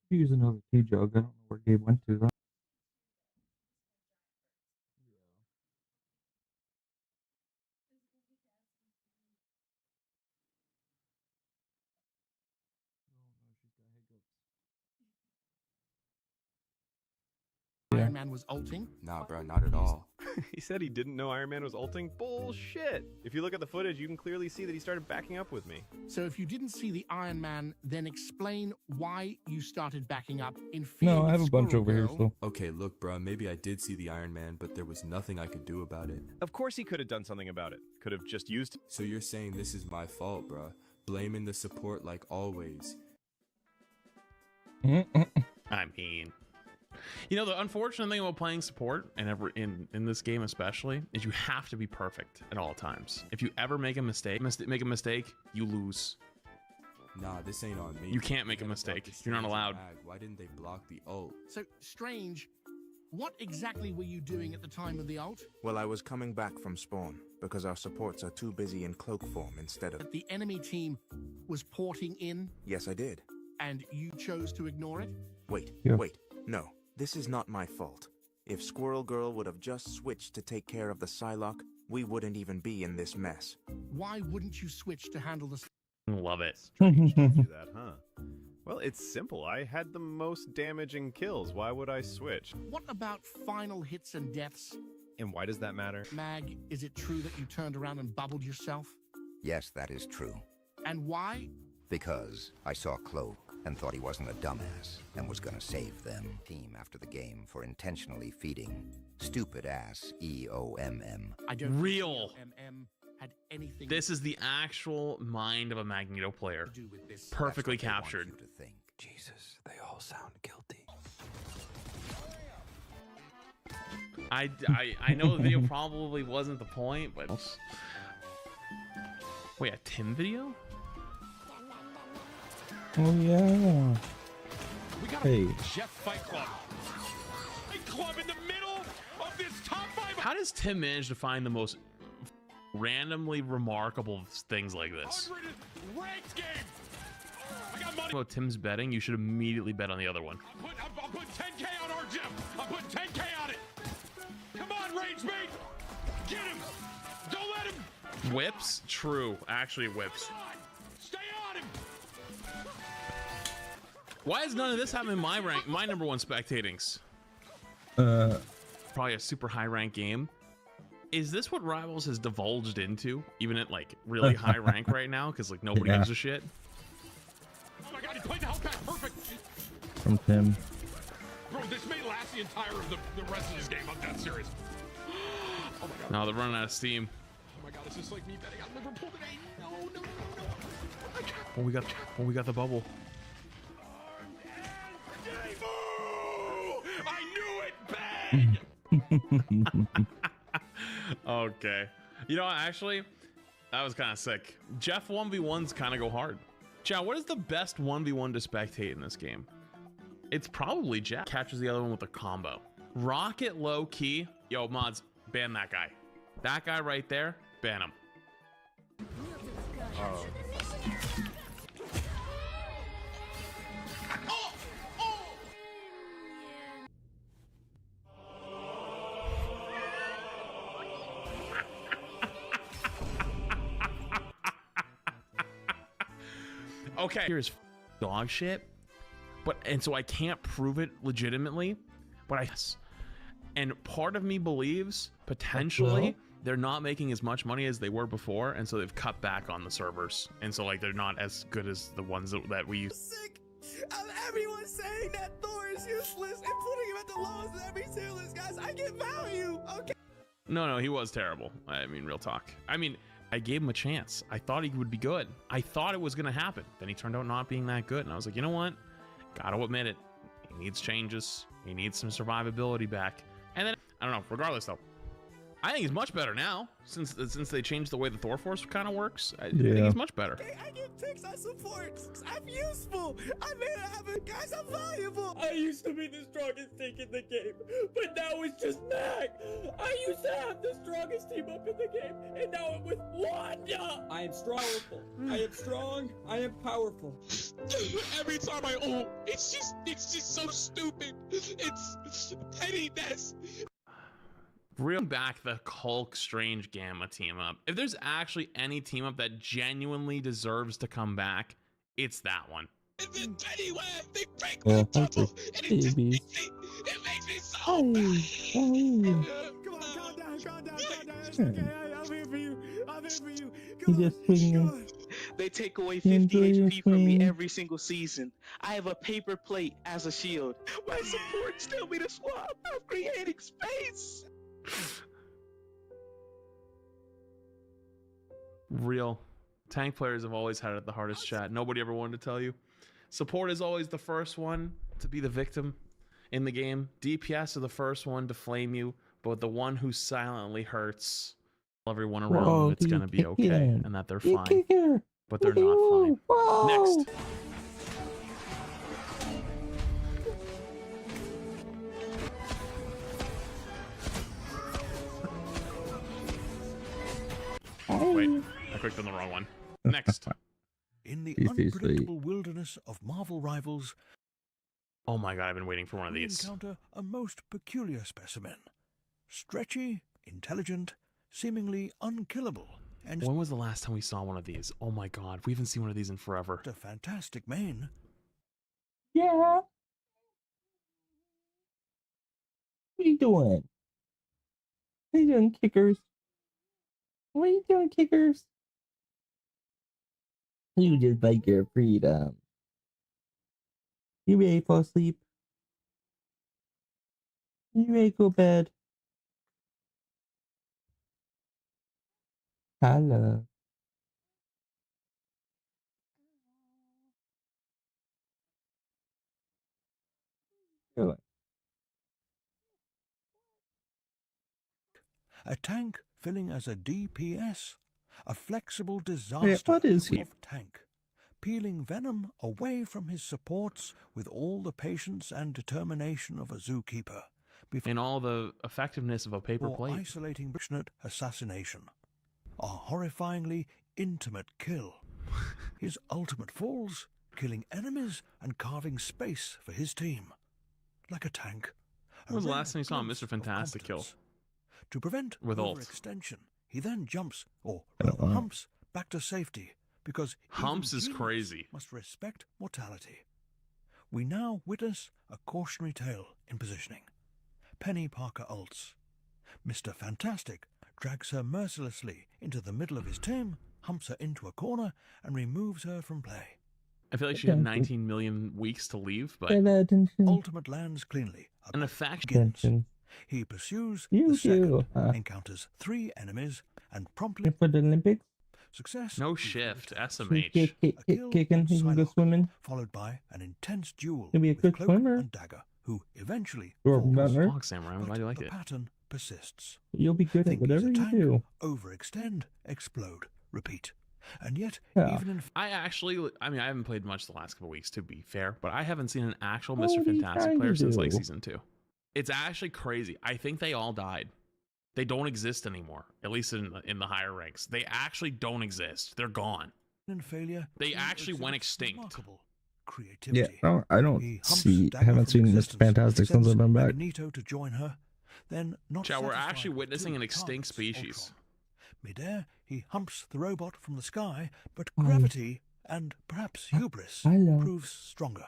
Use another tea jug. I don't know where Gabe went to though. Iron Man was ulting? Nah, bro, not at all. He said he didn't know Iron Man was ulting? Bullshit! If you look at the footage, you can clearly see that he started backing up with me. So if you didn't see the Iron Man, then explain why you started backing up in fear. No, of I have a bunch Squirrel over here Girl. still. Okay, look, bro, maybe I did see the Iron Man, but there was nothing I could do about it. Of course he could have done something about it. Could have just used... So you're saying this is my fault, bro? Blaming the support like always. I mean, you know, the unfortunate thing about playing support and in this game especially is you have to be perfect at all times. If you ever make a mistake, you lose. Nah, this ain't on me. You can't make a mistake. You're not allowed. Why didn't they block the ult? So, Strange, what exactly were you doing at the time of the ult? Well, I was coming back from spawn because our supports are too busy in cloak form instead of... The enemy team was porting in, Yes, I did. and you chose to ignore it? Wait, Yeah. wait. No, this is not my fault. If Squirrel Girl would have just switched to take care of the Psylocke, we wouldn't even be in this mess. Why wouldn't you switch to handle the... Love it. Strange to do that, huh? Well, it's simple. I had the most damage and kills. Why would I switch? What about final hits and deaths? And why does that matter? Mag, is it true that you turned around and bubbled yourself? Yes, that is true. And why? Because I saw Cloak and thought he wasn't a dumbass and was gonna save them. Team after the game for intentionally feeding stupid ass EOMM. I don't Real. MM had anything This is the actual mind of a Magneto player. to do with this. Perfectly captured. Jesus, they all sound guilty. I know the video probably wasn't the point, but wait, a Tim video? Oh yeah. We got Hey. a Jeff Fight Club. Fight Club in the middle of this top 5. How does Tim manage to find the most randomly remarkable things like this? Ranked game. I got money. About Tim's betting, you should immediately bet on the other one. I'll put 10K on our gym. I'll put 10K on it. Come on, range mate. Get him. Don't let him. Whips? True. Actually, whips. Stay on him. Why is none of this happening in my rank, my number one spectatings? Probably a super high rank game. Is this what Rivals has divulged into, even at like really high rank right now? Because like nobody Yeah. gives a shit. Oh my god, he played the health pack perfect. From Tim. Bro, this may last the entire of the rest of this game. I'm dead serious. Oh my god. No, they're running out of steam. Oh my god, is this like me betting on Liverpool today? No, no, no, no. Oh, we got the bubble. I knew it, bang! Okay. You know what, actually, that was kind of sick. Jeff 1v1s kind of go hard. Chow, what is the best 1v1 to spectate in this game? It's probably Jeff. Catches the other one with a combo. Rocket low key. Yo, mods, ban that guy. That guy right there, ban him. Oh. Okay, here's dog shit, and so I can't prove it legitimately, but and part of me believes potentially they're not making as much money as they were before, and so they've cut back on the servers, and so like they're not as good as the ones that we used. Sick of everyone saying that Thor is useless and putting him at the lowest of every tier list, guys. I get value, okay? No, he was terrible. I mean, real talk. I mean, I gave him a chance. I thought he would be good. I thought it was going to happen. Then he turned out not being that good. And I was like, you know what? Gotta admit it. He needs changes. He needs some survivability back. And then, I don't know. Regardless, though, I think he's much better now since they changed the way the Thor Force kind of works. I think he's much better. Hey, I get picks, I support. I'm useful. I made it happen. Guys, I'm valuable. I used to be the strongest team in the game, but now it's just Mag. I used to have the strongest team up in the game, and now I'm with Wanda. I am powerful. I am strong. I am powerful. Every time I ult, it's just so stupid. It's pettiness. Reel back the Hulk Strange Gamma team up. If there's actually any team up that genuinely deserves to come back, it's that one. Anyway, they break Oh, my Hulk double, is and it baby. makes me so mad. Come on, calm down. It's okay. I'm here for you. I'm here for you. He just swinging. They take away Enjoy 50 your HP from me swing. every single season. I have a paper plate as a shield. My supports tell me to swap. I'm creating space. Real. Tank players have always had it the hardest chat. Nobody ever wanted to tell you. Support is always the first one to be the victim in the game. DPS are the first one to flame you, but the one who silently hurts everyone around Whoa, it's going to be okay again. and that they're You fine. kicker. But they're not fine. Whoa. Next. Wait, I clicked on the wrong one. Next. In the He's too unpredictable wilderness of Marvel rivals, Oh my god, I've been waiting for one of we these. encounter a most peculiar specimen. Stretchy, intelligent, seemingly unkillable, and When was the last time we saw one of these? Oh my god, we haven't seen one of these in forever. a fantastic mane. Yeah. What are you doing? What are you doing, kickers? What are you doing, kickers? You just like your freedom. You ready to fall asleep? You ready to go to bed? Hello. Doing? A tank filling as a DPS, a flexible Yeah, disaster what is he? of tank, peeling venom away from his supports with all the patience and determination of a zookeeper, And all the effectiveness of a paper before plate. isolating passionate assassination. A horrifyingly intimate kill. His ultimate falls, killing enemies and carving space for his team. Like a tank. When was the last time you saw Mr. Fantastic kill? To prevent With ult. overextension, he then jumps, or rather humps, back to safety, because Humps even is genius crazy. must respect mortality. We now witness a cautionary tale in positioning. Penny Parker ults. Mr. Fantastic drags her mercilessly into the middle of his team, humps her into a corner, and removes her from play. I feel like she had 19 million weeks to leave, but Ultimate lands cleanly. an affection. Attention. He pursues You the second, do, huh? encounters 3 enemies, and promptly For the Olympics? success. No shift, He SMH. kicking, he can go swimming. Followed by an intense duel He'll be a with good Cloak swimmer. and Dagger, who eventually Or falls. runner. Fuck, Samurai, I'm glad you liked The it. pattern persists. You'll be good at Think he's whatever a you tank, do. overextend, explode, repeat. And yet, Yeah. even in I haven't played much the last couple weeks, to be fair, but I haven't seen an actual What Mr. are you Fantastic trying to player since like do? season 2. It's actually crazy. I think they all died. They don't exist anymore, at least in the higher ranks. They actually don't exist. They're gone. failure, They he actually went exhibits extinct. remarkable Yeah, creativity. no, I don't He humps see. Dagger Haven't from seen Mr. existence, Fantastic since sends I've been back. Magneto to join her. Then, not Chat, we're satisfied actually with witnessing 2 an extinct targets, species. Ultron. Mid-air, he humps the robot from the sky, but Hi. gravity and perhaps hubris Hello. proves stronger.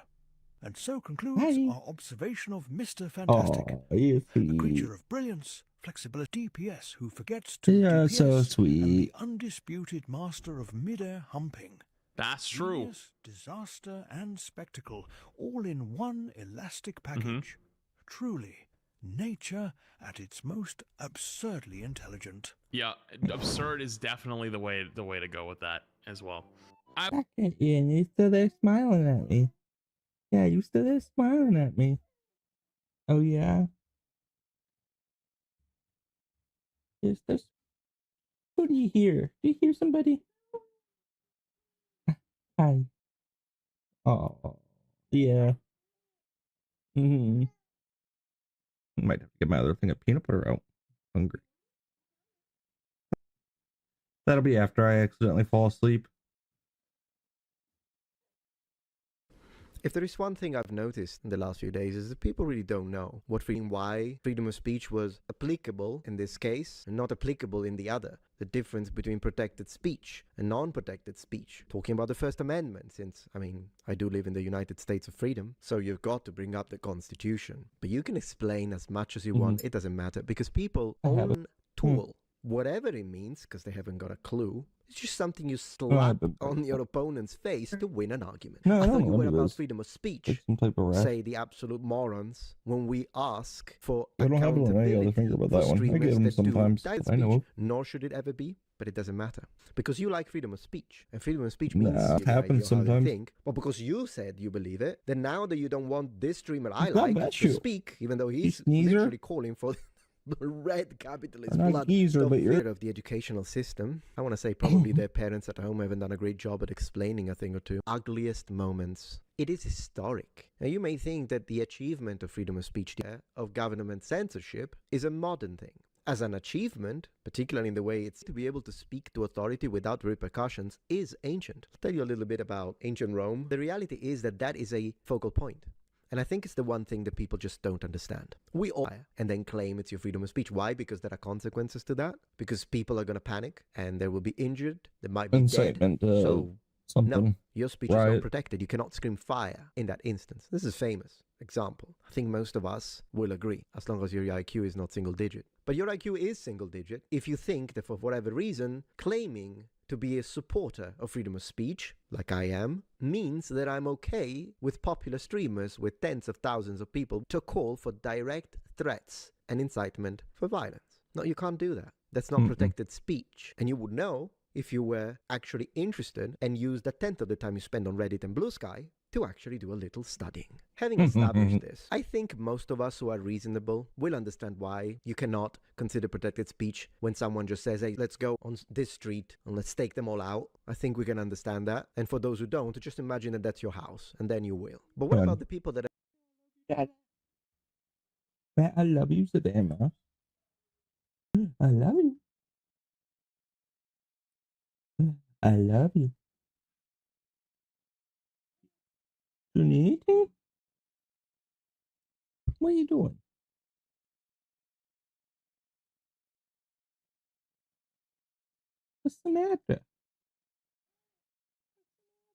And so concludes Hi. our observation of Mr. Fantastic, Oh, you're a sweet. creature of brilliance, flexibility, DPS who forgets to You're DPS, so and sweet. the undisputed master of mid-air humping. That's true. Genius, disaster, and spectacle, all in one elastic package. Truly, nature at its most absurdly intelligent. Yeah, absurd is definitely the way to go with that as well. Back at you, and you still there smiling at me. Yeah, you still there smiling at me. Oh yeah. Yes, there's. Who do you hear? Do you hear somebody? Hi. Oh, yeah. Hmm. Might have to get my other thing of peanut butter out. Hungry. That'll be after I accidentally fall asleep. If there is one thing I've noticed in the last few days is that people really don't know why freedom of speech was applicable in this case and not applicable in the other. The difference between protected speech and non-protected speech. Talking about the First Amendment, since, I do live in the United States of freedom, so you've got to bring up the Constitution. But you can explain as much as you want, it doesn't matter, because people own tool, whatever it means, because they haven't got a clue. It's just something you slap on your opponent's face to win an argument. No, I thought you let were me about lose. freedom of speech. Take some type of rest. Say the absolute morons when we ask for I don't have it on any other accountability finger but for that one. I streamers get them that do sometimes. direct I know. speech. Nor should it ever be, but it doesn't matter. Because you like freedom of speech. And freedom of speech means Nah, you it happens how they sometimes. think. But because you said you believe it, then now that you don't want this streamer I God like bless to you. speak, even though he's sneezer. literally calling for the red capitalist I'm not blood geezer, but you're- of the educational system. I want to say probably their parents at home haven't done a great job at explaining a thing or two. Ugliest moments. It is historic. Now you may think that the achievement of freedom of speech, of government censorship, is a modern thing. as an achievement, particularly in the way it's to be able to speak to authority without repercussions, is ancient. I'll tell you a little bit about ancient Rome. The reality is that that is a focal point. And I think it's the one thing that people just don't understand. We all and then claim it's your freedom of speech. Why? Because there are consequences to that. Because people are going to panic and they will be injured. They might be Incitement, dead. So something. no, your speech is Right. not protected. You cannot scream fire in that instance. This is famous example. I think most of us will agree, as long as your IQ is not single digit. But your IQ is single digit if you think that for whatever reason, claiming to be a supporter of freedom of speech, like I am, means that I'm okay with popular streamers with tens of thousands of people to call for direct threats and incitement for violence. No, you can't do that. That's not protected speech. And you would know if you were actually interested and used a tenth of the time you spend on Reddit and Blue Sky to actually do a little studying. Having established this, I think most of us who are reasonable will understand why you cannot consider protected speech when someone just says, hey, let's go on this street and let's take them all out. I think we can understand that. And for those who don't, just imagine that that's your house, and then you will. But what about the people that are... Man, I love you so damn much. I love you. I love you. You need anything? What are you doing? What's the matter?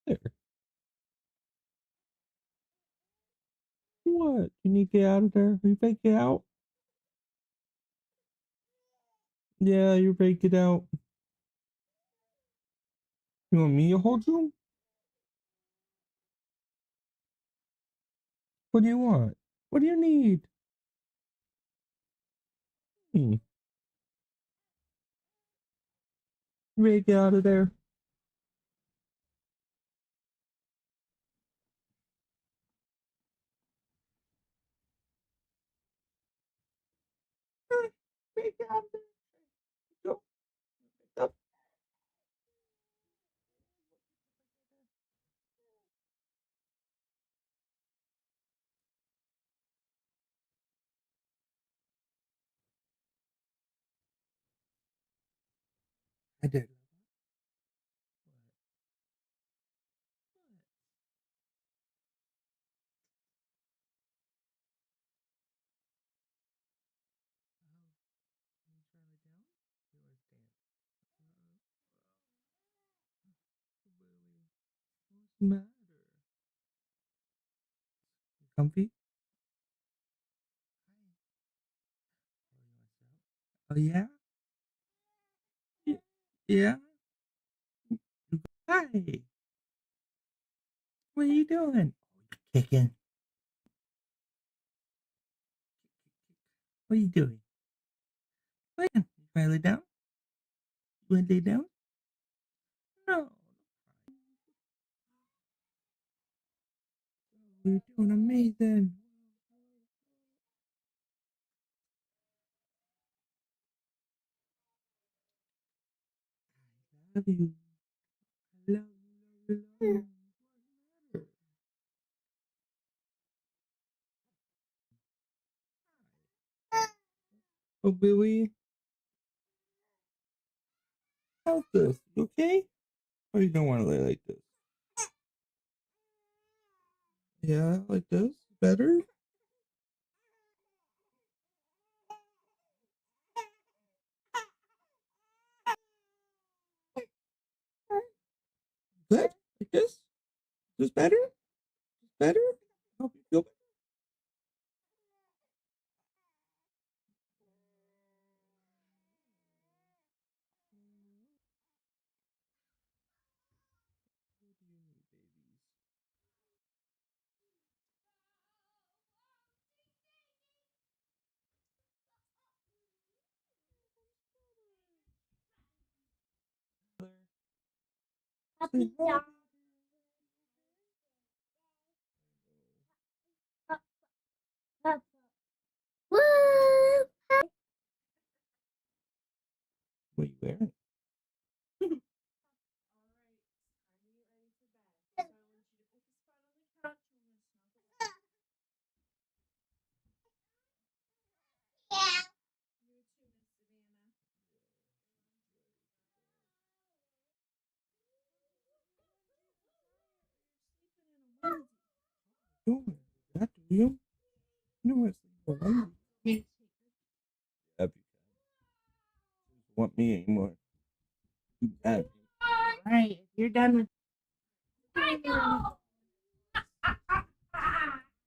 There. What? You need to get out of there? You fake it out? Yeah, you fake it out. You want me to hold you? What do you want? What do you need? You ready to get out of there? Ready to get out of there? Go. Up. I did. What's the matter? Comfy? Oh yeah? Yeah? Hi. What are you doing? Kicking. What are you doing? Lay down. You wanna lay down? You wanna lay down? No. You're doing amazing. I love you. I love you, love you, love you. Oh, Billy. How's this? You okay? Or you don't want to lay like this? Yeah, like this? Better? Good? Like this? This better? Better? Hope you feel better. Say hi. What are you wearing? Don't that do you? No, it's yep, you want me anymore. You have Alright, if you're done with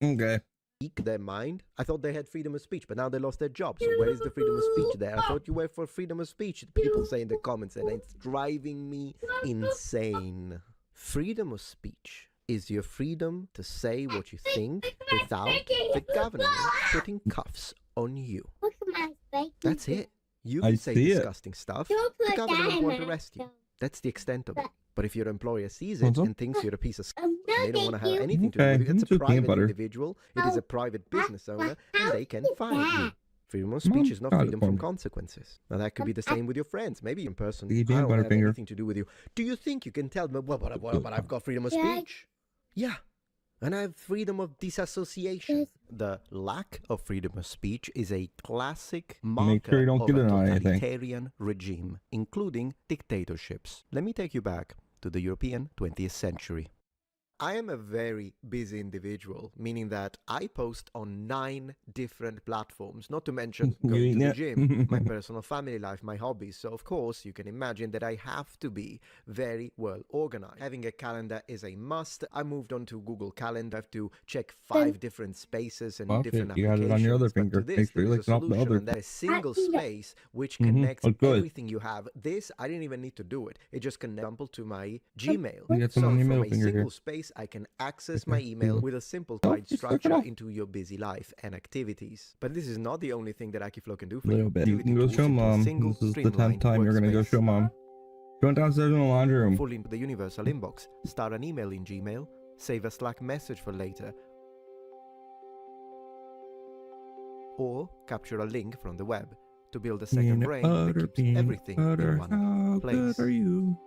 okay. Speak their mind. I thought they had freedom of speech, but now they lost their job. So where is the freedom of speech there? I thought you were for freedom of speech. People say in the comments, and it's driving me insane. Freedom of speech is your freedom to say what you think without the government putting cuffs on you. Look at my face. That's it. You I can say see it. disgusting stuff. Don't The put government that won't in arrest you. my That's the extent of it. But if your employer sees What's it up? and thinks you're a piece of No, and they don't want to thank have you. anything to do Okay, with you, it's you a took peanut private butter. individual, it is a private business owner, and they can fire you. Freedom of Mom speech is not got it freedom for from me. consequences. Now that could be the same with your friends. Maybe in person, The I peanut don't butter have finger. anything to do with you. Do you think you can tell me, but I've got freedom of speech? Yeah. And I have freedom of disassociation. The lack of freedom of speech is a classic Make sure marker you don't of get a it on anything. totalitarian regime, including dictatorships. Let me take you back to the European 20th century. I am a very busy individual, meaning that I post on 9 different platforms, not to mention You going to eating the it? gym, my personal family life, my hobbies. So, of course, you can imagine that I have to be very well organized. Having a calendar is a must. I moved on to Google Calendar to check 5 different spaces and Well, different okay, you got it on your other applications. But to finger. Make this, sure you there lick is a it off the solution, other and that is a single I see that. space which Mhm. connects Oh, good. everything you have. This, I didn't even need to do it. It just connects to my Gmail. You got some So on your from middle a finger single here. space, I can access Okay, my here you email go. with a simple Oh, tied just suck it structure off. into your busy life and activities. But this is not the only thing that Akiflow can do A for you. little bit. You can Activity go tools show into a mom. single, This is the 10th streamlined time you're gonna go workspace. show mom. Going downstairs in the laundry room. Full into the universal inbox. Start an email in Gmail. Save a Slack message for later. Or capture a link from the web to build a second Peanut brain that butter, keeps peanut everything butter, in one how place. good are you?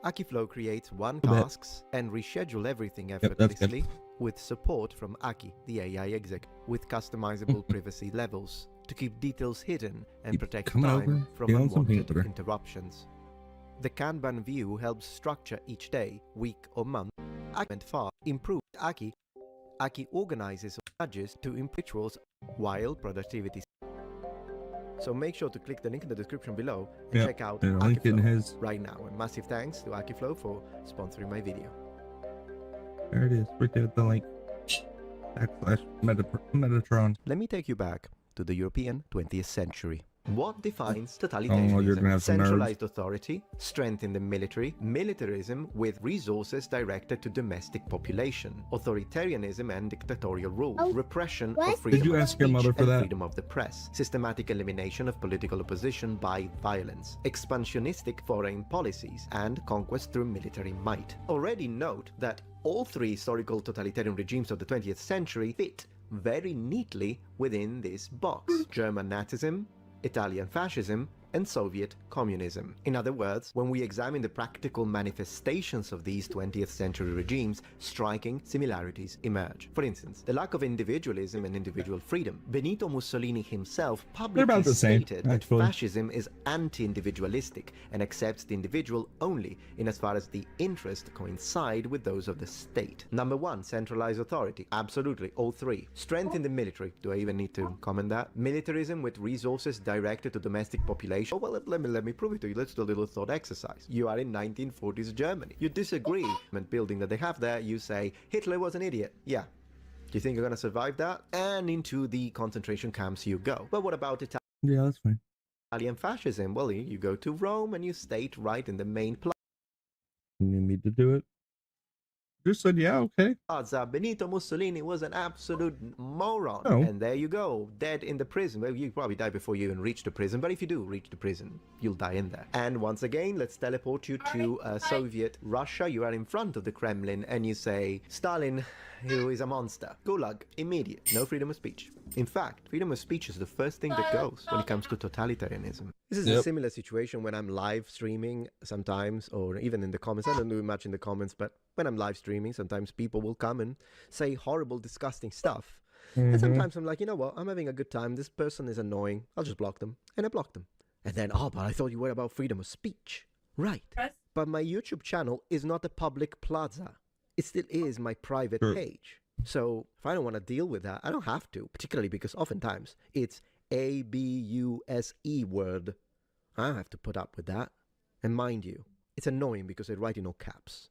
Akiflow creates one A bit. tasks and reschedule everything that's good. effortlessly with support from Aki, the AI exec, with customizable privacy levels to keep details hidden and Keep protect coming time over, from stealing some peanut unwanted butter. interruptions. The Kanban view helps structure each day, week, or month. Aki went far, improved Aki. Aki organizes nudges to improve rituals while productivity. So make sure to click the link in the description below and Yep, check out and a link in Akiflow his. right now. And massive thanks to Akiflow for sponsoring my video. There it is, right there at the link. Metatron. Let me take you back to the European 20th century. What defines you're gonna totalitarianism? have some nerds. Centralized authority, strength in the military, militarism with resources directed to domestic population, authoritarianism and dictatorial rule, repression of freedom Did you of ask your speech mother for and that? freedom of the press, systematic elimination of political opposition by violence, expansionistic foreign policies, and conquest through military might. Already note that all 3 historical totalitarian regimes of the 20th century fit very neatly within this box: German Nazism, Italian fascism, and Soviet communism. In other words, when we examine the practical manifestations of these 20th century regimes, striking similarities emerge. For instance, the lack of individualism and individual freedom. Benito Mussolini himself publicly about the same, stated that actually. fascism is anti-individualistic and accepts the individual only in as far as the interests coincide with those of the state. Number 1, centralized authority. Absolutely, all 3. Strength in the military. Do I even need to comment that? Militarism with resources directed to domestic population. Oh, well, let me prove it to you. Let's do a little thought exercise. You are in 1940s Germany. You disagree with the building that they have there. You say, Hitler was an idiot. Yeah. Do you think you're going to survive that? And into the concentration camps you go. But what about Yeah, that's fine. Italian fascism? Well, you go to Rome and you state right in the main You need me to do it? Just said, yeah, okay. plaza. Benito Mussolini was an absolute moron. Oh. And there you go, dead in the prison. Well, you probably die before you even reach the prison, but if you do reach the prison, you'll die in there. And once again, let's teleport you to Soviet Russia. You are in front of the Kremlin and you say, Stalin, who is a monster. Gulag, immediate. No freedom of speech. In fact, freedom of speech is the first thing that goes when it comes to totalitarianism. This is a similar situation when I'm live streaming sometimes, or even in the comments. I don't do much in the comments, but when I'm live streaming, sometimes people will come and say horrible, disgusting stuff. And sometimes I'm like, you know what? I'm having a good time. This person is annoying. I'll just block them. And I block them. And then, oh, but I thought you were about freedom of speech. Right. But my YouTube channel is not a public plaza. It still is my private page. So if I don't want to deal with that, I don't have to, particularly because oftentimes it's A-B-U-S-E word. I have to put up with that. And mind you, it's annoying because they write in all caps.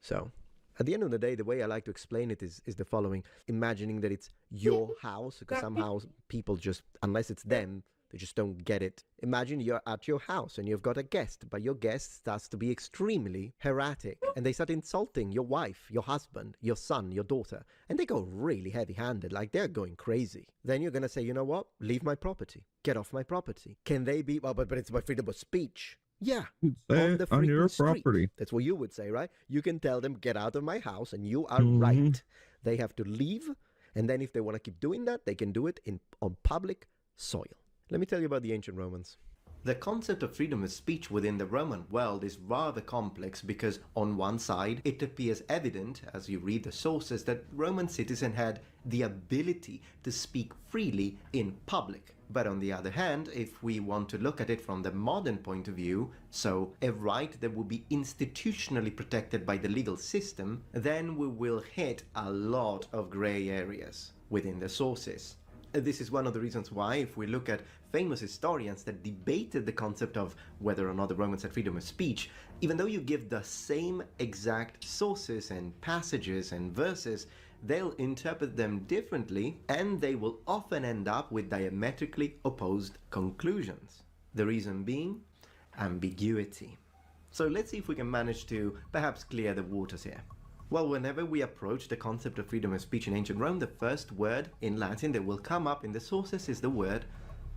So at the end of the day, the way I like to explain it is the following. Imagining that it's your house, because somehow people just, unless it's them, they just don't get it. Imagine you're at your house and you've got a guest, but your guest starts to be extremely erratic. And they start insulting your wife, your husband, your son, your daughter. And they go really heavy-handed, like they're going crazy. Then you're going to say, you know what? Leave my property. Get off my property. Can they be, well, but it's my freedom of speech. Yeah, Say on your property. That's what you would say, right? You can tell them, get out of my house, and you are right. They have to leave, and then if they want to keep doing that, they can do it on public soil. Let me tell you about the ancient Romans. The concept of freedom of speech within the Roman world is rather complex because on one side it appears evident, as you read the sources, that Roman citizens had the ability to speak freely in public. But on the other hand, if we want to look at it from the modern point of view, so a right that would be institutionally protected by the legal system, then we will hit a lot of grey areas within the sources. This is one of the reasons why, if we look at famous historians that debated the concept of whether or not the Romans had freedom of speech, even though you give the same exact sources and passages and verses, they'll interpret them differently, and they will often end up with diametrically opposed conclusions. The reason being ambiguity. So let's see if we can manage to perhaps clear the waters here. Well, whenever we approach the concept of freedom of speech in ancient Rome, the first word in Latin that will come up in the sources is the word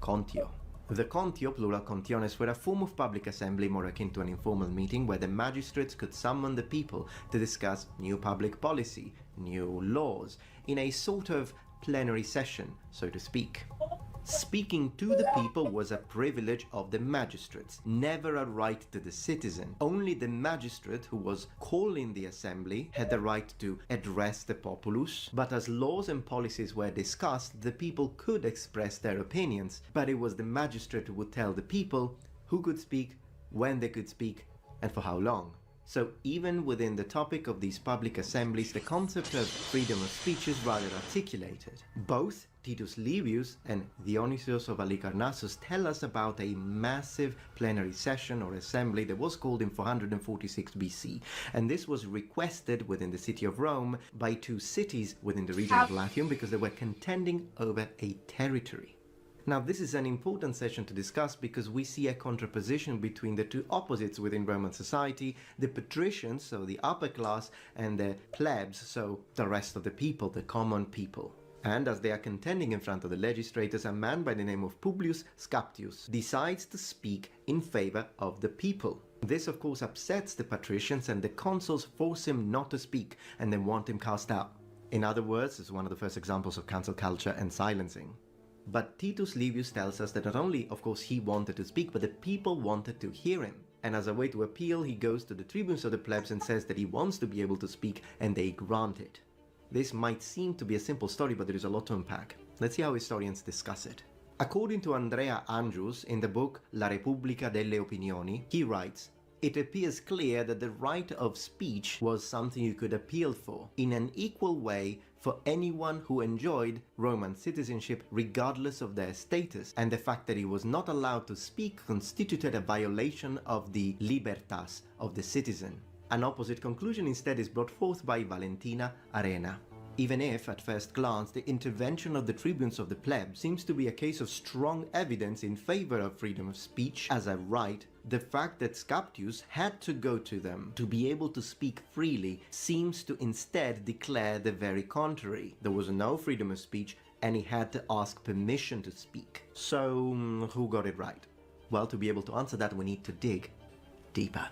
contio. The contio, plural contiones, were a form of public assembly more akin to an informal meeting where the magistrates could summon the people to discuss new public policy, new laws, in a sort of plenary session, so to speak. Speaking to the people was a privilege of the magistrates, never a right to the citizen. Only the magistrate who was calling the assembly had the right to address the populace, but as laws and policies were discussed, the people could express their opinions, but it was the magistrate who would tell the people who could speak, when they could speak, and for how long. So even within the topic of these public assemblies, the concept of freedom of speech is rather articulated. Both Titus Livius and Dionysius of Halicarnassus tell us about a massive plenary session or assembly that was called in 446 BC, and this was requested within the city of Rome by two cities within the region of Latium because they were contending over a territory. Now, this is an important session to discuss because we see a contraposition between the two opposites within Roman society, the patricians, so the upper class, and the plebs, so the rest of the people, the common people. And as they are contending in front of the legislators, a man by the name of Publius Scaptius decides to speak in favor of the people. This, of course, upsets the patricians, and the consuls force him not to speak and then want him cast out. In other words, it's one of the first examples of cancel culture and silencing. But Titus Livius tells us that not only, of course, he wanted to speak, but the people wanted to hear him. And as a way to appeal, he goes to the tribunes of the plebs and says that he wants to be able to speak, and they grant it. This might seem to be a simple story, but there is a lot to unpack. Let's see how historians discuss it. According to Andrea Andrews, in the book La Repubblica delle Opinioni, he writes, "It appears clear that the right of speech was something you could appeal for, in an equal way for anyone who enjoyed Roman citizenship regardless of their status, and the fact that he was not allowed to speak constituted a violation of the libertas of the citizen." An opposite conclusion instead is brought forth by Valentina Arena. Even if, at first glance, the intervention of the tribunes of the plebs seems to be a case of strong evidence in favor of freedom of speech as a right, the fact that Scaptius had to go to them to be able to speak freely seems to instead declare the very contrary. There was no freedom of speech, and he had to ask permission to speak. So, who got it right? Well, to be able to answer that, we need to dig deeper.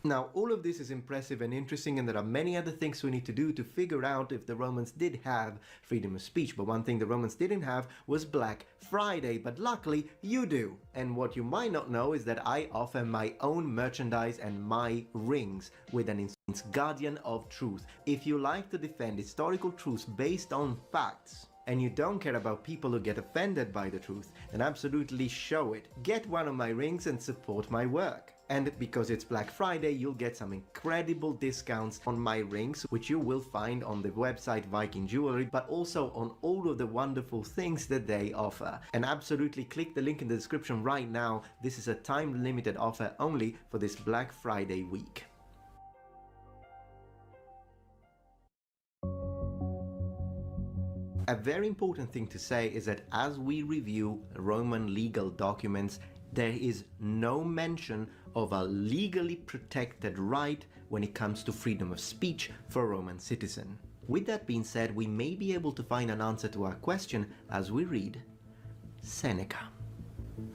Now, all of this is impressive and interesting, and there are many other things we need to do to figure out if the Romans did have freedom of speech. But one thing the Romans didn't have was Black Friday, but luckily you do. And what you might not know is that I offer my own merchandise and my rings with an guardian of truth. If you like to defend historical truths based on facts, and you don't care about people who get offended by the truth, then absolutely show it. Get one of my rings and support my work. And because it's Black Friday, you'll get some incredible discounts on my rings, which you will find on the website Viking Jewelry, but also on all of the wonderful things that they offer. And absolutely click the link in the description right now. This is a time-limited offer only for this Black Friday week. A very important thing to say is that as we review Roman legal documents, there is no mention of a legally protected right when it comes to freedom of speech for a Roman citizen. With that being said, we may be able to find an answer to our question as we read Seneca.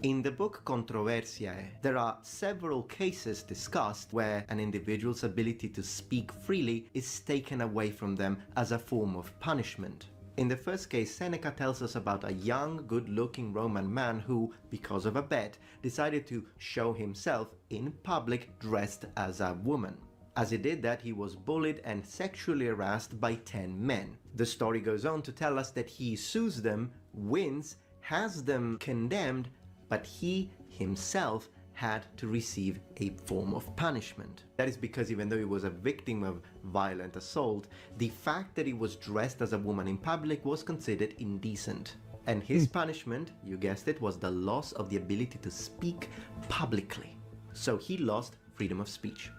In the book Controversiae, there are several cases discussed where an individual's ability to speak freely is taken away from them as a form of punishment. In the first case, Seneca tells us about a young, good-looking Roman man who, because of a bet, decided to show himself in public dressed as a woman. As he did that, he was bullied and sexually harassed by 10 men. The story goes on to tell us that he sues them, wins, has them condemned, but he himself had to receive a form of punishment. That is because even though he was a victim of violent assault, the fact that he was dressed as a woman in public was considered indecent. And his punishment, you guessed it, was the loss of the ability to speak publicly. So he lost freedom of speech.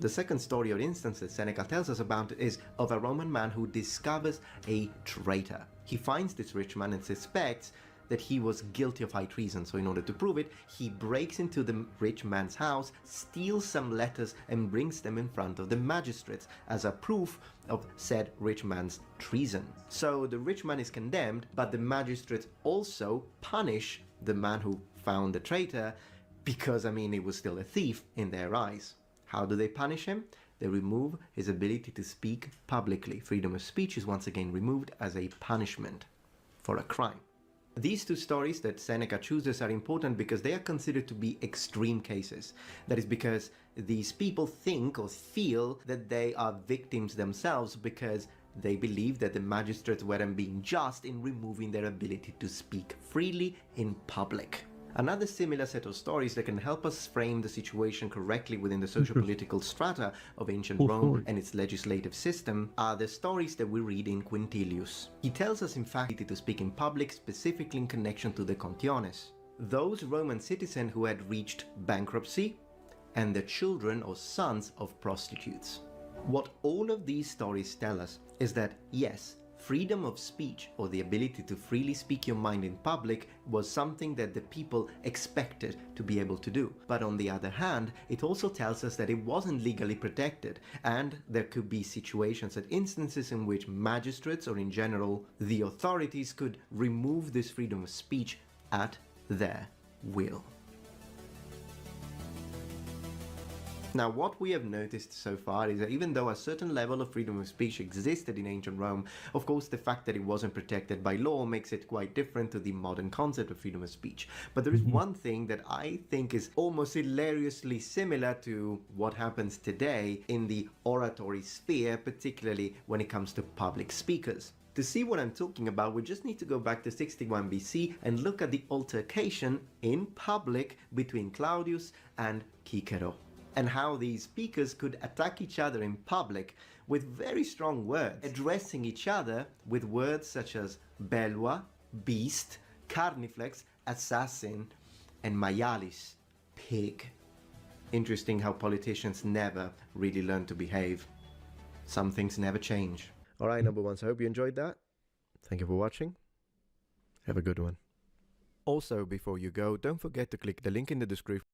The second story or instance that Seneca tells us about is of a Roman man who discovers a traitor. He finds this rich man and suspects that he was guilty of high treason, so in order to prove it, he breaks into the rich man's house, steals some letters and brings them in front of the magistrates as a proof of said rich man's treason. So the rich man is condemned, but the magistrates also punish the man who found the traitor because, I mean, he was still a thief in their eyes. How do they punish him? They remove his ability to speak publicly. Freedom of speech is once again removed as a punishment for a crime. These two stories that Seneca chooses are important because they are considered to be extreme cases. That is because these people think or feel that they are victims themselves because they believe that the magistrates weren't being just in removing their ability to speak freely in public. Another similar set of stories that can help us frame the situation correctly within the socio-political strata of ancient Rome and its legislative system are the stories that we read in Quintilius. He tells us in fact to speak in public, specifically in connection to the contiones, those Roman citizens who had reached bankruptcy and the children or sons of prostitutes. What all of these stories tell us is that yes, freedom of speech, or the ability to freely speak your mind in public, was something that the people expected to be able to do. But on the other hand, it also tells us that it wasn't legally protected, and there could be situations and instances in which magistrates, or in general the authorities, could remove this freedom of speech at their will. Now, what we have noticed so far is that even though a certain level of freedom of speech existed in ancient Rome, of course the fact that it wasn't protected by law makes it quite different to the modern concept of freedom of speech. But there is one thing that I think is almost hilariously similar to what happens today in the oratory sphere, particularly when it comes to public speakers. To see what I'm talking about, we just need to go back to 61 BC and look at the altercation in public between Claudius and Cicero, and how these speakers could attack each other in public with very strong words, addressing each other with words such as belva, beast, carniflex, assassin, and maialis, pig. Interesting how politicians never really learn to behave. Some things never change. Alright, number one, so I hope you enjoyed that. Thank you for watching. Have a good one. Also, before you go, don't forget to click the link in the description.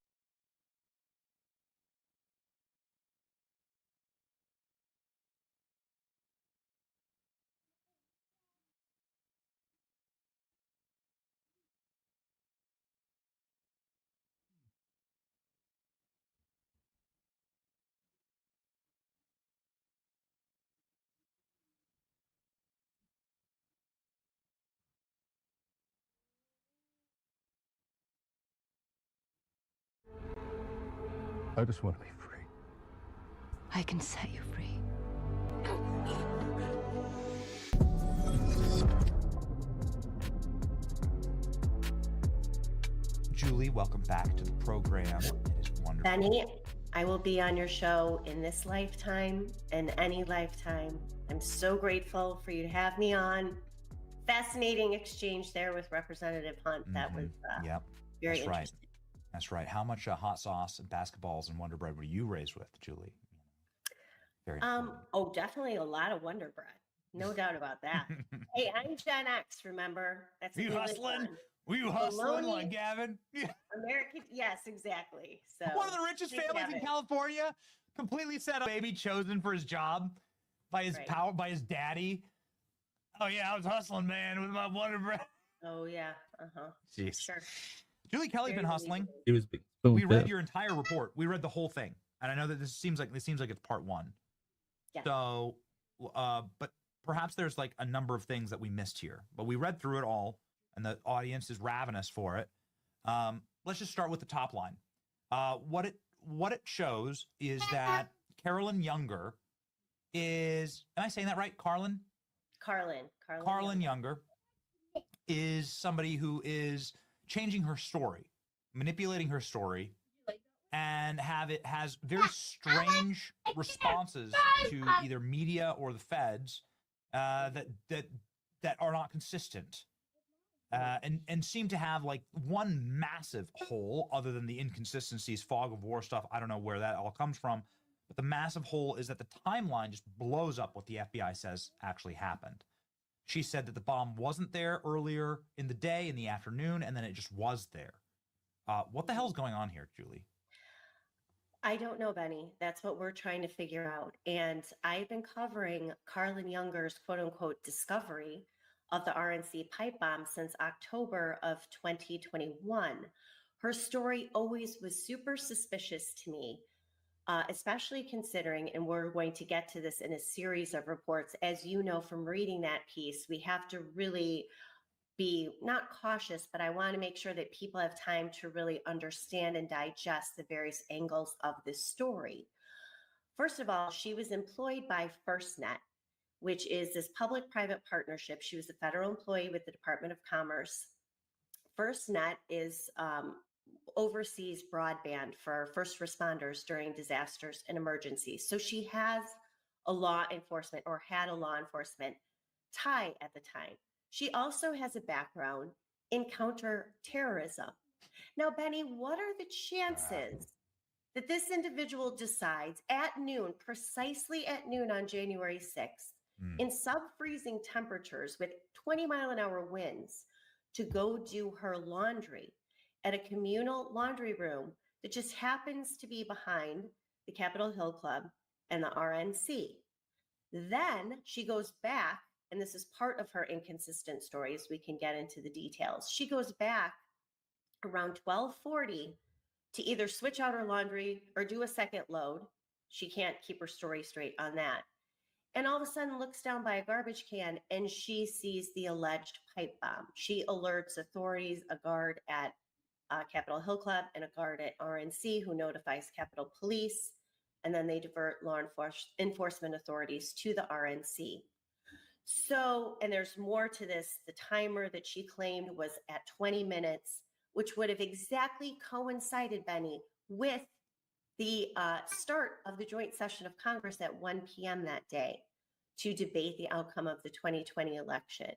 I just want to be free. I can set you free. Julie, welcome back to the program. It is wonderful Benny, I will be on your show in this lifetime and any lifetime. I'm so grateful for you to have me on. Fascinating exchange there with Representative Hunt. That was Yep. very That's right. interesting. That's right. How much hot sauce and basketballs and Wonder Bread were you raised with, Julie? Very Oh, definitely a lot of Wonder Bread. No doubt about that. Hey, I'm Gen X, remember? That's Were you what we live hustling? on. Were you hustling Bologna, like Gavin? American, yes, exactly. So One of the richest thank families in Gavin. California, completely set up, baby chosen for his job by his power, by his daddy. Oh yeah, I was hustling, man, with my Wonder Bread. Oh yeah, Jeez. Sure. Julie Kelly's been Very hustling. He was being spoon We read fed. your entire report. We read the whole thing, and I know that this seems like it's part one. Yeah. So, but perhaps there's like a number of things that we missed here. But we read through it all, and the audience is ravenous for it. Let's just start with the top line. What it shows is that Carolyn Younger is. Am I saying that right, Carlin? Carlin Younger is somebody who is changing her story, manipulating her story, and has very strange responses to either media or the feds that are not consistent, and seem to have like one massive hole other than the inconsistencies, fog of war stuff. I don't know where that all comes from, but the massive hole is that the timeline just blows up what the FBI says actually happened. She said that the bomb wasn't there earlier in the day, in the afternoon, and then it just was there. What the hell's going on here, Julie? I don't know, Benny. That's what we're trying to figure out. And I've been covering Carlin Younger's quote unquote discovery of the RNC pipe bomb since October of 2021. Her story always was super suspicious to me, especially considering, and we're going to get to this in a series of reports, as you know from reading that piece, we have to really be not cautious, but I want to make sure that people have time to really understand and digest the various angles of this story. First of all, she was employed by FirstNet, which is this public-private partnership. She was a federal employee with the Department of Commerce. FirstNet is oversees broadband for first responders during disasters and emergencies. So she has a law enforcement, or had a law enforcement tie at the time. She also has a background in counterterrorism. Now, Benny, what are the chances that this individual decides at noon, precisely at noon on January 6th, in sub-freezing temperatures with 20-mile-an-hour winds, to go do her laundry at a communal laundry room that just happens to be behind the Capitol Hill Club and the RNC? Then she goes back, and this is part of her inconsistent stories. We can get into the details. She goes back around 12:40 to either switch out her laundry or do a second load. She can't keep her story straight on that. And all of a sudden looks down by a garbage can and she sees the alleged pipe bomb. She alerts authorities, a guard at Capitol Hill Club and a guard at RNC, who notifies Capitol Police, and then they divert law enforcement authorities to the RNC. So, and there's more to this. The timer that she claimed was at 20 minutes, which would have exactly coincided, Benny, with the start of the joint session of Congress at 1 p.m. that day to debate the outcome of the 2020 election.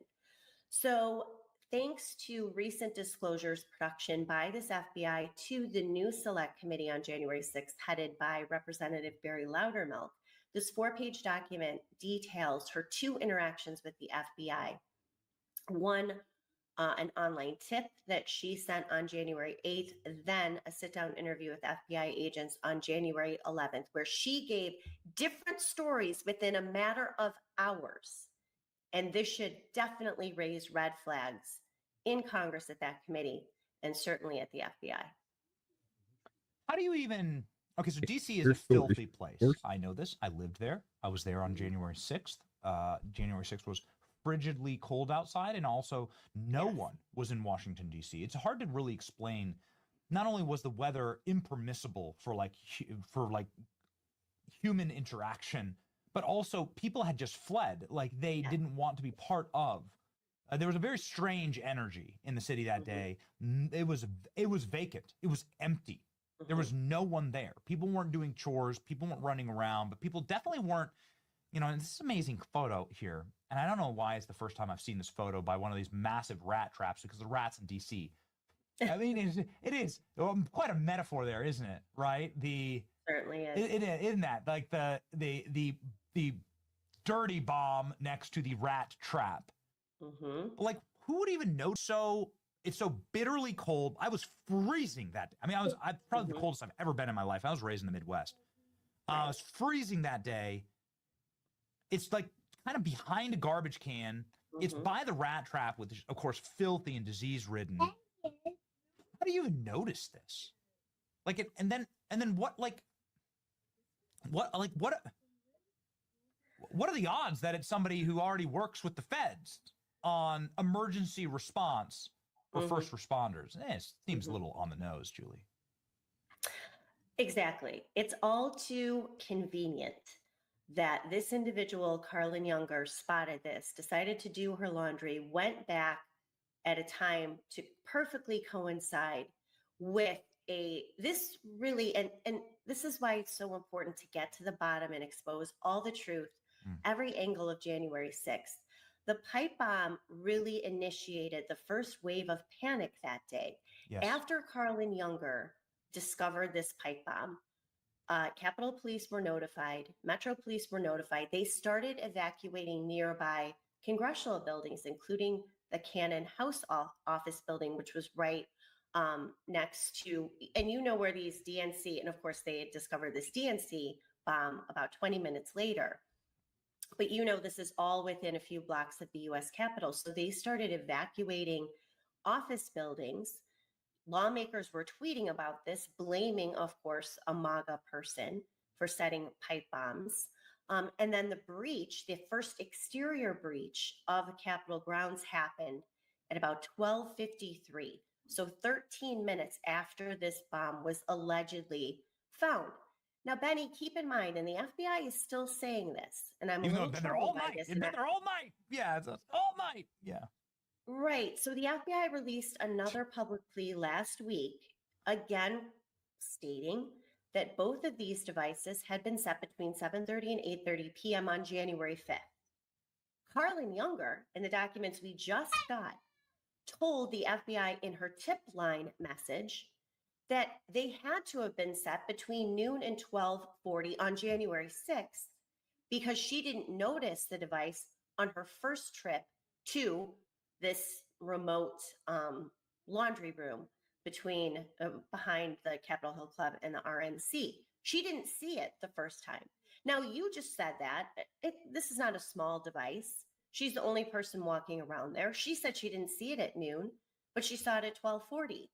So thanks to recent disclosures production by this FBI to the new Select Committee on January 6th, headed by Representative Barry Loudermilk, this 4-page document details her 2 interactions with the FBI. One, an online tip that she sent on January 8th, then a sit-down interview with FBI agents on January 11th, where she gave different stories within a matter of hours. And this should definitely raise red flags in Congress at that committee, and certainly at the FBI. How do you even... Okay, so DC is a filthy place. I know this. I lived there. I was there on January 6th. January 6th was frigidly cold outside, and also no one was in Washington, D.C. It's hard to really explain. Not only was the weather impermissible for human interaction, but also people had just fled. Like they didn't want to be part of. There was a very strange energy in the city that day. It was vacant. It was empty. There was no one there. People weren't doing chores. People weren't running around, but people definitely weren't, and this is an amazing photo here. And I don't know why it's the first time I've seen this photo by one of these massive rat traps, because the rats in DC. I mean, it is quite a metaphor there, isn't it? Right? Certainly is. Isn't that like the dirty bomb next to the rat trap? Like, who would even know? It's so bitterly cold. I was freezing that day. I mean, I probably the coldest I've ever been in my life. I was raised in the Midwest. I was freezing that day. It's like kind of behind a garbage can. It's by the rat trap, which is, of course, filthy and disease ridden. How do you even notice this? Like, and then what are the odds that it's somebody who already works with the feds on emergency response for first responders? It seems a little on the nose, Julie. Exactly. It's all too convenient that this individual, Carlin Younger, spotted this, decided to do her laundry, went back at a time to perfectly coincide with this really, and this is why it's so important to get to the bottom and expose all the truth, every angle of January 6th. The pipe bomb really initiated the first wave of panic that day. Yes. After Carlin Younger discovered this pipe bomb, Capitol Police were notified, Metro Police were notified. They started evacuating nearby congressional buildings, including the Cannon House office building, which was right next to, and where these DNC, and of course they had discovered this DNC bomb about 20 minutes later. But this is all within a few blocks of the US Capitol. So they started evacuating office buildings. Lawmakers were tweeting about this, blaming, of course, a MAGA person for setting pipe bombs. And then the first exterior breach of the Capitol grounds happened at about 12:53. So 13 minutes after this bomb was allegedly found. Now, Benny, keep in mind, and the FBI is still saying this, and I'm a little troubled by this. They've been there all night. Yeah, it's all night. Yeah. Right. So the FBI released another public plea last week, again stating that both of these devices had been set between 7:30 and 8:30 p.m. on January 5th. Carlin Younger, in the documents we just got, told the FBI in her tip line message that they had to have been set between noon and 12:40 on January 6th because she didn't notice the device on her first trip to this remote laundry room behind the Capitol Hill Club and the RNC. She didn't see it the first time. Now, you just said that. This is not a small device. She's the only person walking around there. She said she didn't see it at noon, but she saw it at 12:40.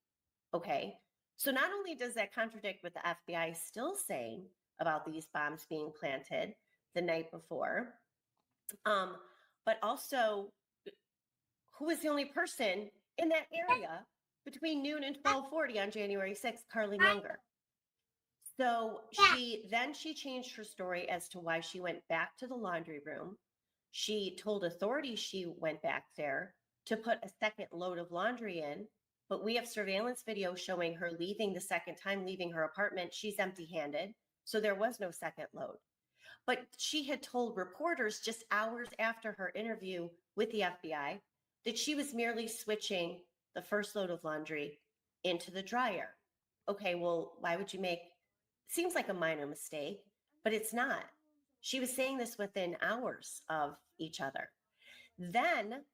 Okay. So not only does that contradict what the FBI is still saying about these bombs being planted the night before, but also who was the only person in that area between noon and 12:40 on January 6th, Carlin Younger. So she changed her story as to why she went back to the laundry room. She told authorities she went back there to put a second load of laundry in, but we have surveillance video showing her leaving the second time, leaving her apartment. She's empty-handed, so there was no second load. But she had told reporters just hours after her interview with the FBI that she was merely switching the first load of laundry into the dryer. Okay, well, why would you seems like a minor mistake, but it's not. She was saying this within hours of each other. Then,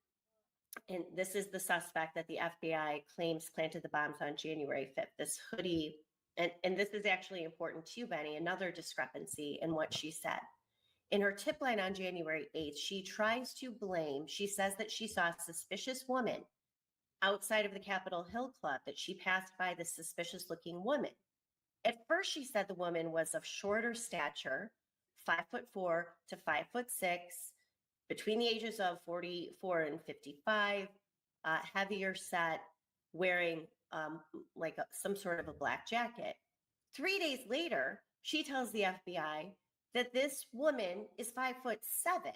and this is the suspect that the FBI claims planted the bombs on January 5th, this hoodie, and this is actually important too, Benny, another discrepancy in what she said. In her tip line on January 8th, she says that she saw a suspicious woman outside of the Capitol Hill Club, that she passed by the suspicious looking woman. At first, she said the woman was of shorter stature, 5'4" to 5'6", between the ages of 44 and 55, heavier set, wearing some sort of a black jacket. 3 days later, she tells the FBI that this woman is 5'7".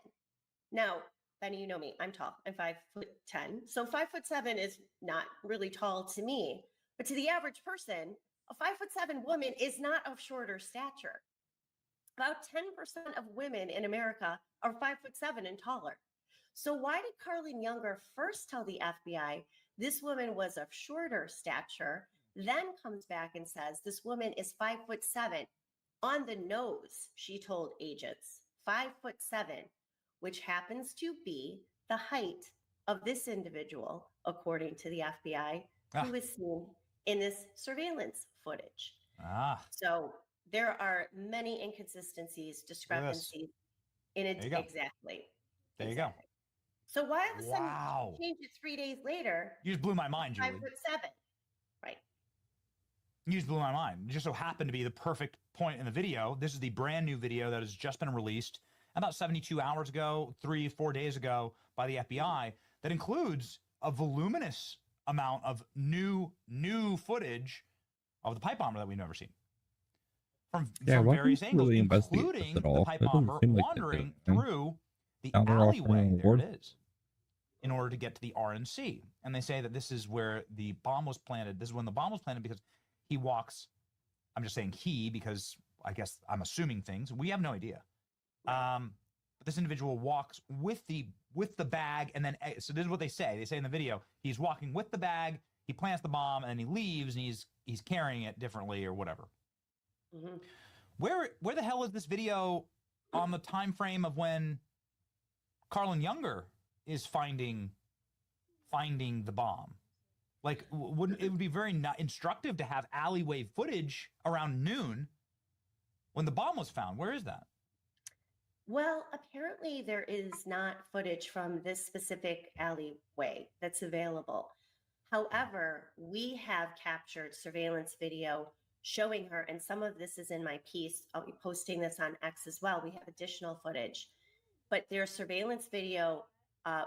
Now, Benny, you know me, I'm tall. I'm 5'10". So 5'7" is not really tall to me, but to the average person, A 5'7" woman is not of shorter stature. About 10% of women in America are 5'7" and taller. So why did Carlin Younger first tell the FBI this woman was of shorter stature, then comes back and says this woman is 5'7"? On the nose, she told agents, 5'7", which happens to be the height of this individual, according to the FBI, who was seen in this surveillance footage. So there are many inconsistencies, discrepancies in it. Exactly. There you go. So why all of a sudden change it 3 days later? You just blew my mind, Julie. 5'7", right? You just blew my mind. It just so happened to be the perfect point in the video. This is the brand new video that has just been released about 72 hours ago, 3-4 days ago by the FBI that includes a voluminous amount of new footage of the pipe bomber that we've never seen. From various angles, including the pipe bomber wandering through the alleyway. There it is. In order to get to the RNC. And they say that this is where the bomb was planted. This is when the bomb was planted because he walks, I'm just saying he, because I guess I'm assuming things. We have no idea. But this individual walks with the bag, and then, so this is what they say. They say in the video, he's walking with the bag, he plants the bomb, and then he leaves, and he's carrying it differently or whatever. Mm-hmm. Where the hell is this video on the time frame of when Carlin Younger is finding the bomb? Like, wouldn't it would be very instructive to have alleyway footage around noon when the bomb was found? Where is that? Well, apparently there is not footage from this specific alleyway that's available. However, we have captured surveillance video showing her, and some of this is in my piece. I'll be posting this on X as well. We have additional footage, but there's surveillance video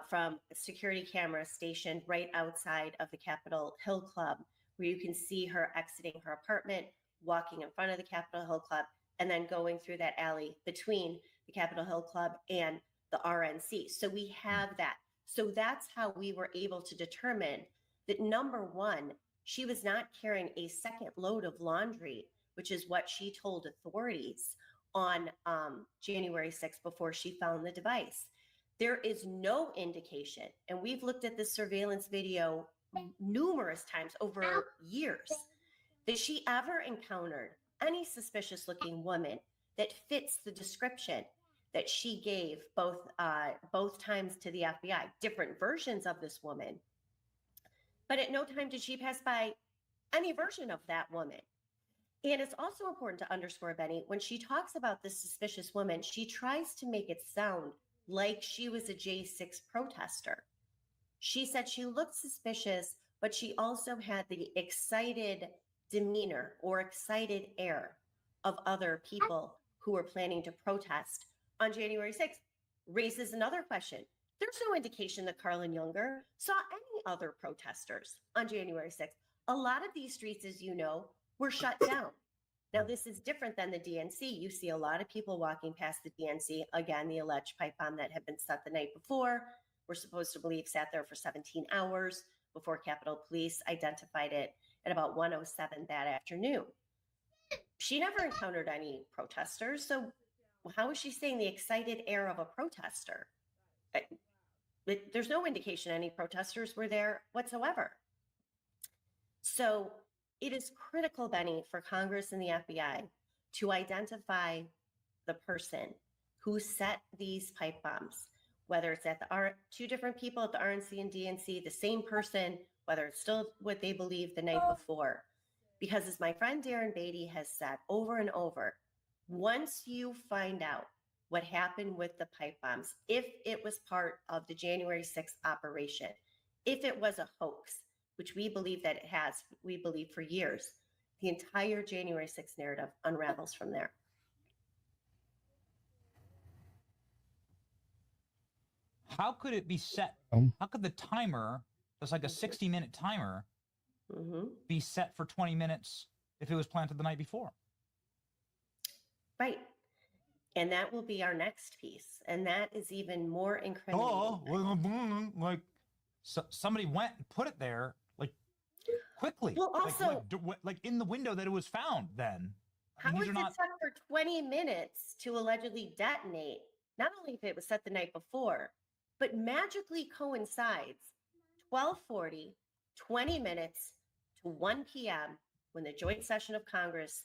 from a security camera stationed right outside of the Capitol Hill Club, where you can see her exiting her apartment, walking in front of the Capitol Hill Club, and then going through that alley between the Capitol Hill Club and the RNC. So we have that. So that's how we were able to determine that, number one, she was not carrying a second load of laundry, which is what she told authorities on January 6th before she found the device. There is no indication, and we've looked at this surveillance video numerous times over years, that she ever encountered any suspicious looking woman that fits the description that she gave both times to the FBI, different versions of this woman. But at no time did she pass by any version of that woman. And it's also important to underscore, Benny, when she talks about this suspicious woman, she tries to make it sound like she was a J6 protester. She said she looked suspicious, but she also had the excited demeanor or excited air of other people who were planning to protest on January 6th. Raises another question. There's no indication that Carlin Younger saw any other protesters on January 6th. A lot of these streets, as you know, were shut down. Now, this is different than the DNC. You see a lot of people walking past the DNC. Again, the alleged pipe bomb that had been set the night before, we're supposed to believe sat there for 17 hours before Capitol Police identified it at about 1:07 that afternoon. She never encountered any protesters. So how is she saying the excited air of a protester? There's no indication any protesters were there whatsoever. So it is critical, Benny, for Congress and the FBI to identify the person who set these pipe bombs, whether it's at the two different people at the RNC and DNC, the same person, whether it's still what they believed the night before. Because as my friend Darren Beatty has said over and over, once you find out what happened with the pipe bombs, if it was part of the January 6th operation, if it was a hoax, which we believe that it has, we believe for years, the entire January 6th narrative unravels from there. How could it be set? How could the timer, that's like a 60-minute timer, be set for 20 minutes if it was planted the night before? Right. And that will be our next piece. And that is even more incriminating. Like somebody went and put it there. Like, quickly. Well, also, like in the window that it was found. Then how was it set for 20 minutes to allegedly detonate? Not only if it was set the night before, but magically coincides 12:40, 20 minutes to 1 p.m. when the joint session of Congress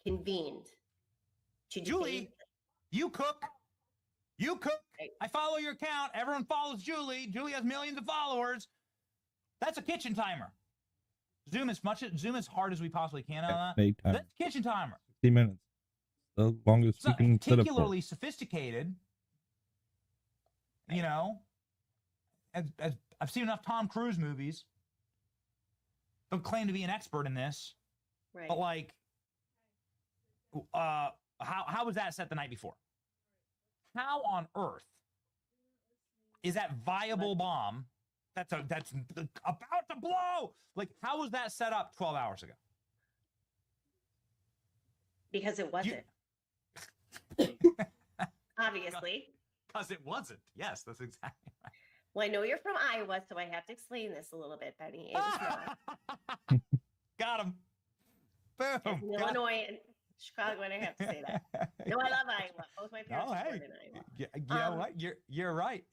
convened to Julie, you cook. You cook. I follow your account. Everyone follows Julie. Julie has millions of followers. That's a kitchen timer. Zoom as hard as we possibly can on that. That's kitchen timer. 60 minutes. The longest It's we can set up for. particularly sophisticated. You know, as I've seen enough Tom Cruise movies. Don't claim to be an expert in this, right? But like, how was that set the night before? How on earth is that viable bomb that's about to blow? Like, how was that set up 12 hours ago? Because it wasn't. Obviously. Because it wasn't. Yes, that's exactly right. Well, I know you're from Iowa, so I have to explain this a little bit, Benny. It was not. Got him. Boom. As an Illinois and Chicago, and I have to say that. No, I love Iowa. Both my parents were born in Iowa. You know what? You're right.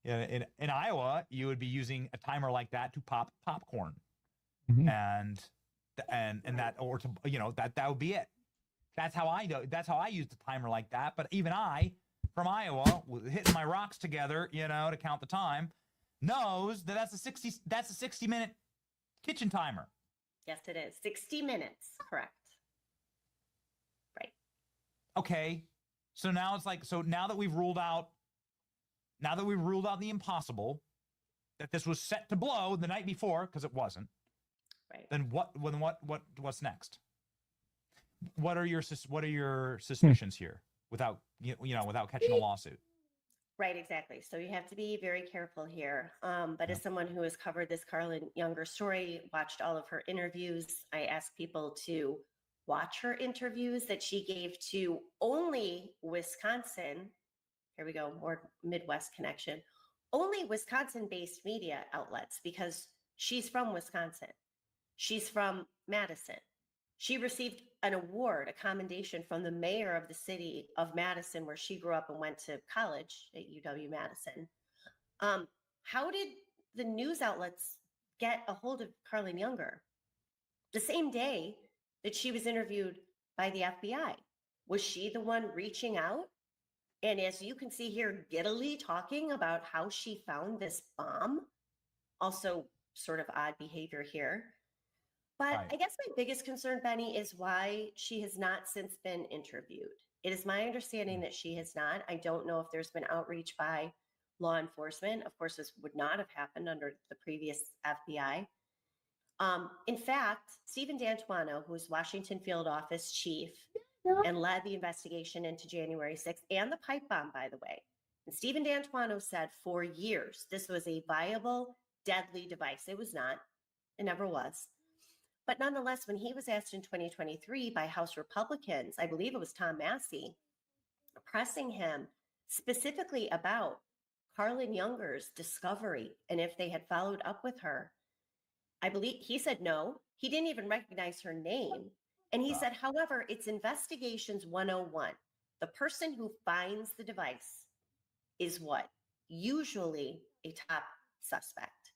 In Iowa, you would be using a timer like that to pop popcorn, and that, or to, you know, that would be it. That's how I do. That's how I use the timer like that. But even I, from Iowa, hitting my rocks together, you know, to count the time, knows that that's a 60-minute kitchen timer. Yes, it is 60 minutes. Correct. Right. Okay. So now it's like, so now that we've ruled out the impossible, that this was set to blow the night before, because it wasn't. Right. Then what's next? What are your suspicions here without without catching a lawsuit? Right, exactly. So you have to be very careful here. But as someone who has covered this Carlin Younger story, watched all of her interviews, I ask people to watch her interviews that she gave to only Wisconsin. Here we go, more Midwest connection. Only Wisconsin-based media outlets, because she's from Wisconsin. She's from Madison. She received an award, a commendation from the mayor of the city of Madison, where she grew up and went to college at UW-Madison. How did the news outlets get a hold of Carlin Younger? The same day that she was interviewed by the FBI. Was she the one reaching out? And as you can see here, giddily talking about how she found this bomb. Also sort of odd behavior here. But Right. I guess my biggest concern, Benny, is why she has not since been interviewed. It is my understanding that she has not. I don't know if there's been outreach by law enforcement. Of course, this would not have happened under the previous FBI. In fact, Stephen D'Antuono, who's Washington field office chief and led the investigation into January 6th and the pipe bomb, by the way. And Stephen D'Antuono said for years this was a viable, deadly device. It was not. It never was. But nonetheless, when he was asked in 2023 by House Republicans, I believe it was Tom Massey, pressing him specifically about Carlin Younger's discovery and if they had followed up with her, I believe he said no. He didn't even recognize her name. And he said, however, it's investigations 101. The person who finds the device is what? Usually a top suspect.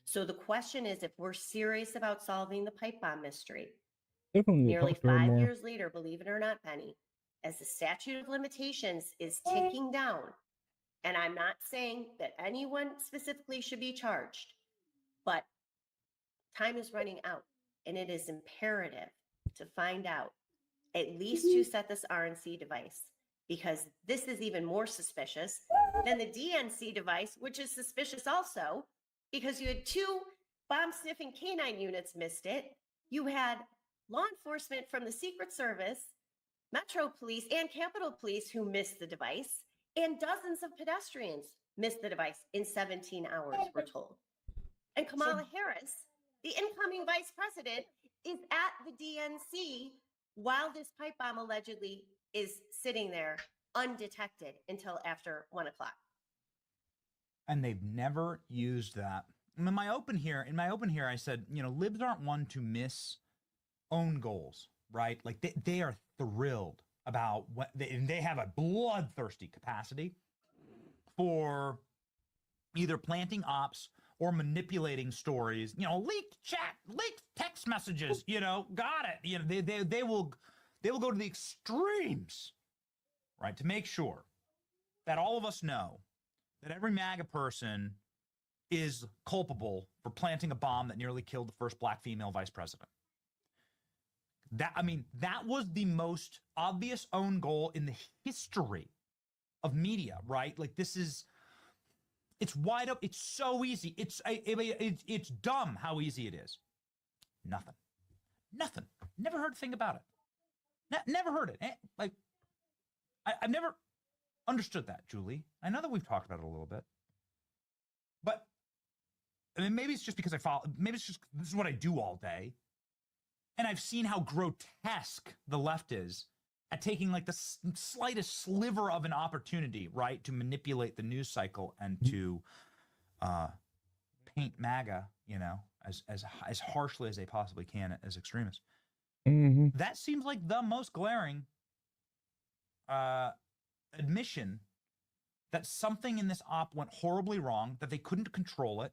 So the question is, if we're serious about solving the pipe bomb mystery, Definitely nearly talk to her 5 more. years later, believe it or not, Penny, as the statute of limitations is ticking down, and I'm not saying that anyone specifically should be charged, but time is running out, and it is imperative to find out at least who set this RNC device, because this is even more suspicious than the DNC device, which is suspicious also, because you had 2 bomb-sniffing canine units missed it. You had law enforcement from the Secret Service, Metro Police, and Capitol Police who missed the device, and dozens of pedestrians missed the device in 17 hours, we're told. And Kamala Harris, the incoming vice president, is at the DNC while this pipe bomb allegedly is sitting there undetected until after 1 o'clock. And they've never used that in my open here, I said, you know, libs aren't one to miss own goals, right? Like they are thrilled about what and they have a bloodthirsty capacity for either planting ops or manipulating stories, you know, leaked chat, leaked text messages, you know, got it. You know, they will go to the extremes, right, to make sure that all of us know that every MAGA person is culpable for planting a bomb that nearly killed the first black female vice president. That was the most obvious own goal in the history of media, right? Like it's wide up. It's so easy. It's dumb how easy it is. Nothing. Never heard a thing about it. Never heard it. Like I've never understood that, Julie. I know that we've talked about it a little bit, but I mean, maybe it's just because I follow. Maybe it's just this is what I do all day, and I've seen how grotesque the left is at taking like the slightest sliver of an opportunity, right, to manipulate the news cycle and to paint MAGA, you know, as harshly as they possibly can as extremists. Mm-hmm. That seems like the most glaring admission that something in this op went horribly wrong, that they couldn't control it,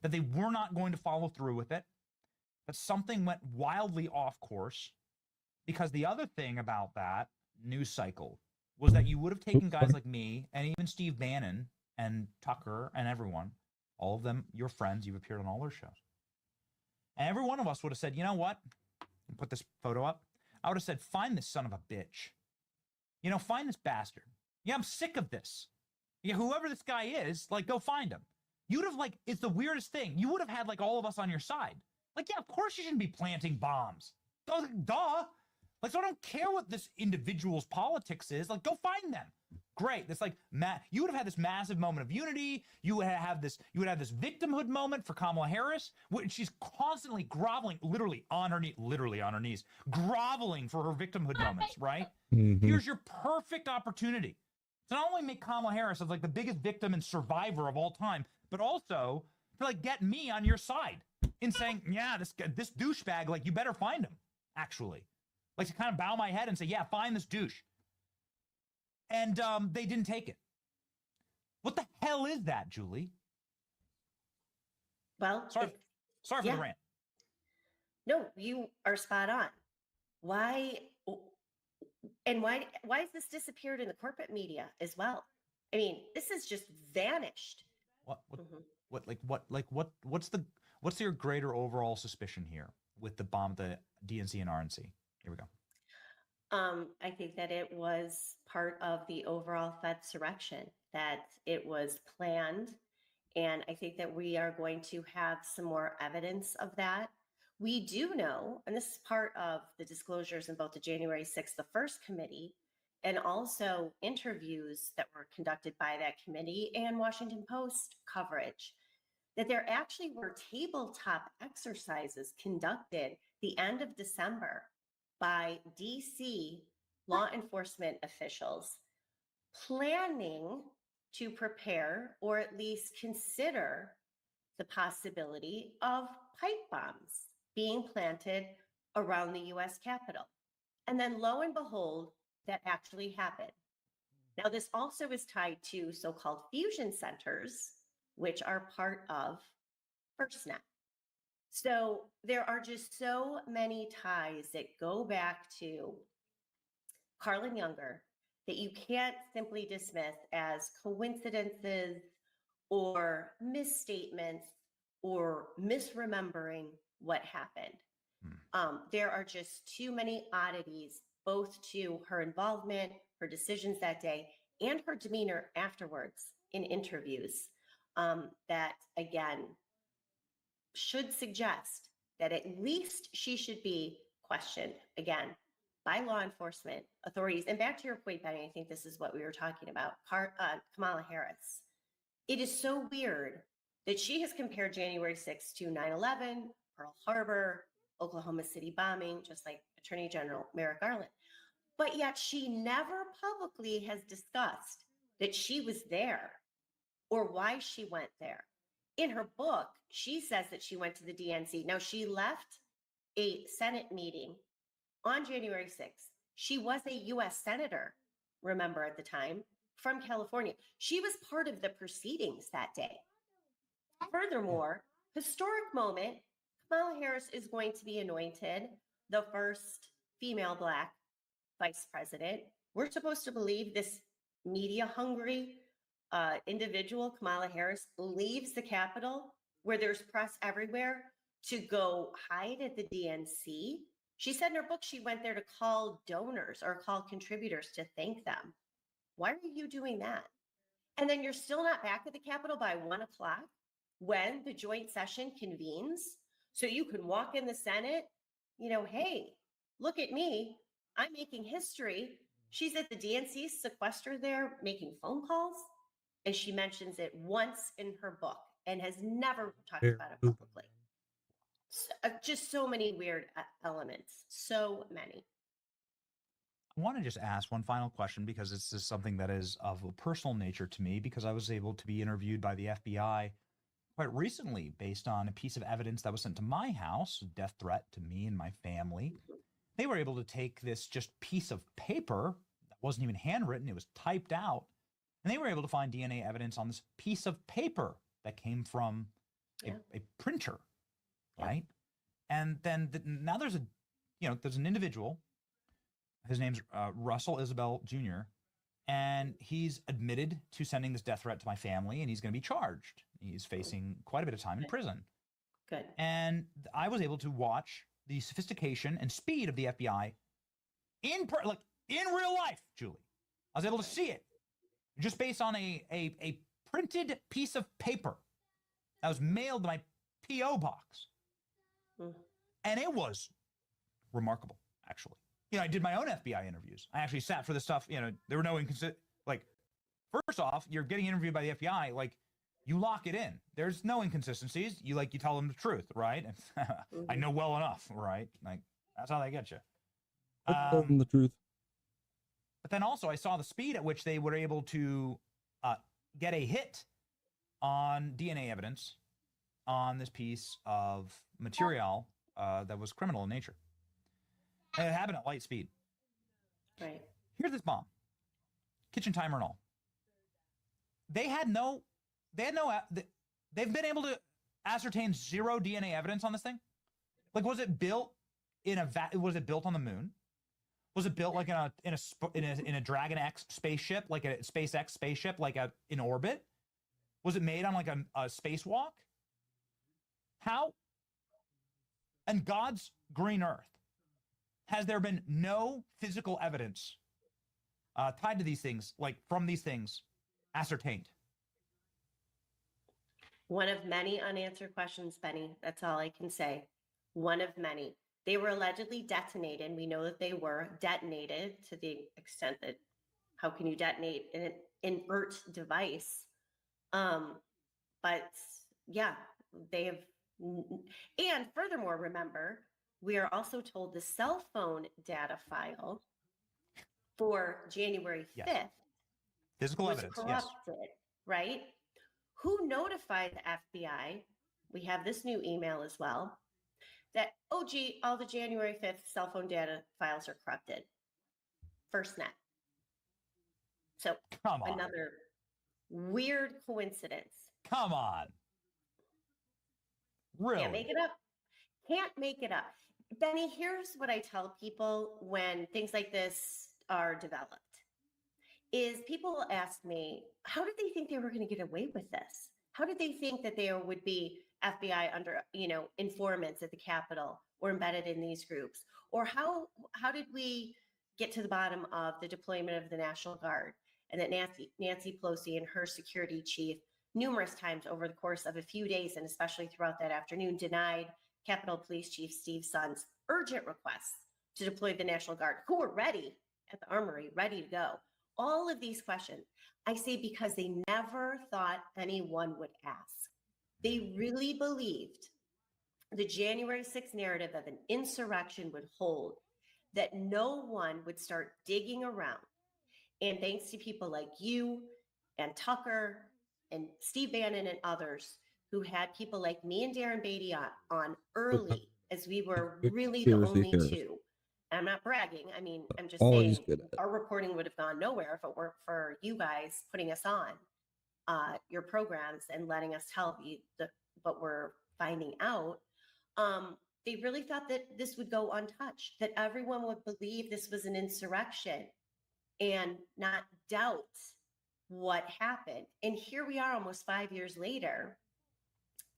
that they were not going to follow through with it, that something went wildly off course. Because the other thing about that news cycle was that you would have taken guys like me and even Steve Bannon and Tucker and everyone, all of them, your friends, you've appeared on all their shows. And every one of us would have said, you know what? Put this photo up. I would have said, find this son of a bitch. You know, find this bastard. Yeah, I'm sick of this. Yeah, whoever this guy is, like, go find him. You'd have, like, it's the weirdest thing. You would have had, like, all of us on your side. Like, yeah, of course you shouldn't be planting bombs. Duh. Like, so I don't care what this individual's politics is. Like, go find them. Great. That's like, you would have had this massive moment of unity. You would have this victimhood moment for Kamala Harris. She's constantly groveling, literally on her knees, groveling for her victimhood moments, right? Mm-hmm. Here's your perfect opportunity to not only make Kamala Harris as like the biggest victim and survivor of all time, but also to like get me on your side in saying, yeah, this douchebag, like, you better find him, actually. Like, to kind of bow my head and say, yeah, find this douche. And they didn't take it. What the hell is that, Julie? Well, sorry for the rant. No, you are spot on. Why has this disappeared in the corporate media as well? I mean, this has just vanished. What's your greater overall suspicion here with the bomb, the DNC and RNC? Here we go. I think that it was part of the overall Fed surrection, that it was planned. And I think that we are going to have some more evidence of that. We do know, and this is part of the disclosures in both the January 6th, the first committee, and also interviews that were conducted by that committee and Washington Post coverage, that there actually were tabletop exercises conducted the end of December by DC law enforcement officials planning to prepare or at least consider the possibility of pipe bombs being planted around the US Capitol. And then lo and behold, that actually happened. Now, this also is tied to so-called fusion centers, which are part of FirstNet. So there are just so many ties that go back to Carlin Younger that you can't simply dismiss as coincidences or misstatements or misremembering what happened. There are just too many oddities, both to her involvement, her decisions that day, and her demeanor afterwards in interviews that, again, should suggest that at least she should be questioned again by law enforcement authorities. And back to your point, Benny, I think this is what we were talking about, Kamala Harris. It is so weird that she has compared January 6th to 9/11, Pearl Harbor, Oklahoma City bombing, just like Attorney General Merrick Garland. But yet she never publicly has discussed that she was there or why she went there. In her book, she says that she went to the DNC. Now, she left a Senate meeting on January 6th. She was a U.S. Senator, remember, at the time, from California. She was part of the proceedings that day. Furthermore, historic moment, Kamala Harris is going to be anointed the first female Black vice president. We're supposed to believe this media-hungry individual, Kamala Harris, leaves the Capitol where there's press everywhere to go hide at the DNC. She said in her book she went there to call donors or call contributors to thank them. Why are you doing that? And then you're still not back at the Capitol by 1 o'clock when the joint session convenes, so you can walk in the Senate, hey, look at me, I'm making history. She's at the DNC sequester there making phone calls, and she mentions it once in her book and has never talked about it publicly. Just so many weird elements, so many. I want to just ask one final question, because this is something that is of a personal nature to me, because I was able to be interviewed by the FBI quite recently based on a piece of evidence that was sent to my house, a death threat to me and my family. They were able to take this just piece of paper that wasn't even handwritten, it was typed out, and they were able to find DNA evidence on this piece of paper that came from a printer, right? And then now there's there's an individual, his name's Russell Isabel Jr., and he's admitted to sending this death threat to my family, and he's going to be charged. He's facing quite a bit of time in prison. Good. And I was able to watch the sophistication and speed of the FBI in real life, Julie. I was able to see it just based on a printed piece of paper that was mailed to my P.O. box. And it was remarkable, actually. I did my own FBI interviews. I actually sat for the stuff, there were no first off, you're getting interviewed by the FBI, you lock it in. There's no inconsistencies. You tell them the truth, right? I know well enough, right? That's how they get you. Tell them the truth. But then also I saw the speed at which they were able to get a hit on DNA evidence on this piece of material that was criminal in nature. And it happened at light speed. Right. Here's this bomb. Kitchen timer and all. They've been able to ascertain zero DNA evidence on this thing. Was it built was it built on the moon? Was it built in a Dragon X spaceship, like a SpaceX spaceship, in orbit? Was it made on a spacewalk? How? And God's green earth, has there been no physical evidence tied to these things, from these things, ascertained? One of many unanswered questions, Benny. That's all I can say. One of many. They were allegedly detonated. We know that they were detonated to the extent that how can you detonate an inert device? But yeah, they have. And furthermore, remember, we are also told the cell phone data file for January 5th physical was evidence, corrupted, right? Who notified the FBI? We have this new email as well, that, oh, gee, all the January 5th cell phone data files are corrupted. FirstNet. So another weird coincidence. Come on. Really? Can't make it up. Can't make it up. Benny, here's what I tell people when things like this are developed. Is people will ask me, how did they think they were going to get away with this? How did they think that there would be FBI under, informants at the Capitol or embedded in these groups? Or how did we get to the bottom of the deployment of the National Guard and that Nancy Pelosi and her security chief numerous times over the course of a few days, and especially throughout that afternoon, denied Capitol Police Chief Steve Sund's urgent requests to deploy the National Guard, who were ready at the Armory, ready to go? All of these questions, I say because they never thought anyone would ask. They really believed the January 6th narrative of an insurrection would hold, that no one would start digging around. And thanks to people like you and Tucker and Steve Bannon and others, who had people like me and Darren Beatty on early, as we were really the Seriously, only here's. two. I'm not bragging. I mean, I'm just All saying he's good at. our reporting would have gone nowhere if it weren't for you guys putting us on your programs and letting us tell you what we're finding out. They really thought that this would go untouched, that everyone would believe this was an insurrection and not doubt what happened. And here we are almost 5 years later,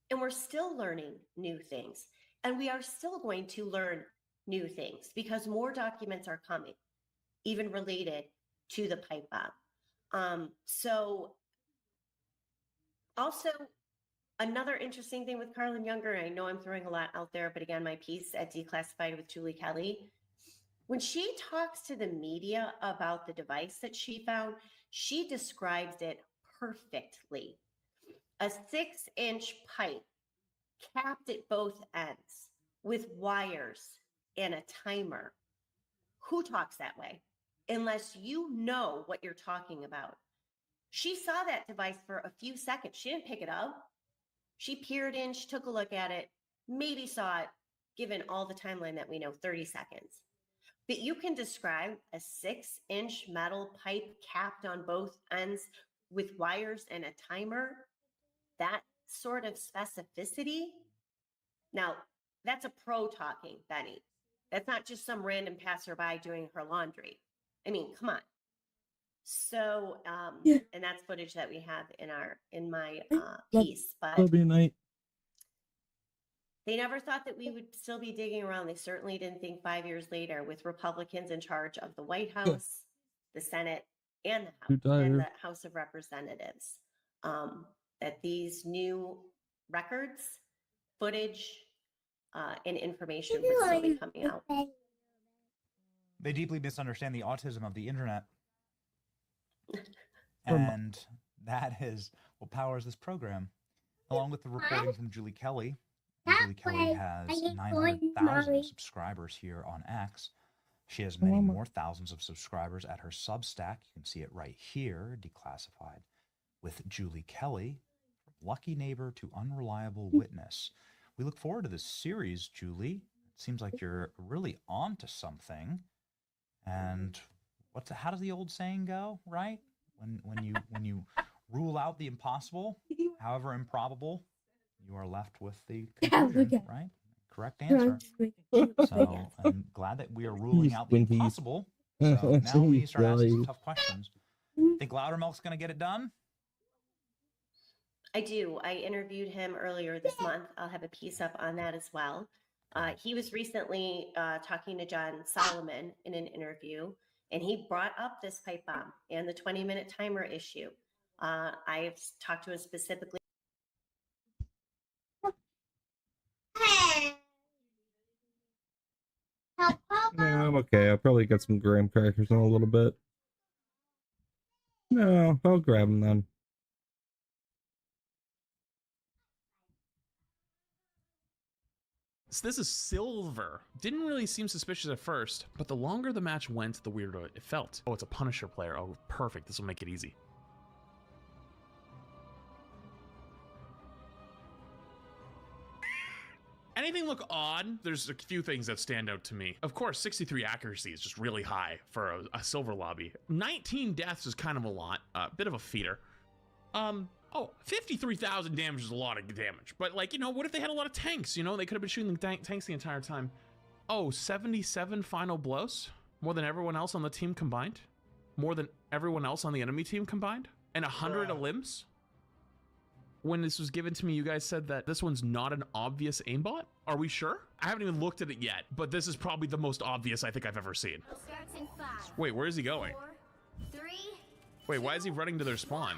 and we're still learning new things. And we are still going to learn new things because more documents are coming, even related to the pipe bomb. So also, another interesting thing with Carlin Younger, I know I'm throwing a lot out there, but again, my piece at Declassified with Julie Kelly, when she talks to the media about the device that she found, she describes it perfectly. A 6-inch pipe capped at both ends with wires and a timer. Who talks that way? Unless you know what you're talking about. She saw that device for a few seconds. She didn't pick it up. She peered in, she took a look at it, maybe saw it, given all the timeline that we know, 30 seconds. But you can describe a 6-inch metal pipe capped on both ends with wires and a timer, that sort of specificity. Now, that's a pro talking, Benny. That's not just some random passerby doing her laundry. I mean, come on. So, and that's footage that we have in my piece, but Love you, night. they never thought that we would still be digging around. They certainly didn't think 5 years later, with Republicans in charge of the White House, the Senate, and the House of Representatives, that these new records, footage, and information would still be coming out. They deeply misunderstand the autism of the internet. And that is what powers this program, along with the reporting from Julie Kelly. And Julie Kelly has 900,000 subscribers here on X. She has many more thousands of subscribers at her Substack. You can see it right here, Declassified with Julie Kelly, from Lucky Neighbor to Unreliable Witness. We look forward to this series, Julie. It seems like you're really onto something. And how does the old saying go, right? When you rule out the impossible, however improbable, you are left with the conclusion, right? Correct answer. So I'm glad that we are ruling out the impossible. So now we start asking some tough questions. Think Loudermilk's going to get it done? I do. I interviewed him earlier this month. I'll have a piece up on that as well. He was recently talking to John Solomon in an interview, and he brought up this pipe bomb and the 20-minute timer issue. I've talked to him specifically. No, I'm okay. I'll probably get some graham crackers in a little bit. No, I'll grab them then. So this is silver. Didn't really seem suspicious at first, but the longer the match went, the weirder it felt. Oh, it's a Punisher player. Oh, perfect. This will make it easy. Anything look odd? There's a few things that stand out to me. Of course, 63 accuracy is just really high for a silver lobby. 19 deaths is kind of a lot. A bit of a feeder. Oh, 53,000 damage is a lot of damage. But, like, you know, what if they had a lot of tanks? You know, they could have been shooting tanks the entire time. Oh, 77 final blows? More than everyone else on the team combined? More than everyone else on the enemy team combined? And 100 limbs? When this was given to me, you guys said that this one's not an obvious aimbot? Are we sure? I haven't even looked at it yet, but this is probably the most obvious I think I've ever seen. Starts in 5. Wait, where is he going? 4, 3, Wait, why is he running to their spawn?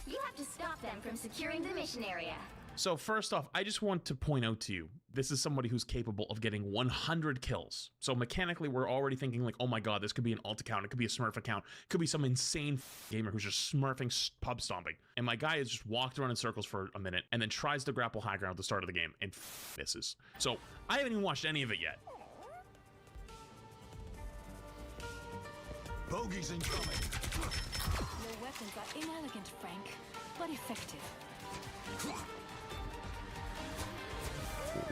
You have to stop them from securing the mission area. So first off, I just want to point out to you, this is somebody who's capable of getting 100 kills. So mechanically, we're already thinking like, oh my god, this could be an alt account, it could be a smurf account, it could be some insane gamer who's just smurfing, pub stomping. And my guy has just walked around in circles for a minute and then tries to grapple high ground at the start of the game and misses. So I haven't even watched any of it yet. Bogeys incoming. Your weapons are inelegant, Frank, but effective.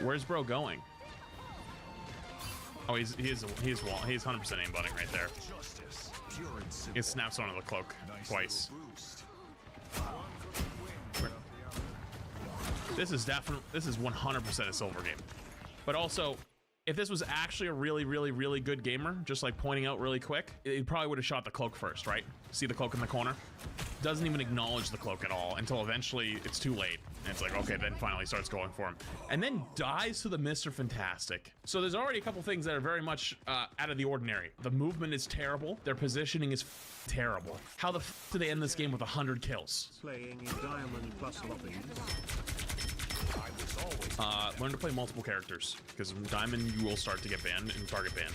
Where's bro going? Oh, he's 100% aimbotting right there. It snaps onto the cloak twice. This is 100% a silver game. But also, if this was actually a really good gamer, just like pointing out really quick, it probably would have shot the cloak first, right? See the cloak in the corner? Doesn't even acknowledge the cloak at all until eventually it's too late. And it's like, okay, then finally starts going for him. And then dies to the Mr. Fantastic. So there's already a couple things that are very much out of the ordinary. The movement is terrible. Their positioning is terrible. How the do they end this game with 100 kills? Playing in Diamond Plus lobbies. Learn to play multiple characters, because in Diamond you will start to get banned and target banned.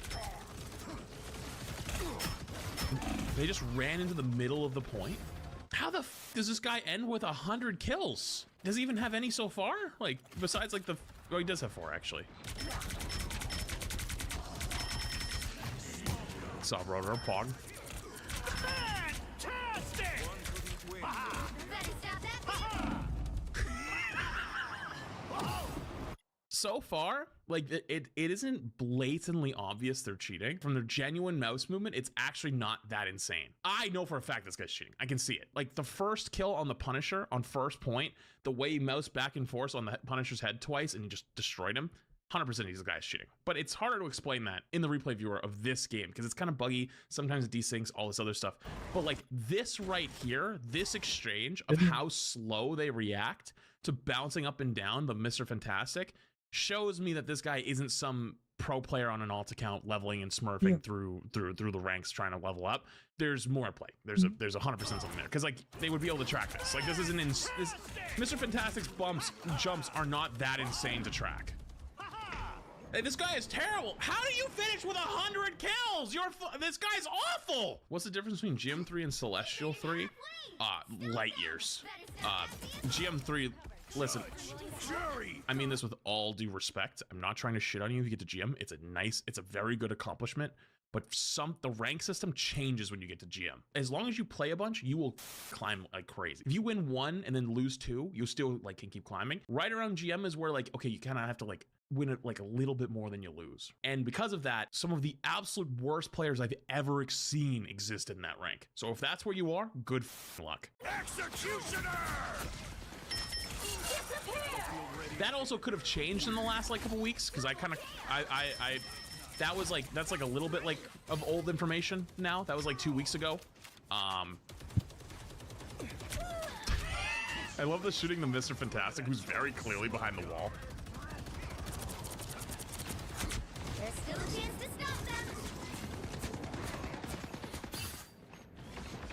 They just ran into the middle of the point. How the does this guy end with 100 kills? Does he even have any so far? Like, besides like the, oh, he does have 4 actually. Saw Rotor Pog. So far, like it isn't blatantly obvious they're cheating. From their genuine mouse movement, it's actually not that insane. I know for a fact this guy's cheating. I can see it. Like the first kill on the Punisher on first point, the way he moused back and forth on the Punisher's head twice and he just destroyed him. 100% these guys cheating. But it's harder to explain that in the replay viewer of this game because it's kind of buggy. Sometimes it desyncs, all this other stuff. But like this right here, this exchange of how slow they react to bouncing up and down the Mr. Fantastic shows me that this guy isn't some pro player on an alt account leveling and smurfing through the ranks trying to level up. There's more at play. There's 100% something there because like they would be able to track this. Like this isn't this Mr. Fantastic's jumps are not that insane to track. Hey, this guy is terrible. How do you finish with 100 kills? This guy's awful. What's the difference between GM3 and Celestial 3? Light years. GM3. Listen, I mean this with all due respect. I'm not trying to shit on you if you get to GM. It's a very good accomplishment, but the rank system changes when you get to GM. As long as you play a bunch, you will climb like crazy. If you win 1 and then lose 2, you still like can keep climbing. Right around GM is where like, okay, you kind of have to like win it like a little bit more than you lose. And because of that, some of the absolute worst players I've ever seen exist in that rank. So if that's where you are, good luck. Executioner! That also could have changed in the last like couple weeks because that's like a little bit like of old information now. That was like 2 weeks ago. I love the shooting the Mr. Fantastic, who's very clearly behind the wall. There's still a chance to stop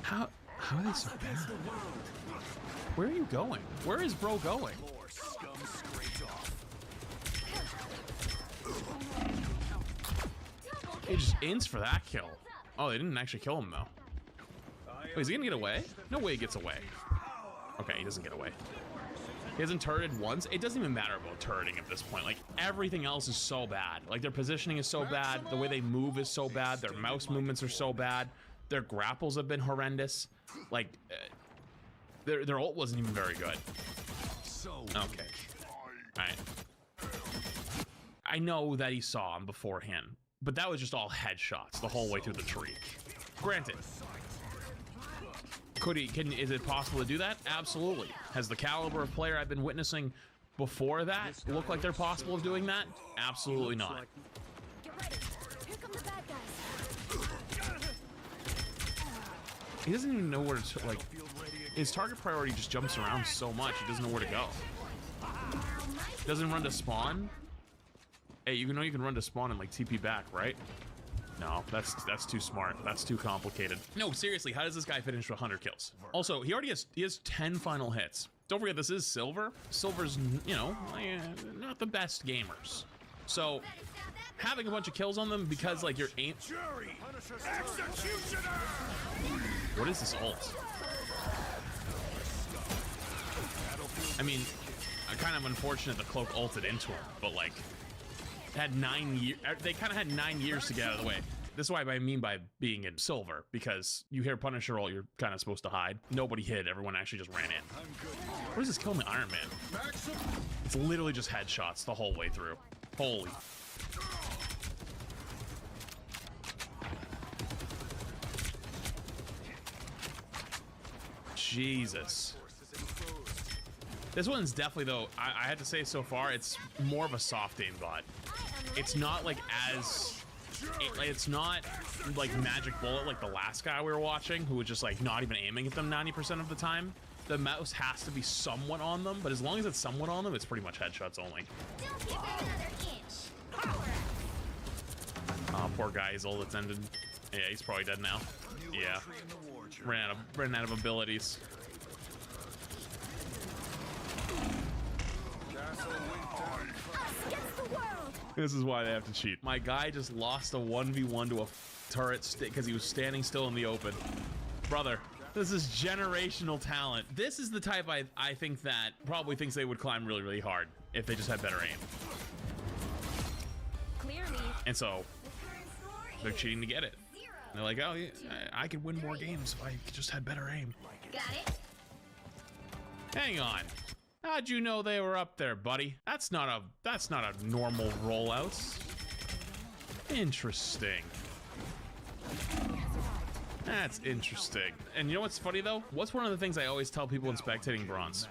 them. How are they so bad? Where are you going? Where is bro going? He just ints for that kill. Oh, they didn't actually kill him though. Wait, is he gonna get away? No way he gets away. Okay, he doesn't get away. He hasn't turreted once. It doesn't even matter about turreting at this point. Like everything else is so bad. Like their positioning is so bad. The way they move is so bad. Their mouse movements are so bad. Their grapples have been horrendous. Like their ult wasn't even very good. Okay. All right. I know that he saw him beforehand, but that was just all headshots the whole way through the tree. Granted, is it possible to do that? Absolutely. Has the caliber of player I've been witnessing before that look like they're possible of doing that? Absolutely not. Get ready. Here come the bad guys. He doesn't even know where to, like, his target priority just jumps around so much, he doesn't know where to go. Doesn't run to spawn. Hey, you know you can run to spawn and like TP back, right? No, that's too smart. That's too complicated. No, seriously, how does this guy finish with 100 kills? Also, he has 10 final hits. Don't forget, this is Silver. Silver's, you know, not the best gamers. So having a bunch of kills on them because like your aim. What is this ult? I mean, kind of unfortunate the cloak ulted into him, but like had 9 years. They kind of had 9 years to get out of the way. This is what I mean by being in silver, because you hear Punisher roll, you're kind of supposed to hide. Nobody hid, everyone actually just ran in. What is this killing the Iron Man? It's literally just headshots the whole way through. Holy. Jesus. This one's definitely, though, I had to say so far, it's more of a soft aim bot. It's not like as, it's not like Magic Bullet like the last guy we were watching, who was just like not even aiming at them 90% of the time. The mouse has to be somewhat on them, but as long as it's somewhat on them, it's pretty much headshots only. Oh, poor guy, he's old, it's ended. Yeah, he's probably dead now. Yeah, ran out of abilities. This is why they have to cheat. My guy just lost a 1v1 to a turret because he was standing still in the open. Brother, this is generational talent. This is the type I think that probably thinks they would climb really, really hard if they just had better aim. Clearly. And so they're cheating to get it. And they're like, oh, yeah, I could win more games if I just had better aim. Got it. Hang on. How'd you know they were up there, buddy? That's not a normal rollout. Interesting. That's interesting. And you know what's funny though? What's one of the things I always tell people in spectating bronze?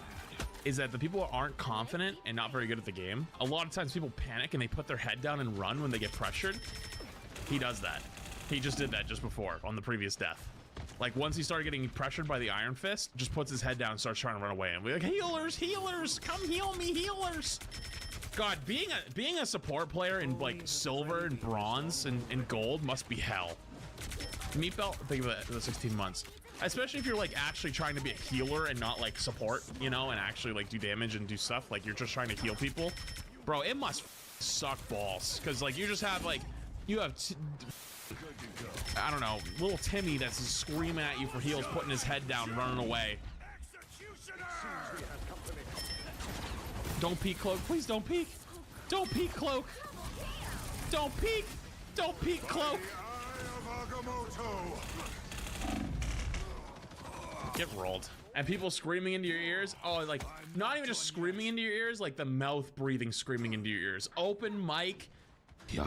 Is that the people who aren't confident and not very good at the game, a lot of times people panic and they put their head down and run when they get pressured. He does that. He just did that just before on the previous death. Like once he started getting pressured by the Iron Fist, just puts his head down and starts trying to run away. And we're like, healers, healers, come heal me, healers. God, being a support player in like silver and bronze and gold must be hell. Meat belt, think of it, the 16 months. Especially if you're like actually trying to be a healer and not like support, you know, and actually like do damage and do stuff. Like you're just trying to heal people. Bro, it must suck balls. Cause like you just have like, you have, I don't know, little Timmy that's screaming at you for heals, putting his head down, running away. Don't peek, Cloak. Please don't peek. Don't peek, Cloak. Don't peek. Don't peek, Cloak. Get rolled. And people screaming into your ears. Oh, like, not even just screaming into your ears, like the mouth breathing screaming into your ears. Open mic. Yo,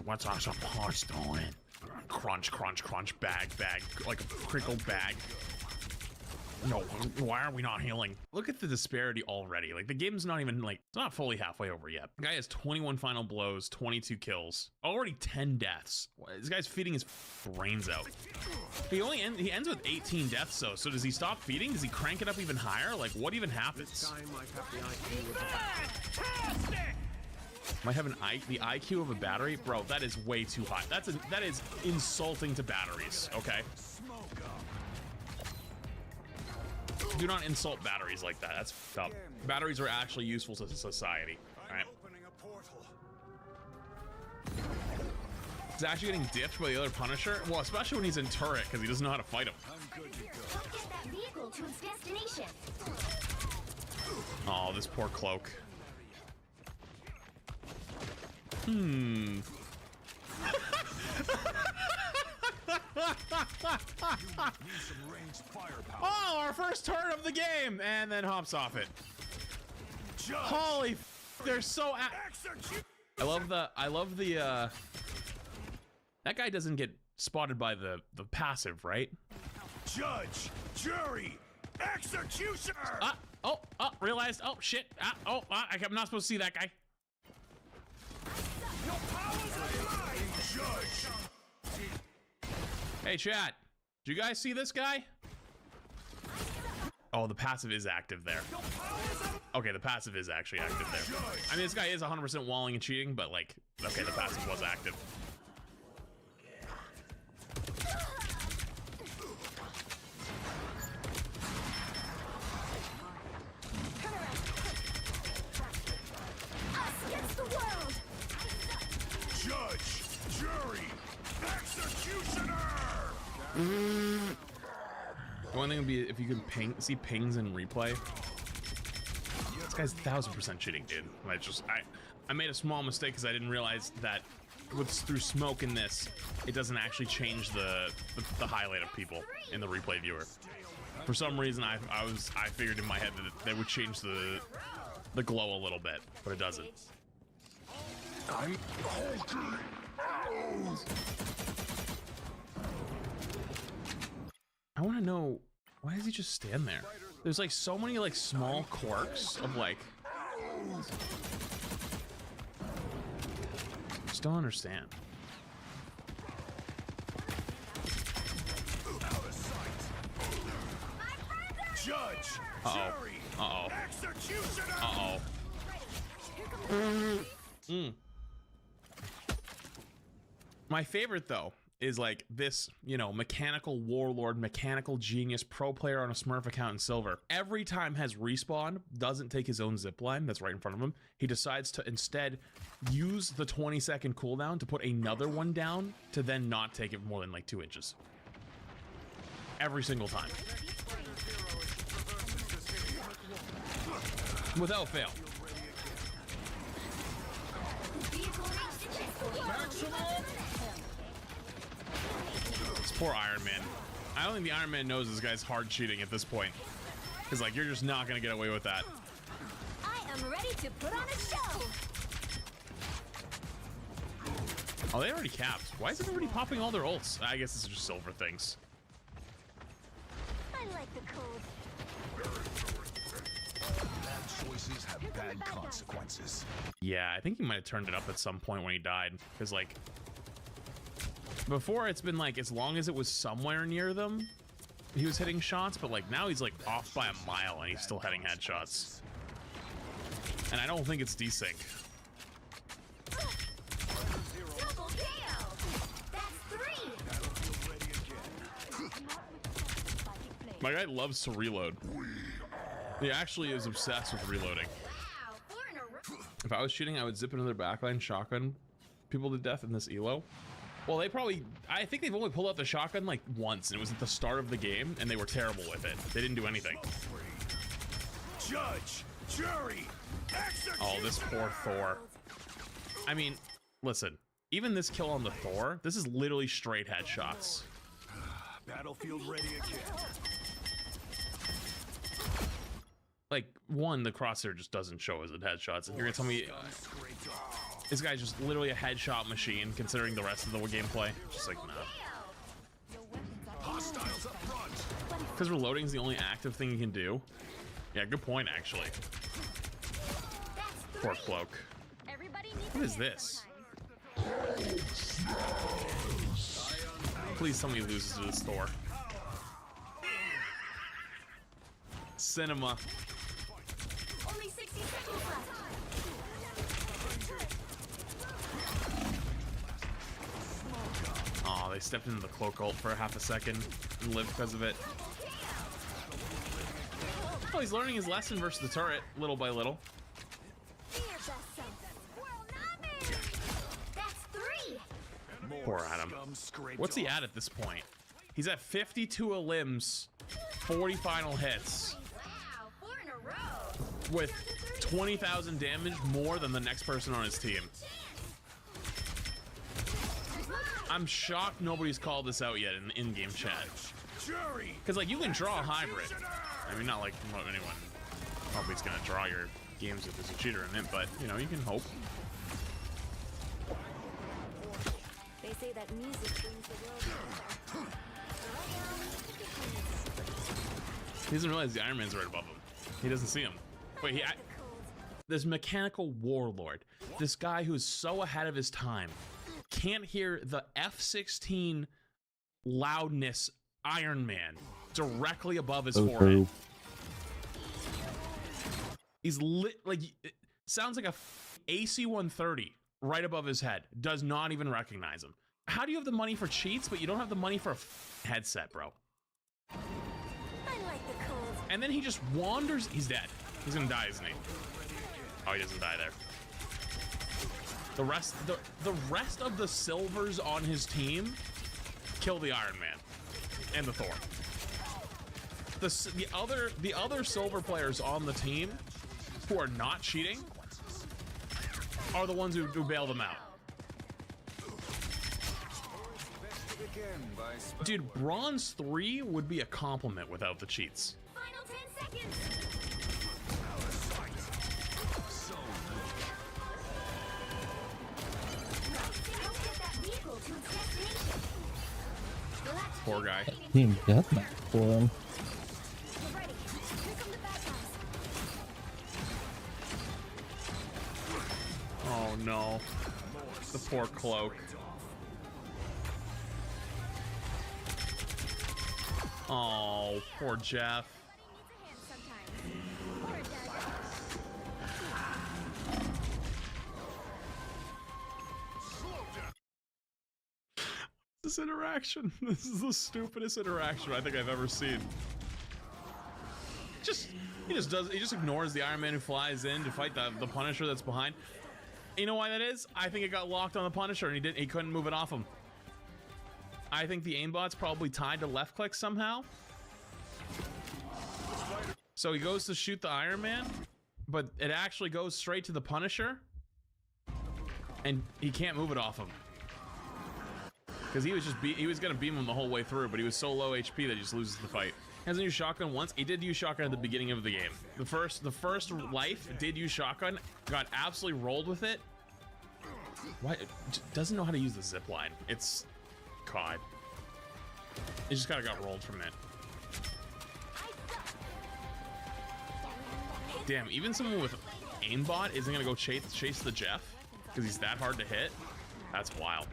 what's our support doing? Crunch, crunch, crunch, bag, like a crinkle bag. No, why are we not healing? Look at the disparity already. Like the game's not even like, it's not fully halfway over yet. The guy has 21 final blows, 22 kills, already 10 deaths. This guy's feeding his brains out. He ends with 18 deaths though. So does he stop feeding? Does he crank it up even higher? Like what even happens? Might have the IQ of a battery, bro. That is way too high. That is insulting to batteries. Okay. Do not insult batteries like that. That's fucked up. Batteries are actually useful to society. All right. He's actually getting dipped by the other Punisher. Well, especially when he's in turret because he doesn't know how to fight him. Oh, this poor Cloak. Oh, our first turn of the game, and then hops off it. Holy, they're so. I love the. That guy doesn't get spotted by the passive, right? Judge, jury, executioner. Realized. Oh shit. I'm not supposed to see that guy. Hey chat, do you guys see this guy? Oh, the passive is active there. Okay, the passive is actually active there. I mean, this guy is 100% walling and cheating, but like, okay, the passive was active. Judge, jury, executioner. The one thing would be if you could see pings in replay. This guy's 1000% cheating, dude. I made a small mistake because I didn't realize that through smoke in this, it doesn't actually change the highlight of people in the replay viewer. For some reason, I figured in my head that they would change the glow a little bit, but it doesn't. I'm hulking. I want to know, why does he just stand there? There's like so many like small quirks of like. Just don't understand. Judge, jury, executioner. My favorite though is like this, you know, mechanical warlord, mechanical genius, pro player on a Smurf account in silver. Every time has respawn, doesn't take his own zip line that's right in front of him. He decides to instead use the 20-second cooldown to put another one down to then not take it more than like 2 inches. Every single time. Without fail. This poor Iron Man. I don't think the Iron Man knows this guy's hard cheating at this point. Because, like, you're just not going to get away with that. I am ready to put on a show. Oh, they already capped. Why is everybody popping all their ults? I guess this is just silver things. I like the cold. Bad choices have bad consequences. Yeah, I think he might have turned it up at some point when he died. Because, like, before it's been, like, as long as it was somewhere near them, he was hitting shots. But, like, now he's, like, off by a mile and he's still hitting headshots. And I don't think it's desync. My guy loves to reload. He actually is obsessed with reloading. If I was shooting, I would zip into their backline, shotgun people to death in this elo. Well, they probably, I think they've only pulled out the shotgun like once, and it was at the start of the game, and they were terrible with it. They didn't do anything. Judge, jury, executioner. Oh, this poor Thor. I mean, listen, even this kill on the Thor, this is literally straight headshots. Battlefield ready again. Like, one, the crosshair just doesn't show as in headshots. And you're gonna tell me this guy's just literally a headshot machine, considering the rest of the gameplay. Just like, nah. Because reloading is the only active thing he can do. Yeah, good point, actually. Poor Cloak. What is this? Please tell me he loses to this Thor. Cinema. Only 60 seconds left. Oh, they stepped into the cloak ult for half a second and lived because of it. Oh, he's learning his lesson versus the turret, little by little. Poor Adam. What's he at this point? He's at 52 limbs, 40 final hits, with 20,000 damage more than the next person on his team. I'm shocked nobody's called this out yet in the in-game chat. Because, like, you can draw a hybrid. I mean, not like anyone probably is going to draw your games if there's a cheater in it, but, you know, you can hope. They say that music brings the world together. He doesn't realize the Iron Man's right above him. He doesn't see him. Wait, this mechanical warlord, this guy who's so ahead of his time, can't hear the F-16 loudness Iron Man directly above his forehead. He's lit, like, it sounds like a AC-130 right above his head. Does not even recognize him. How do you have the money for cheats, but you don't have the money for a headset, bro? I like the cold. And then he just wanders. He's dead. He's gonna die, isn't he? Oh, he doesn't die there. The rest of the silvers on his team kill the Iron Man and the Thor. The other silver players on the team who are not cheating are the ones who bail them out. Dude, Bronze 3 would be a compliment without the cheats. Final 10 seconds. Poor guy. Team deathmatch for him. Oh no. The poor cloak. Oh, poor Jeff. This interaction. This is the stupidest interaction I think I've ever seen. He just ignores the Iron Man who flies in to fight the Punisher that's behind. You know why that is? I think it got locked on the Punisher and he couldn't move it off him. I think the aimbot's probably tied to left click somehow. So he goes to shoot the Iron Man, but it actually goes straight to the Punisher and he can't move it off him. Because he was gonna beam him the whole way through, but he was so low HP that he just loses the fight. Hasn't used shotgun once. He did use shotgun at the beginning of the game. The first life did use shotgun, got absolutely rolled with it. Why doesn't know how to use the zip line? It's COD. He just got rolled from it. Damn, even someone with aimbot isn't gonna go chase the Jeff because he's that hard to hit. That's wild.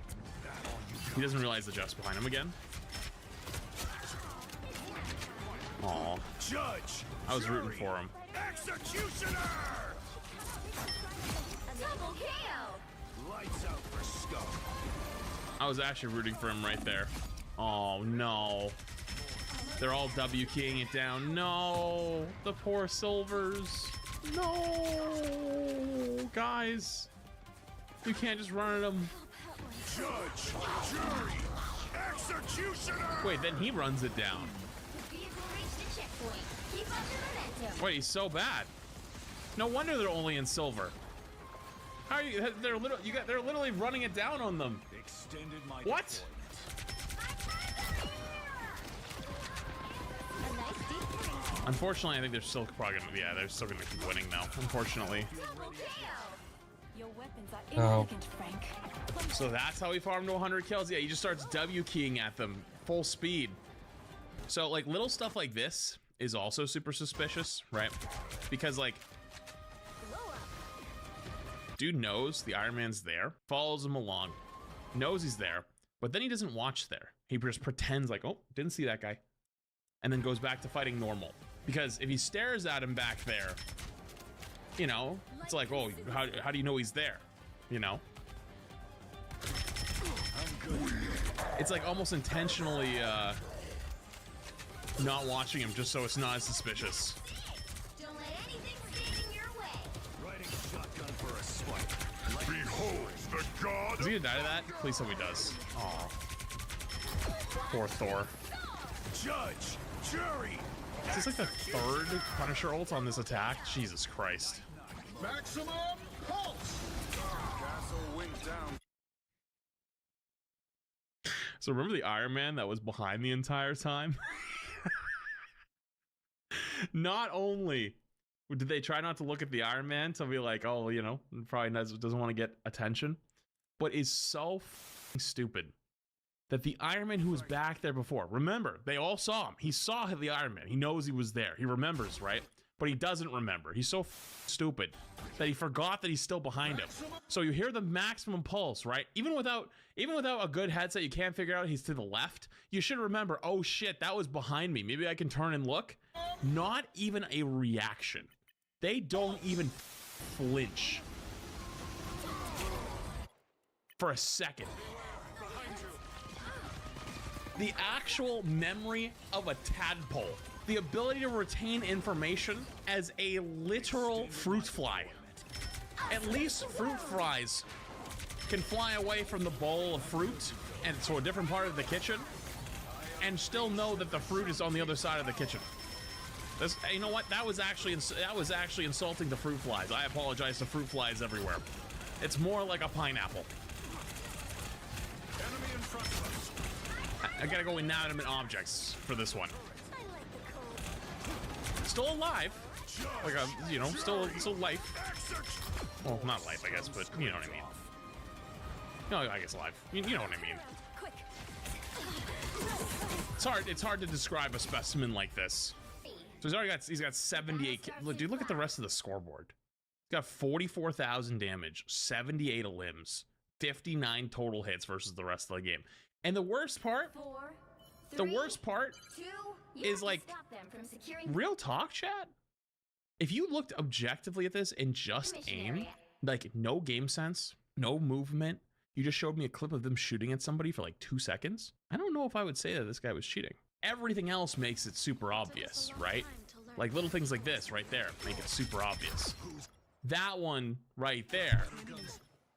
He doesn't realize the Jeff's behind him again. Aw. Judge, I was rooting for him. Executioner! Double KO! Lights out for scum. I was actually rooting for him right there. Oh no. They're all W keying it down. No, the poor Silvers. No, guys. You can't just run at them. Judge, jury, executioner! Wait, then he runs it down. Wait, he's so bad. No wonder they're only in silver. How are you? They're literally running it down on them. Extended my what? Unfortunately, I think they're still probably gonna. Yeah, they're still gonna keep winning now. Unfortunately. Your weapons are Oh. inelegant, Frank. So that's how he farmed to 100 kills. Yeah, he just starts W keying at them full speed. So like little stuff like this is also super suspicious, right? Because like, dude knows the Iron Man's there, follows him along, knows he's there, but then he doesn't watch there. He just pretends like, oh, didn't see that guy, and then goes back to fighting normal. Because if he stares at him back there, you know, it's like, oh, how do you know he's there? You know? It's like almost intentionally not watching him just so it's not as suspicious. Don't let anything stand in your way. Riding shotgun for a swipe. Behold the god. Is he gonna die to that? Please tell me he does. Aw. Poor Thor. Judge, jury. Is this like the third Punisher ult on this attack? Jesus Christ. Maximum pulse. Castle went down. So remember the Iron Man that was behind the entire time? Not only did they try not to look at the Iron Man to be like, oh, you know, probably doesn't want to get attention, but is so stupid that the Iron Man who was back there before, remember, they all saw him. He saw the Iron Man. He knows he was there. He remembers, right? But he doesn't remember. He's so stupid that he forgot that he's still behind him. So you hear the maximum pulse, right? Even without a good headset, you can't figure out he's to the left. You should remember, oh shit, that was behind me. Maybe I can turn and look. Not even a reaction. They don't even flinch for a second. The actual memory of a tadpole. The ability to retain information as a literal fruit fly. At least fruit flies can fly away from the bowl of fruit and to a different part of the kitchen and still know that the fruit is on the other side of the kitchen. You know what? That was actually insulting the fruit flies. I apologize to fruit flies everywhere. It's more like a pineapple. Enemy in front of us. I gotta go inanimate objects for this one. Still alive. Like a, you know, still life. Well, not life, I guess, but you know what I mean. No, I guess life. You know what I mean. It's hard to describe a specimen like this. So he's got 78. Look, dude, look at the rest of the scoreboard. He's got 44,000 damage, 78 limbs, 59 total hits versus the rest of the game. And the worst part, is like, real talk, chat. If you looked objectively at this and just aim, like no game sense, no movement, you just showed me a clip of them shooting at somebody for like 2 seconds, I don't know if I would say that this guy was cheating. Everything else makes it super obvious, right? Like little things like this right there make it super obvious. That one right there,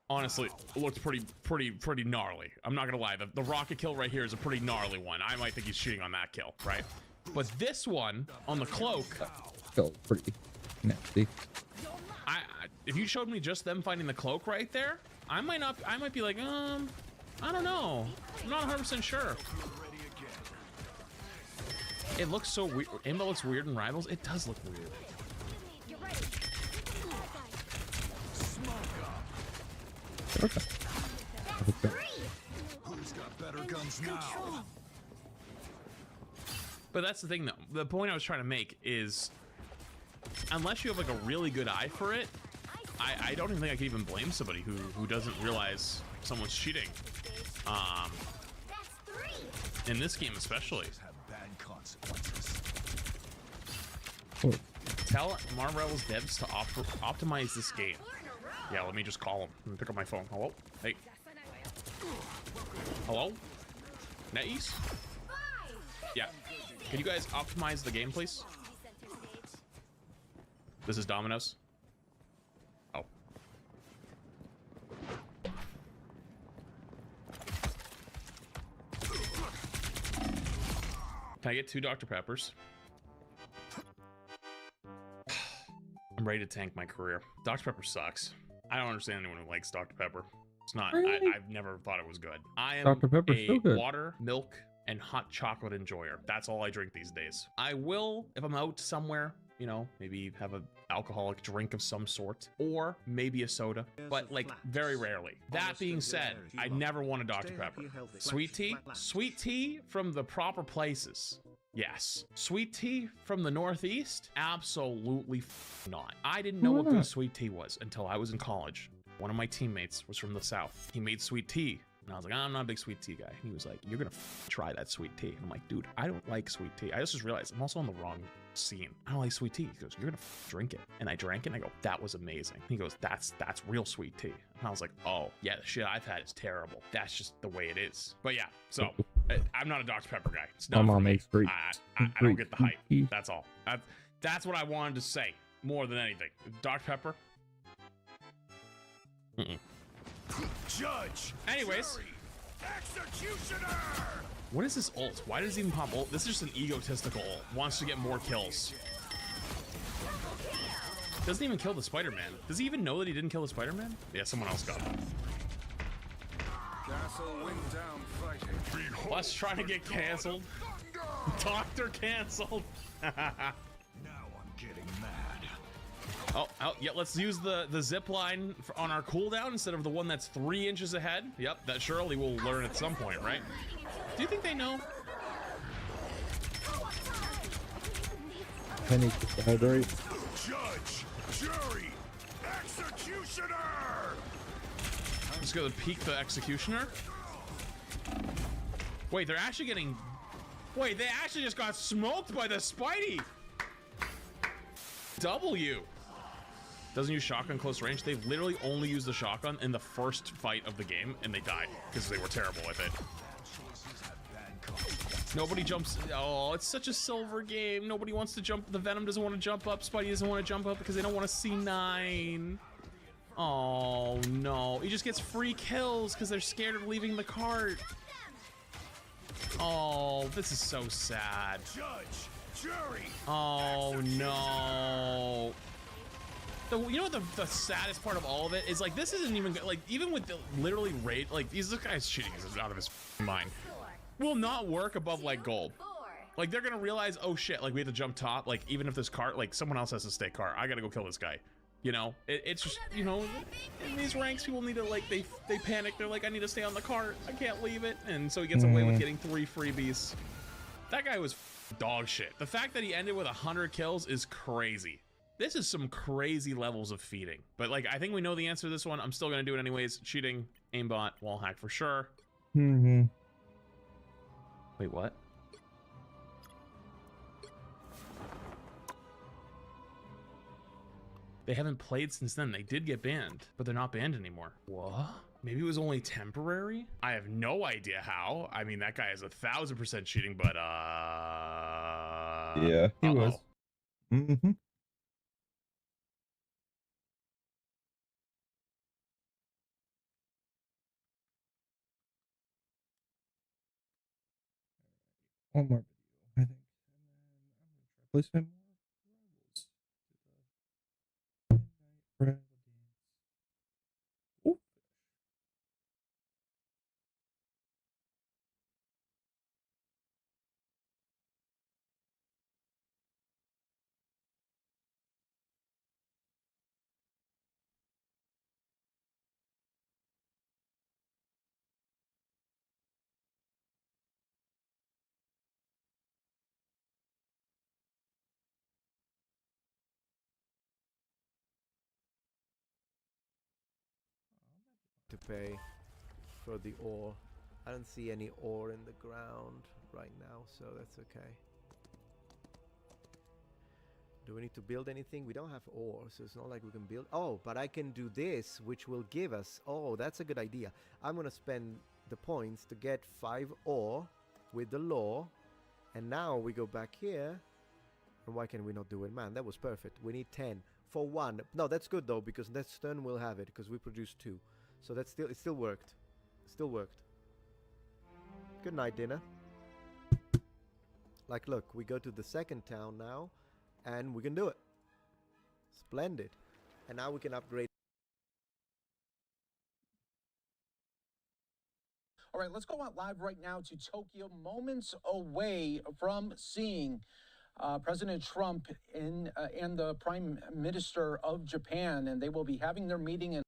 honestly, looks pretty gnarly. I'm not gonna lie, the rocket kill right here is a pretty gnarly one. I might think he's cheating on that kill, right? But this one on the cloak, felt pretty nasty. If you showed me just them finding the cloak right there, I might be like, I don't know. I'm not 100% sure. It looks so weird. Aimbo looks weird in Rivals. It does look weird. Okay. Who's got better guns now? But that's the thing, though. The point I was trying to make is, unless you have like a really good eye for it, I don't even think I can even blame somebody who doesn't realize someone's cheating. In this game especially. Tell Marvel's devs to optimize this game. Yeah, let me just call him. Let me pick up my phone. Hello? Hey. Hello? NetEase? Yeah. Can you guys optimize the game, please? This is Domino's. Oh. Can I get 2 Dr. Peppers? I'm ready to tank my career. Dr. Pepper sucks. I don't understand anyone who likes Dr. Pepper. It's not. Really? I've never thought it was good. I am Dr. Pepper's a so good. water, milk, and hot chocolate enjoyer. That's all I drink these days. I will, if I'm out somewhere, you know, maybe have an alcoholic drink of some sort, or maybe a soda, but like very rarely. That being said, I never want a Dr. Pepper. Sweet tea from the proper places. Yes. Sweet tea from the Northeast? Absolutely not. I didn't know what good sweet tea was until I was in college. One of my teammates was from the South. He made sweet tea. And I was like, I'm not a big sweet tea guy. And he was like, you're gonna try that sweet tea. And I'm like, dude, I don't like sweet tea. I just realized I'm also on the wrong scene. I don't like sweet tea. He goes, you're gonna drink it. And I drank it and I go, that was amazing. He goes, that's real sweet tea. And I was like, oh yeah, the shit I've had is terrible. That's just the way it is. But yeah, so I'm not a Dr. Pepper guy. It's not My for mom me. makes great. I don't get the hype. That's all. That's what I wanted to say more than anything. Dr. Pepper. Judge. Anyways. Jury, executioner. What is this ult? Why does it even pop ult? This is just an egotistical ult. Wants to get more kills. Doesn't even kill the Spider-Man. Does he even know that he didn't kill the Spider-Man? Yeah, someone else got him. Plus trying to get canceled. Doctor canceled. Now I'm getting mad. Oh, yeah, let's use the zip line on our cooldown instead of the one that's 3 inches ahead. Yep, that surely we'll learn at some point, right? Do you think they know? Penny to hydrate. Judge, jury, executioner. Just gonna peek the executioner. Wait, they're actually getting. Wait, they actually just got smoked by the Spidey. W. Doesn't use shotgun close range. They've literally only used the shotgun in the first fight of the game, and they died because they were terrible with it. Nobody jumps. Oh, it's such a silver game. Nobody wants to jump. The Venom doesn't want to jump up. Spidey doesn't want to jump up because they don't want to see 9. Oh no, he just gets free kills because they're scared of leaving the cart. Oh, this is so sad. Judge, jury. Oh no. You know what the saddest part of all of it is? Like, this isn't even like, even with the literally rate, like, this guy's cheating out of his mind. will not work above like gold. Like they're gonna realize, oh shit, like we have to jump top. Like even if this cart, like someone else has to stay cart, I gotta go kill this guy. You know, it's just, you know, in these ranks, people need to like, they panic. They're like, I need to stay on the cart. I can't leave it. And so he gets away with getting 3 freebies. That guy was dog shit. The fact that he ended with 100 kills is crazy. This is some crazy levels of feeding. But like, I think we know the answer to this one. I'm still gonna do it anyways. Cheating, aimbot, wall hack for sure. Mm-hmm. Wait, what? They haven't played since then. They did get banned, but they're not banned anymore. What? Maybe it was only temporary? I have no idea how. I mean, that guy is 1000% cheating, but yeah, he was. Mm-hmm. One more video, I think. And then I'm gonna try to play some more Rivals. Ooh. To pay for the ore. I don't see any ore in the ground right now, so that's okay. Do we need to build anything? We don't have ore, so it's not like we can build. Oh, but I can do this, which will give us... Oh, that's a good idea. I'm going to spend the points to get 5 ore with the law. And now we go back here. And why can we not do it? Man, that was perfect. We need 10 for 1. No, that's good, though, because next turn we'll have it, because we produced 2. So that's still... It still worked. Still worked. Good night, dinner. Like, look, we go to the second town now. And we can do it. Splendid. And now we can upgrade. All right, let's go out live right now to Tokyo, moments away from seeing President Trump and the Prime Minister of Japan, and they will be having their meeting in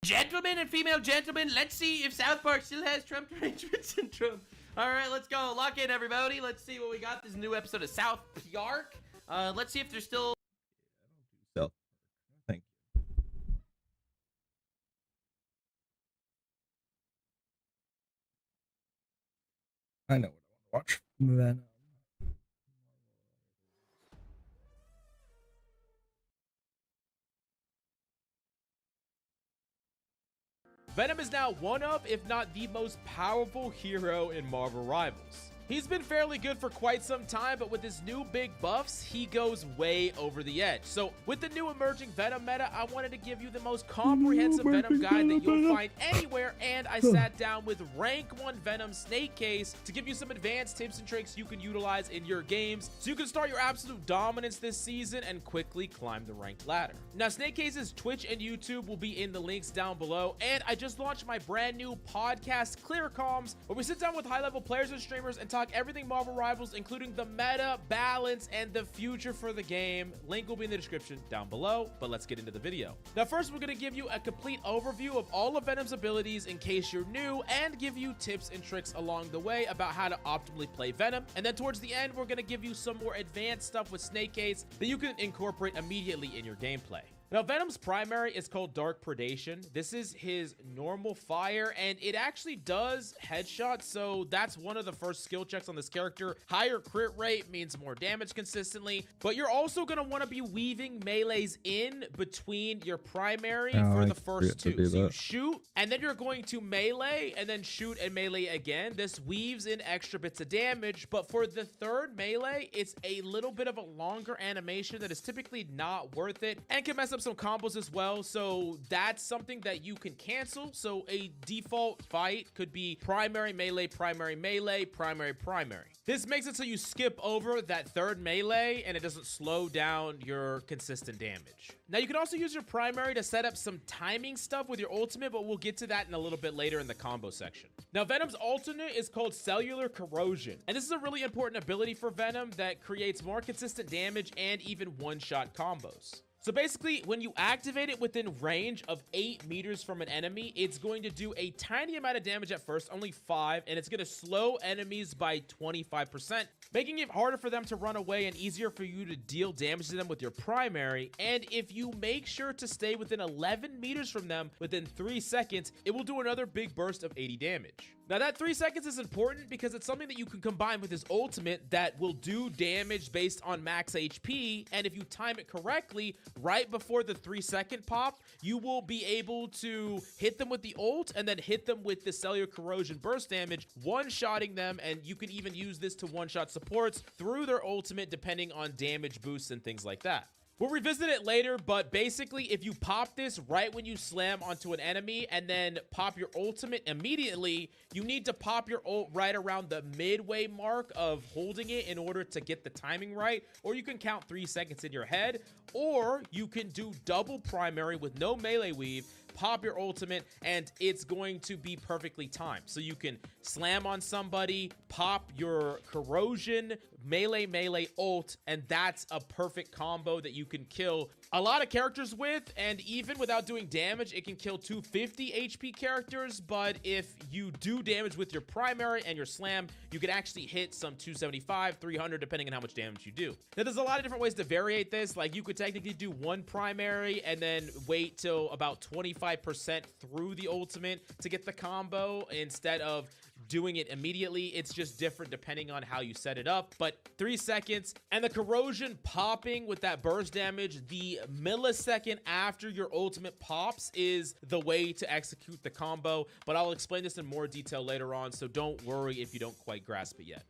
Gentlemen and female gentlemen, let's see if South Park still has Trump derangement syndrome. All right, let's go. Lock in, everybody. Let's see what we got. This new episode of South Park. Let's see if there's still... So, thank you. I know what I want to watch. Venom. Venom is now one of, if not the most powerful hero in Marvel Rivals. He's been fairly good for quite some time, but with his new big buffs, he goes way over the edge. So with the new emerging Venom meta, I wanted to give you the most comprehensive Venom guide that you'll find anywhere, and I sat down with rank 1 Venom Snake Case to give you some advanced tips and tricks you can utilize in your games so you can start your absolute dominance this season and quickly climb the ranked ladder. Now, Snake Case's Twitch and YouTube will be in the links down below, and I just launched my brand new podcast, Clear Comms, where we sit down with high-level players and streamers and talk everything Marvel Rivals, including the meta, balance, and the future for the game. Link will be in the description down below, but let's get into the video. Now, first, we're going to give you a complete overview of all of Venom's abilities in case you're new, and give you tips and tricks along the way about how to optimally play Venom. And then towards the end, we're going to give you some more advanced stuff with Snake Case that you can incorporate immediately in your gameplay. Now, Venom's primary is called Dark Predation. This is his normal fire, and it actually does headshot, so that's one of the first skill checks on this character. Higher crit rate means more damage consistently, but you're also going to want to be weaving melees in between your primary for the first two. So you shoot, and then you're going to melee, and then shoot and melee again. This weaves in extra bits of damage, but for the third melee, it's a little bit of a longer animation that is typically not worth it, and can mess up some combos as well, so that's something that you can cancel. So a default fight could be primary melee, primary melee, primary primary. This makes it so you skip over that third melee and it doesn't slow down your consistent damage. Now you can also use your primary to set up some timing stuff with your ultimate, but we'll get to that in a little bit later in the combo section. Now Venom's ultimate is called Cellular Corrosion, and this is a really important ability for Venom that creates more consistent damage and even one-shot combos. So basically, when you activate it within range of 8 meters from an enemy, it's going to do a tiny amount of damage at first, only 5, and it's going to slow enemies by 25%, making it harder for them to run away and easier for you to deal damage to them with your primary. And if you make sure to stay within 11 meters from them within 3 seconds, it will do another big burst of 80 damage. Now that 3 seconds is important because it's something that you can combine with his ultimate that will do damage based on max HP, and if you time it correctly, right before the 3-second pop, you will be able to hit them with the ult and then hit them with the Cellular Corrosion burst damage, one-shotting them, and you can even use this to one-shot supports through their ultimate depending on damage boosts and things like that. We'll revisit it later, but basically, if you pop this right when you slam onto an enemy and then pop your ultimate immediately, you need to pop your ult right around the midway mark of holding it in order to get the timing right, or you can count 3 seconds in your head, or you can do double primary with no melee weave, pop your ultimate, and it's going to be perfectly timed. So you can slam on somebody, pop your corrosion, melee ult, and that's a perfect combo that you can kill a lot of characters with, and even without doing damage, it can kill 250 HP characters, but if you do damage with your primary and your slam, you can actually hit some 275, 300, depending on how much damage you do. Now, there's a lot of different ways to variate this. Like, you could technically do one primary and then wait till about 25% through the ultimate to get the combo instead of doing it immediately. It's just different depending on how you set it up, but 3 seconds and the corrosion popping with that burst damage the millisecond after your ultimate pops is the way to execute the combo, but I'll explain this in more detail later on, so don't worry if you don't quite grasp it yet.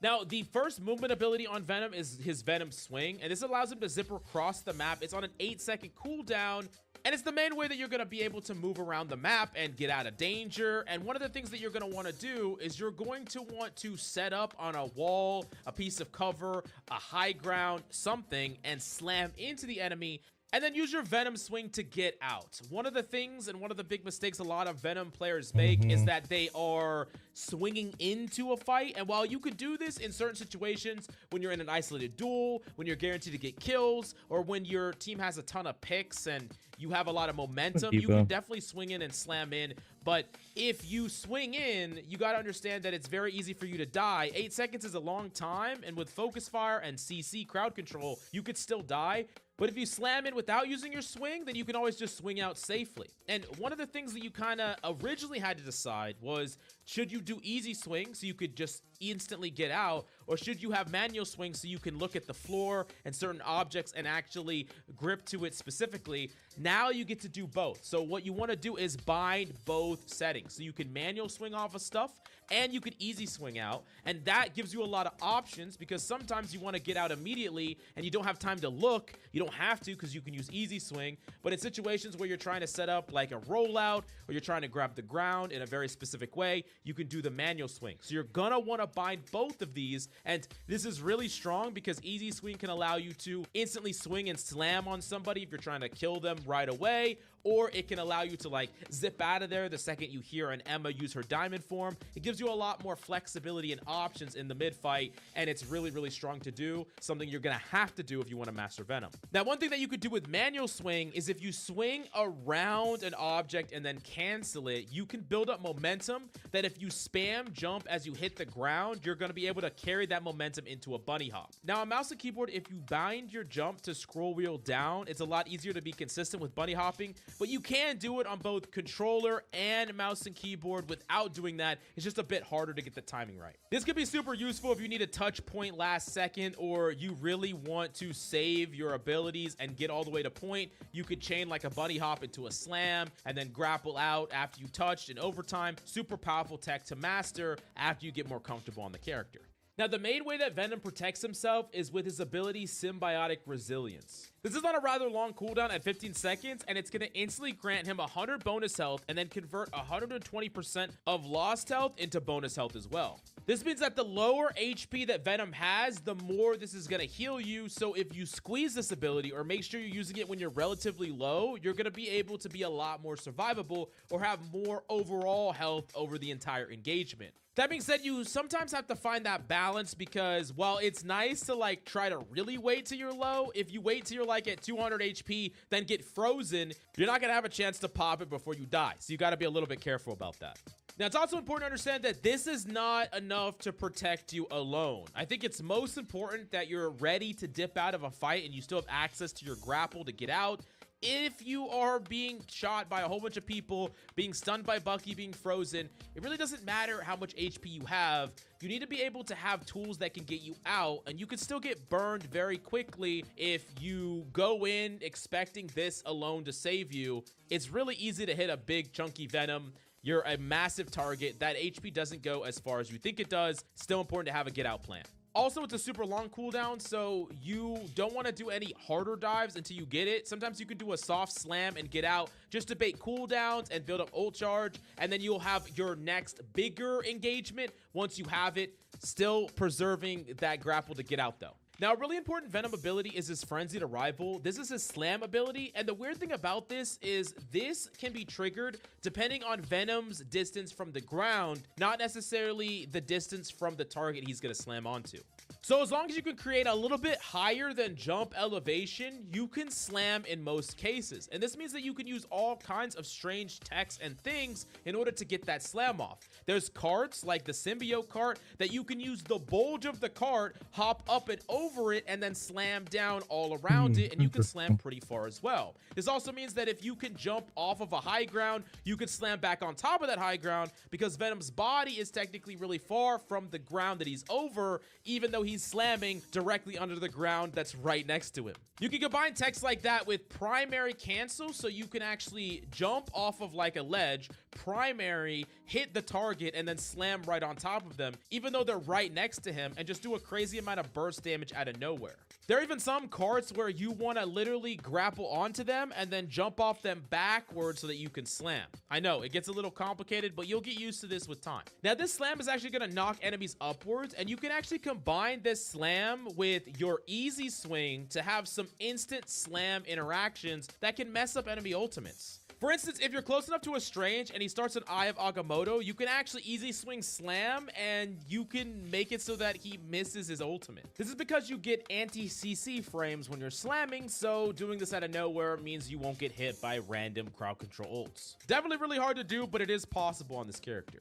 Now, the first movement ability on Venom is his Venom Swing, and this allows him to zip across the map. It's on an 8-second cooldown, and it's the main way that you're going to be able to move around the map and get out of danger. And one of the things that you're going to want to do is you're going to want to set up on a wall, a piece of cover, a high ground, something, and slam into the enemy, and then use your Venom Swing to get out. One of the things and one of the big mistakes a lot of Venom players make is that they are swinging into a fight. And while you could do this in certain situations, when you're in an isolated duel, when you're guaranteed to get kills, or when your team has a ton of picks and you have a lot of momentum, you can definitely swing in and slam in. But if you swing in, you got to understand that it's very easy for you to die. 8 seconds is a long time, and with focus fire and CC crowd control, you could still die. But if you slam in without using your swing, then you can always just swing out safely. And one of the things that you kind of originally had to decide was, should you do easy swing so you could just instantly get out, or should you have manual swing so you can look at the floor and certain objects and actually grip to it specifically? Now you get to do both. So what you want to do is bind both settings. So you can manual swing off of stuff and you can easy swing out. And that gives you a lot of options because sometimes you want to get out immediately and you don't have time to look. You don't have to because you can use easy swing. But in situations where you're trying to set up like a rollout or you're trying to grab the ground in a very specific way, you can do the manual swing. So you're going to want to bind both of these. And this is really strong because easy swing can allow you to instantly swing and slam on somebody if you're trying to kill them right away, or it can allow you to like zip out of there the second you hear an Emma use her diamond form. It gives you a lot more flexibility and options in the mid fight, and it's really, really strong to do, something you're gonna have to do if you want to master Venom. Now, one thing that you could do with manual swing is if you swing around an object and then cancel it, you can build up momentum that if you spam jump as you hit the ground, you're going to be able to carry that momentum into a bunny hop. Now, on mouse and keyboard, if you bind your jump to scroll wheel down, it's a lot easier to be consistent with bunny hopping, but you can do it on both controller and mouse and keyboard without doing that. It's just a bit harder to get the timing right. This could be super useful if you need a touch point last second, or you really want to save your abilities and get all the way to point. You could chain like a bunny hop into a slam and then grapple out after you touched in overtime. Super powerful tech to master after you get more comfortable on the character. Now, the main way that Venom protects himself is with his ability Symbiotic Resilience. This is on a rather long cooldown at 15 seconds, and it's going to instantly grant him 100 bonus health and then convert 120% of lost health into bonus health as well. This means that the lower HP that Venom has, the more this is going to heal you. So if you squeeze this ability or make sure you're using it when you're relatively low, you're going to be able to be a lot more survivable or have more overall health over the entire engagement. That being said, you sometimes have to find that balance because while it's nice to like try to really wait till you're low, if you wait till you're like at 200 HP, then get frozen, you're not going to have a chance to pop it before you die. So you got to be a little bit careful about that. Now, it's also important to understand that this is not enough to protect you alone. I think it's most important that you're ready to dip out of a fight and you still have access to your grapple to get out. If you are being shot by a whole bunch of people, being stunned by Bucky, being frozen, it really doesn't matter how much HP you have. You need to be able to have tools that can get you out, and you can still get burned very quickly if you go in expecting this alone to save you. It's really easy to hit a big chunky Venom. You're a massive target. That HP doesn't go as far as you think it does. Still important to have a get out plan. Also, it's a super long cooldown, so you don't want to do any harder dives until you get it. Sometimes you can do a soft slam and get out just to bait cooldowns and build up ult charge, and then you'll have your next bigger engagement once you have it, still preserving that grapple to get out though. Now, a really important Venom ability is his Frenzied Arrival. This is his slam ability, and the weird thing about this is this can be triggered depending on Venom's distance from the ground, not necessarily the distance from the target he's going to slam onto. So as long as you can create a little bit higher than jump elevation, you can slam in most cases. And this means that you can use all kinds of strange techs and things in order to get that slam off. There's carts like the symbiote cart that you can use the bulge of the cart, hop up and over it, and then slam down all around it, and you can slam pretty far as well. This also means that if you can jump off of a high ground, you can slam back on top of that high ground because Venom's body is technically really far from the ground that he's over, even though he's slamming directly under the ground that's right next to him. You can combine techs like that with primary cancel, so you can actually jump off of like a ledge, primary, hit the target, and then slam right on top of them, even though they're right next to him, and just do a crazy amount of burst damage out of nowhere. There are even some carts where you want to literally grapple onto them and then jump off them backwards so that you can slam. I know, it gets a little complicated, but you'll get used to this with time. Now, this slam is actually going to knock enemies upwards, and you can actually combine this slam with your easy swing to have some instant slam interactions that can mess up enemy ultimates. For instance, if you're close enough to a Strange and he starts an Eye of Agamotto, you can actually easy swing slam and you can make it so that he misses his ultimate. This is because you get anti-CC frames when you're slamming, so doing this out of nowhere means you won't get hit by random crowd control ults. Definitely really hard to do, but it is possible on this character.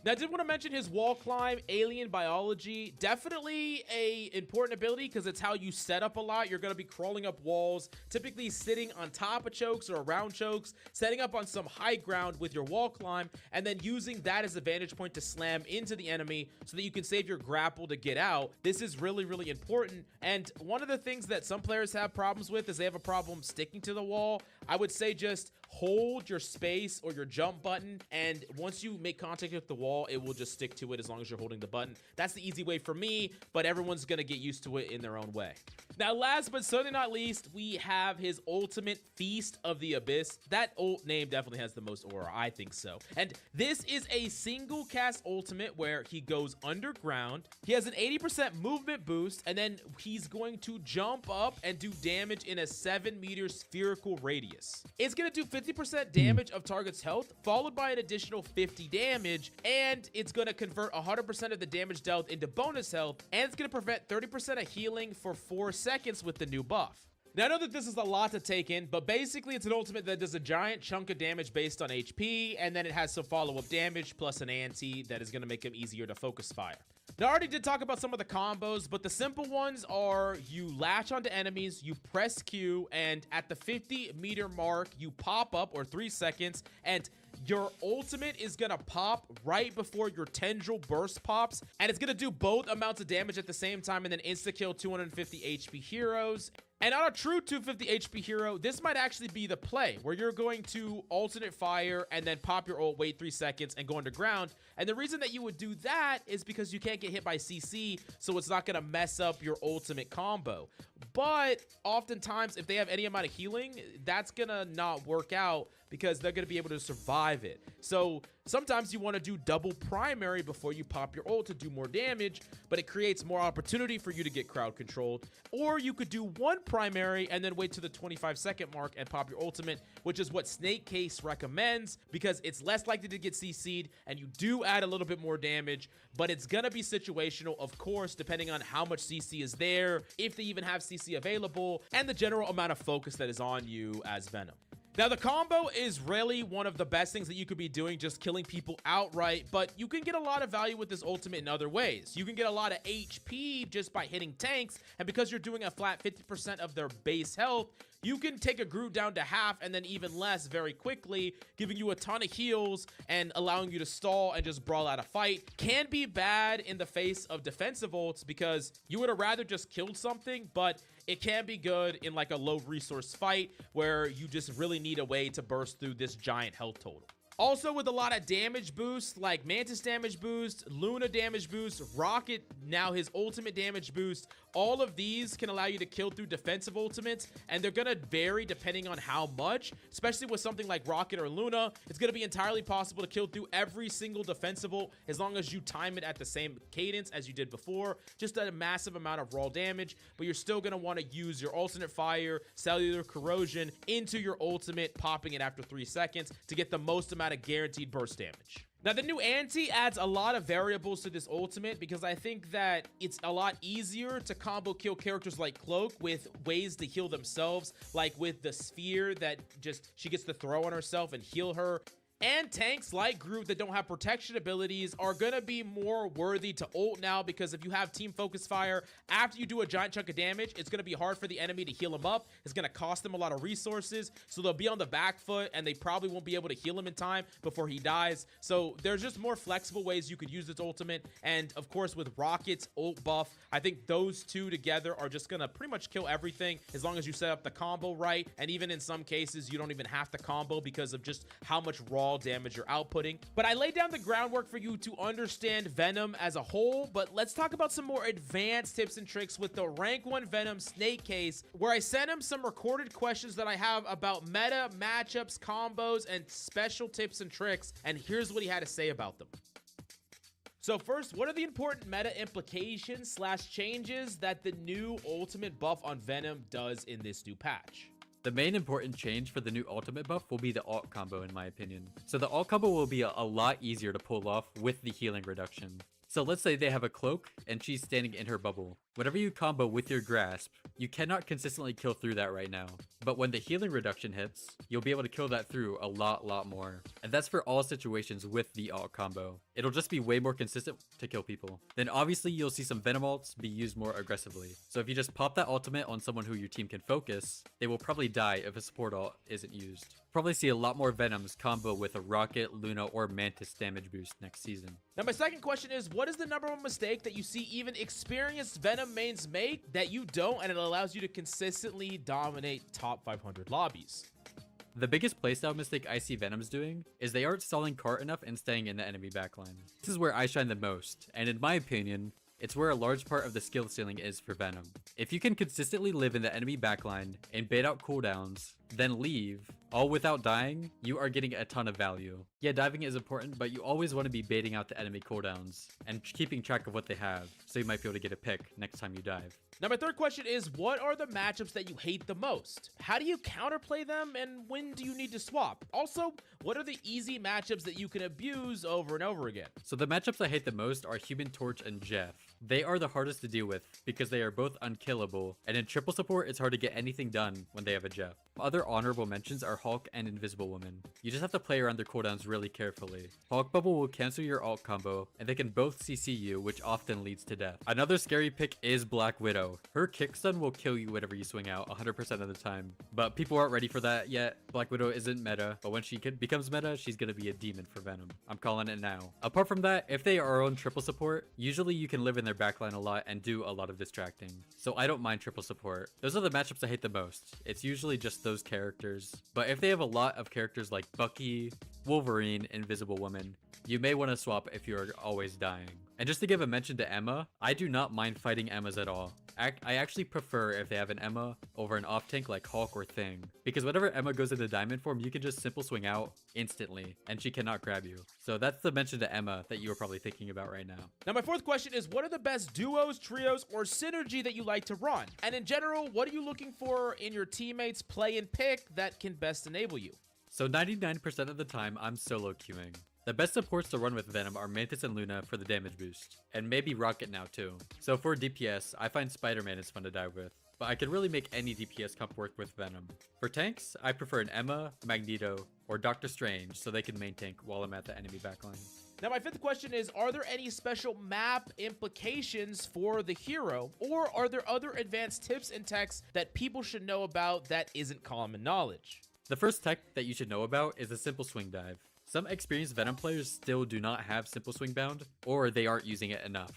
Now, I did want to mention his wall climb, alien biology. Definitely a important ability because it's how you set up a lot. You're going to be crawling up walls, typically sitting on top of chokes or around chokes, setting up on some high ground with your wall climb, and then using that as a vantage point to slam into the enemy so that you can save your grapple to get out. This is really, really important. And one of the things that some players have problems with is they have a problem sticking to the wall. I would say just hold your space or your jump button, and once you make contact with the wall, it will just stick to it as long as you're holding the button. That's the easy way for me, but everyone's gonna get used to it in their own way. Now, last but certainly not least, we have his ultimate, Feast of the Abyss. That ult name definitely has the most aura, I think so. And this is a single cast ultimate where he goes underground. He has an 80% movement boost, and then he's going to jump up and do damage in a 7-meter spherical radius. focus. It's going to do 50% damage of target's health, followed by an additional 50 damage, and it's going to convert 100% of the damage dealt into bonus health, and it's going to prevent 30% of healing for 4 seconds with the new buff. Now, I know that this is a lot to take in, but basically it's an ultimate that does a giant chunk of damage based on HP, and then it has some follow-up damage plus an anti that is going to make him easier to focus fire. Now, I already did talk about some of the combos, but the simple ones are you latch onto enemies, you press Q, and at the 50-meter mark, you pop up, or 3 seconds, and your ultimate is gonna pop right before your tendril burst pops, and it's gonna do both amounts of damage at the same time and then insta-kill 250 HP heroes. And on a true 250 HP hero, this might actually be the play, where you're going to alternate fire and then pop your ult, wait 3 seconds, and go underground. And the reason that you would do that is because you can't get hit by CC, so it's not gonna mess up your ultimate combo. But oftentimes, if they have any amount of healing, that's gonna not work out because they're gonna be able to survive it. So sometimes you want to do double primary before you pop your ult to do more damage, but it creates more opportunity for you to get crowd controlled. Or you could do one primary and then wait to the 25-second mark and pop your ultimate, which is what Snake Case recommends because it's less likely to get CC'd and you do add a little bit more damage, but it's gonna be situational, of course, depending on how much CC is there, if they even have CC available, and the general amount of focus that is on you as Venom. Now, the combo is really one of the best things that you could be doing, just killing people outright, but you can get a lot of value with this ultimate in other ways. You can get a lot of HP just by hitting tanks, and because you're doing a flat 50% of their base health, you can take a Groot down to half and then even less very quickly, giving you a ton of heals and allowing you to stall and just brawl out a fight. Can be bad in the face of defensive ults because you would have rather just killed something, but it can be good in like a low resource fight where you just really need a way to burst through this giant health total. Also, with a lot of damage boosts, like Mantis damage boost, Luna damage boost, Rocket, now his ultimate damage boost, all of these can allow you to kill through defensive ultimates, and they're gonna vary depending on how much, especially with something like Rocket or Luna. It's gonna be entirely possible to kill through every single defensive ult as long as you time it at the same cadence as you did before, just a massive amount of raw damage, but you're still gonna wanna use your alternate fire, cellular corrosion into your ultimate, popping it after 3 seconds to get the most amount of guaranteed burst damage. Now, the new anti adds a lot of variables to this ultimate because I think that it's a lot easier to combo kill characters like Cloak with ways to heal themselves, like with the sphere that just she gets to throw on herself and heal her. And tanks like Groot that don't have protection abilities are gonna be more worthy to ult now because if you have team focus fire, after you do a giant chunk of damage, it's gonna be hard for the enemy to heal him up. It's gonna cost them a lot of resources, so they'll be on the back foot and they probably won't be able to heal him in time before he dies. So there's just more flexible ways you could use this ultimate. And of course, with Rocket's ult buff, I think those two together are just gonna pretty much kill everything as long as you set up the combo right. And even in some cases, you don't even have to combo because of just how much raw damage you're outputting. But I laid down the groundwork for you to understand Venom as a whole, but let's talk about some more advanced tips and tricks with the rank 1 Venom Snake Case, where I sent him some recorded questions that I have about meta, matchups, combos, and special tips and tricks, and here's what he had to say about them. So first, what are the important meta implications / changes that the new ultimate buff on Venom does in this new patch? The main important change for the new ultimate buff will be the alt combo in my opinion. So the alt combo will be a lot easier to pull off with the healing reduction. So let's say they have a cloak and she's standing in her bubble. Whenever you combo with your grasp, you cannot consistently kill through that right now. But when the healing reduction hits, you'll be able to kill that through a lot more. And that's for all situations with the alt combo. It'll just be way more consistent to kill people. Then obviously you'll see some Venom ults be used more aggressively. So if you just pop that ultimate on someone who your team can focus, they will probably die if a support ult isn't used. Probably see a lot more Venoms combo with a Rocket, Luna, or Mantis damage boost next season. Now my second question is, what is the #1 mistake that you see even experienced Venom mains make that you don't, and it allows you to consistently dominate top 500 lobbies? The biggest playstyle mistake I see Venoms doing is they aren't stalling cart enough and staying in the enemy backline. This is where I shine the most, and in my opinion, It's where a large part of the skill ceiling is for Venom. If you can consistently live in the enemy backline and bait out cooldowns, then leave, all without dying, you are getting a ton of value. Yeah, diving is important, but you always want to be baiting out the enemy cooldowns and keeping track of what they have, so you might be able to get a pick next time you dive. Now, my third question is, what are the matchups that you hate the most? How do you counterplay them, and when do you need to swap? Also, what are the easy matchups that you can abuse over and over again? So the matchups I hate the most are Human Torch and Jeff. They are the hardest to deal with because they are both unkillable, and in triple support it's hard to get anything done when they have a Jeff. Other honorable mentions are Hulk and Invisible Woman. You just have to play around their cooldowns really carefully. Hulk Bubble will cancel your ult combo, and they can both CC you, which often leads to death. Another scary pick is Black Widow. Her kickstun will kill you whenever you swing out 100% of the time, but people aren't ready for that yet. Black Widow isn't meta, but when she becomes meta, she's gonna be a demon for Venom. I'm calling it now. Apart from that, if they are on triple support, usually you can live in their backline a lot and do a lot of distracting, so I don't mind triple support. Those are the matchups I hate the most. It's usually just those characters, but if they have a lot of characters like Bucky, Wolverine, Invisible Woman, you may want to swap if you're always dying. And just to give a mention to Emma, I do not mind fighting Emmas at all. I actually prefer if they have an Emma over an off tank like Hulk or Thing, because whenever Emma goes into diamond form, you can just simple swing out instantly and she cannot grab you. So that's the mention to Emma that you were probably thinking about right now. Now, my fourth question is, what are the best duos, trios, or synergy that you like to run? And in general, what are you looking for in your teammates' play and pick that can best enable you? So 99% of the time, I'm solo queuing. The best supports to run with Venom are Mantis and Luna for the damage boost, and maybe Rocket now too. So for DPS, I find Spider-Man is fun to dive with, but I can really make any DPS comp work with Venom. For tanks, I prefer an Emma, Magneto, or Doctor Strange so they can main tank while I'm at the enemy backline. Now, my fifth question is, are there any special map implications for the hero, or are there other advanced tips and techs that people should know about that isn't common knowledge? The first tech that you should know about is a simple swing dive. Some experienced Venom players still do not have simple swing bound, or they aren't using it enough.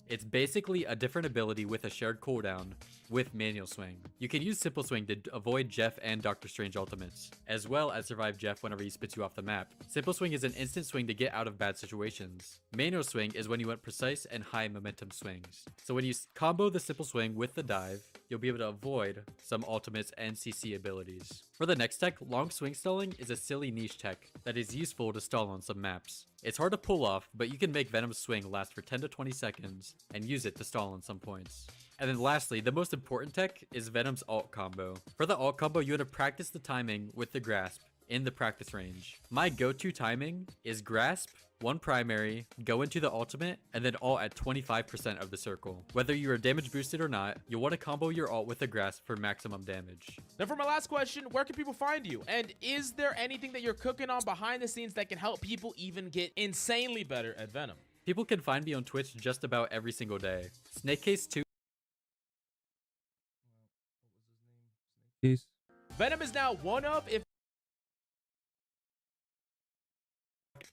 It's basically a different ability with a shared cooldown with manual swing. You can use simple swing to avoid Jeff and Doctor Strange ultimates, as well as survive Jeff whenever he spits you off the map. Simple swing is an instant swing to get out of bad situations. Manual swing is when you want precise and high momentum swings. So when you combo the simple swing with the dive, you'll be able to avoid some ultimates and CC abilities. For the next tech, long swing stalling is a silly niche tech that is useful to stall on some maps. It's hard to pull off, but you can make Venom's swing last for 10 to 20 seconds and use it to stall on some points. And then lastly, the most important tech is Venom's ult combo. For the ult combo, you want to practice the timing with the grasp in the practice range. My go-to timing is grasp, one primary, go into the ultimate, and then ult at 25% of the circle. Whether you are damage boosted or not, you'll want to combo your ult with the grasp for maximum damage. Now, for my last question, where can people find you? And is there anything that you're cooking on behind the scenes that can help people even get insanely better at Venom? People can find me on Twitch just about every single day. Snakecase2 Venom is now one of, if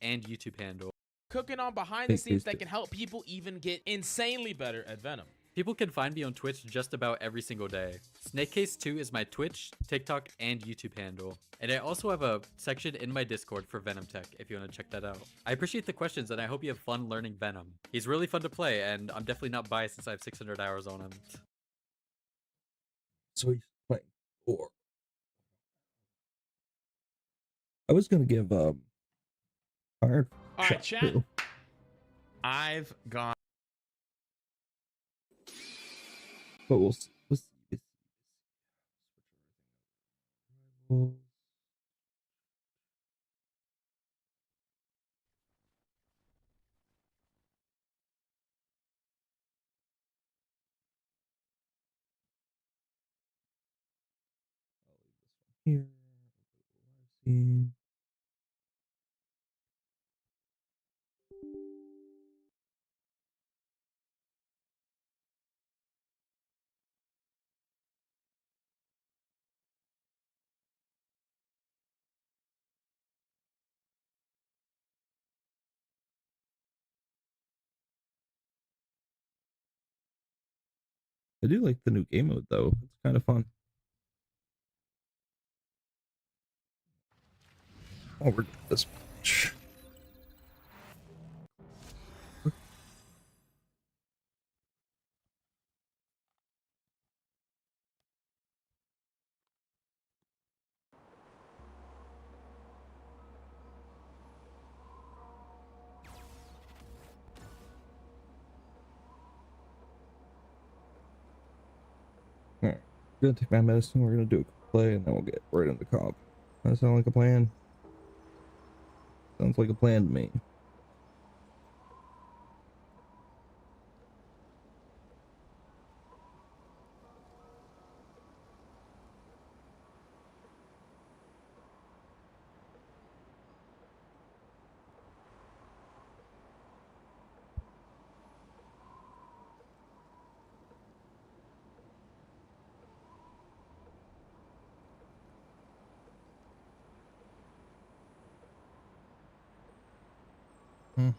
and YouTube handle. Cooking on behind the scenes that can help people even get insanely better at Venom. People can find me on Twitch just about every single day. Snakecase2 is my Twitch, TikTok, and YouTube handle. And I also have a section in my Discord for Venom Tech if you want to check that out. I appreciate the questions and I hope you have fun learning Venom. He's really fun to play and I'm definitely not biased since I have 600 hours on him. So he's playing 4. I was gonna give Fire. All right, chat. I've got. But we'll see. Here. I do like the new game mode though. It's kind of fun. Oh, we're this much. gonna take my medicine, we're gonna do a quick play, and then we'll get right in the comp. That sound like a plan? Sounds like a plan to me. Hmm.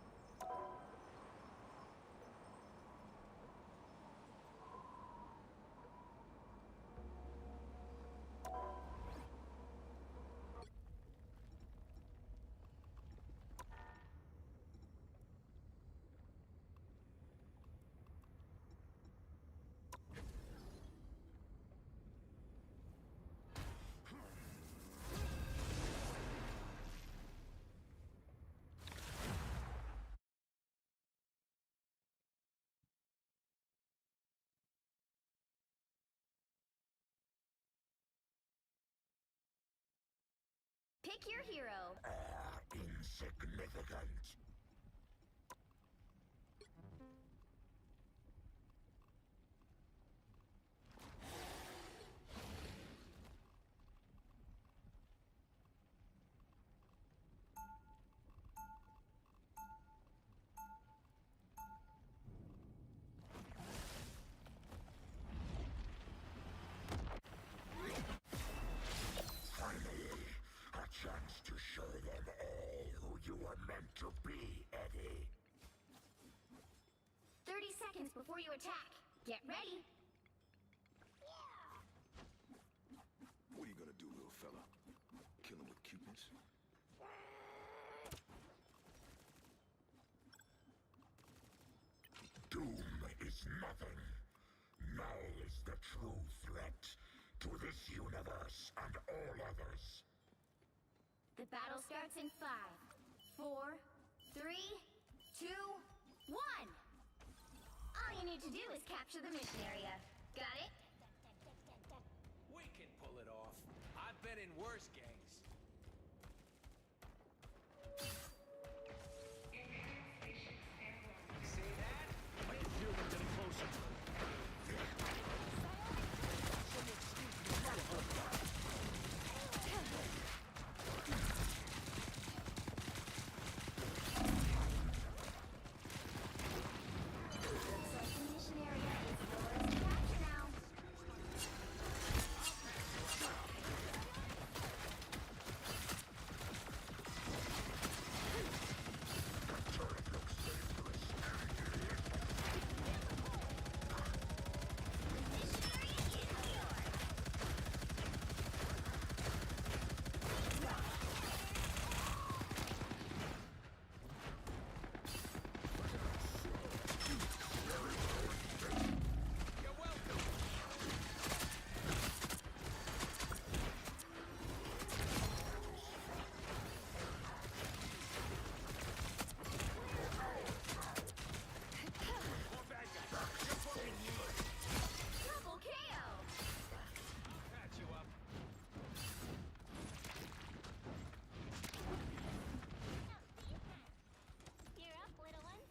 Pick your hero. Insignificant. Finally, a chance to show them all who you were meant to be, Eddie. 30 seconds before you attack. Get ready. What are you gonna do, little fella? Kill him with cuteness? Doom is nothing. Now is the true threat to this universe and all others. The battle starts in 5, 4, 3, 2, 1. All you need to do is capture the mission area. Got it? We can pull it off. I've been in worse gangs. See that? I can feel them getting closer. Double KO. Patch you up. You're up, little one.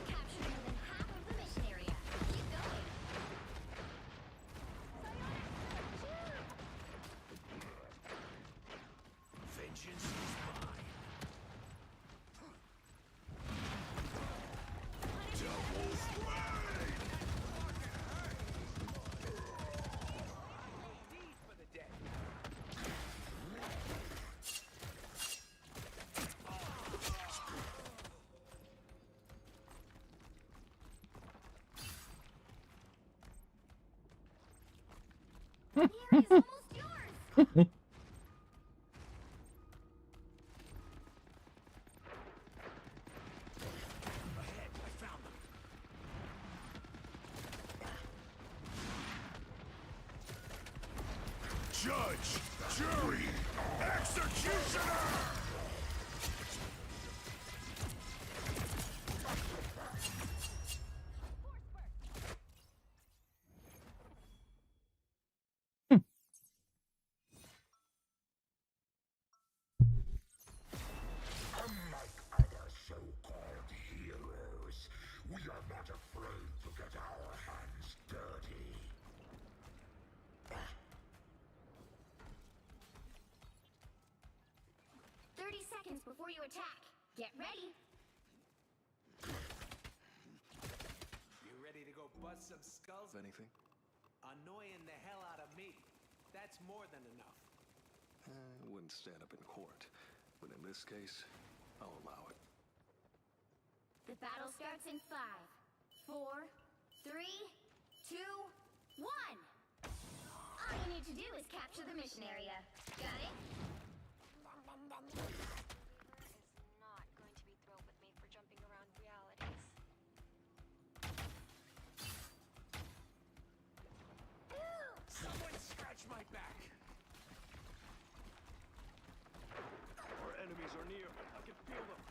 Captured more than half of the mission area. Keep going. Vengeance is mine. Double strike! Deed for the dead. Ahead, I found them. Judge, jury, executioner! Unlike other so-called heroes, we are not afraid to get our hands dirty. 30 seconds before you attack. Get ready. You ready to go bust some skulls? Anything? Annoying the hell out of me. That's more than enough. Wouldn't stand up in court, but in this case, I'll allow it. The battle starts in 5, 4, 3, 2, 1. All you need to do is capture the mission area. Got it? is not going to be thrilled with me for jumping around realities. Someone scratch my back. Our enemies are near. I can feel them.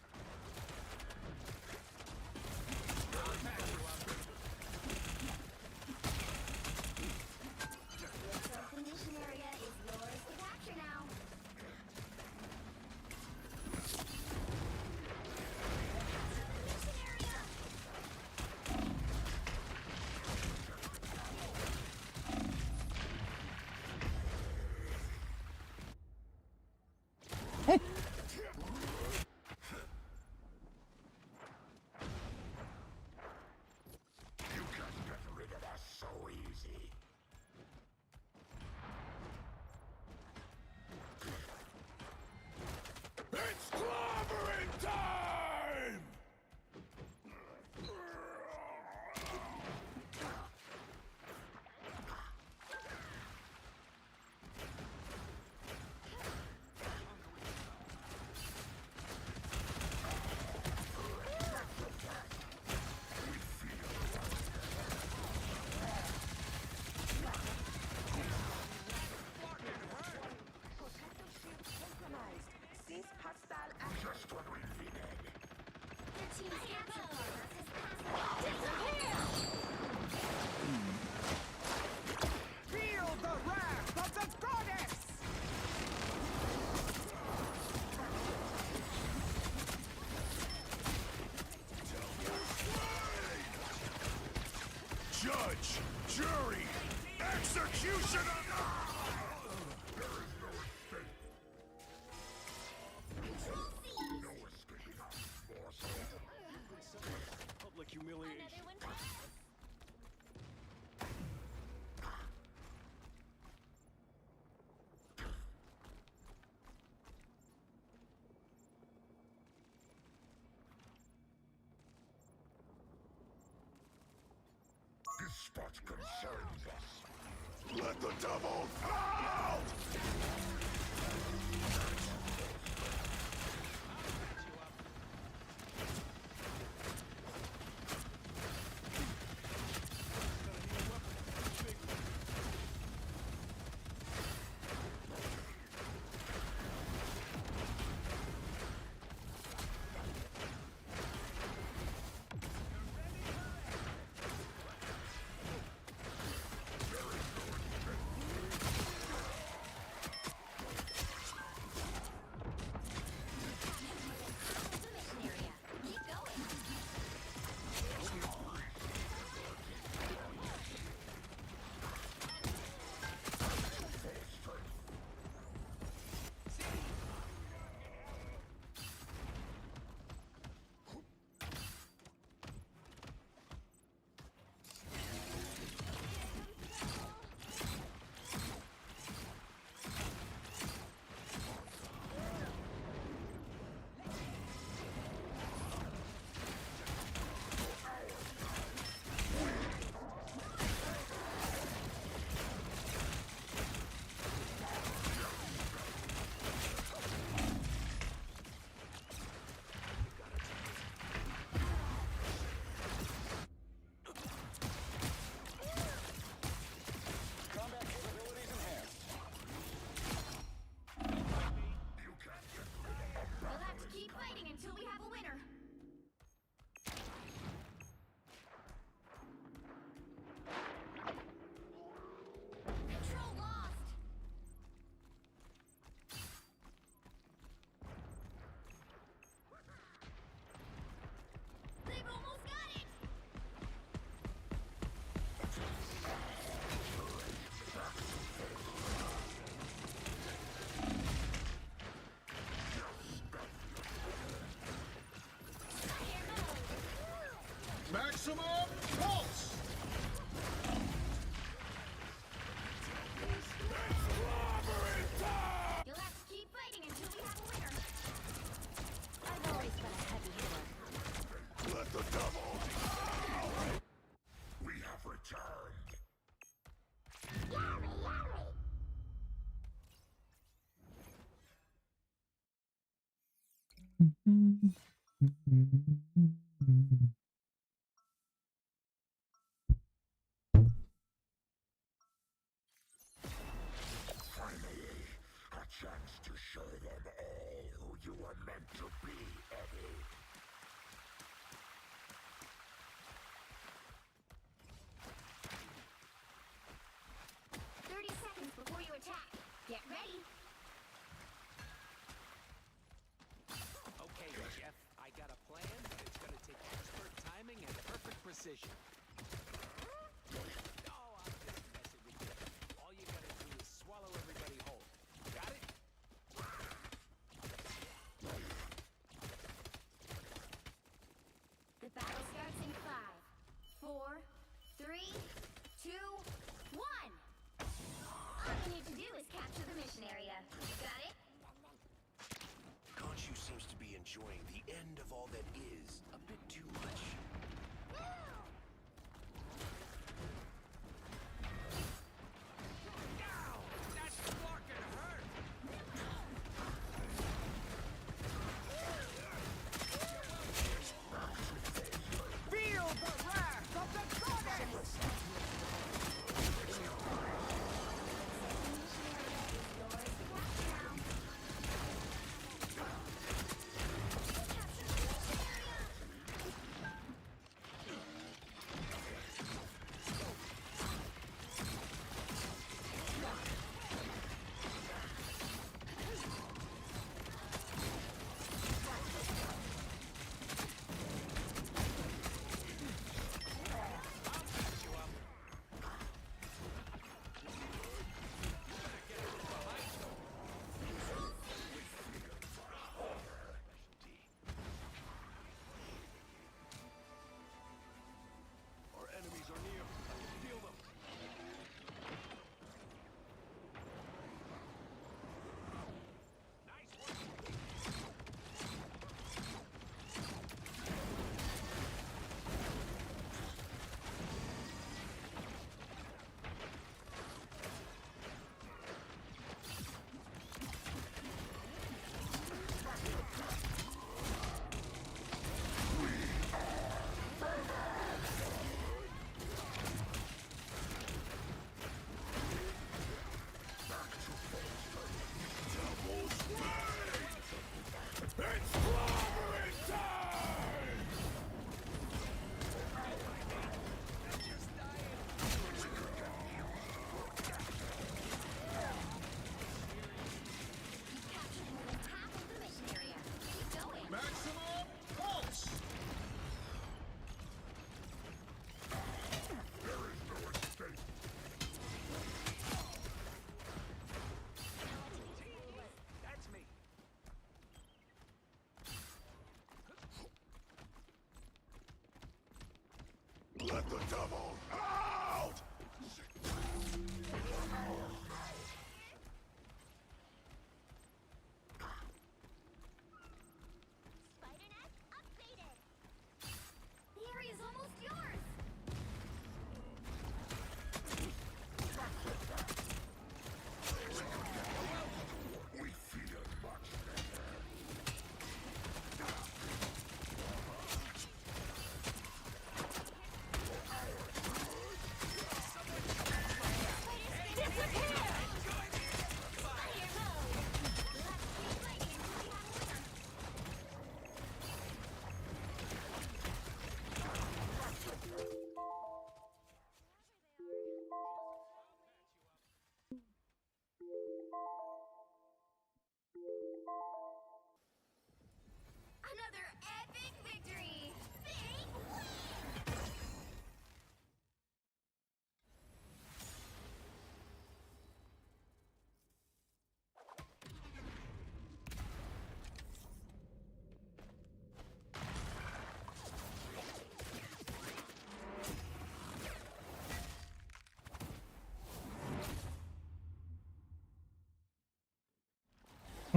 The mission area is yours to capture now. You can't get rid of us so easy. It's clobbering time! Just what we needed. Your team's capture bonus is passing. Feel the wrath of the goddess! Judge, jury, executioner! There is no escape. No escaping our forces. Public humiliation. Another one bites. This spot concerns us. Let the devil out! Maximum pulse! You'll have to keep fighting until we have a winner. I've always been a heavy hitter. Let the devil out! We have returned. Finally, a chance to show them all who you were meant to be, Eddie. Seconds before you attack. Get ready. Okay, Jeff, I got a plan, but it's gonna take expert timing and perfect precision. Oh, I'm just messing with you. All you gotta do is swallow everybody whole. Got it? The battle starts in 5, 4, 3, 2, 1. All you need to do is capture the mission area. Got it? Colosus seems to be enjoying the end of all that is a bit too much. That's fucking hurt! Feel the wrath of the goddess! Our enemies are near. Feel them. It's clobbering time! Half of the mission area. Keep going. Maximum pulse! There is no escape. That's me. Let the devil out! Spider-Net updated. The area's almost yours. We feel much better.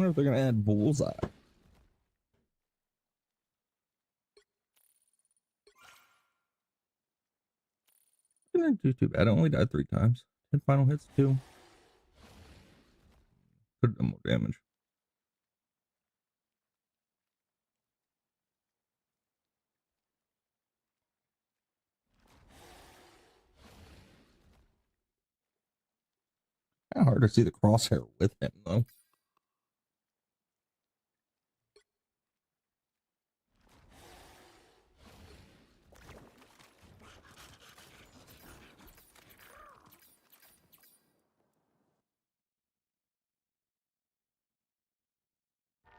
wonder if they're gonna add bullseye. Didn't do too bad. I only died 3 times. 10 final hits too. Could have done more damage. Kind of hard to see the crosshair with him though.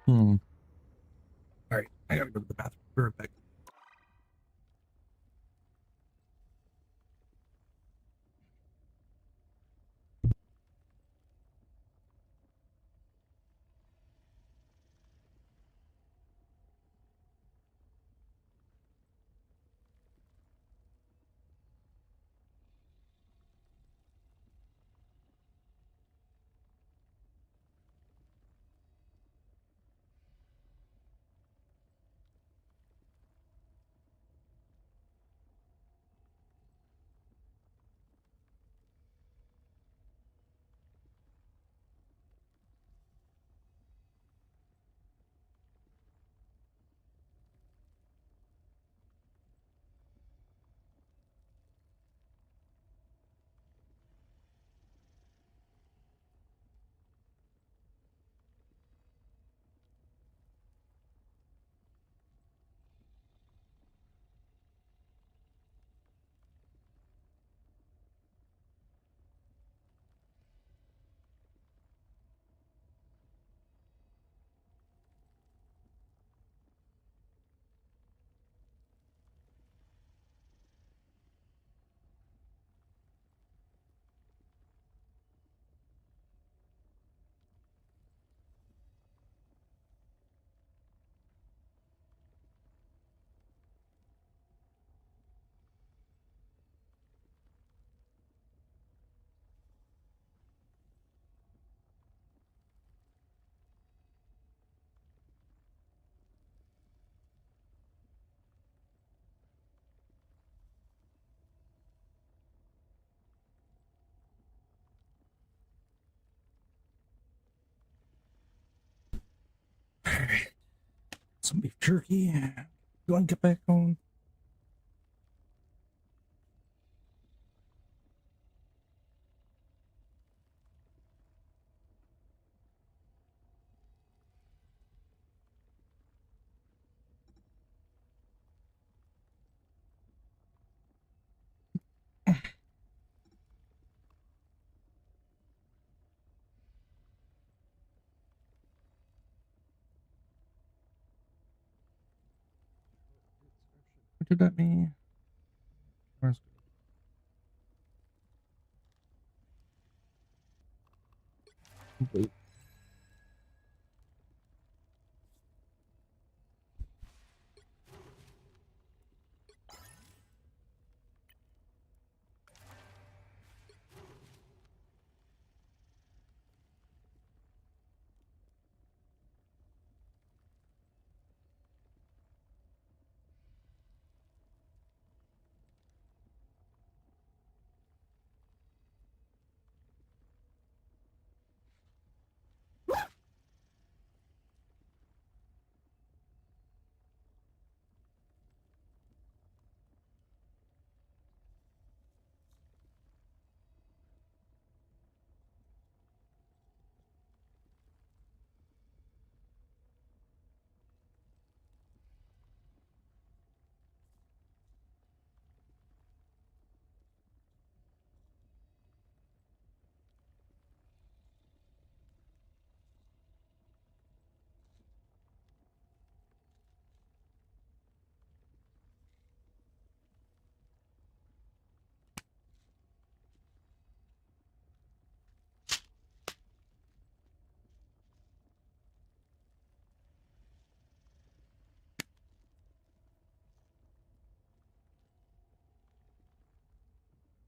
All right, I gotta go to the bathroom. Be right back. Some beef jerky. Go and get back on. What did that mean? Complete.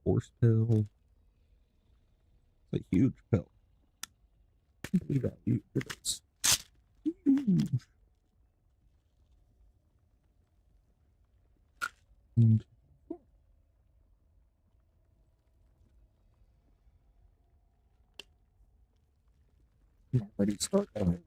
Horse pill. It's a huge pill. I can't believe how huge it is. And already started.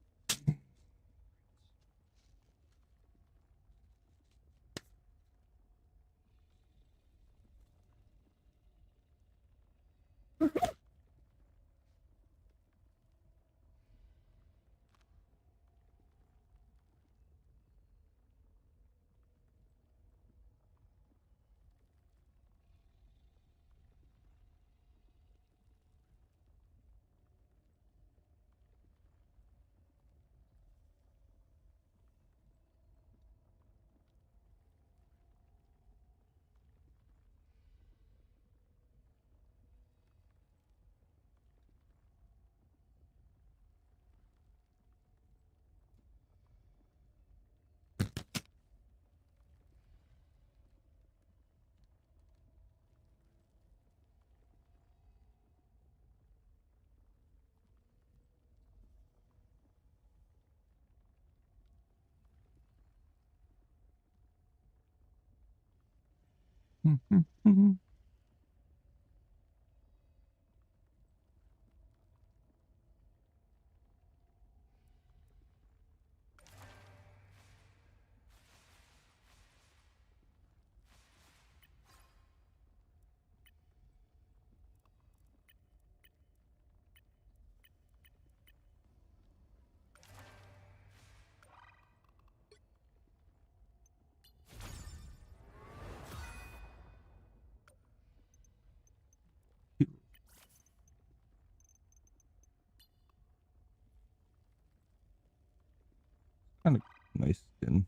Kind of nice skin.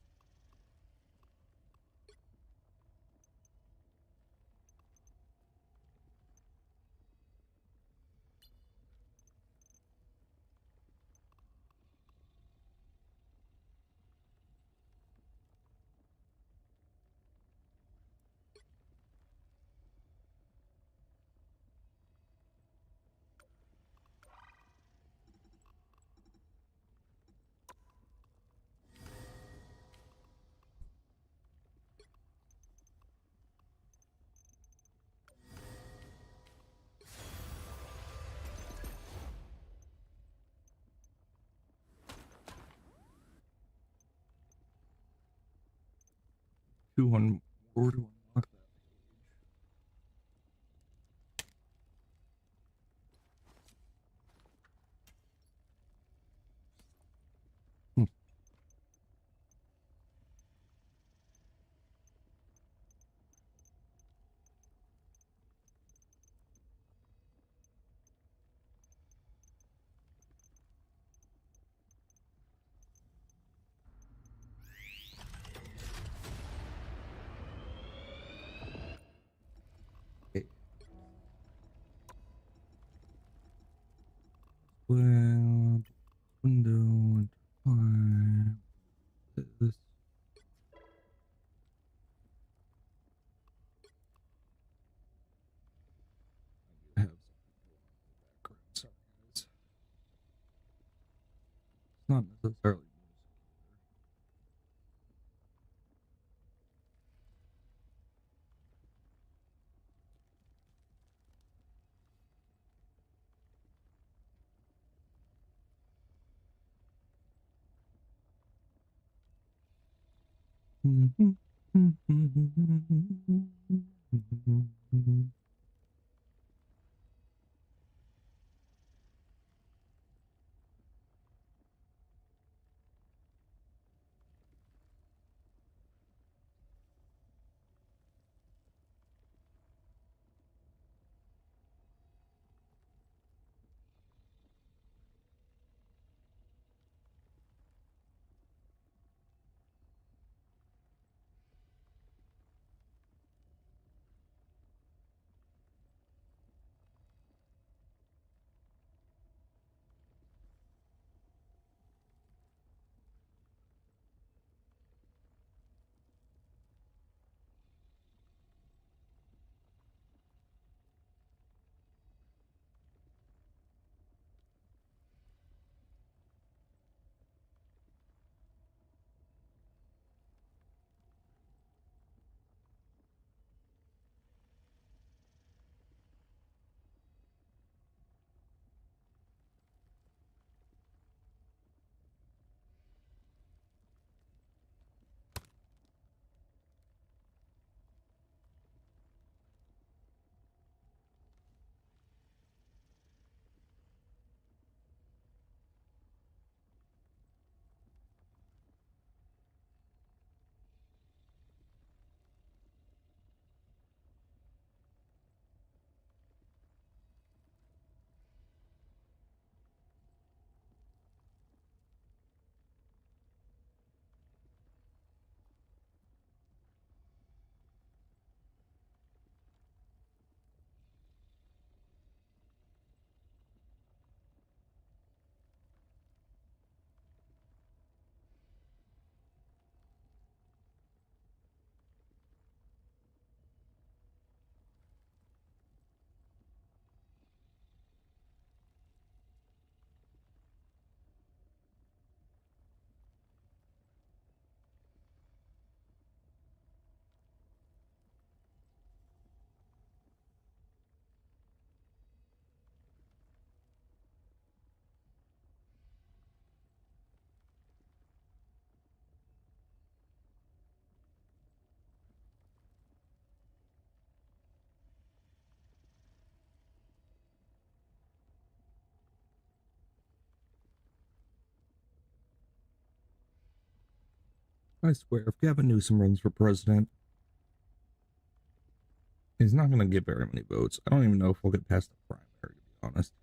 Two on more to unlock that. Okay. Well, window and this. I have something going on in the background. Sorry, guys. It's not necessarily music. I swear, if Gavin Newsom runs for president, he's not going to get very many votes. I don't even know if we'll get past the primary, to be honest.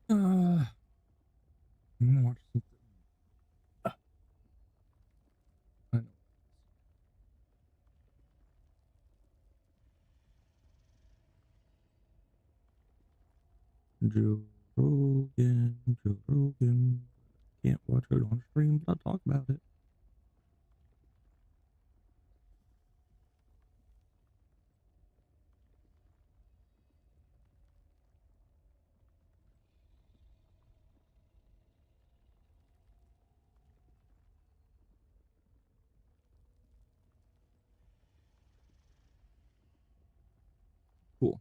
I'm gonna watch something. I know. Joe Rogan, Joe Rogan. Can't watch it on stream, but I'll talk about it. Cool.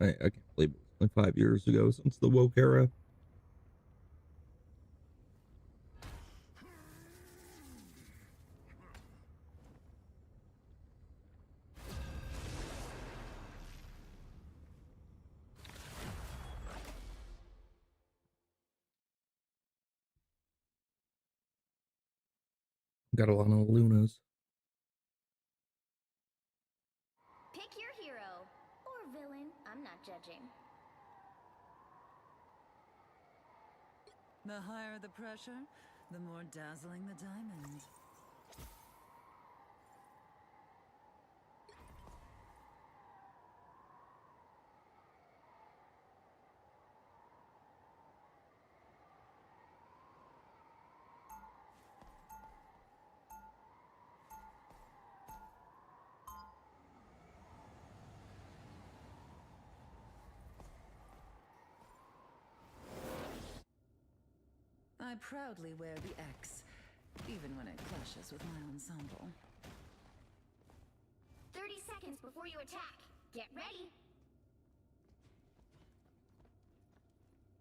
I can't believe it was only 5 years ago since the woke era. Got a lot of Lunas. Pick your hero or villain. I'm not judging. The higher the pressure, the more dazzling the diamond. I proudly wear the X, even when it clashes with my ensemble. 30 seconds before you attack. Get ready.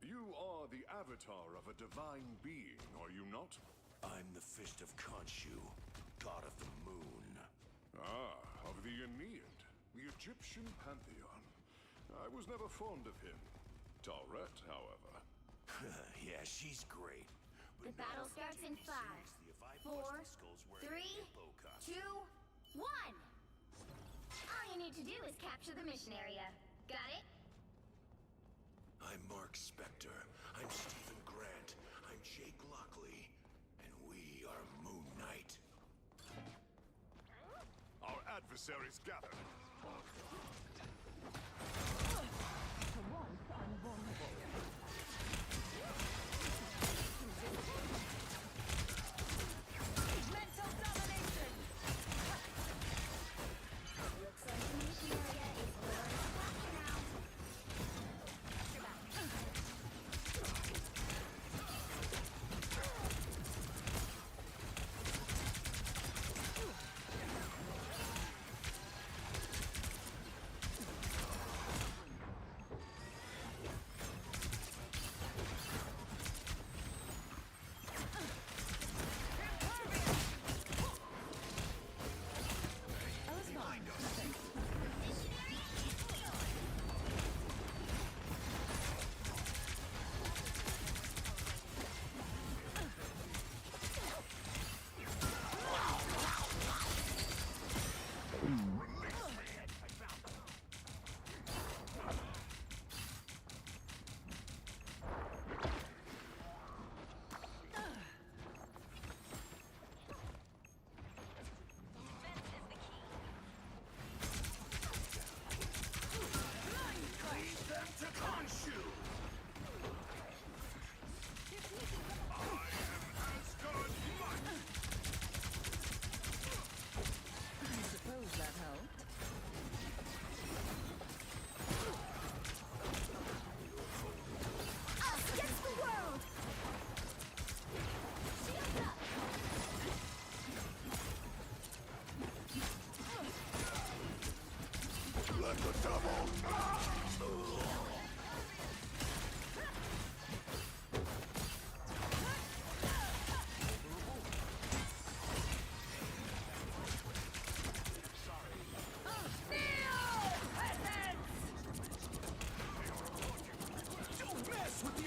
You are the avatar of a divine being, are you not? I'm the Fist of Khonshu, god of the moon. Ah, of the Aeneid, the Egyptian pantheon. I was never fond of him. Tauret, however. Yeah, she's great. The battle starts in 5, 4, 3, 2, 1. All you need to do is capture the mission area. Got it? I'm Mark Spector. I'm Stephen Grant. I'm Jake Lockley. And we are Moon Knight. Our adversaries gather. For once, I'm vulnerable. Mental domination! Looks like the mission area is blurring faster now.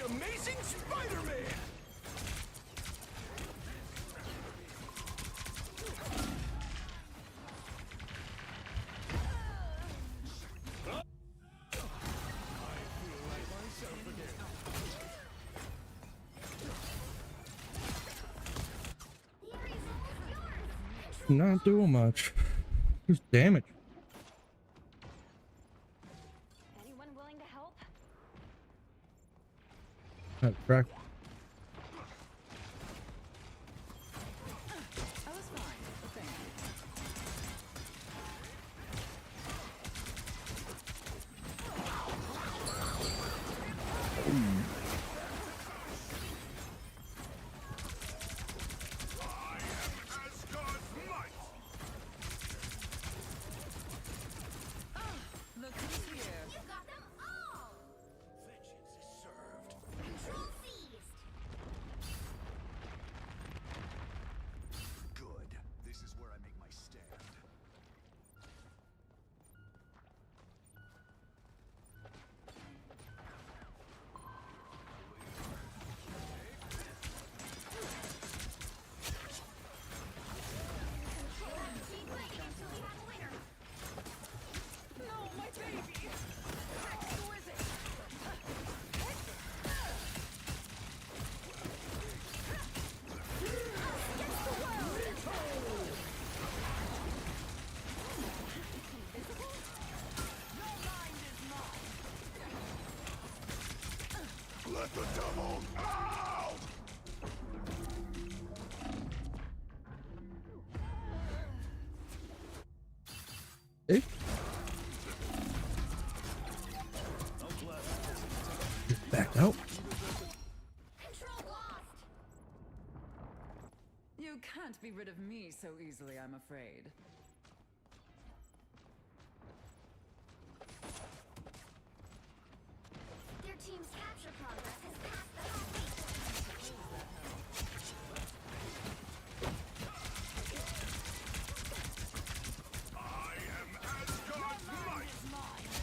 Amazing Spider-Man! Not doing much. Just damage. Anyone willing to help? Track. I was fine, but thank you. You got them all! the devil out! Hey. Back out. You can't be rid of me so easily, I'm afraid. Their team's capture progress has passed the halfway I am Asgard's might!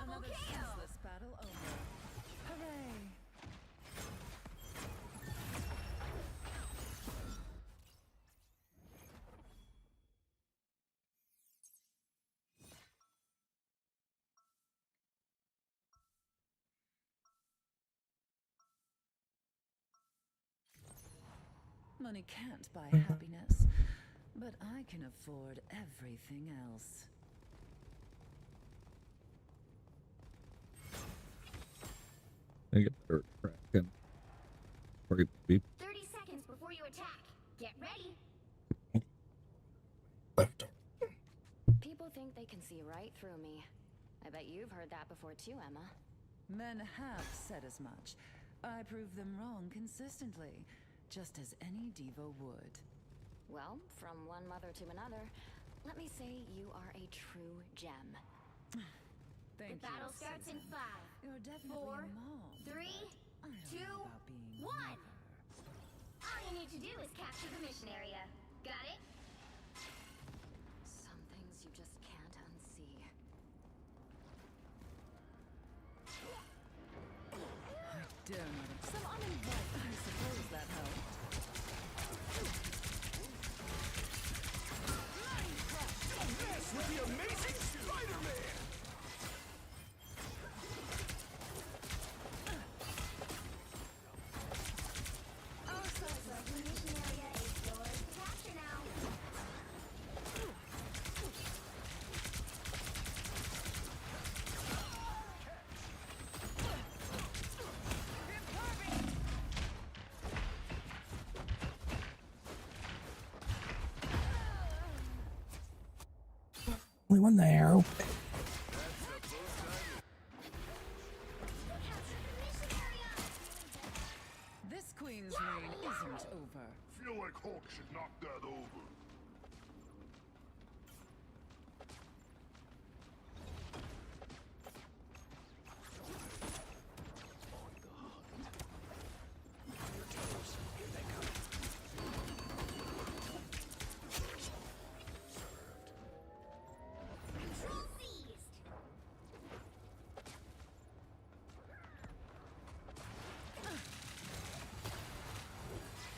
Another senseless battle over. Hooray! Money can't buy happiness, but I can afford everything else. I get better at tracking. Sorry, baby. 30 seconds before you attack. Get ready. People think they can see right through me. I bet you've heard that before too, Emma. Men have said as much. I prove them wrong consistently, just as any diva would. Well, from one mother to another, let me say you are a true gem. Thank The battle you, starts in Susan. 5, You're definitely 4, a mom. 3, I don't 2, know about being a 1. mother. All you need to do is capture the mission area. Got it? Some things you just can't unsee. I dare not. Some uninvited. I suppose that helped. This with the amazing Spider-Man! The mission area is yours to capture now. Only one there. This queen's reign isn't over. Feel like Hulk should knock that over. Control seized.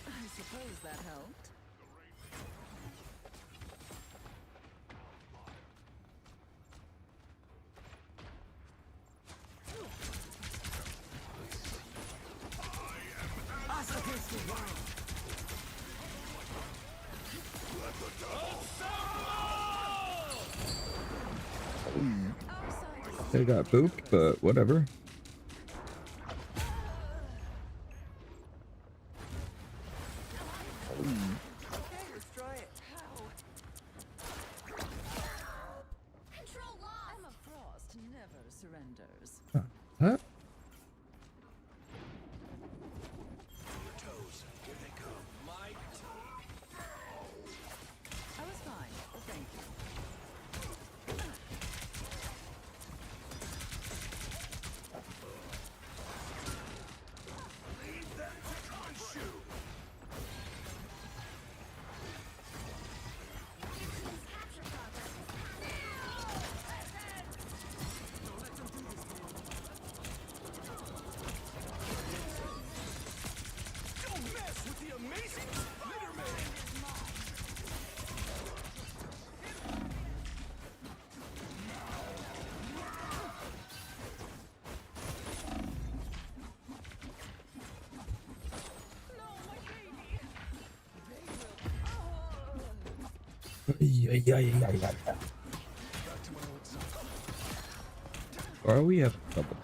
I suppose that helped. They got booped, but whatever. Destroy it. Control lost. Emma Frost never surrenders. Huh? I was fine, but thank you. Yeah. Are we at double?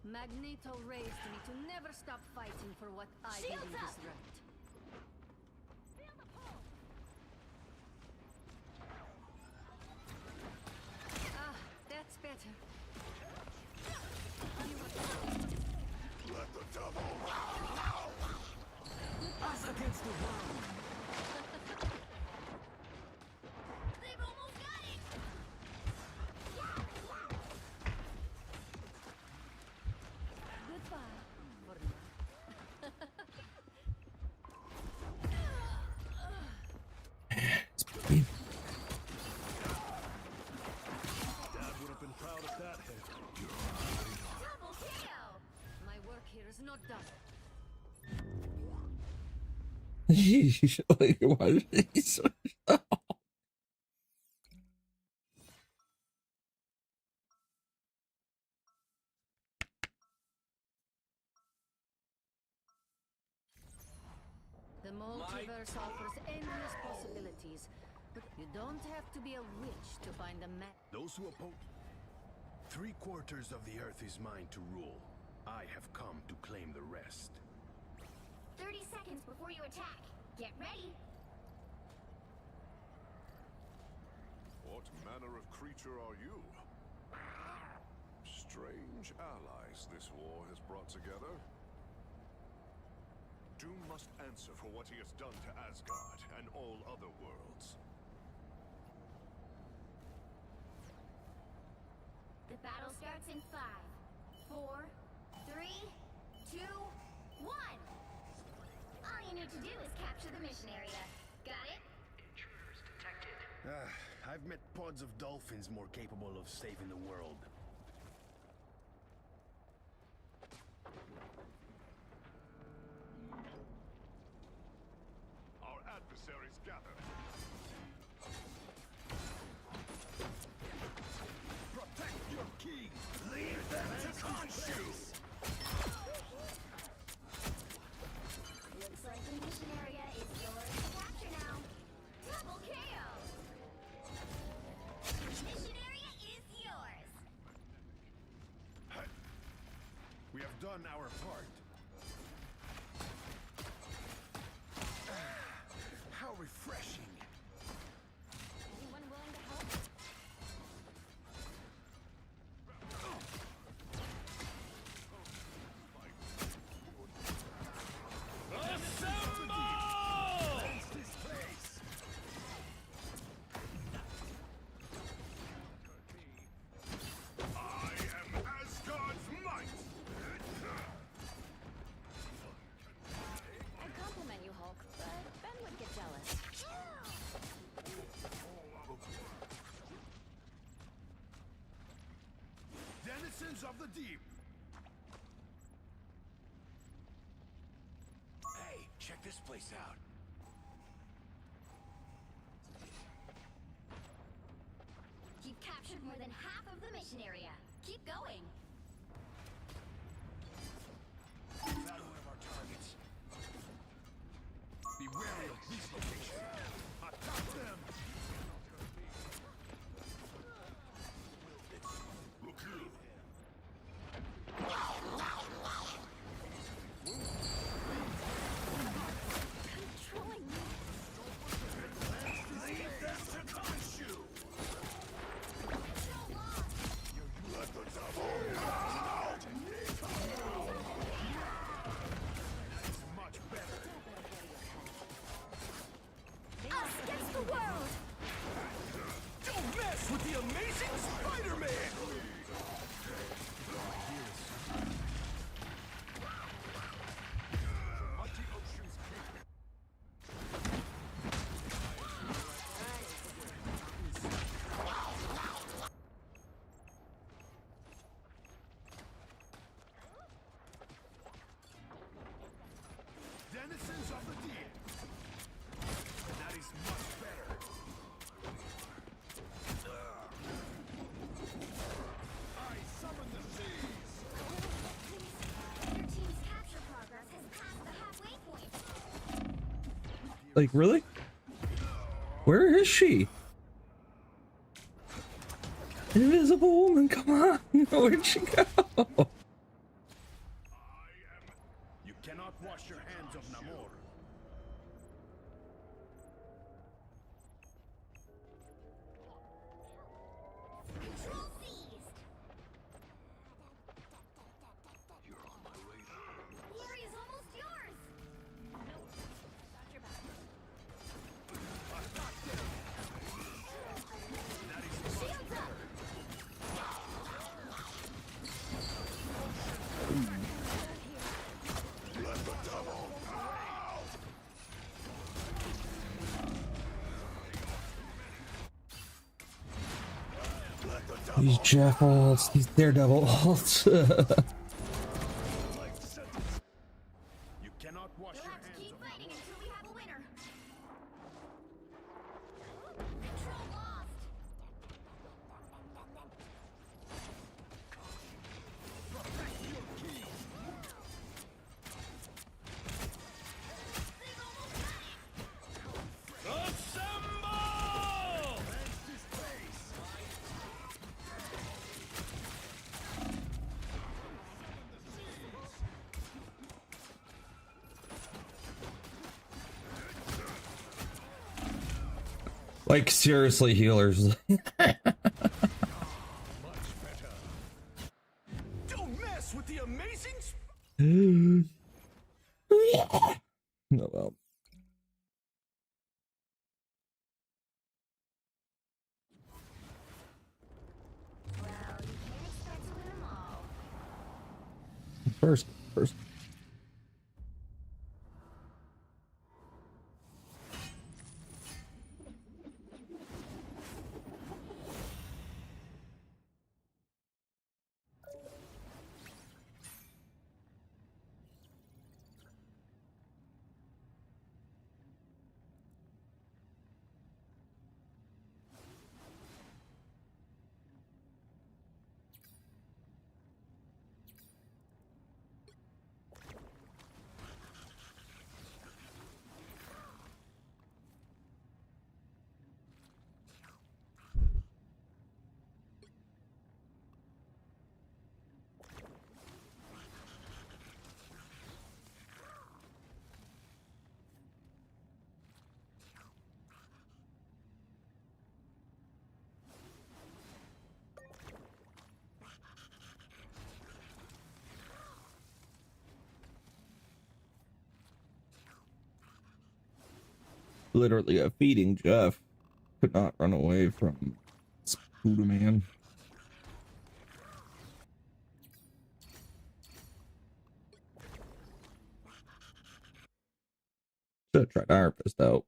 Magneto raised me to never stop fighting for what I believe is right. Ah, that's better. Let the devil Us against the world. They've almost got it. Goodbye, for Dad would have been proud of that head. Double KO. My work here is not done. Like, why did he switch that off? The multiverse offers endless possibilities, but you don't have to be a witch to find a match. Those who oppose 3/4 of the earth is mine to rule. I have come to claim the rest. 30 seconds before you attack. Get ready. What manner of creature are you? Strange allies this war has brought together. Doom must answer for what he has done to Asgard and all other worlds. The battle starts in 5, 4, 3, 2, 1. All you need to do is capture the mission area. Got it? Intruders detected. I've met pods of dolphins more capable of saving the world. Our adversaries gather. Protect your king! Leave them to consume! Looks like the mission area is yours to capture now. Double KO. Mission area is yours. We have done our part. How refreshing. Anyone willing to help? I am Asgard's might! I'd compliment you, Hulk, but Ben would get jealous. Denizens of the deep. Hey, check this place out. You've captured more than half of the mission area. Keep going. Found one of our targets. Be wary of these locations. Attack them! Look here. Controlling me. Leave them to consume! Let the devil out! That's much better. Us against the world. Don't mess with the amazing Spider-Man! Denizens of the deep. That is much better. I summon the seas. Your team's Like, really? Where is she? Invisible woman, come on! Where'd she go? You cannot wash your hands of Namor. Control seized. The area's almost yours. Got your back. Shields up. These Jeff ults, these Daredevil ults. You cannot wash your hands Keep of fighting Namor. until we have a winner. Control lost. Like, seriously, healers. Don't mess with the amazing. No, well. First. Literally a feeding Jeff. Could not run away from Buddha Man. Should have tried Iron Fist out.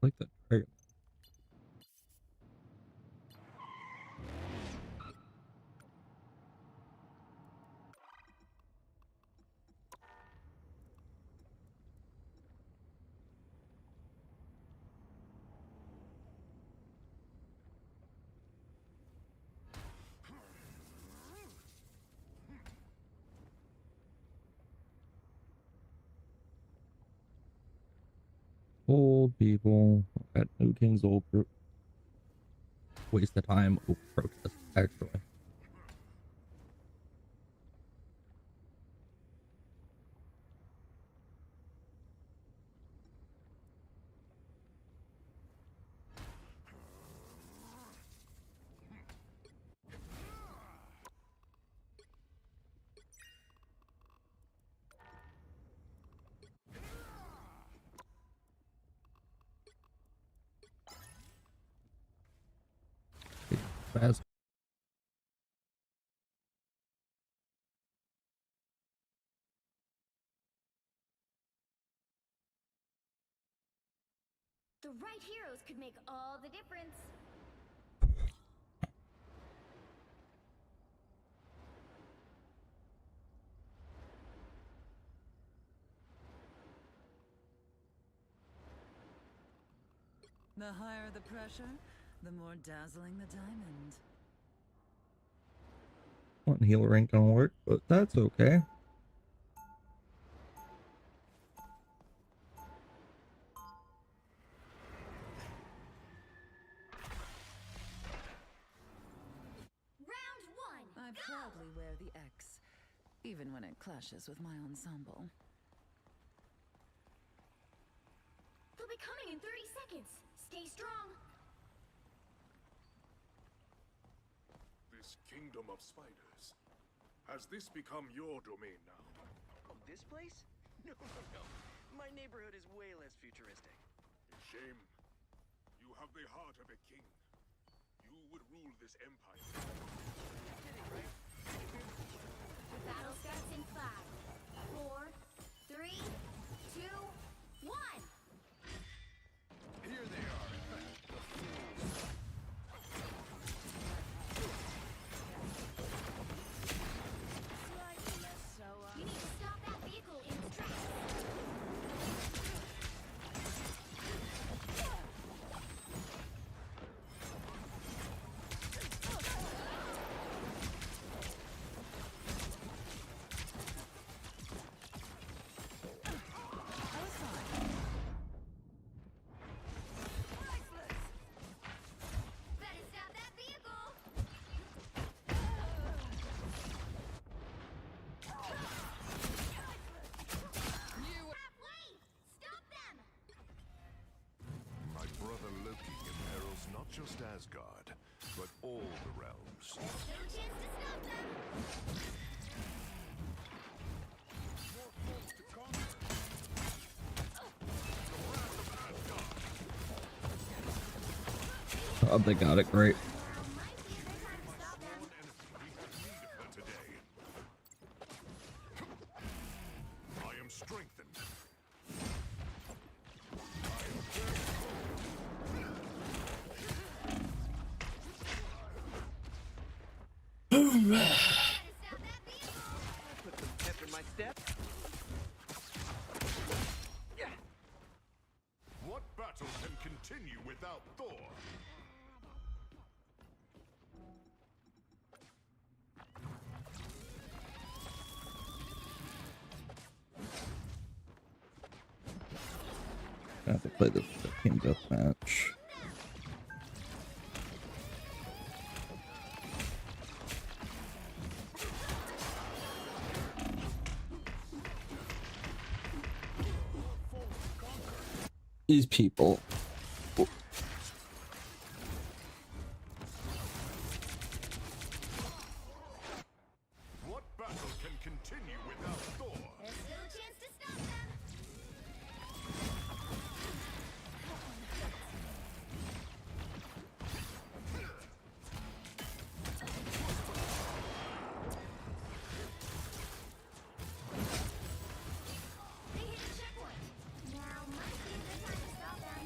like that dragon. Old people at New King's old group. Waste of time over protest, actually. Fast. The right heroes could make all the difference. The higher the pressure, the more dazzling the diamond. One healer ain't gonna work, but that's okay. Round one. I proudly wear the X, even when it clashes with my ensemble. They'll be coming in 30 seconds. Stay strong. This kingdom of spiders. Has this become your domain now? Oh, this place? No. My neighborhood is way less futuristic. Shame. You have the heart of a king. You would rule this empire. The battle starts in 5, 4, 3, 2, 1. Here they are. The fools. Slightly less so. You need to stop that vehicle in its tracks. Better stop that vehicle. Halfway! Stop them! My brother Loki imperils not just Asgard, but all the realms. No chance to stop them. Oh, they got it great. I am strengthened. Put some pep in my step. What battle can continue without Thor? I have to play the team deathmatch. These people. What battle can continue without Thor? There's still a chance to stop them. They hit a checkpoint. Now might be a good time to stop them.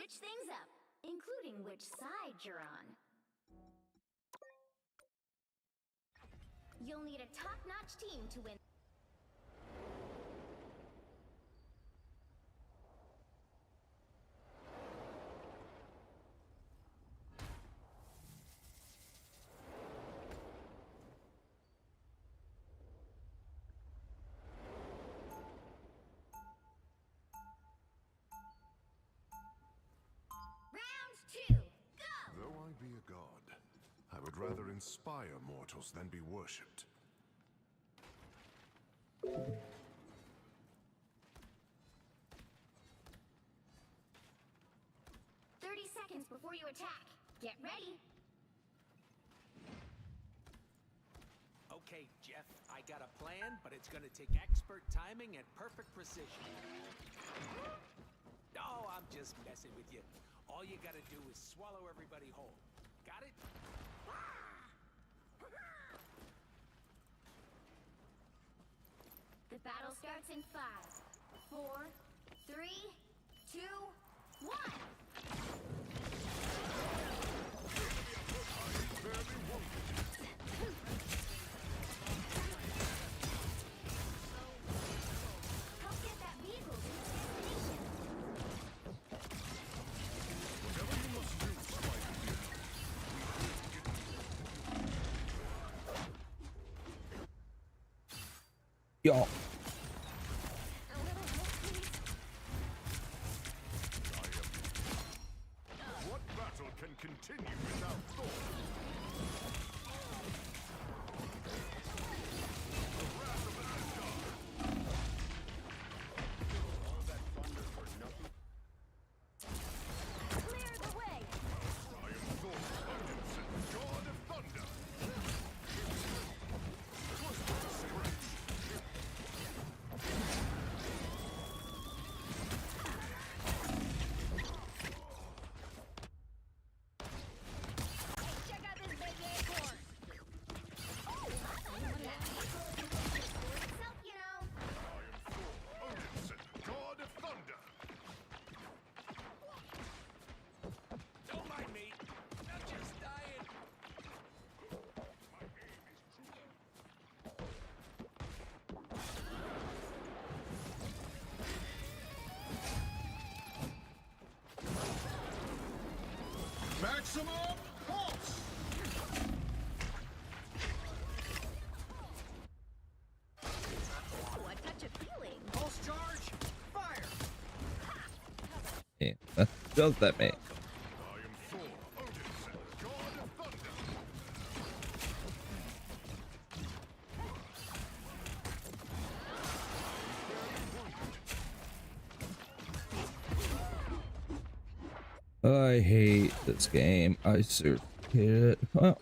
switch things up, including which side you're on. You'll need a top-notch team to win. Though I be a god, I would rather inspire mortals than be worshipped. 30 seconds before you attack. Get ready. Okay, Jeff, I got a plan, but it's gonna take expert timing and perfect precision. No, I'm just messing with you. All you gotta do is swallow everybody whole. Got it? The battle starts in 5, 4, 3, 2, 1. Help get that vehicle to its destination. Whatever you must do, Spider-Man. Yo. What battle can continue without thought? The wrath of Asgard! All that thunder for nothing? Clear the way. I am Thor, Odinson, god of thunder! Check out this big acorn. Oh, that vehicle can for itself, you know. I am Thor, Odinson, god of thunder! Don't mind me. I'm just dying. Maximum pulse! Ooh, a touch of healing. Pulse charge, fire! Yeah, that does that, mate. I am Thor, Odinson, god of thunder! I hate this game. I seriously hate it. Oh.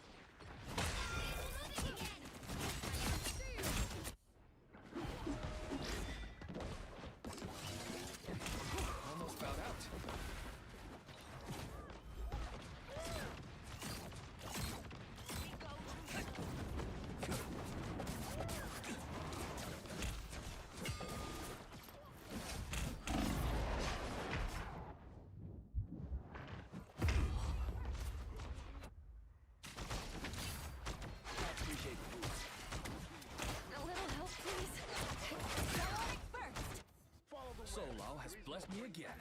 Almost got out. Appreciate the boost. A little help, please. Psionic first. Solo has blessed me again.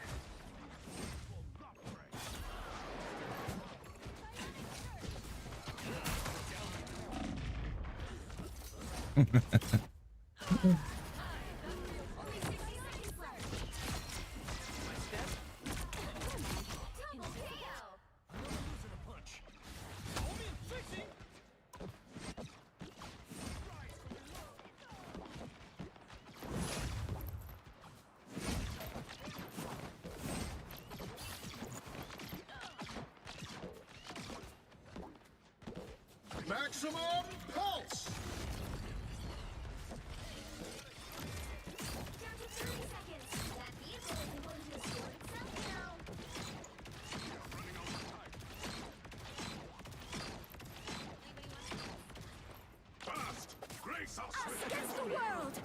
Only 60 seconds left. My step? Double KO. Losing a punch. Only fixing. Maximum pulse! Down to 30 seconds. That vehicle isn't going to restore itself, you know. Fast! Grace us Us with against the world.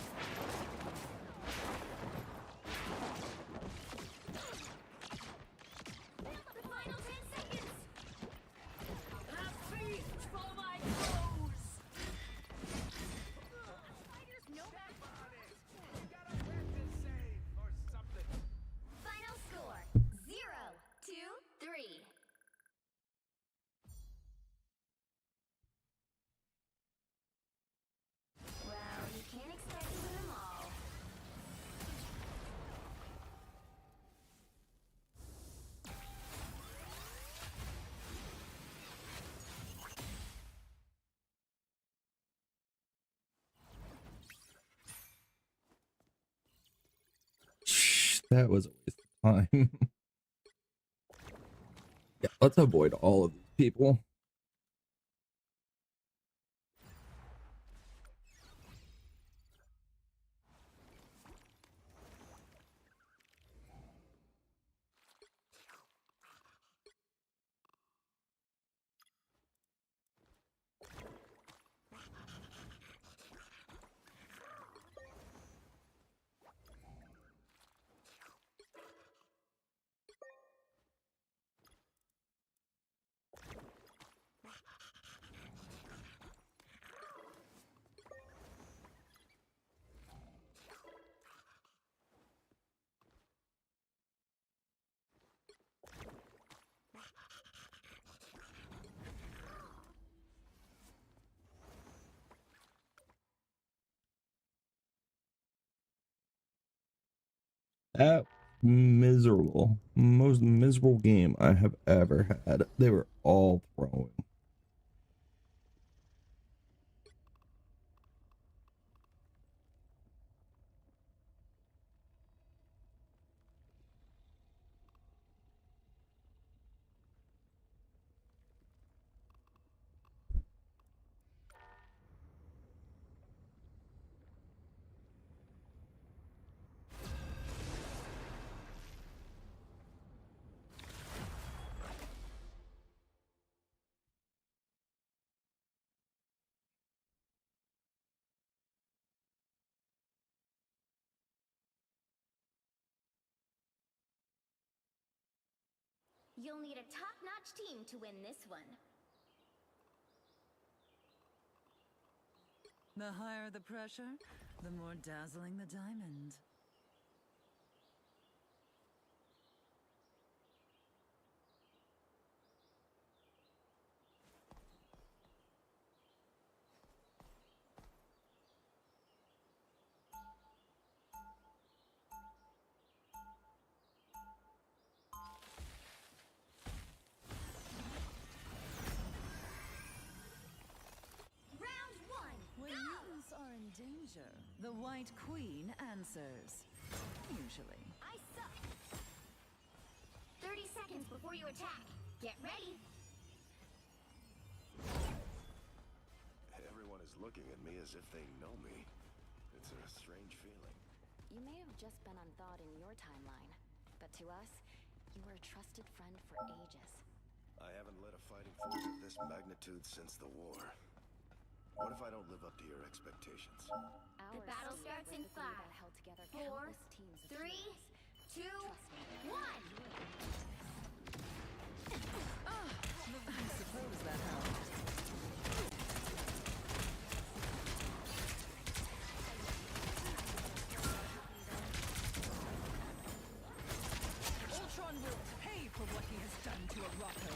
That was a waste of time. Yeah, let's avoid all of these people. That miserable, most miserable game I have ever had. They were all throwing. You'll need a top-notch team to win this one. The higher the pressure, the more dazzling the diamond. Round one, When mutants are in danger, the White Queen answers. Usually. I suck. 30 seconds before you attack. Get ready. Everyone is looking at me as if they know me. It's a strange feeling. You may have just been unthawed in your timeline, but to us, you were a trusted friend for ages. I haven't led a fighting force of this magnitude since the war. What if I don't live up to your expectations? The battle starts in 5, 4, 3, 2, 1. I suppose that helped. Ultron will pay for what he has done to Araco.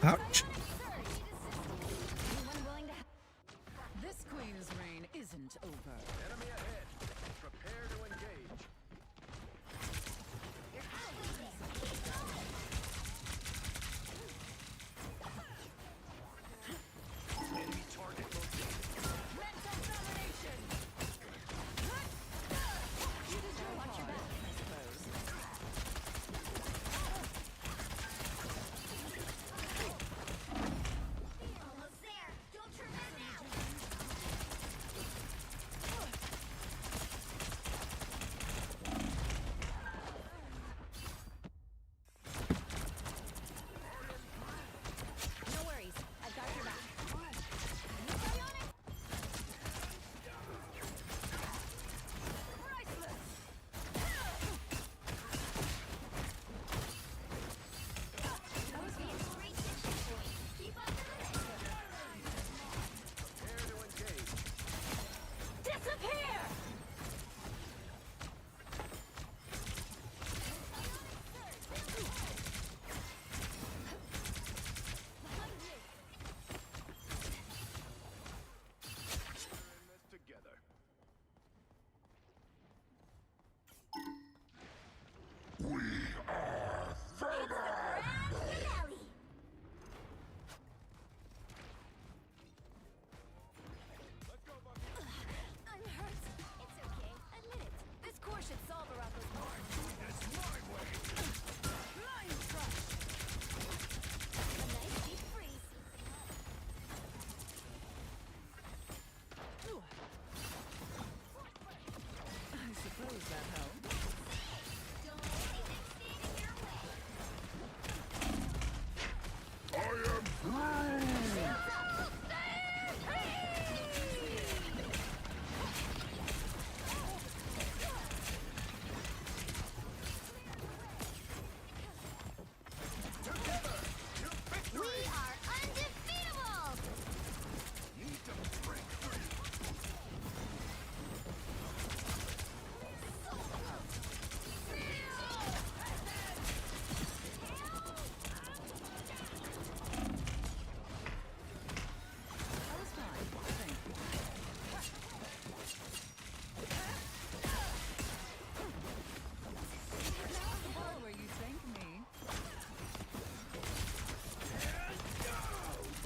Ouch. This queen's reign isn't over. Enemy ahead. Prepare to engage. Enemy target located. Mental domination. You did your watch your back, I suppose. Almost there. Don't turn back now. No worries. I've got your back. Anybody on it? Priceless. I was being a great diction point. Keep up the Prepare to engage. Disappear! We're in this together. finale. I'm hurt. It's okay. Admit it. This core should solve Arako's problem. Mind crush! A nice deep freeze. I suppose that helped. Don't let anything stand in your way. Shields up. We are undefeatable. That was fine. Thank you. Not the ball where you thank me.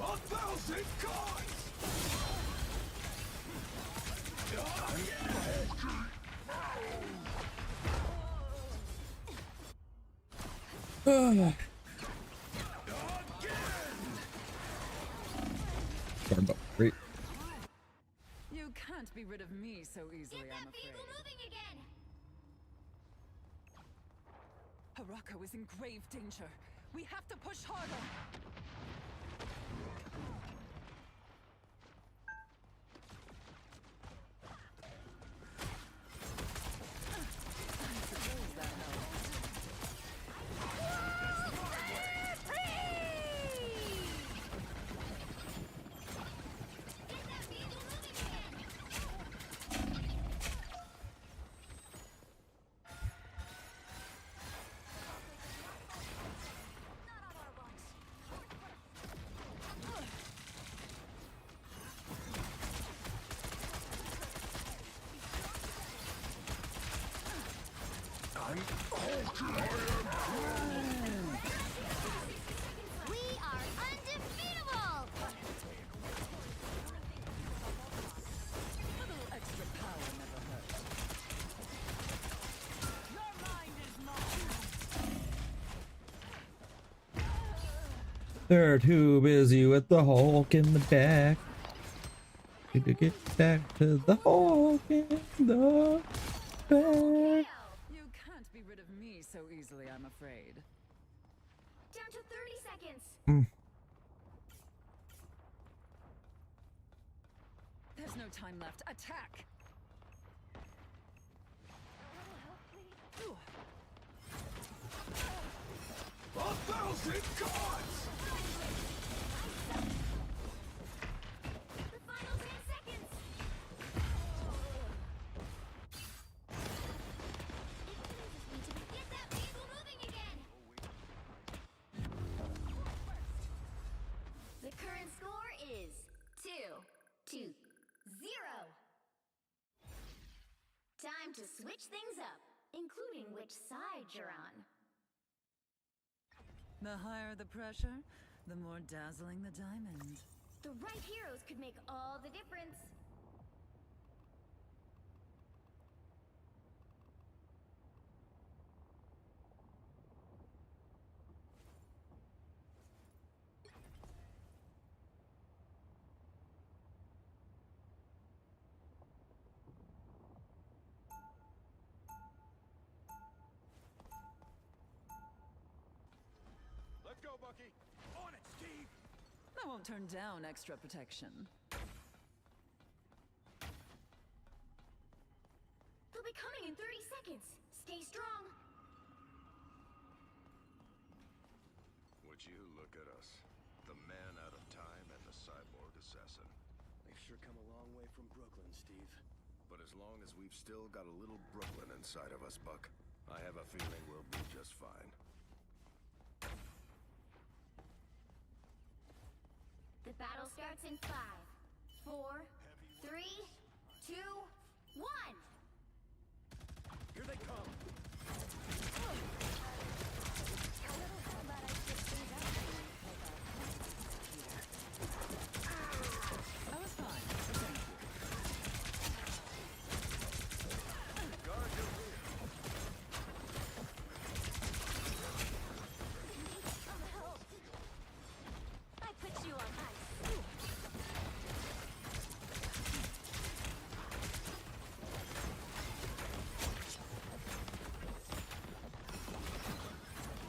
A thousand gods! Sorry about great. You can't be rid of me so easily, I'm afraid. Moving again. Harako is in grave danger. We have to push harder. I suppose that helps. We are undefeatable. Little extra power never hurts. Your mind is mine. They're too busy with the Hulk in the back. Need to get back to the Hulk in the back. You can't be rid of me so easily, I'm afraid. Down to 30 seconds. There's no time left. Attack! A thousand gods! The final 10 seconds. switch things up, including which side you're on. The higher the pressure, the more dazzling the diamond. The right heroes could make all the difference. Let's go, Bucky. On it, Steve. I won't turn down extra protection. They'll be coming in 30 seconds. Stay strong. Would you look at us? The man out of time and the cyborg assassin. They've sure come a long way from Brooklyn, Steve. But as long as we've still got a little Brooklyn inside of us, Buck, I have a feeling we'll be just fine. The battle starts in 5, 4, 3, 2, 1. Here they come. I was fine, so thank you. Guard your rear. Some help. I put you on ice.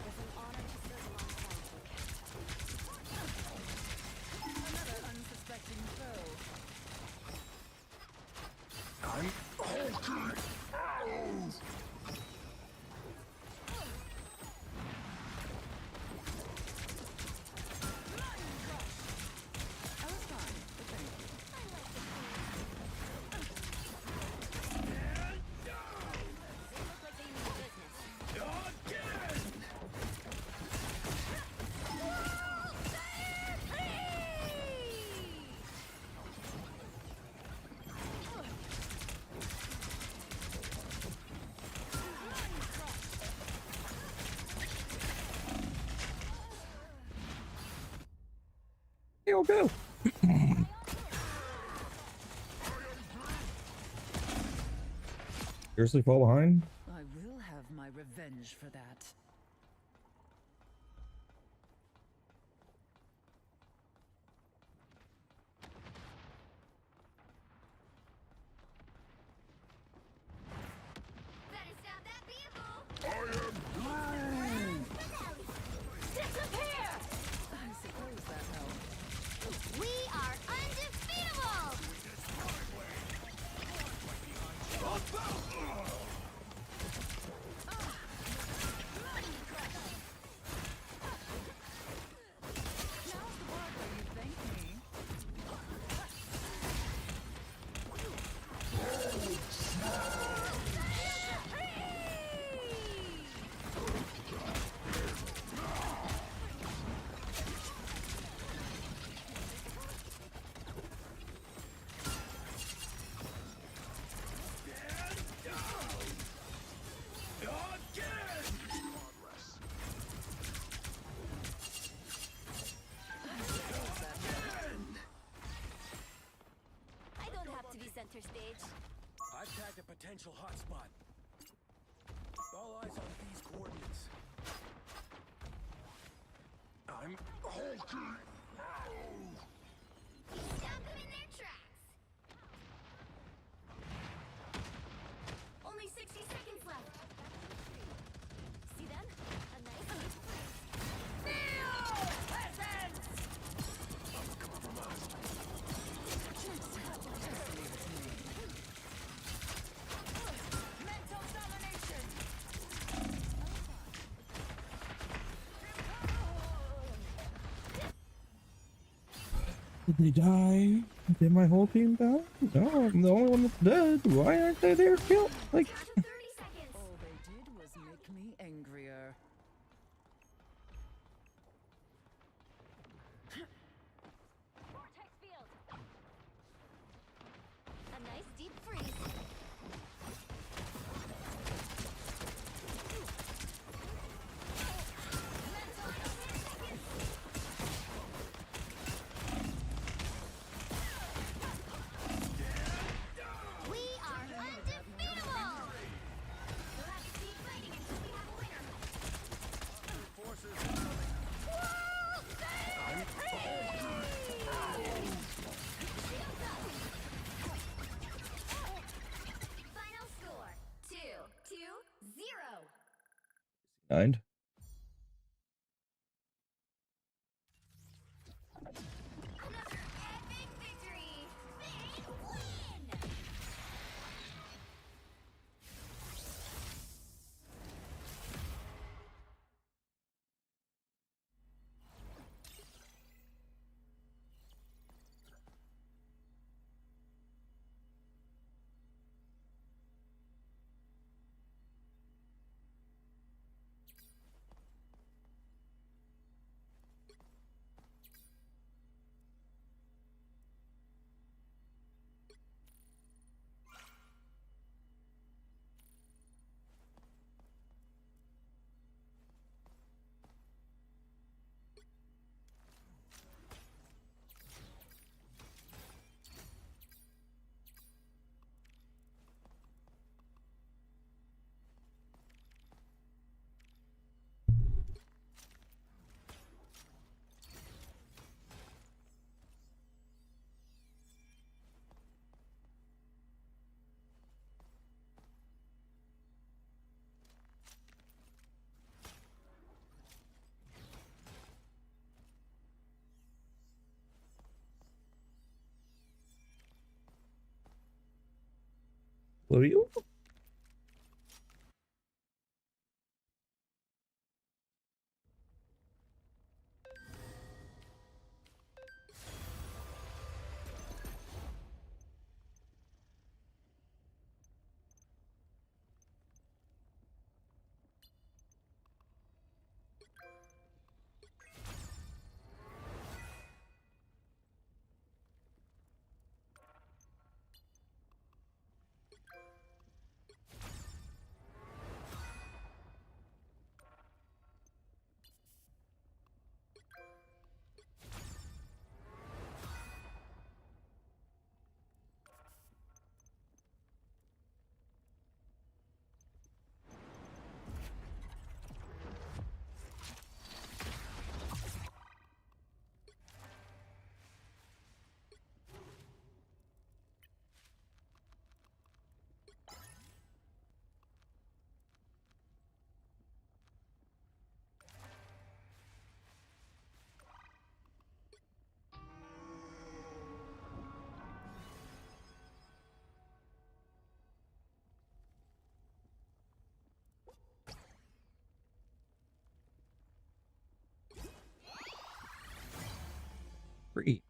It's an honor to serve alongside you, Another unsuspecting foe. I'm okay. I was fine, so thank you. They look like they mean business. You'll go. Seriously fall behind? I will have my revenge for that. Better stop that vehicle. I Disappear! I suppose that helped. We are undefeatable! Now's the part where you thank me. I don't have to be center stage. I've tagged a potential hotspot. All eyes on these coordinates. I'm okay. Stop them in their tracks! Only 60 seconds left. See them? A nice deep freeze. Feel presence! Mental domination! Did they die? Did my whole team die? No, I'm the only one that's dead. Why aren't they there killed? Like, Down to 30 seconds. All they did was make me angrier. Vortex field. A nice deep freeze. kind. Will you? Free.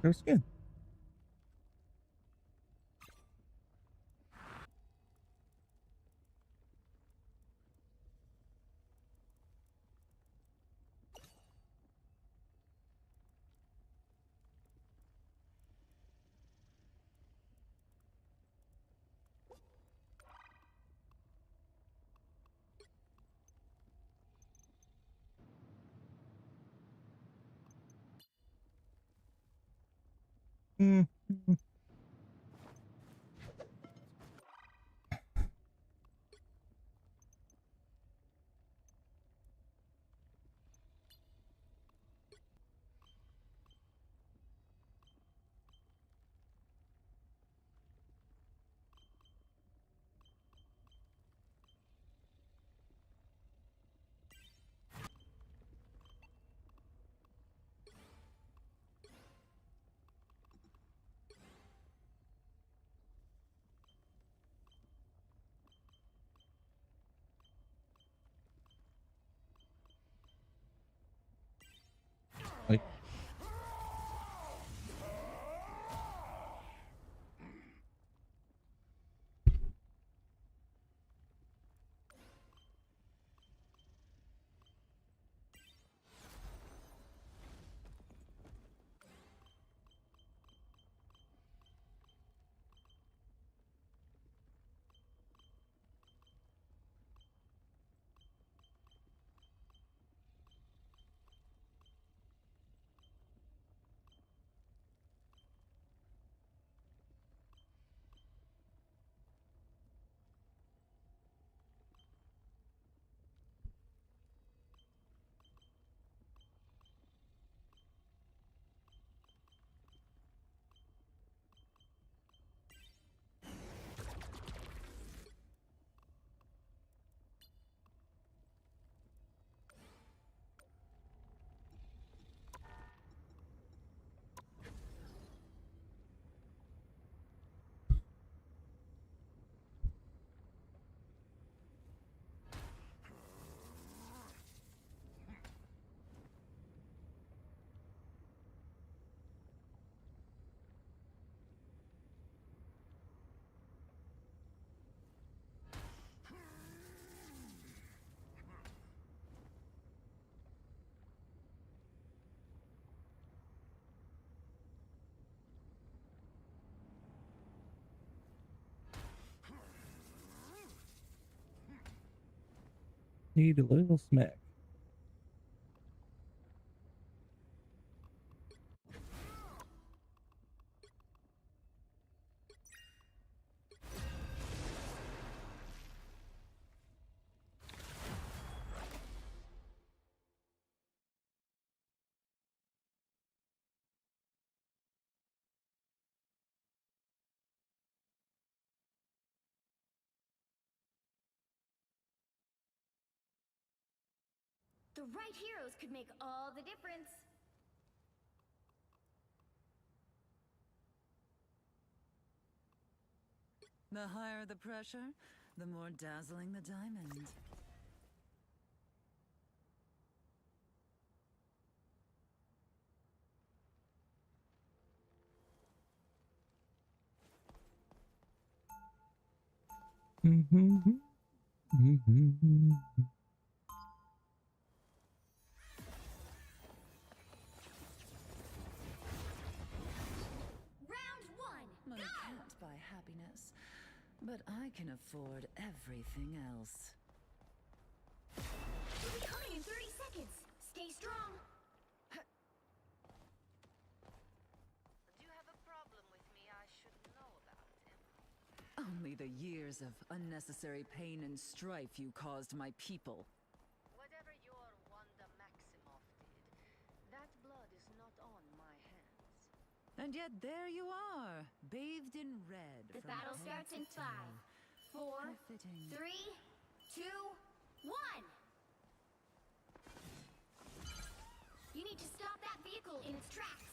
Her skin. Mm. Like, Need a little smack. The right heroes could make all the difference. The higher the pressure, the more dazzling the diamond. Round one. Money can't buy happiness, but I can afford everything else. We'll be coming in 30 seconds. Stay strong. Do you have a problem with me I should know about? Only the years of unnecessary pain and strife you caused my people. Whatever your Wanda Maximoff did, that blood is not on my hands. And yet there you are, bathed in red. The from battle head starts in to toe. 5, 4, Befitting. 3, 2, 1. You need to stop that vehicle in its tracks.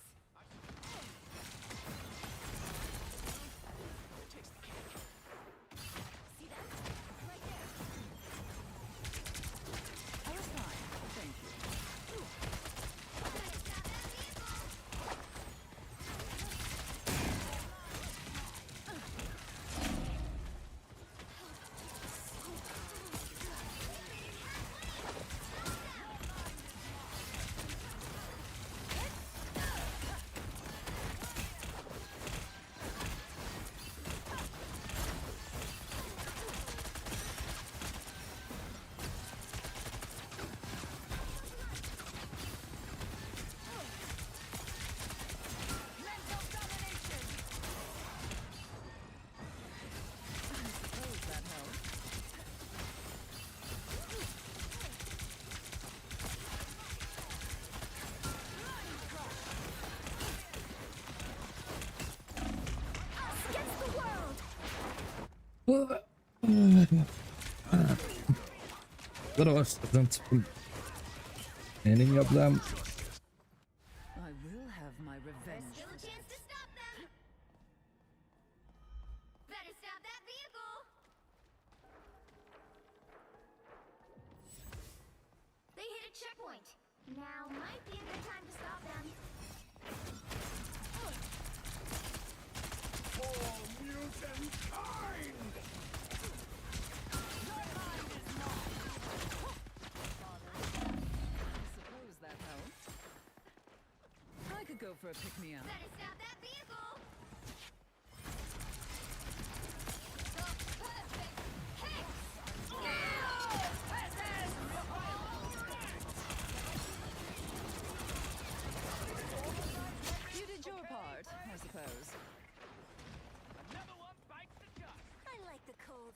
See them? Right there. I was fine, thank you. Gotta stop that vehicle. Suppose that helps. Us against the world. The rest of them too. Any of them? I will have my revenge. Still a chance to stop them. Better stop that vehicle. They hit a checkpoint. Now might be a good time to stop them. For mutant kind! Suppose that helps. I could go for a pick-me-up. Better stop that vehicle. You did your part, I suppose. Another one bites the dust. I like the cold.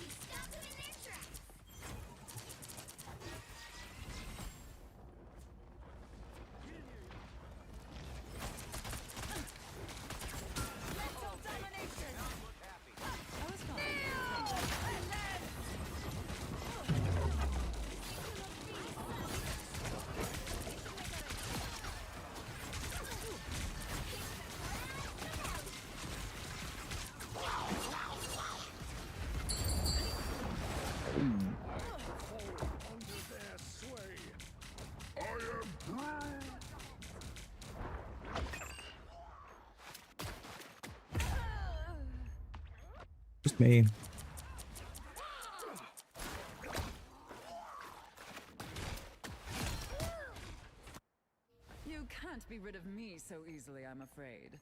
You stopped them in their tracks. Lethal domination! I was fine. Under their sway. I am Groot. Just me. You can't be rid of me so easily, I'm afraid.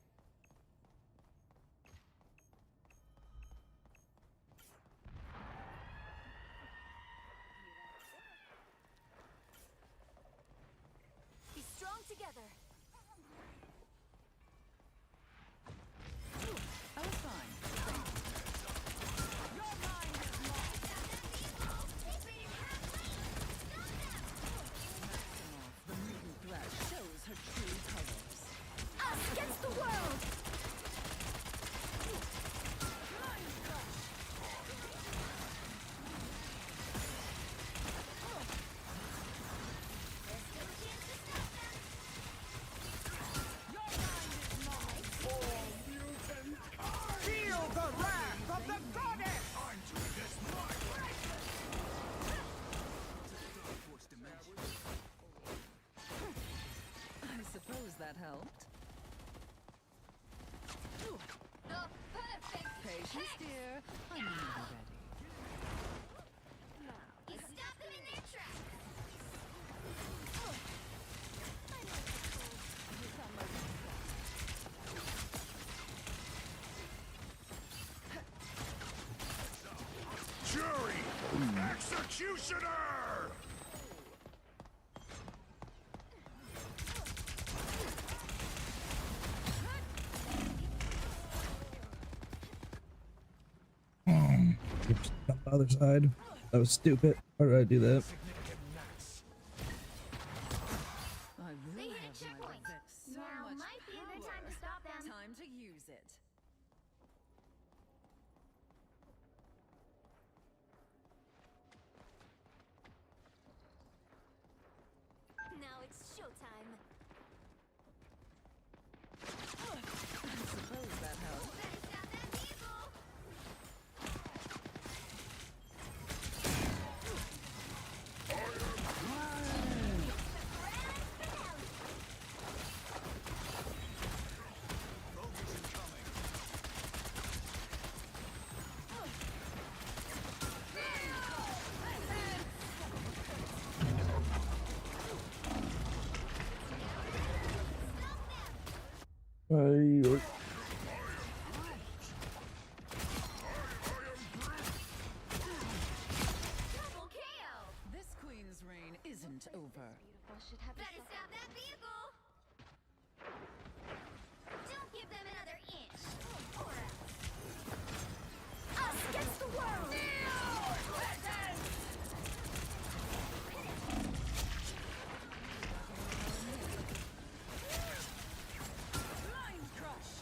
suppose that helped. The perfect Patience, dear. I'm nearly ready. You stop them in their tracks. Jury! Executioner! Oops, not the other side. That was stupid. Why did I do that? I will They hit a have my checkpoint. revenge. So Now much might be a good time to stop them. Time to use it. Now it's showtime. I suppose that helped. Better stop that vehicle. Double KO. This queen's reign isn't over. Better stop that vehicle. Don't give them another inch. Or else. Us against the world. Mind crush.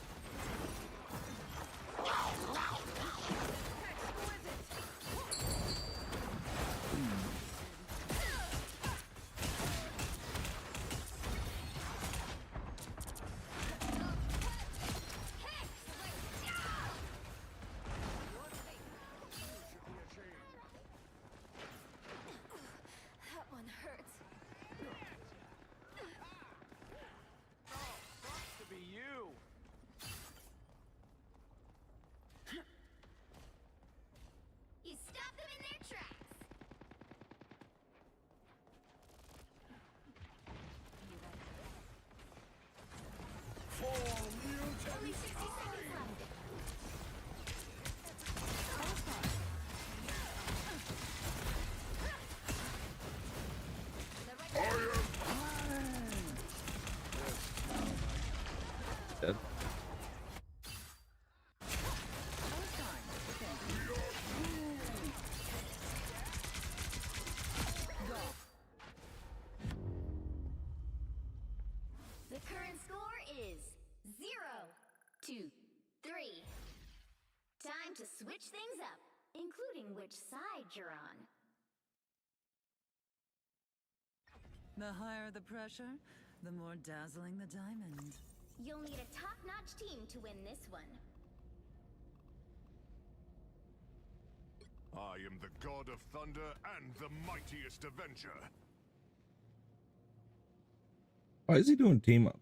That one hurts. To be you. You stop them in their tracks. Only 60 seconds left. Dead. The current score is 0-3. Time to switch things up, including which side you're on. The higher the pressure, the more dazzling the diamond. You'll need a top-notch team to win this one. I am the god of thunder and the mightiest avenger. Why is he doing team ups?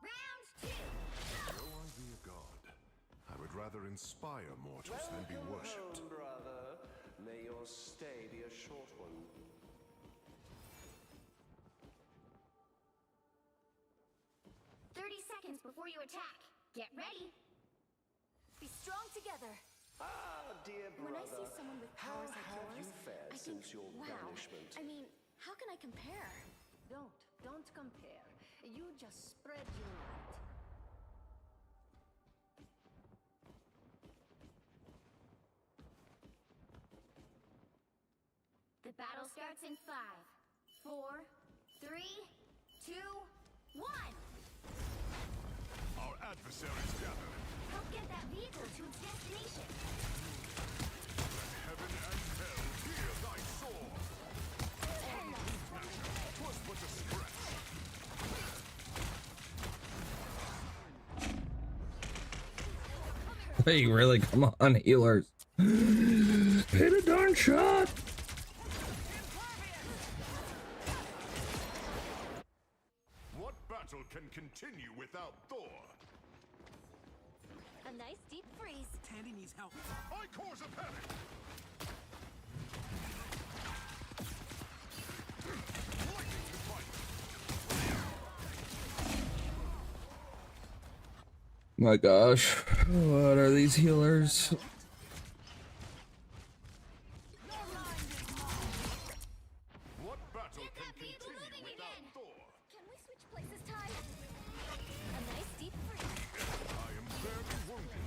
Round 2. Though I be a god, I would rather inspire mortals than be worshipped. brother. May your stay be a short one. 30 seconds before you attack. Get ready. Be strong together. Ah, dear When I brother. see someone with How powers like have yours, you fared I think, since your wow. banishment? I mean, how can I compare? Don't compare. You just spread your light. The battle starts in 5, 4, 3, 2, 1. Our adversaries gather. Help get that vehicle to its destination. Heaven and hell hear thy sword. Twas but a scratch. Hey, really? Come on, healers. Hit a darn shot. What battle can continue without Thor? A nice deep freeze. Tandy needs help. I cause a panic. My gosh, what are these healers? What battle can continue without Thor? Can we switch places, Ty? A nice deep freeze. I am very wounded.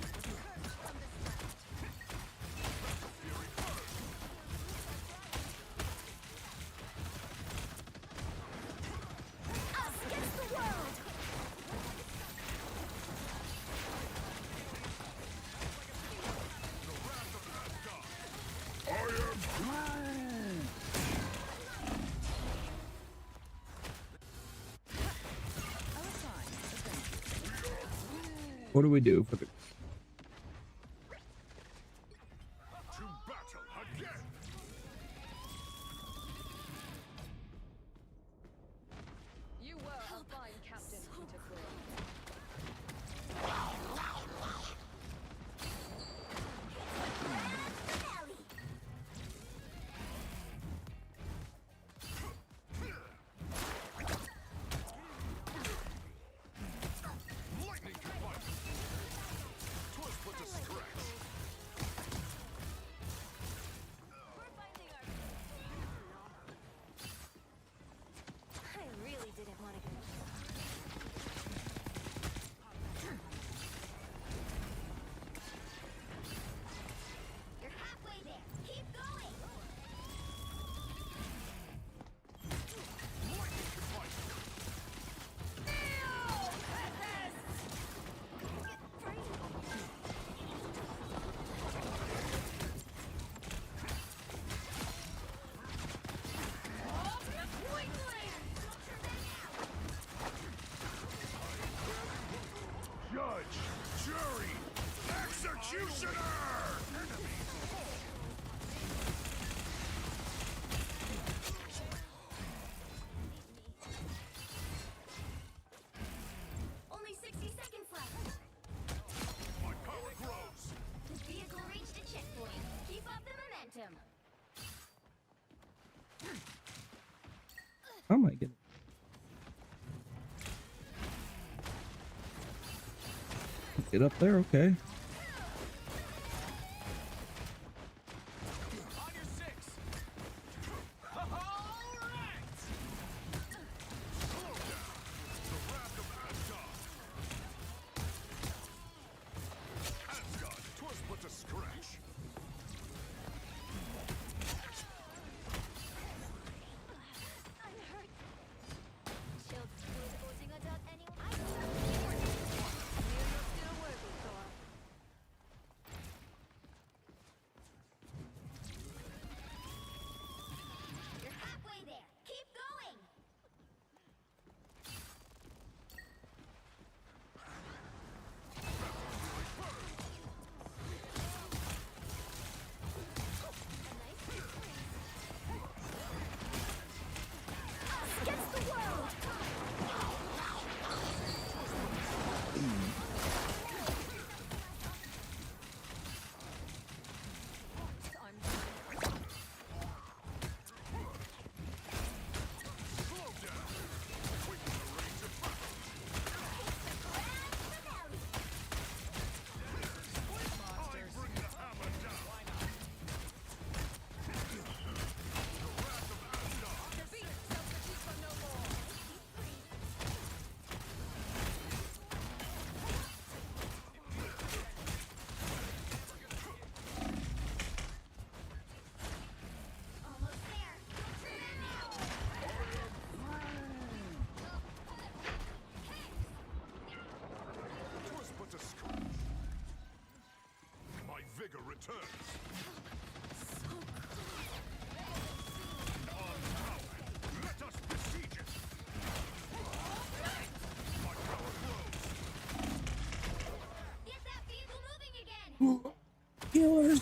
Fury first. Us against the world. What do we do for the... To battle again. You were a fine captain, Peter Quill. Lightning can fight. Twas but a scratch. I really didn't want to go. You're halfway there. Keep going. Lightning can fight. Judge, jury, executioner! Only 60 seconds left. My power grows. The vehicle reached a checkpoint. Keep up the momentum. How am I getting... Get up there, okay. On your six. All right. Slow down. The wrath of Asgard. Asgard, 'twas but a scratch. I'm hurt. Shield oozing about anyone. I You're still worthy, Thor. You're halfway there. Keep going. Us against the world. Slow down. Wait for the range of battle. I bring the hammer down. The wrath of Asgard. Almost there. Twas but a scratch. My vigor returns. On power, let us besiege it. My power grows. Get that vehicle moving again. Healers.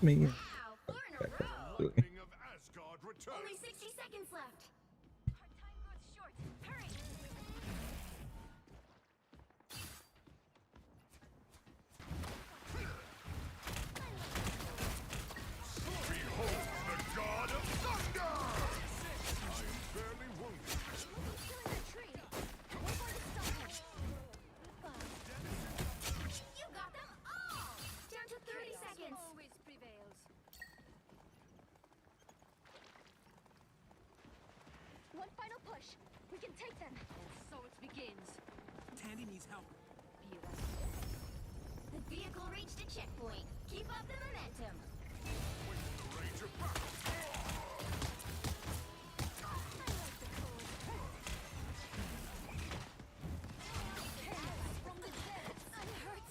Me. Lightning of Asgard returns. Only 60 seconds left. Our time goes short. Hurry. Behold the god of thunder! I am barely wounded. Killing a tree. We're going to stop him. You got them all. Down to 30 seconds. Always prevails. One final push. We can take them. And so it begins. Tandy needs help. Be arrested. The vehicle reached a checkpoint. Keep up the momentum. Rage of battle. From the dead. I'm hurt.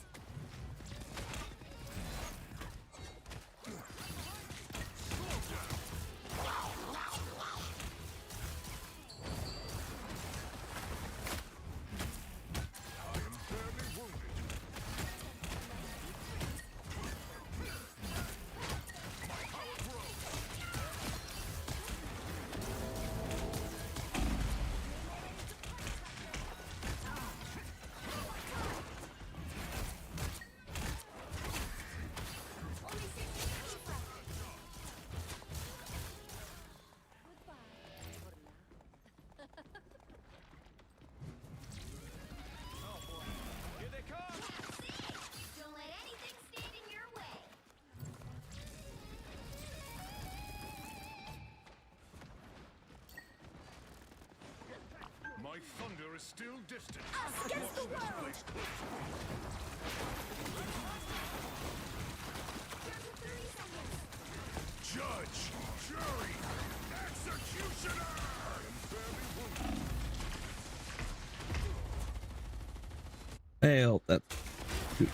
I am barely wounded. My power grows. Only 60 seconds left. Here they come. Don't let anything stand in your way. My thunder is still distant. Us against the Watch this world. place closely. Down to 30 seconds. Judge, jury, executioner! I am barely wounded. Hell, that's good.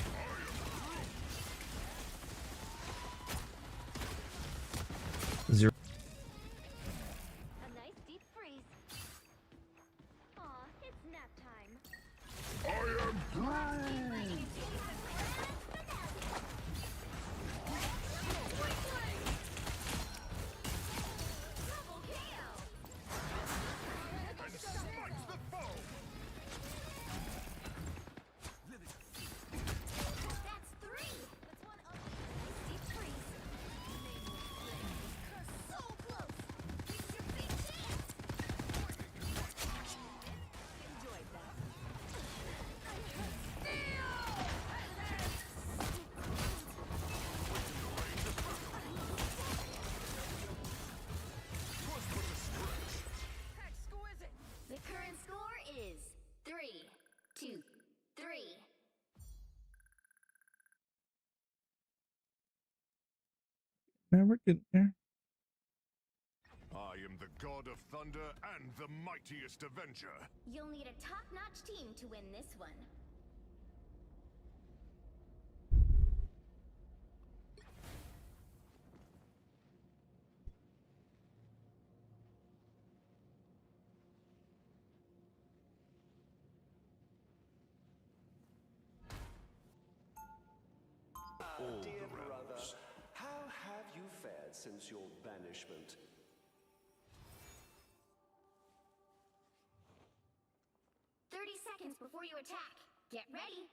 Zero. A nice deep freeze. Aw, it's nap time. I am brave! Double KO. And smites the foe! That's 3. That's one up. Nice deep freeze. So close. It's your big chance. Enjoyed that. Twas but a stretch. Exquisite. The current score is 3-2-3. Now we're getting there. I am the god of thunder and the mightiest avenger. You'll need a top-notch team to win this one. Dear brother, how have you fared since your banishment? 30 seconds before you attack. Get ready.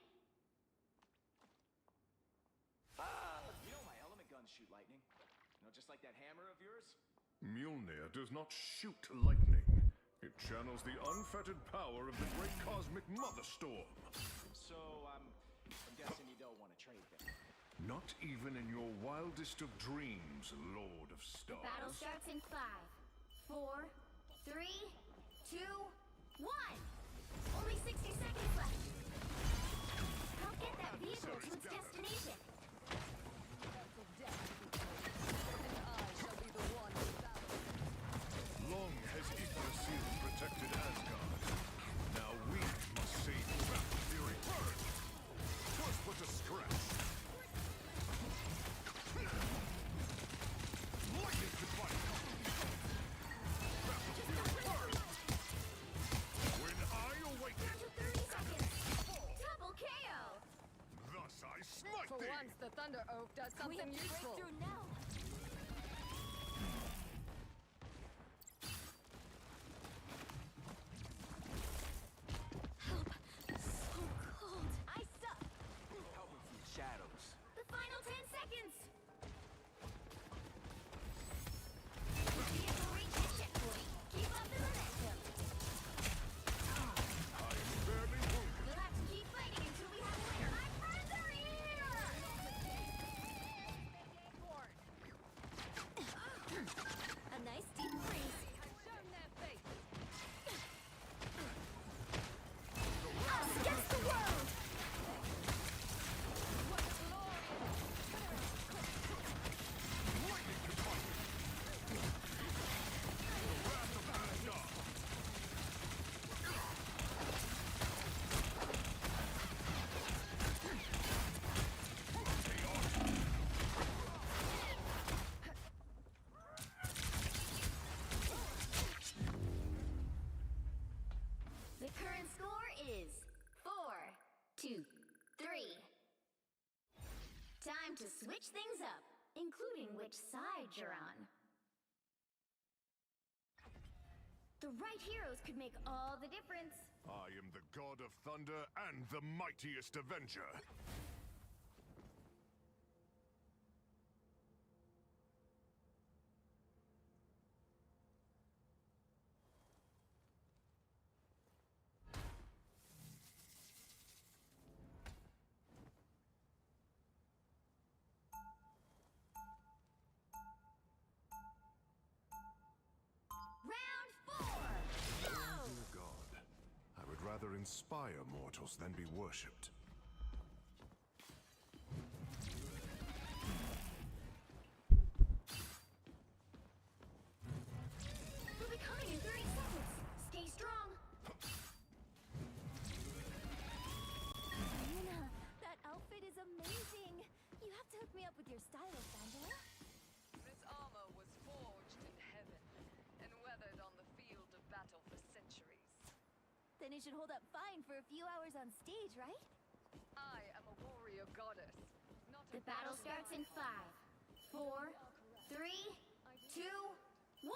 You know my element guns shoot lightning. You know, just like that hammer of yours. Mjolnir does not shoot lightning. It channels the unfettered power of the great cosmic mother storm. So I'm guessing you don't want to trade them. Not even in your wildest of dreams, Lord of Stars. Battle starts in 5, 4, 3, 2, 1. Only 60 seconds left. Help get that vehicle to its destination. Long has Yggdrasil protected Asgard. Now we must save Battle Fury first. 'Twas but a stretch. Lightning could fight. Battle Fury first. When I awaken, once, the Thunder Oak does something useful. Breakthrough now. Help. So cold. I suck. Helping from the shadows. The final 10 seconds. Keep up the momentum. We'll have to keep fighting until we have a winner. My friends are here! A nice deep freeze. Shown their face. Us against the world! The current score is 4-2-3. Time to switch things up, including which side you're on. The right heroes could make all the difference. I am the god of thunder and the mightiest avenger. Round 4! Go! Dear God, I would rather inspire mortals than be worshipped. We'll be coming in 30 seconds. Stay strong. Diana, that outfit is amazing. You have to hook me up with your stylist, Angela. This armor was forged in heaven and weathered on the field of battle for centuries. Then it should hold up fine for a few hours on stage, right? I am a warrior goddess, not The battle starts in 5, 4, 3, 2, 1.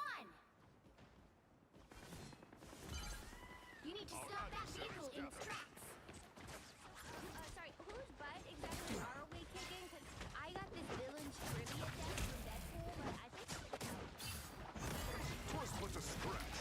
You need to stop that vehicle in its tracks. Sorry, whose butt exactly are we kicking? 'Cause I got this villain's trivia deck from Deadpool, but I think 'Twas but a scratch.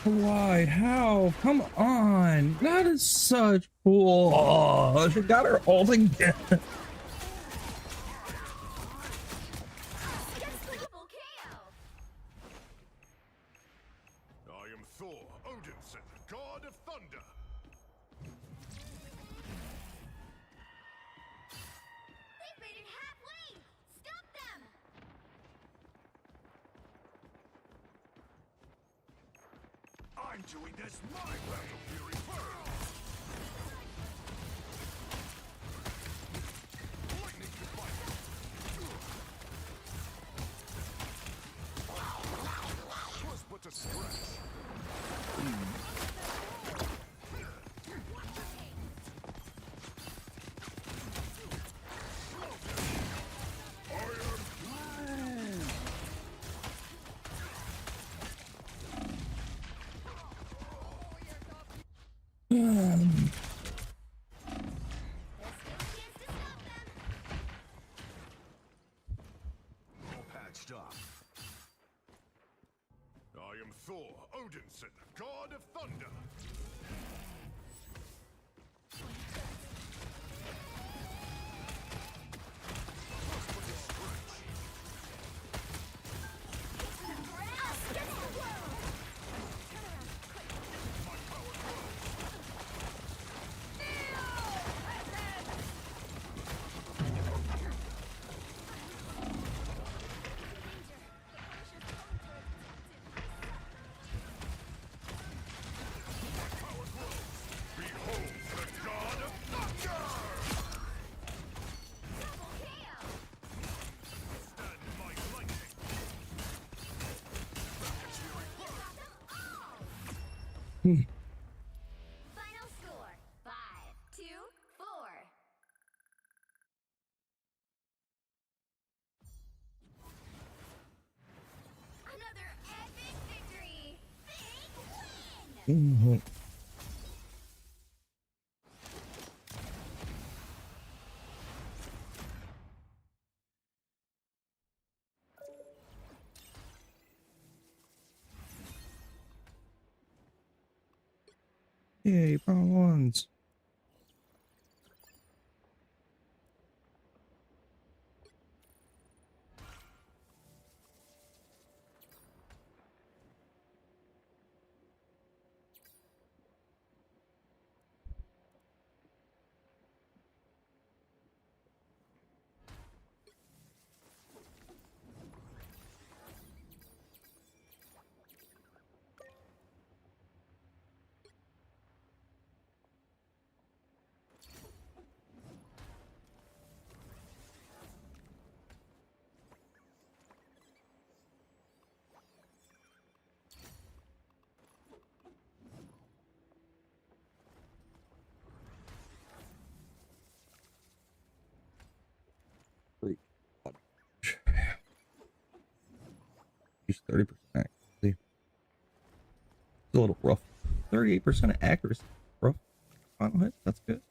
collide. How? Come on. That is such cool. Oh, she got her all together. I am Thor Odinson, god of thunder. They've made it halfway! Stop them! I'm doing this my battle fury first. Lightning to fight. Was but a scratch. All patched up. I am Thor Odinson, god of thunder. Final score 5-2-4. Another epic victory! Big win! Yay, wrong ones. He's 30% accuracy. It's a little rough. 38% accuracy. Rough. Final hit. That's good.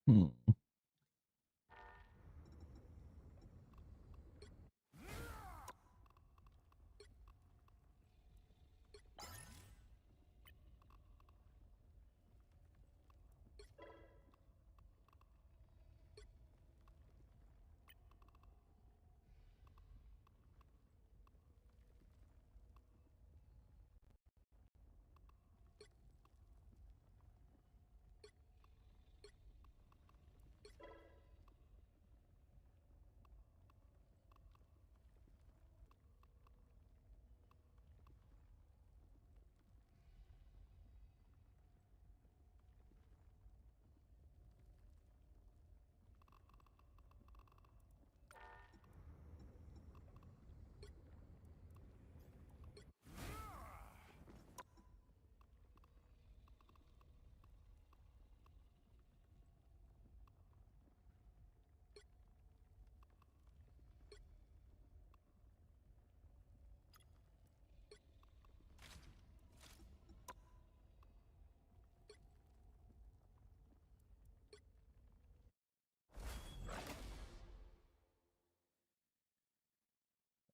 Hmm.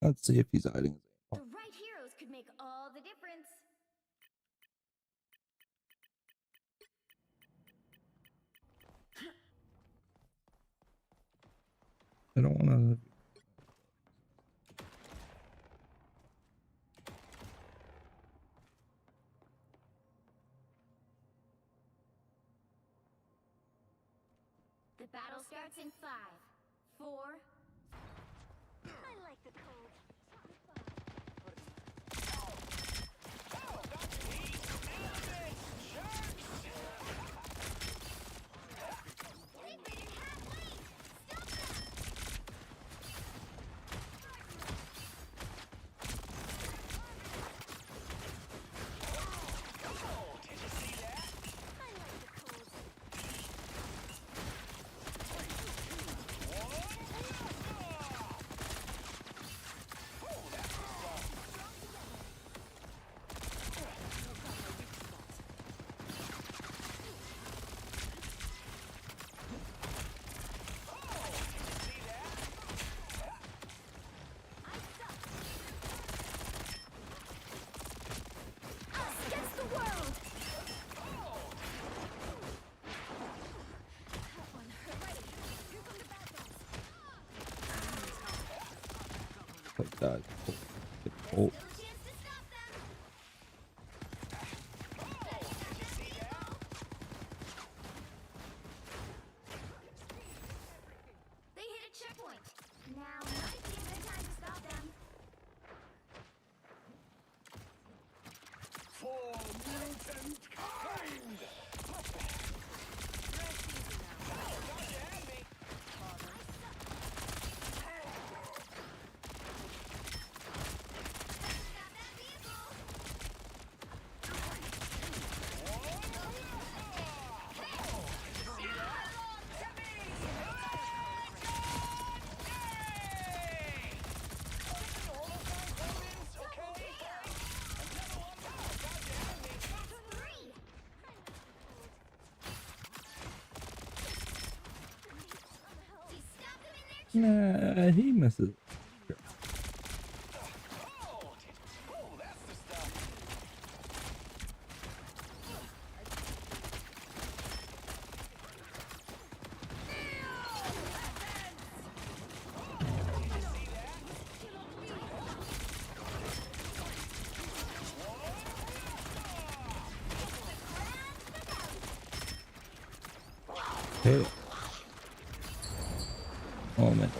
Let's see if he's hiding his The right heroes could make all the difference. I don't want to. The battle starts in 5, 4. I like the cold. Like that. Oh. They hit a checkpoint. Now might be a good time to stop them. For mutant kind! Nah, he misses. Hey. Oh man.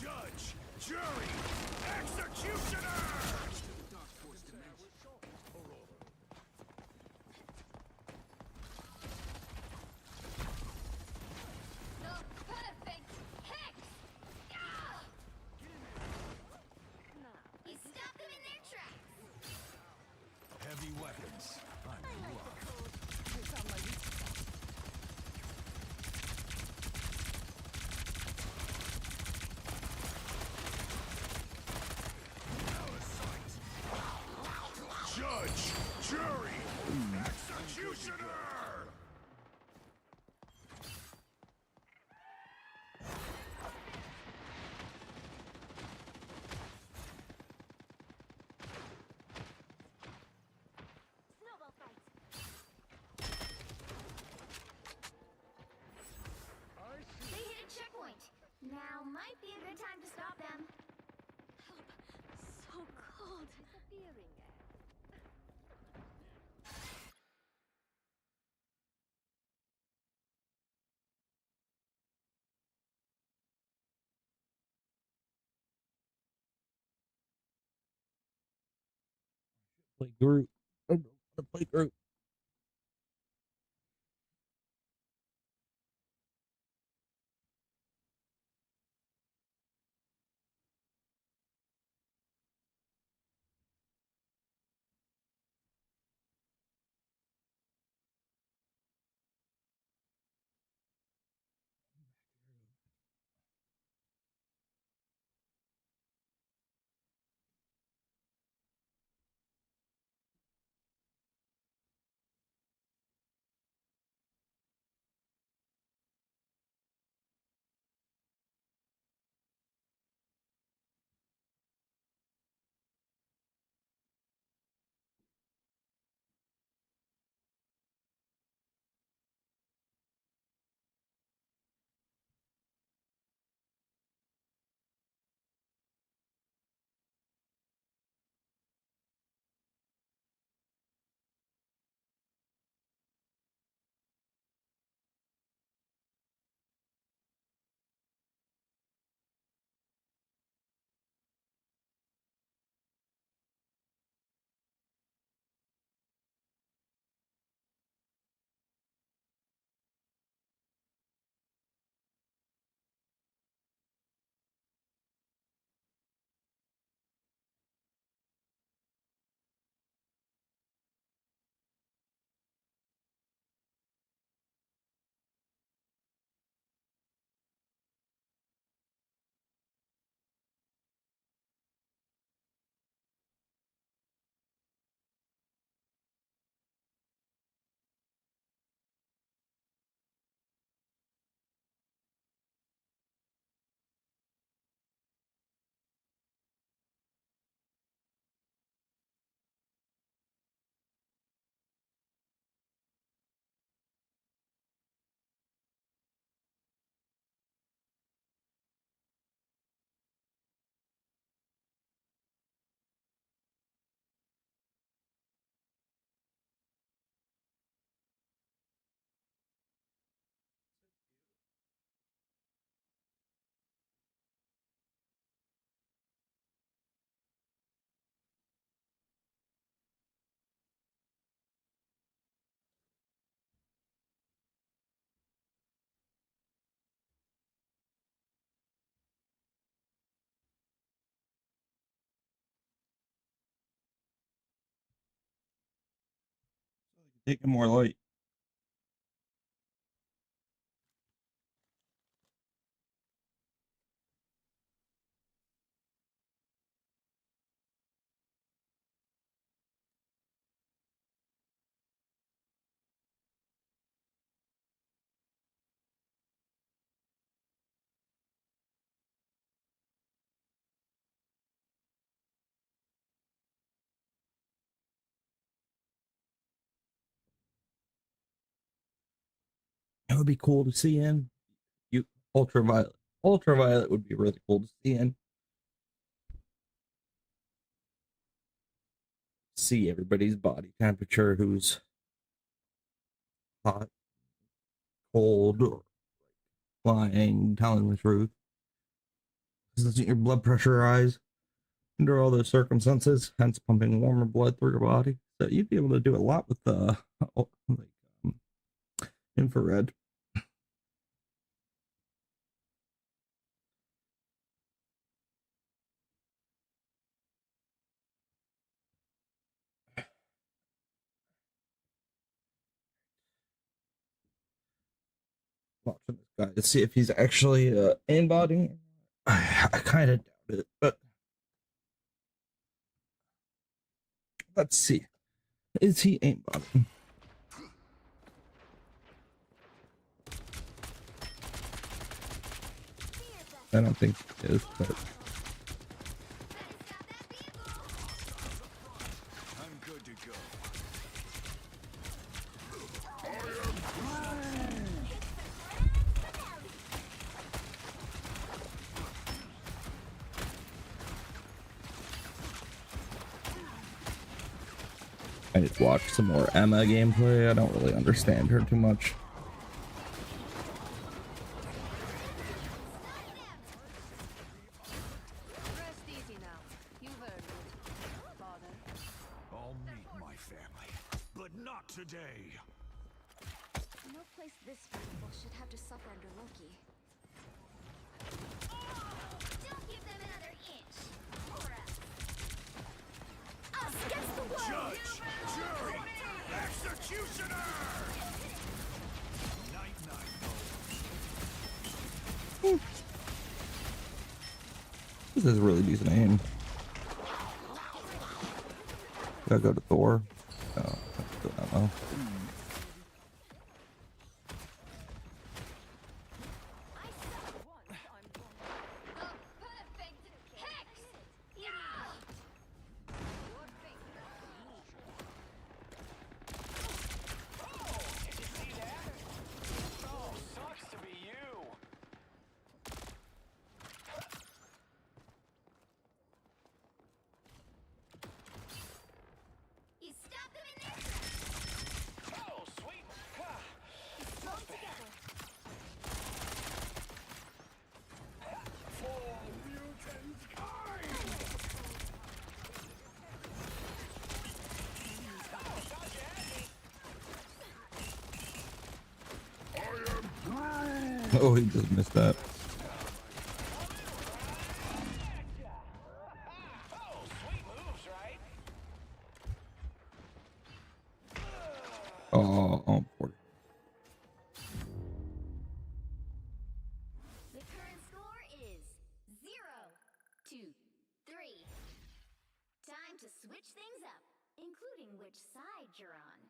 Judge, jury, executioner! The perfect hex! He stopped them in their tracks. Heavy weapons. I'm rough. Judge, jury, executioner! Now might be a good time to stop them. Help. So cold. Disappearing. Play group. I don't want to play group. Take it more light. It would be cool to see in. You ultraviolet. Ultraviolet would be really cool to see in. See everybody's body temperature, who's hot, cold, or lying, telling the truth. This isn't your blood pressure rise under all those circumstances, hence pumping warmer blood through your body. So you'd be able to do a lot with infrared. Watching this guy to see if he's actually aimbotting. I kind of doubt it, but let's see. Is he aimbotting? I don't think he is, but I'm good to go. I need to watch some more Emma gameplay. I don't really understand her too much. Rest easy now. You've earned it, father. I'll meet my family, but not today. No place this valuable should have to suffer under Loki. Don't give them another inch, or else. Us against the world! Judge, jury, executioner! Night, night. This is a really decent aim. Gotta go to Thor. No, I don't know. You stop them in their tracks! Oh, sweet! Strong together! For mutant kind! Oh, he just missed that. Oh, sweet moves, right? Oh, poor. The current score is 0-3. Time to switch things up, including which side you're on.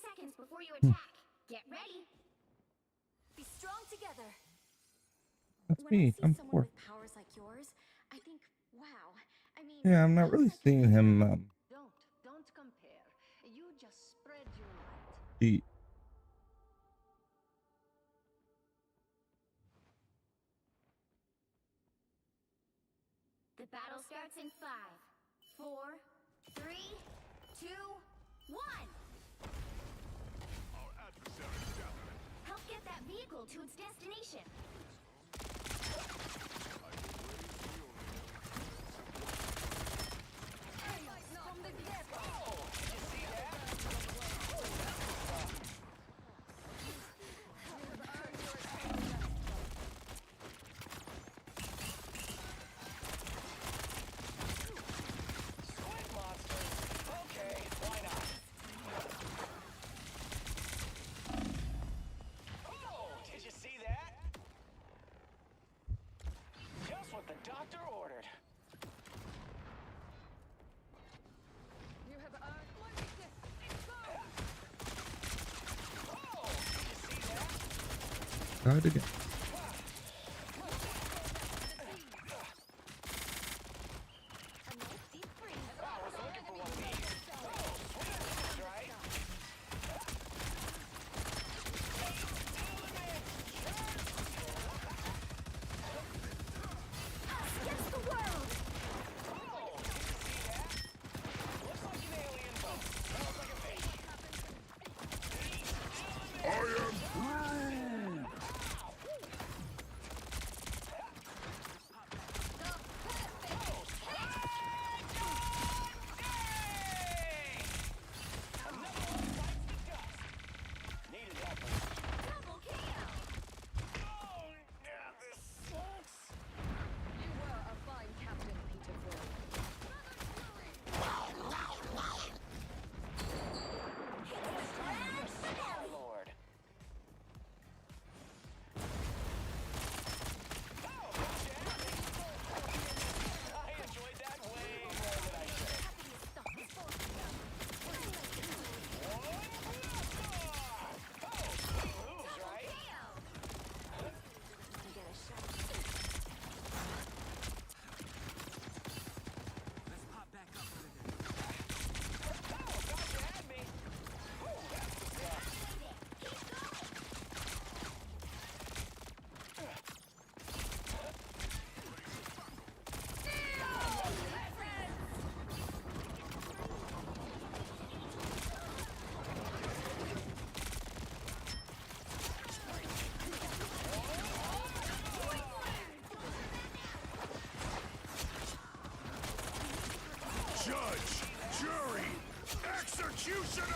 Seconds before you attack. Get ready. Be strong together. That's When me. I see I'm someone poor. with powers like yours, I think, wow. I mean, Yeah, I'm not really seeing him. Don't compare. You just spread your light. The the battle starts in 5, 4, 3, 2, 1. Our adversaries gather. Help get that vehicle to its destination. From the depths. Squid monsters. Okay, why not? Oh, did you see that? Just what the doctor ordered. You have earned my weakness. It's gone. Oh, did you see that? died again. I was looking for one of these. Oh, sweet moves, right? Us against the world. Oh, did you see that? Looks like an alien, but smells like a fish. I am Executioner!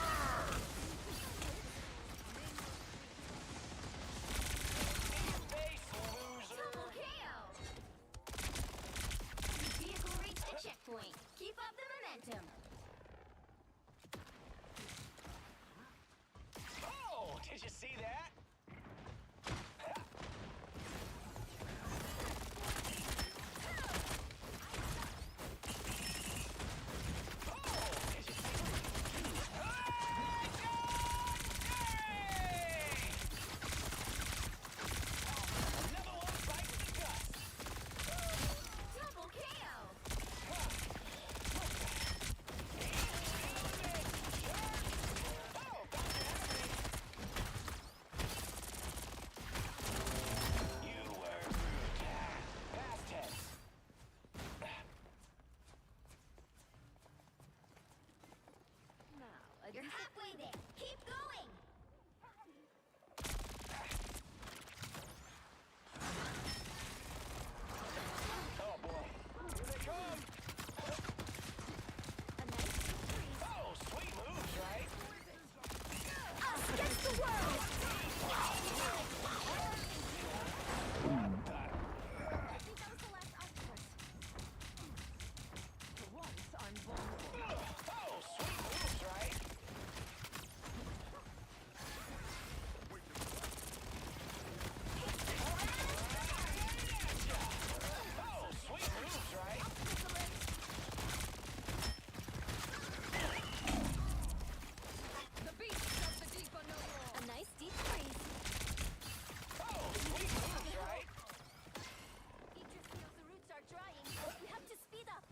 Double KO! Vehicle reached the checkpoint. Keep up the momentum. Oh, did you see that? Double KO! You're halfway there. Keep going. Oh boy, here they come! Oh, sweet moves, right? Us against the world! For once, I'm vulnerable. Oh, sweet moves, right? Oh, sweet moves, right? The beast of the deep are no more. A nice deep freeze. Oh, sweet moves, right? Beatrice feels the roots are drying. We have to speed up.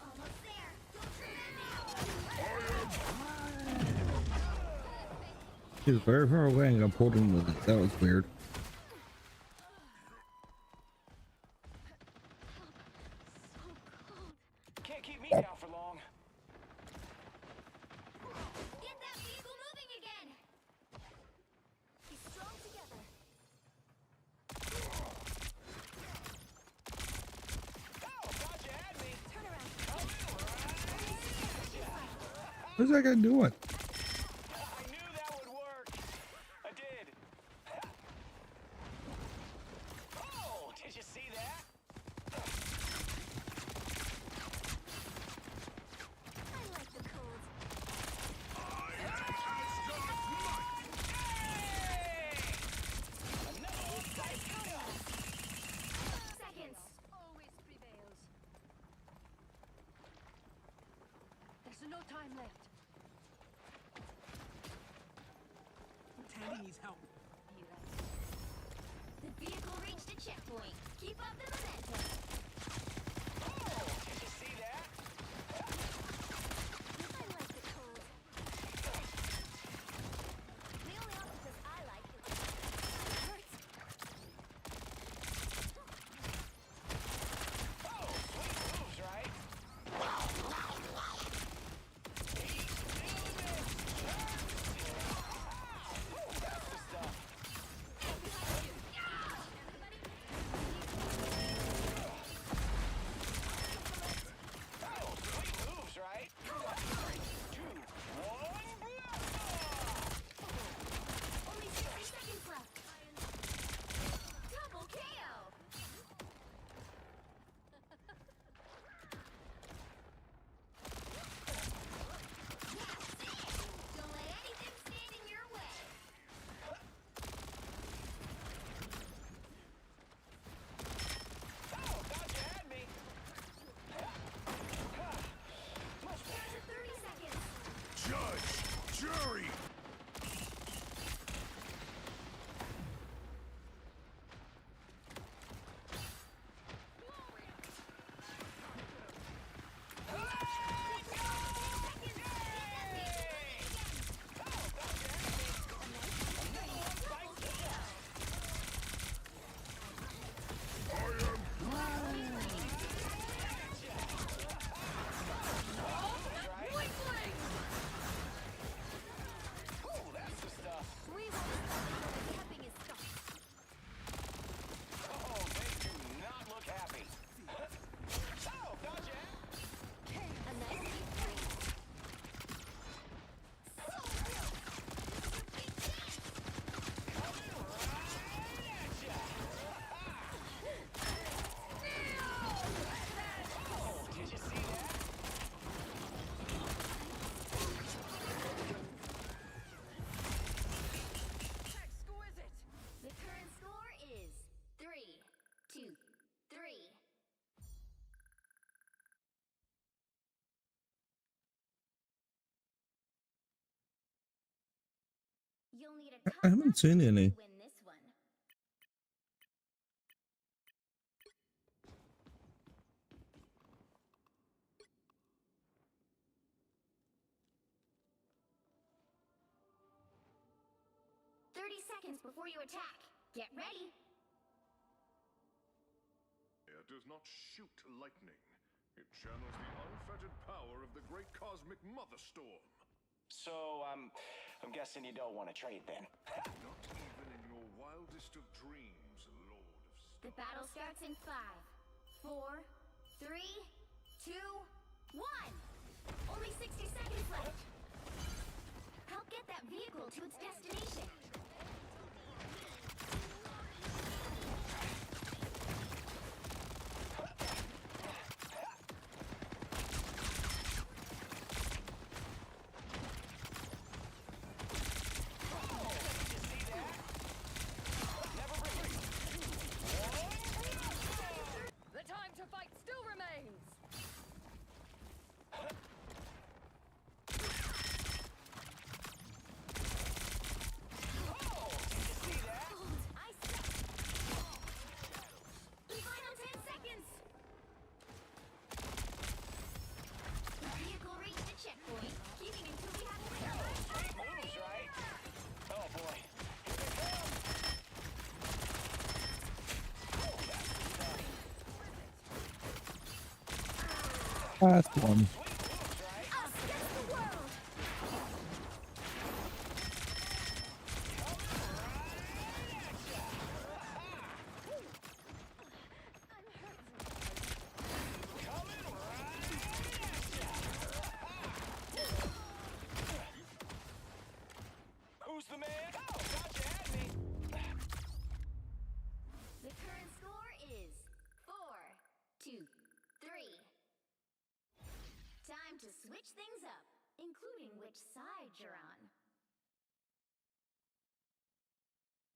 Almost there. She was very far away and got pulled in with it. That was weird. Can't keep me down for long. Get that vehicle moving again. Be strong together. Oh, thought you had me. Turn around. What's that guy doing? I knew that would work. I did. Oh, did you see that? I like the cold. Seconds. Always prevails. There's no time left. Tandy needs help. The vehicle reached a checkpoint. Keep up the momentum. Oh, did you see that? I like the cold. The only officers I like is hurts. Oh, sweet moves, right? That's the stuff. You'll need a I haven't seen any. win this one. Seconds before you attack. Get ready. It does not shoot lightning. It channels the unfettered power of the great cosmic mother storm. So, I'm guessing you don't want to trade then. Not even in your wildest of dreams, Lord of The battle starts in 5, 4, 3, 2, 1. Only 60 seconds left. Help get that vehicle to its destination. The time to fight still remains. Final 10 seconds. The vehicle reached the checkpoint, keeping until we have a Moves, right? Oh boy. Last one. Who's the man? Oh, gotcha, had me. The current score is 4-2-3. Time to switch things up, including which side you're on.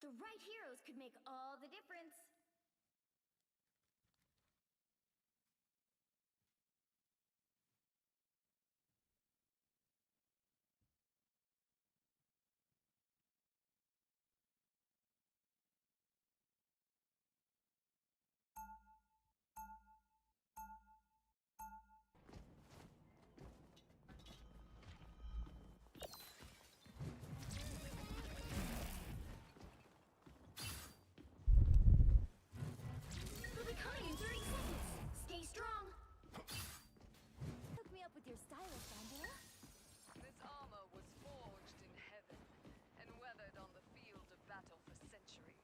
The right heroes could make all the difference. They'll be coming in 30 seconds. Stay strong. Hook me up with your stylus, Angela. This armor was forged in heaven and weathered on the field of battle for centuries.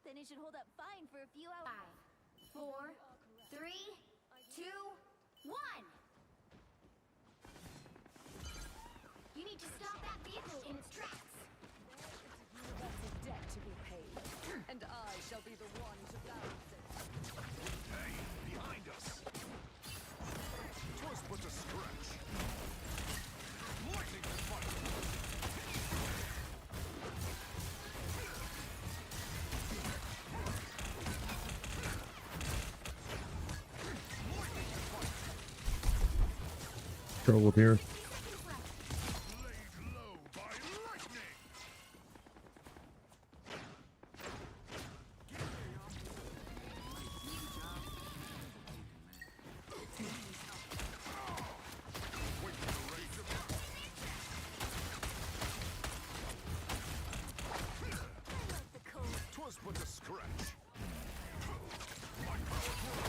Then it should hold up fine for a few hours. 5, 4, 3, 2, 1. You need to stop that vehicle in its tracks. That's a debt to be paid, and I shall be the one to balance it. Hey, behind us! 'Twas but a scratch. Lightning and fire! Trouble here. Laid low by lightning! Twas but a scratch. My power grows.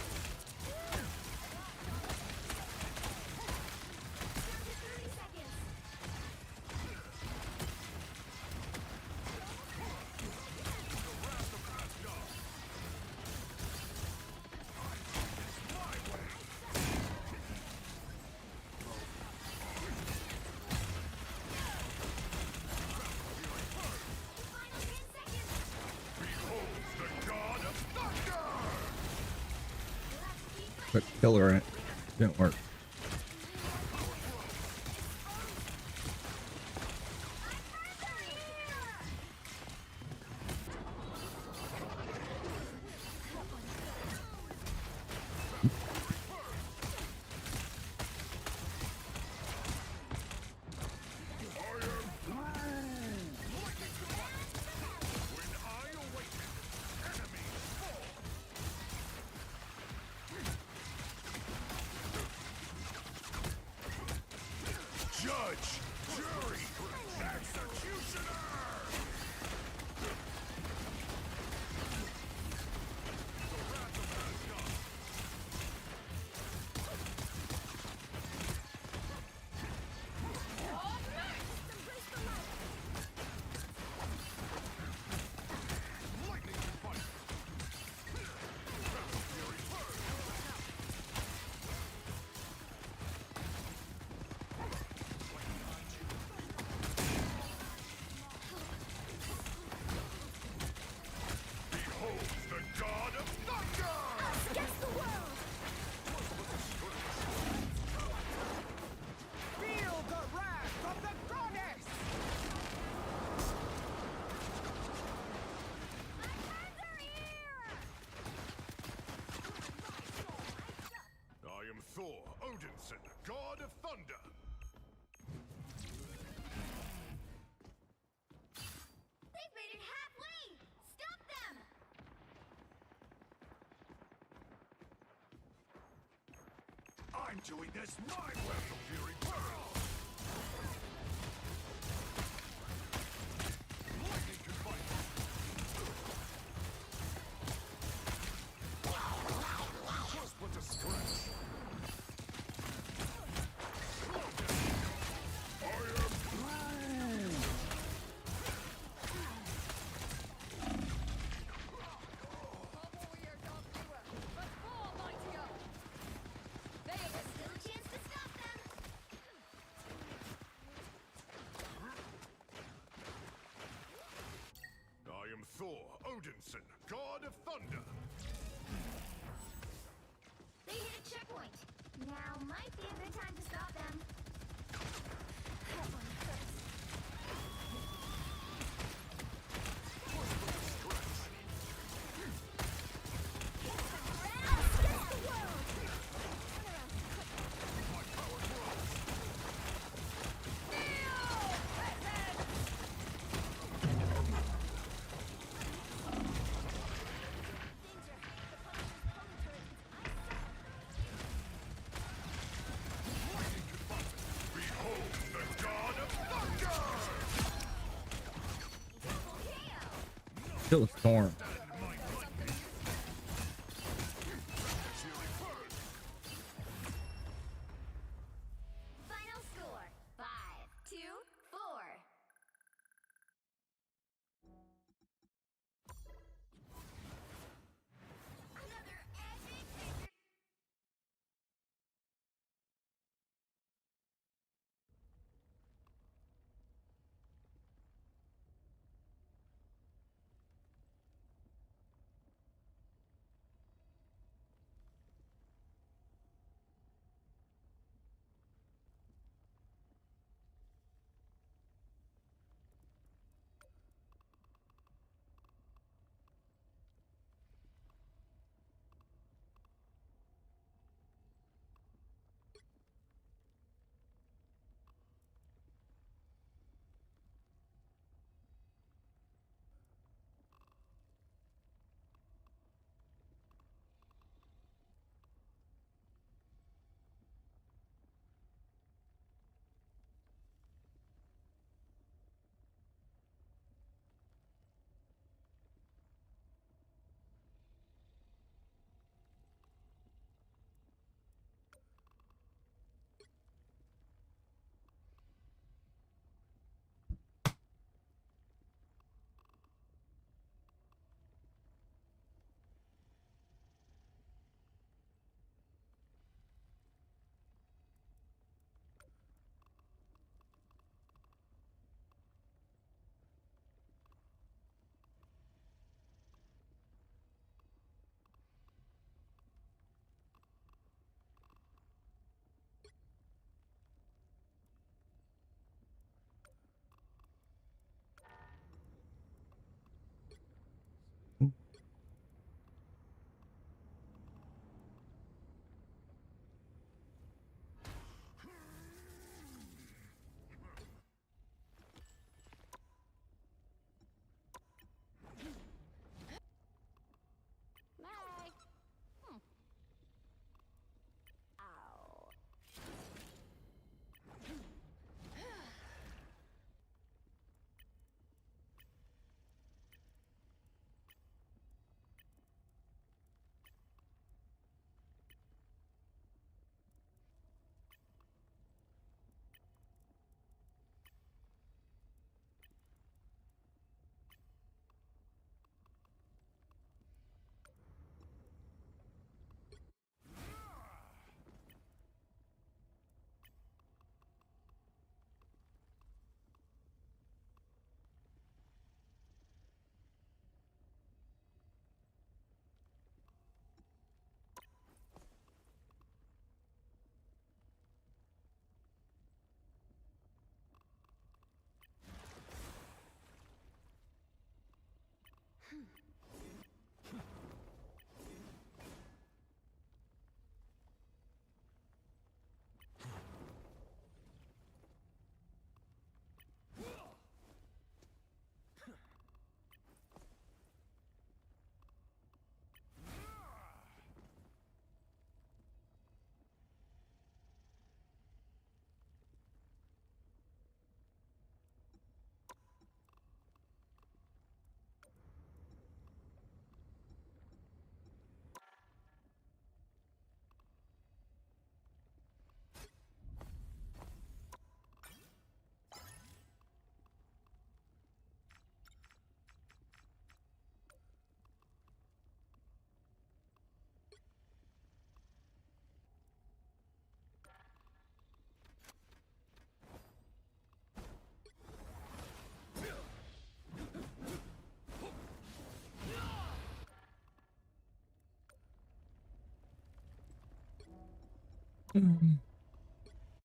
But killer it didn't work. Odinson, god of thunder. They've made it halfway! Stop them! I'm doing this my way, Fury Pearl! Lightning can fight! Just put a scratch! I am Thor Odinson, god of thunder. They hit a checkpoint. Now might be a good time to stop them. That one hurts. Behold the god of thunder! Kill a storm. Final score 5-4. Another epic victory.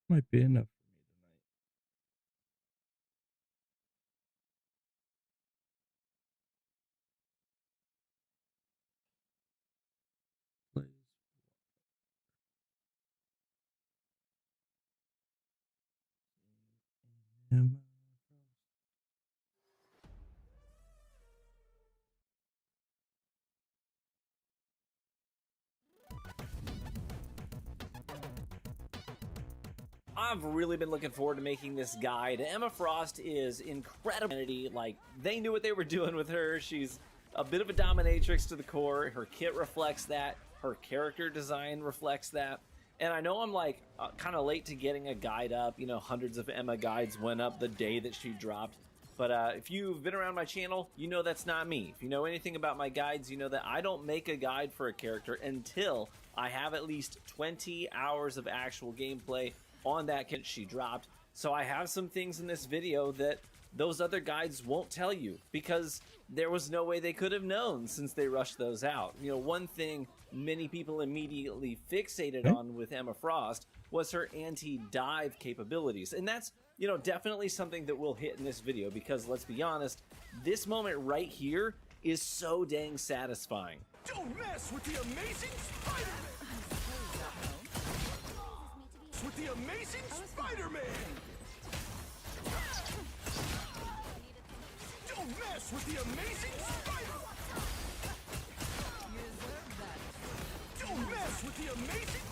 Might be enough for me tonight. Emma I've really been looking forward to making this guide. Emma Frost is incredible. Like, they knew what they were doing with her. She's a bit of a dominatrix to the core. Her kit reflects that. Her character design reflects that. And I know I'm like kind of late to getting a guide up. You know, hundreds of Emma guides went up the day that she dropped. But if you've been around my channel, you know that's not me. If you know anything about my guides, you know that I don't make a guide for a character until I have at least 20 hours of actual gameplay on that kit she dropped. So I have some things in this video that those other guides won't tell you because there was no way they could have known since they rushed those out. You know, one thing many people immediately fixated on with Emma Frost was her anti-dive capabilities. And that's, you know, definitely something that we'll hit in this video because let's be honest, this moment right here is so dang satisfying. Don't mess with the amazing Spider-Man! With the amazing Spider-Man! Don't mess with the amazing Spider-Man! Don't mess with the amazing...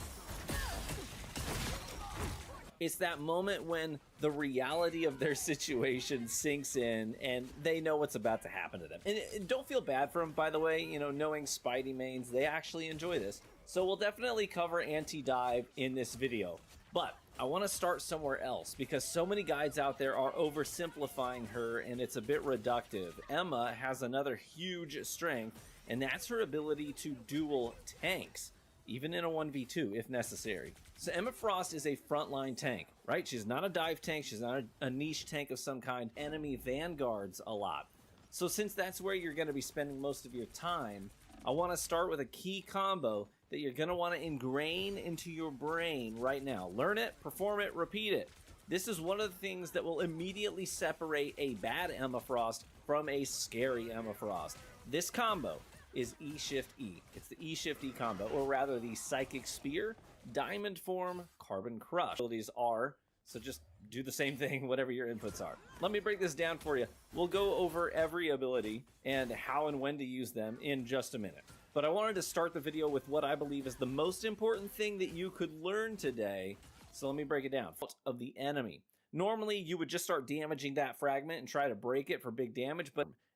It's that moment when the reality of their situation sinks in and they know what's about to happen to them. And don't feel bad for them, by the way, you know, knowing Spidey mains, they actually enjoy this. So we'll definitely cover anti-dive in this video. But I want to start somewhere else because so many guides out there are oversimplifying her and it's a bit reductive. Emma has another huge strength and that's her ability to duel tanks, even in a 1v2 if necessary. So Emma Frost is a frontline tank, right? She's not a dive tank, she's not a niche tank of some kind. Enemy vanguards a lot. So since that's where you're going to be spending most of your time, I want to start with a key combo that you're going to want to ingrain into your brain right now. Learn it, perform it, repeat it. This is one of the things that will immediately separate a bad Emma Frost from a scary Emma Frost. This combo is E-Shift-E. It's the E-Shift-E combo, or rather the Psychic Spear, Diamond Form, Carbon Crush. Abilities are, so just do the same thing, whatever your inputs are. Let me break this down for you. We'll go over every ability and how and when to use them in just a minute. But I wanted to start the video with what I believe is the most important thing that you could learn today. So let me break it down. Of the enemy. Normally, you would just start damaging that fragment and try to break it for big damage,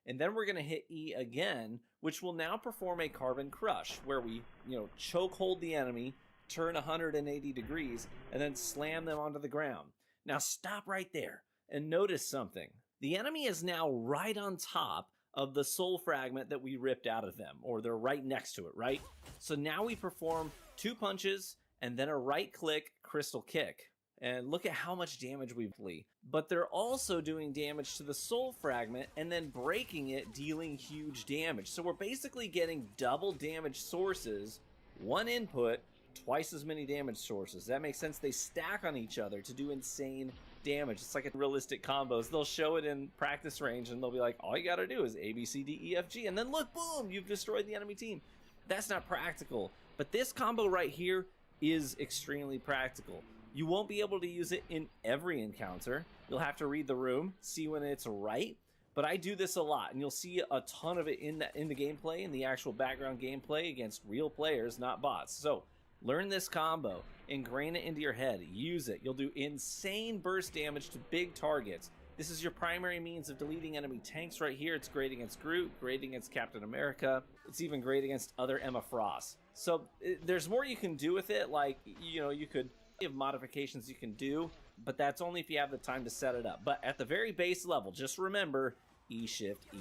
and then we're going to hit E again, which will now perform a Carbon Crush, where we, you know, choke hold the enemy, turn 180 degrees, and then slam them onto the ground. Now stop right there and notice something. The enemy is now right on top of the soul fragment that we ripped out of them, or they're right next to it, right? So now we perform 2 punches and then a right click crystal kick. And look at how much damage we've done. But they're also doing damage to the soul fragment and then breaking it, dealing huge damage. So we're basically getting double damage sources, one input, twice as many damage sources. That makes sense. They stack on each other to do insane damage. It's like a realistic combos. They'll show it in practice range and they'll be like, all you gotta do is A, B, C, D, E, F, G, and then look, boom, you've destroyed the enemy team. That's not practical. But this combo right here is extremely practical. You won't be able to use it in every encounter. You'll have to read the room, see when it's right. But I do this a lot, and you'll see a ton of it in the gameplay, in the actual background gameplay against real players, not bots. So learn this combo, ingrain it into your head, use it. You'll do insane burst damage to big targets. This is your primary means of deleting enemy tanks right here. It's great against Groot, great against Captain America. It's even great against other Emma Frost. So there's more you can do with it. Like, you know, you could have modifications you can do, but that's only if you have the time to set it up. But at the very base level, just remember E-Shift-E.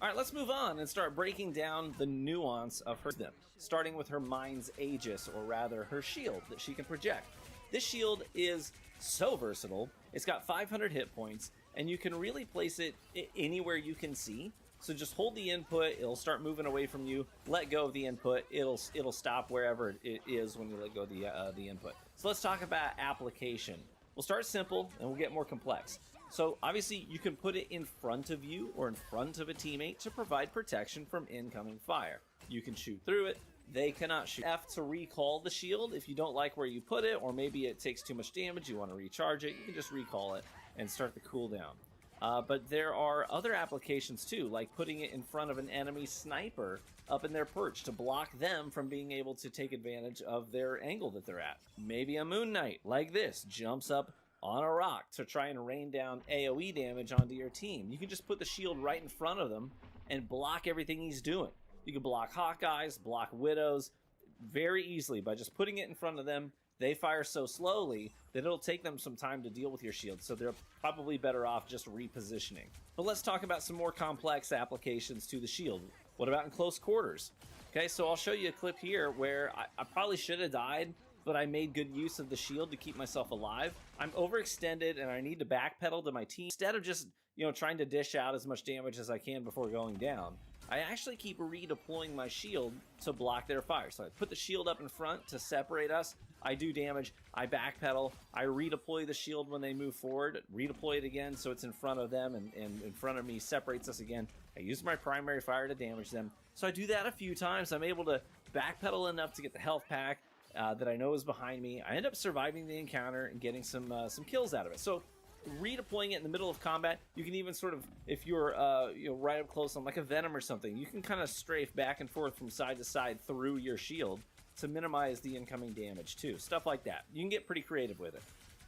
All right, let's move on and start breaking down the nuance of her, starting with her mind's Aegis, or rather her shield that she can project. This shield is so versatile. It's got 500 hit points, and you can really place it anywhere you can see. So just hold the input, it'll start moving away from you. Let go of the input, it'll stop wherever it is when you let go of the input. So let's talk about application. We'll start simple and we'll get more complex. So obviously you can put it in front of you or in front of a teammate to provide protection from incoming fire. You can shoot through it. They cannot shoot. F to recall the shield if you don't like where you put it, or maybe it takes too much damage, you want to recharge it, you can just recall it and start the cooldown. But there are other applications too, like putting it in front of an enemy sniper up in their perch to block them from being able to take advantage of their angle that they're at. Maybe a Moon Knight, like this, jumps up on a rock to try and rain down AoE damage onto your team. You can just put the shield right in front of them and block everything he's doing. You can block Hawkeyes, block Widows very easily by just putting it in front of them. They fire so slowly that it'll take them some time to deal with your shield, so they're probably better off just repositioning. But let's talk about some more complex applications to the shield. What about in close quarters? Okay, so I'll show you a clip here where I probably should have died, but I made good use of the shield to keep myself alive. I'm overextended and I need to backpedal to my team. Instead of just, trying to dish out as much damage as I can before going down, I actually keep redeploying my shield to block their fire. So I put the shield up in front to separate us. I do damage, I backpedal, I redeploy the shield when they move forward, redeploy it again so it's in front of them and in front of me, separates us again. I use my primary fire to damage them. So I do that a few times. I'm able to backpedal enough to get the health pack that I know is behind me. I end up surviving the encounter and getting some kills out of it. So redeploying it in the middle of combat, you can even sort of, if you're right up close on like a Venom or something, you can kind of strafe back and forth from side to side through your shield to minimize the incoming damage too. Stuff like that. You can get pretty creative with it.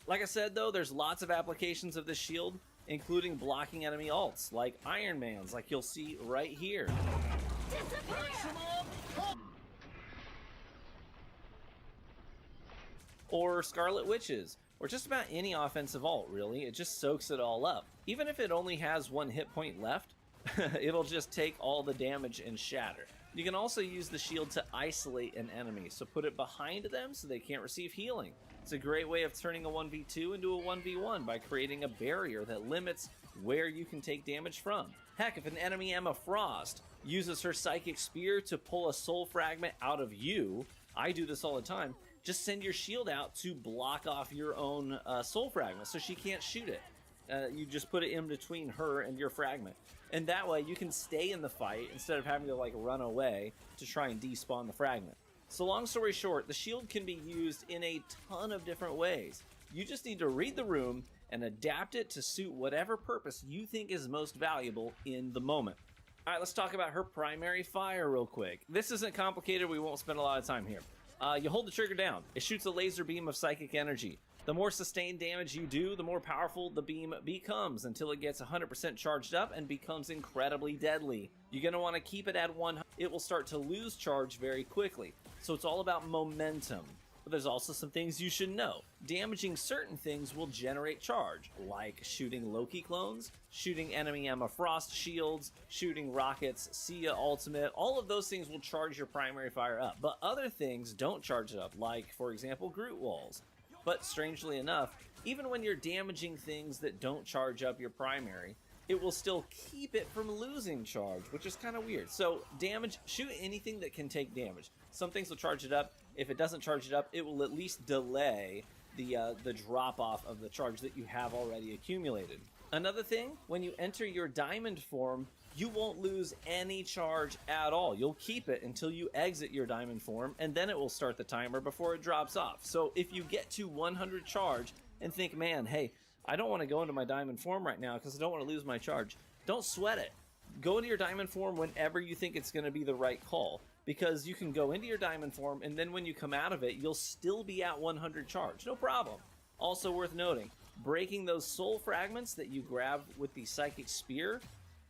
Like I said though, there's lots of applications of this shield, including blocking enemy ults, like Iron Man's, like you'll see right here. Or Scarlet Witches, or just about any offensive ult, really. It just soaks it all up. Even if it only has one hit point left, it'll just take all the damage and shatter. You can also use the shield to isolate an enemy, so put it behind them so they can't receive healing. It's a great way of turning a 1v2 into a 1v1 by creating a barrier that limits where you can take damage from. Heck, if an enemy Emma Frost uses her Psychic Spear to pull a soul fragment out of you, I do this all the time, just send your shield out to block off your own soul fragment so she can't shoot it. You just put it in between her and your fragment. And that way you can stay in the fight instead of having to like run away to try and despawn the fragment. So long story short, the shield can be used in a ton of different ways. You just need to read the room and adapt it to suit whatever purpose you think is most valuable in the moment. Alright, let's talk about her primary fire real quick. This isn't complicated, we won't spend a lot of time here. You hold the trigger down. It shoots a laser beam of psychic energy. The more sustained damage you do, the more powerful the beam becomes until it gets 100% charged up and becomes incredibly deadly. You're going to want to keep it at 100. It will start to lose charge very quickly. So it's all about momentum. But there's also some things you should know. Damaging certain things will generate charge, like shooting Loki clones, shooting enemy Emma Frost shields, shooting rockets, Sia ultimate. All of those things will charge your primary fire up. But other things don't charge it up, like, for example, Groot walls. But strangely enough, even when you're damaging things that don't charge up your primary, it will still keep it from losing charge, which is kind of weird. So shoot anything that can take damage. Some things will charge it up. If it doesn't charge it up, it will at least delay the drop off of the charge that you have already accumulated. Another thing, when you enter your diamond form, you won't lose any charge at all. You'll keep it until you exit your diamond form, and then it will start the timer before it drops off. So if you get to 100 charge and think, man, hey, I don't want to go into my diamond form right now because I don't want to lose my charge, don't sweat it. Go into your diamond form whenever you think it's going to be the right call, because you can go into your diamond form, and then when you come out of it, you'll still be at 100 charge. No problem. Also worth noting, breaking those soul fragments that you grab with the Psychic Spear,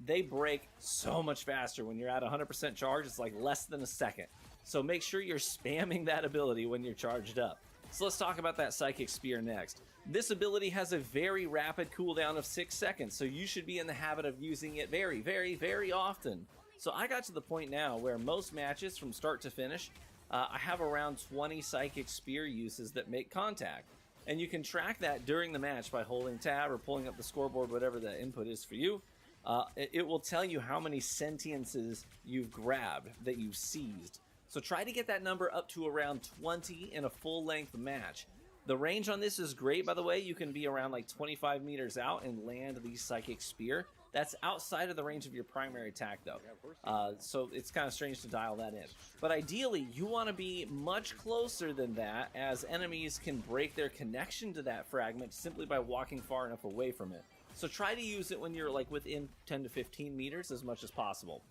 they break so much faster when you're at 100% charge. It's like less than a second. So make sure you're spamming that ability when you're charged up. So let's talk about that Psychic Spear next. This ability has a very rapid cooldown of 6 seconds, so you should be in the habit of using it very, very, very often. So I got to the point now where most matches from start to finish, I have around 20 Psychic Spear uses that make contact. And you can track that during the match by holding tab or pulling up the scoreboard, whatever the input is for you. it will tell you how many sentiences you've grabbed, that you've seized. So try to get that number up to around 20 in a full-length match. The range on this is great, by the way. You can be around like 25 meters out and land the Psychic Spear. That's outside of the range of your primary attack, though. So it's kind of strange to dial that in. But ideally, you want to be much closer than that, as enemies can break their connection to that fragment simply by walking far enough away from it. So try to use it when you're like within 10 to 15 meters as much as possible.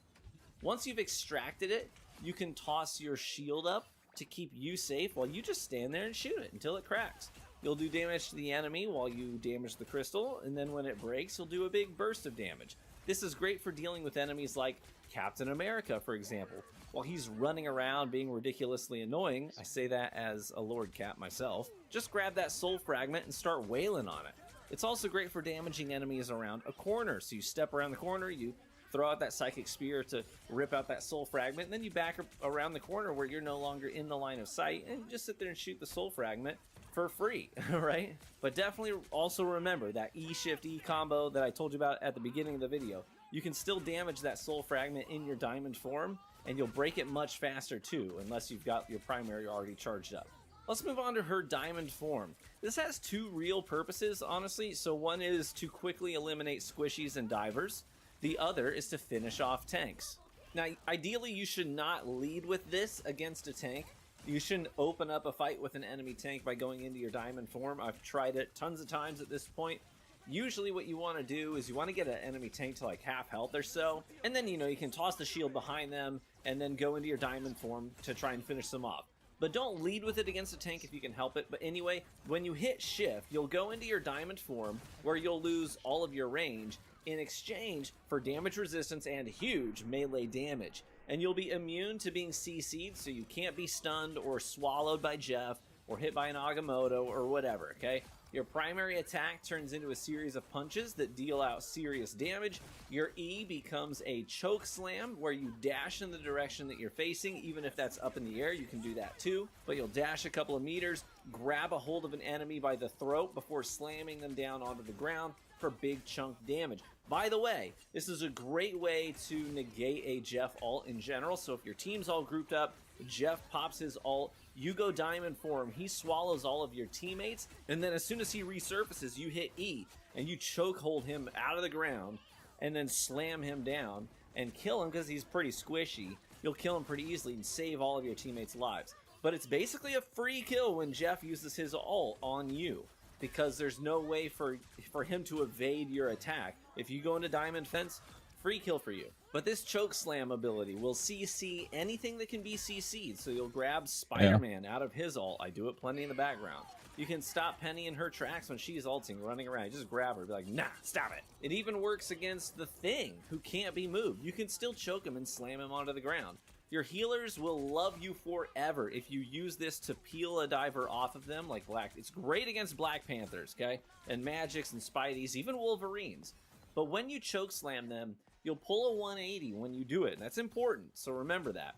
Once you've extracted it, you can toss your shield up to keep you safe while you just stand there and shoot it until it cracks. You'll do damage to the enemy while you damage the crystal, and then when it breaks, you'll do a big burst of damage. This is great for dealing with enemies like Captain America, for example. While he's running around being ridiculously annoying, I say that as a Lord Cap myself, just grab that soul fragment and start wailing on it. It's also great for damaging enemies around a corner, so you step around the corner, you throw out that Psychic Spear to rip out that soul fragment, and then you back around the corner where you're no longer in the line of sight, and you just sit there and shoot the soul fragment for free, right? But definitely also remember that E-Shift-E combo that I told you about at the beginning of the video. You can still damage that soul fragment in your diamond form, and you'll break it much faster too, unless you've got your primary already charged up. Let's move on to her diamond form. This has two real purposes, honestly. So one is to quickly eliminate squishies and divers. The other is to finish off tanks. Now, ideally, you should not lead with this against a tank. You shouldn't open up a fight with an enemy tank by going into your diamond form. I've tried it tons of times at this point. Usually what you want to do is you want to get an enemy tank to like half health or so, and then, you know, you can toss the shield behind them and then go into your diamond form to try and finish them off. But don't lead with it against a tank if you can help it. But anyway, when you hit shift, you'll go into your diamond form where you'll lose all of your range in exchange for damage resistance and huge melee damage. And you'll be immune to being CC'd, so you can't be stunned or swallowed by Jeff or hit by an Agamotto or whatever, okay? Your primary attack turns into a series of punches that deal out serious damage. Your E becomes a choke slam where you dash in the direction that you're facing. Even if that's up in the air, you can do that too. But you'll dash a couple of meters, grab a hold of an enemy by the throat before slamming them down onto the ground for big chunk damage. By the way, this is a great way to negate a Jeff ult in general. So if your team's all grouped up, Jeff pops his ult, you go diamond form, he swallows all of your teammates, and then as soon as he resurfaces, you hit E, and you choke hold him out of the ground, and then slam him down, and kill him because he's pretty squishy. You'll kill him pretty easily and save all of your teammates' lives. But it's basically a free kill when Jeff uses his ult on you, because there's no way for him to evade your attack. If you go into diamond fence, free kill for you. But this choke slam ability will CC anything that can be CC'd. So you'll grab Spider-Man out of his ult. I do it plenty in the background. You can stop Penny in her tracks when she's ulting, running around. You just grab her, be like, nah, stop it. It even works against the Thing, who can't be moved. You can still choke him and slam him onto the ground. Your healers will love you forever if you use this to peel a diver off of them like Black. It's great against Black Panthers, okay? And Magics and Spideys, even Wolverines. But when you choke slam them, you'll pull a 180 when you do it. And that's important, so remember that.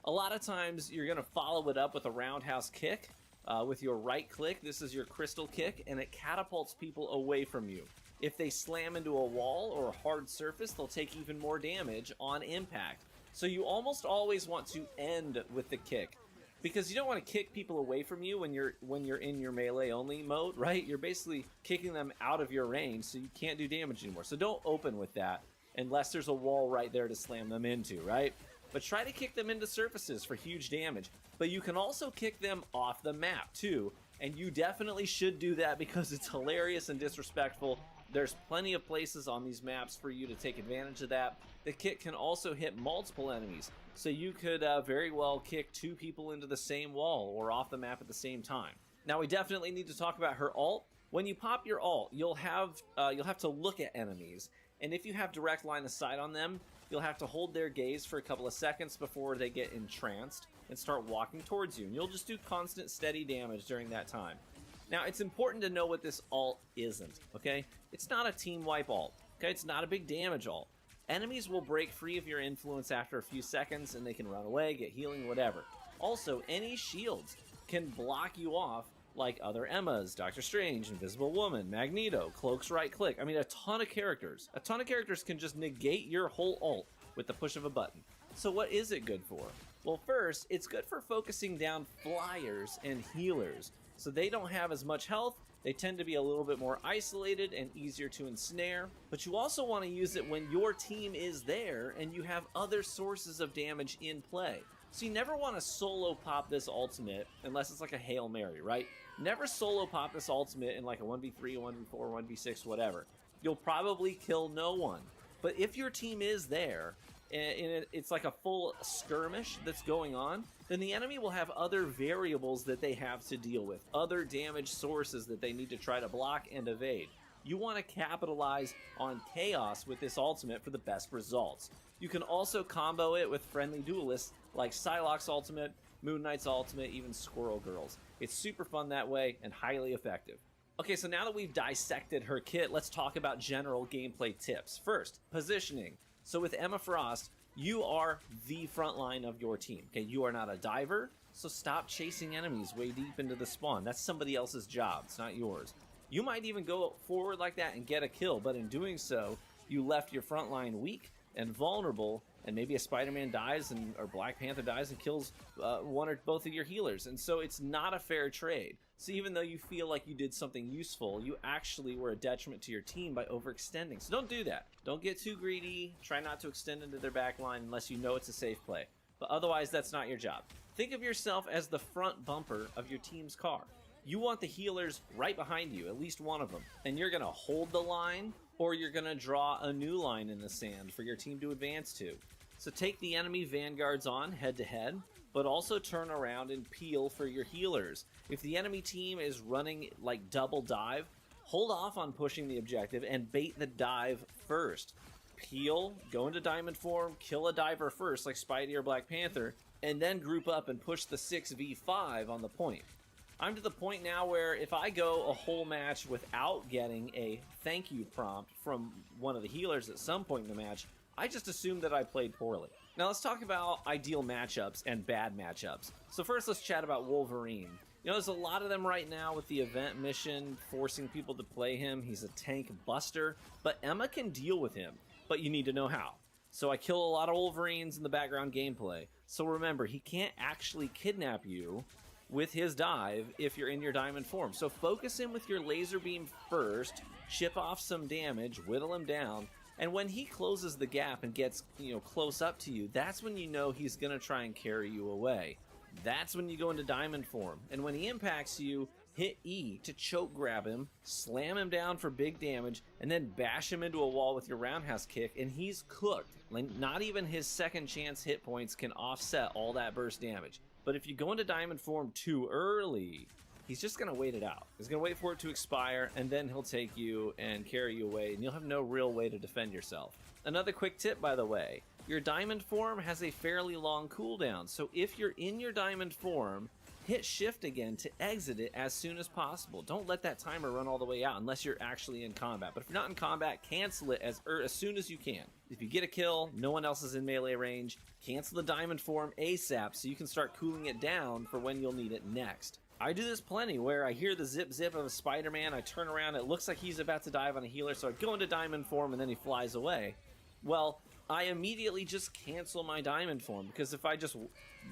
A lot of times you're going to follow it up with a roundhouse kick with your right click. This is your crystal kick, and it catapults people away from you. If they slam into a wall or a hard surface, they'll take even more damage on impact. So you almost always want to end with the kick, because you don't want to kick people away from you when you're in your melee only mode, right? You're basically kicking them out of your range, so you can't do damage anymore. So don't open with that unless there's a wall right there to slam them into, right? But try to kick them into surfaces for huge damage. But you can also kick them off the map too, and you definitely should do that because it's hilarious and disrespectful. There's plenty of places on these maps for you to take advantage of that. The kick can also hit multiple enemies, so you could very well kick two people into the same wall or off the map at the same time. Now we definitely need to talk about her ult. When you pop your ult, you'll have to look at enemies, and if you have direct line of sight on them, you'll have to hold their gaze for a couple of seconds before they get entranced and start walking towards you, and you'll just do constant steady damage during that time. Now, it's important to know what this ult isn't, okay? It's not a team wipe ult, okay? It's not a big damage ult. Enemies will break free of your influence after a few seconds, and they can run away, get healing, whatever. Also, any shields can block you off like other Emmas, Doctor Strange, Invisible Woman, Magneto, Cloak's right click. I mean, a ton of characters. A ton of characters can just negate your whole ult with the push of a button. So what is it good for? Well, first, it's good for focusing down flyers and healers, so they don't have as much health. They tend to be a little bit more isolated and easier to ensnare, but you also want to use it when your team is there and you have other sources of damage in play. So you never want to solo pop this ultimate unless it's like a Hail Mary, right? Never solo pop this ultimate in like a 1v3, a 1v4, 1v6, whatever. You'll probably kill no one. But if your team is there, and it's like a full skirmish that's going on, then the enemy will have other variables that they have to deal with, other damage sources that they need to try to block and evade. You want to capitalize on chaos with this ultimate for the best results. You can also combo it with friendly duelists like Psylocke's ultimate, Moon Knight's ultimate, even Squirrel Girl's. It's super fun that way and highly effective. Okay, so now that we've dissected her kit, let's talk about general gameplay tips. First, positioning. So with Emma Frost, you are the front line of your team. Okay, you are not a diver, so stop chasing enemies way deep into the spawn. That's somebody else's job, it's not yours. You might even go forward like that and get a kill, but in doing so, you left your front line weak and vulnerable, and maybe a Spider-Man dies or Black Panther dies and kills one or both of your healers, and so it's not a fair trade. So even though you feel like you did something useful, you actually were a detriment to your team by overextending. So don't do that. Don't get too greedy. Try not to extend into their back line unless you know it's a safe play. But otherwise, that's not your job. Think of yourself as the front bumper of your team's car. You want the healers right behind you, at least one of them, and you're going to hold the line, or you're going to draw a new line in the sand for your team to advance to. So take the enemy vanguards on head-to-head, but also turn around and peel for your healers. If the enemy team is running like double dive, hold off on pushing the objective and bait the dive first. Peel, go into diamond form, kill a diver first like Spidey or Black Panther, and then group up and push the 6v5 on the point. I'm to the point now where if I go a whole match without getting a thank you prompt from one of the healers at some point in the match, I just assume that I played poorly. Now let's talk about ideal matchups and bad matchups. So first let's chat about Wolverine. You know, there's a lot of them right now with the event mission forcing people to play him. He's a tank buster, but Emma can deal with him, but you need to know how. So I kill a lot of Wolverines in the background gameplay. So remember, he can't actually kidnap you with his dive if you're in your diamond form. So focus him with your laser beam first, chip off some damage, whittle him down, and when he closes the gap and gets, close up to you, that's when you know he's gonna try and carry you away. That's when you go into diamond form. And when he impacts you, hit E to choke grab him, slam him down for big damage, and then bash him into a wall with your roundhouse kick, and he's cooked. Like, not even his second chance hit points can offset all that burst damage. But if you go into diamond form too early, he's just going to wait it out. He's going to wait for it to expire, and then he'll take you and carry you away, and you'll have no real way to defend yourself. Another quick tip, by the way, your diamond form has a fairly long cooldown, so if you're in your diamond form, hit shift again to exit it as soon as possible. Don't let that timer run all the way out unless you're actually in combat. But if you're not in combat, cancel it as soon as you can. If you get a kill, no one else is in melee range, cancel the diamond form ASAP so you can start cooling it down for when you'll need it next. I do this plenty where I hear the zip zip of a Spider-Man, I turn around, it looks like he's about to dive on a healer, so I go into diamond form and then he flies away. Well, I immediately just cancel my diamond form, because if I just,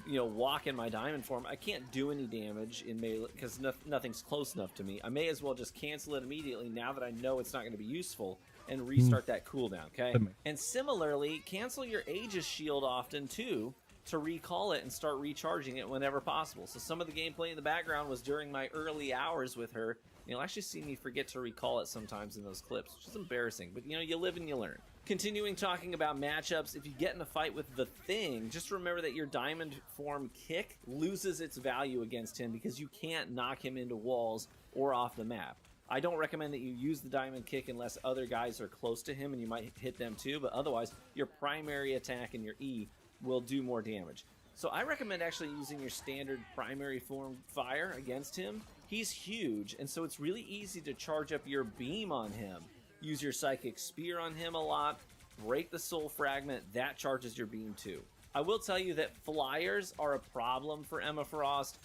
walk in my diamond form, I can't do any damage in melee because nothing's close enough to me. I may as well just cancel it immediately now that I know it's not going to be useful and restart that cooldown, okay? And similarly, cancel your Aegis shield often too to recall it and start recharging it whenever possible. So some of the gameplay in the background was during my early hours with her. You'll actually see me forget to recall it sometimes in those clips, which is embarrassing, but you live and you learn. Continuing talking about matchups, if you get in a fight with the Thing, just remember that your diamond form kick loses its value against him because you can't knock him into walls or off the map. I don't recommend that you use the diamond kick unless other guys are close to him and you might hit them too, but otherwise your primary attack and your E will do more damage. So I recommend actually using your standard primary form fire against him. He's huge, and so it's really easy to charge up your beam on him. Use your psychic spear on him a lot, break the soul fragment, that charges your beam too. I will tell you that flyers are a problem for Emma Frost.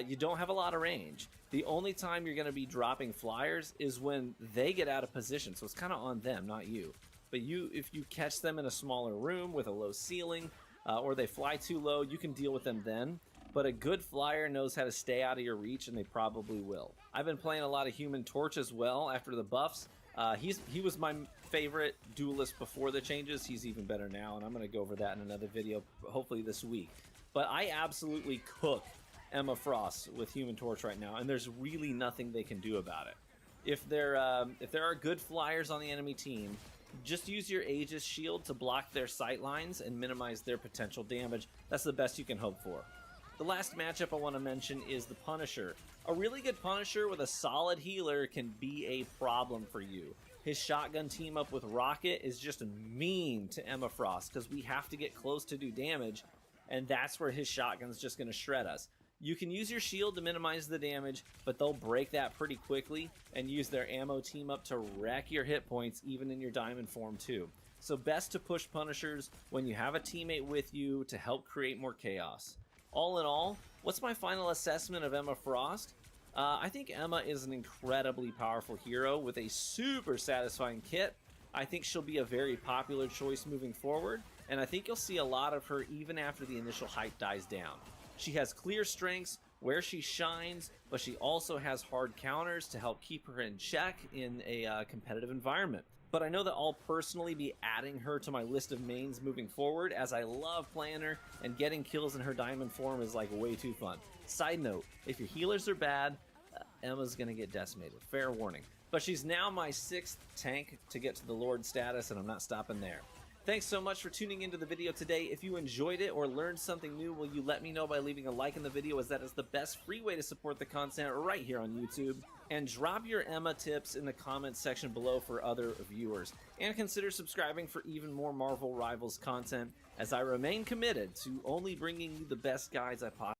You don't have a lot of range. The only time you're going to be dropping flyers is when they get out of position, so it's kind of on them, not you. But if you catch them in a smaller room with a low ceiling, or they fly too low, you can deal with them then. But a good flyer knows how to stay out of your reach, and they probably will. I've been playing a lot of Human Torch as well after the buffs. He was my favorite duelist before the changes. He's even better now, and I'm going to go over that in another video, hopefully this week. But I absolutely cook Emma Frost with Human Torch right now, and there's really nothing they can do about it. If there are good flyers on the enemy team, just use your Aegis shield to block their sight lines and minimize their potential damage. That's the best you can hope for. The last matchup I want to mention is the Punisher. A really good Punisher with a solid healer can be a problem for you. His shotgun team up with Rocket is just mean to Emma Frost because we have to get close to do damage, and that's where his shotgun's just going to shred us. You can use your shield to minimize the damage, but they'll break that pretty quickly and use their ammo team up to wreck your hit points even in your diamond form too. So best to push Punishers when you have a teammate with you to help create more chaos. All in all, what's my final assessment of Emma Frost? I think Emma is an incredibly powerful hero with a super satisfying kit. I think she'll be a very popular choice moving forward, and I think you'll see a lot of her even after the initial hype dies down. She has clear strengths where she shines, but she also has hard counters to help keep her in check in a competitive environment. But I know that I'll personally be adding her to my list of mains moving forward, as I love playing her, and getting kills in her diamond form is like way too fun. Side note, if your healers are bad, Emma's gonna get decimated. Fair warning. But she's now my 6th tank to get to the Lord status, and I'm not stopping there. Thanks so much for tuning into the video today. If you enjoyed it or learned something new, will you let me know by leaving a like in the video, as that is the best free way to support the content right here on YouTube. And drop your Emma tips in the comments section below for other viewers. And consider subscribing for even more Marvel Rivals content, as I remain committed to only bringing you the best guides I possibly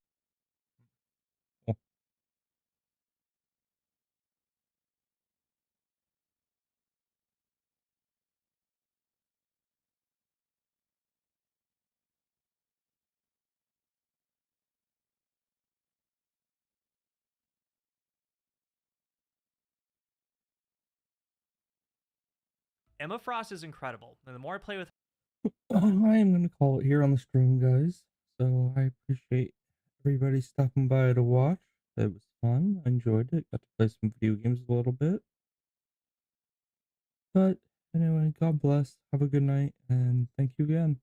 Emma Frost is incredible, and the more I play with I am going to call it here on the stream, guys. So I appreciate everybody stopping by to watch. It was fun. I enjoyed it. Got to play some video games a little bit. But anyway, God bless. Have a good night, and thank you again.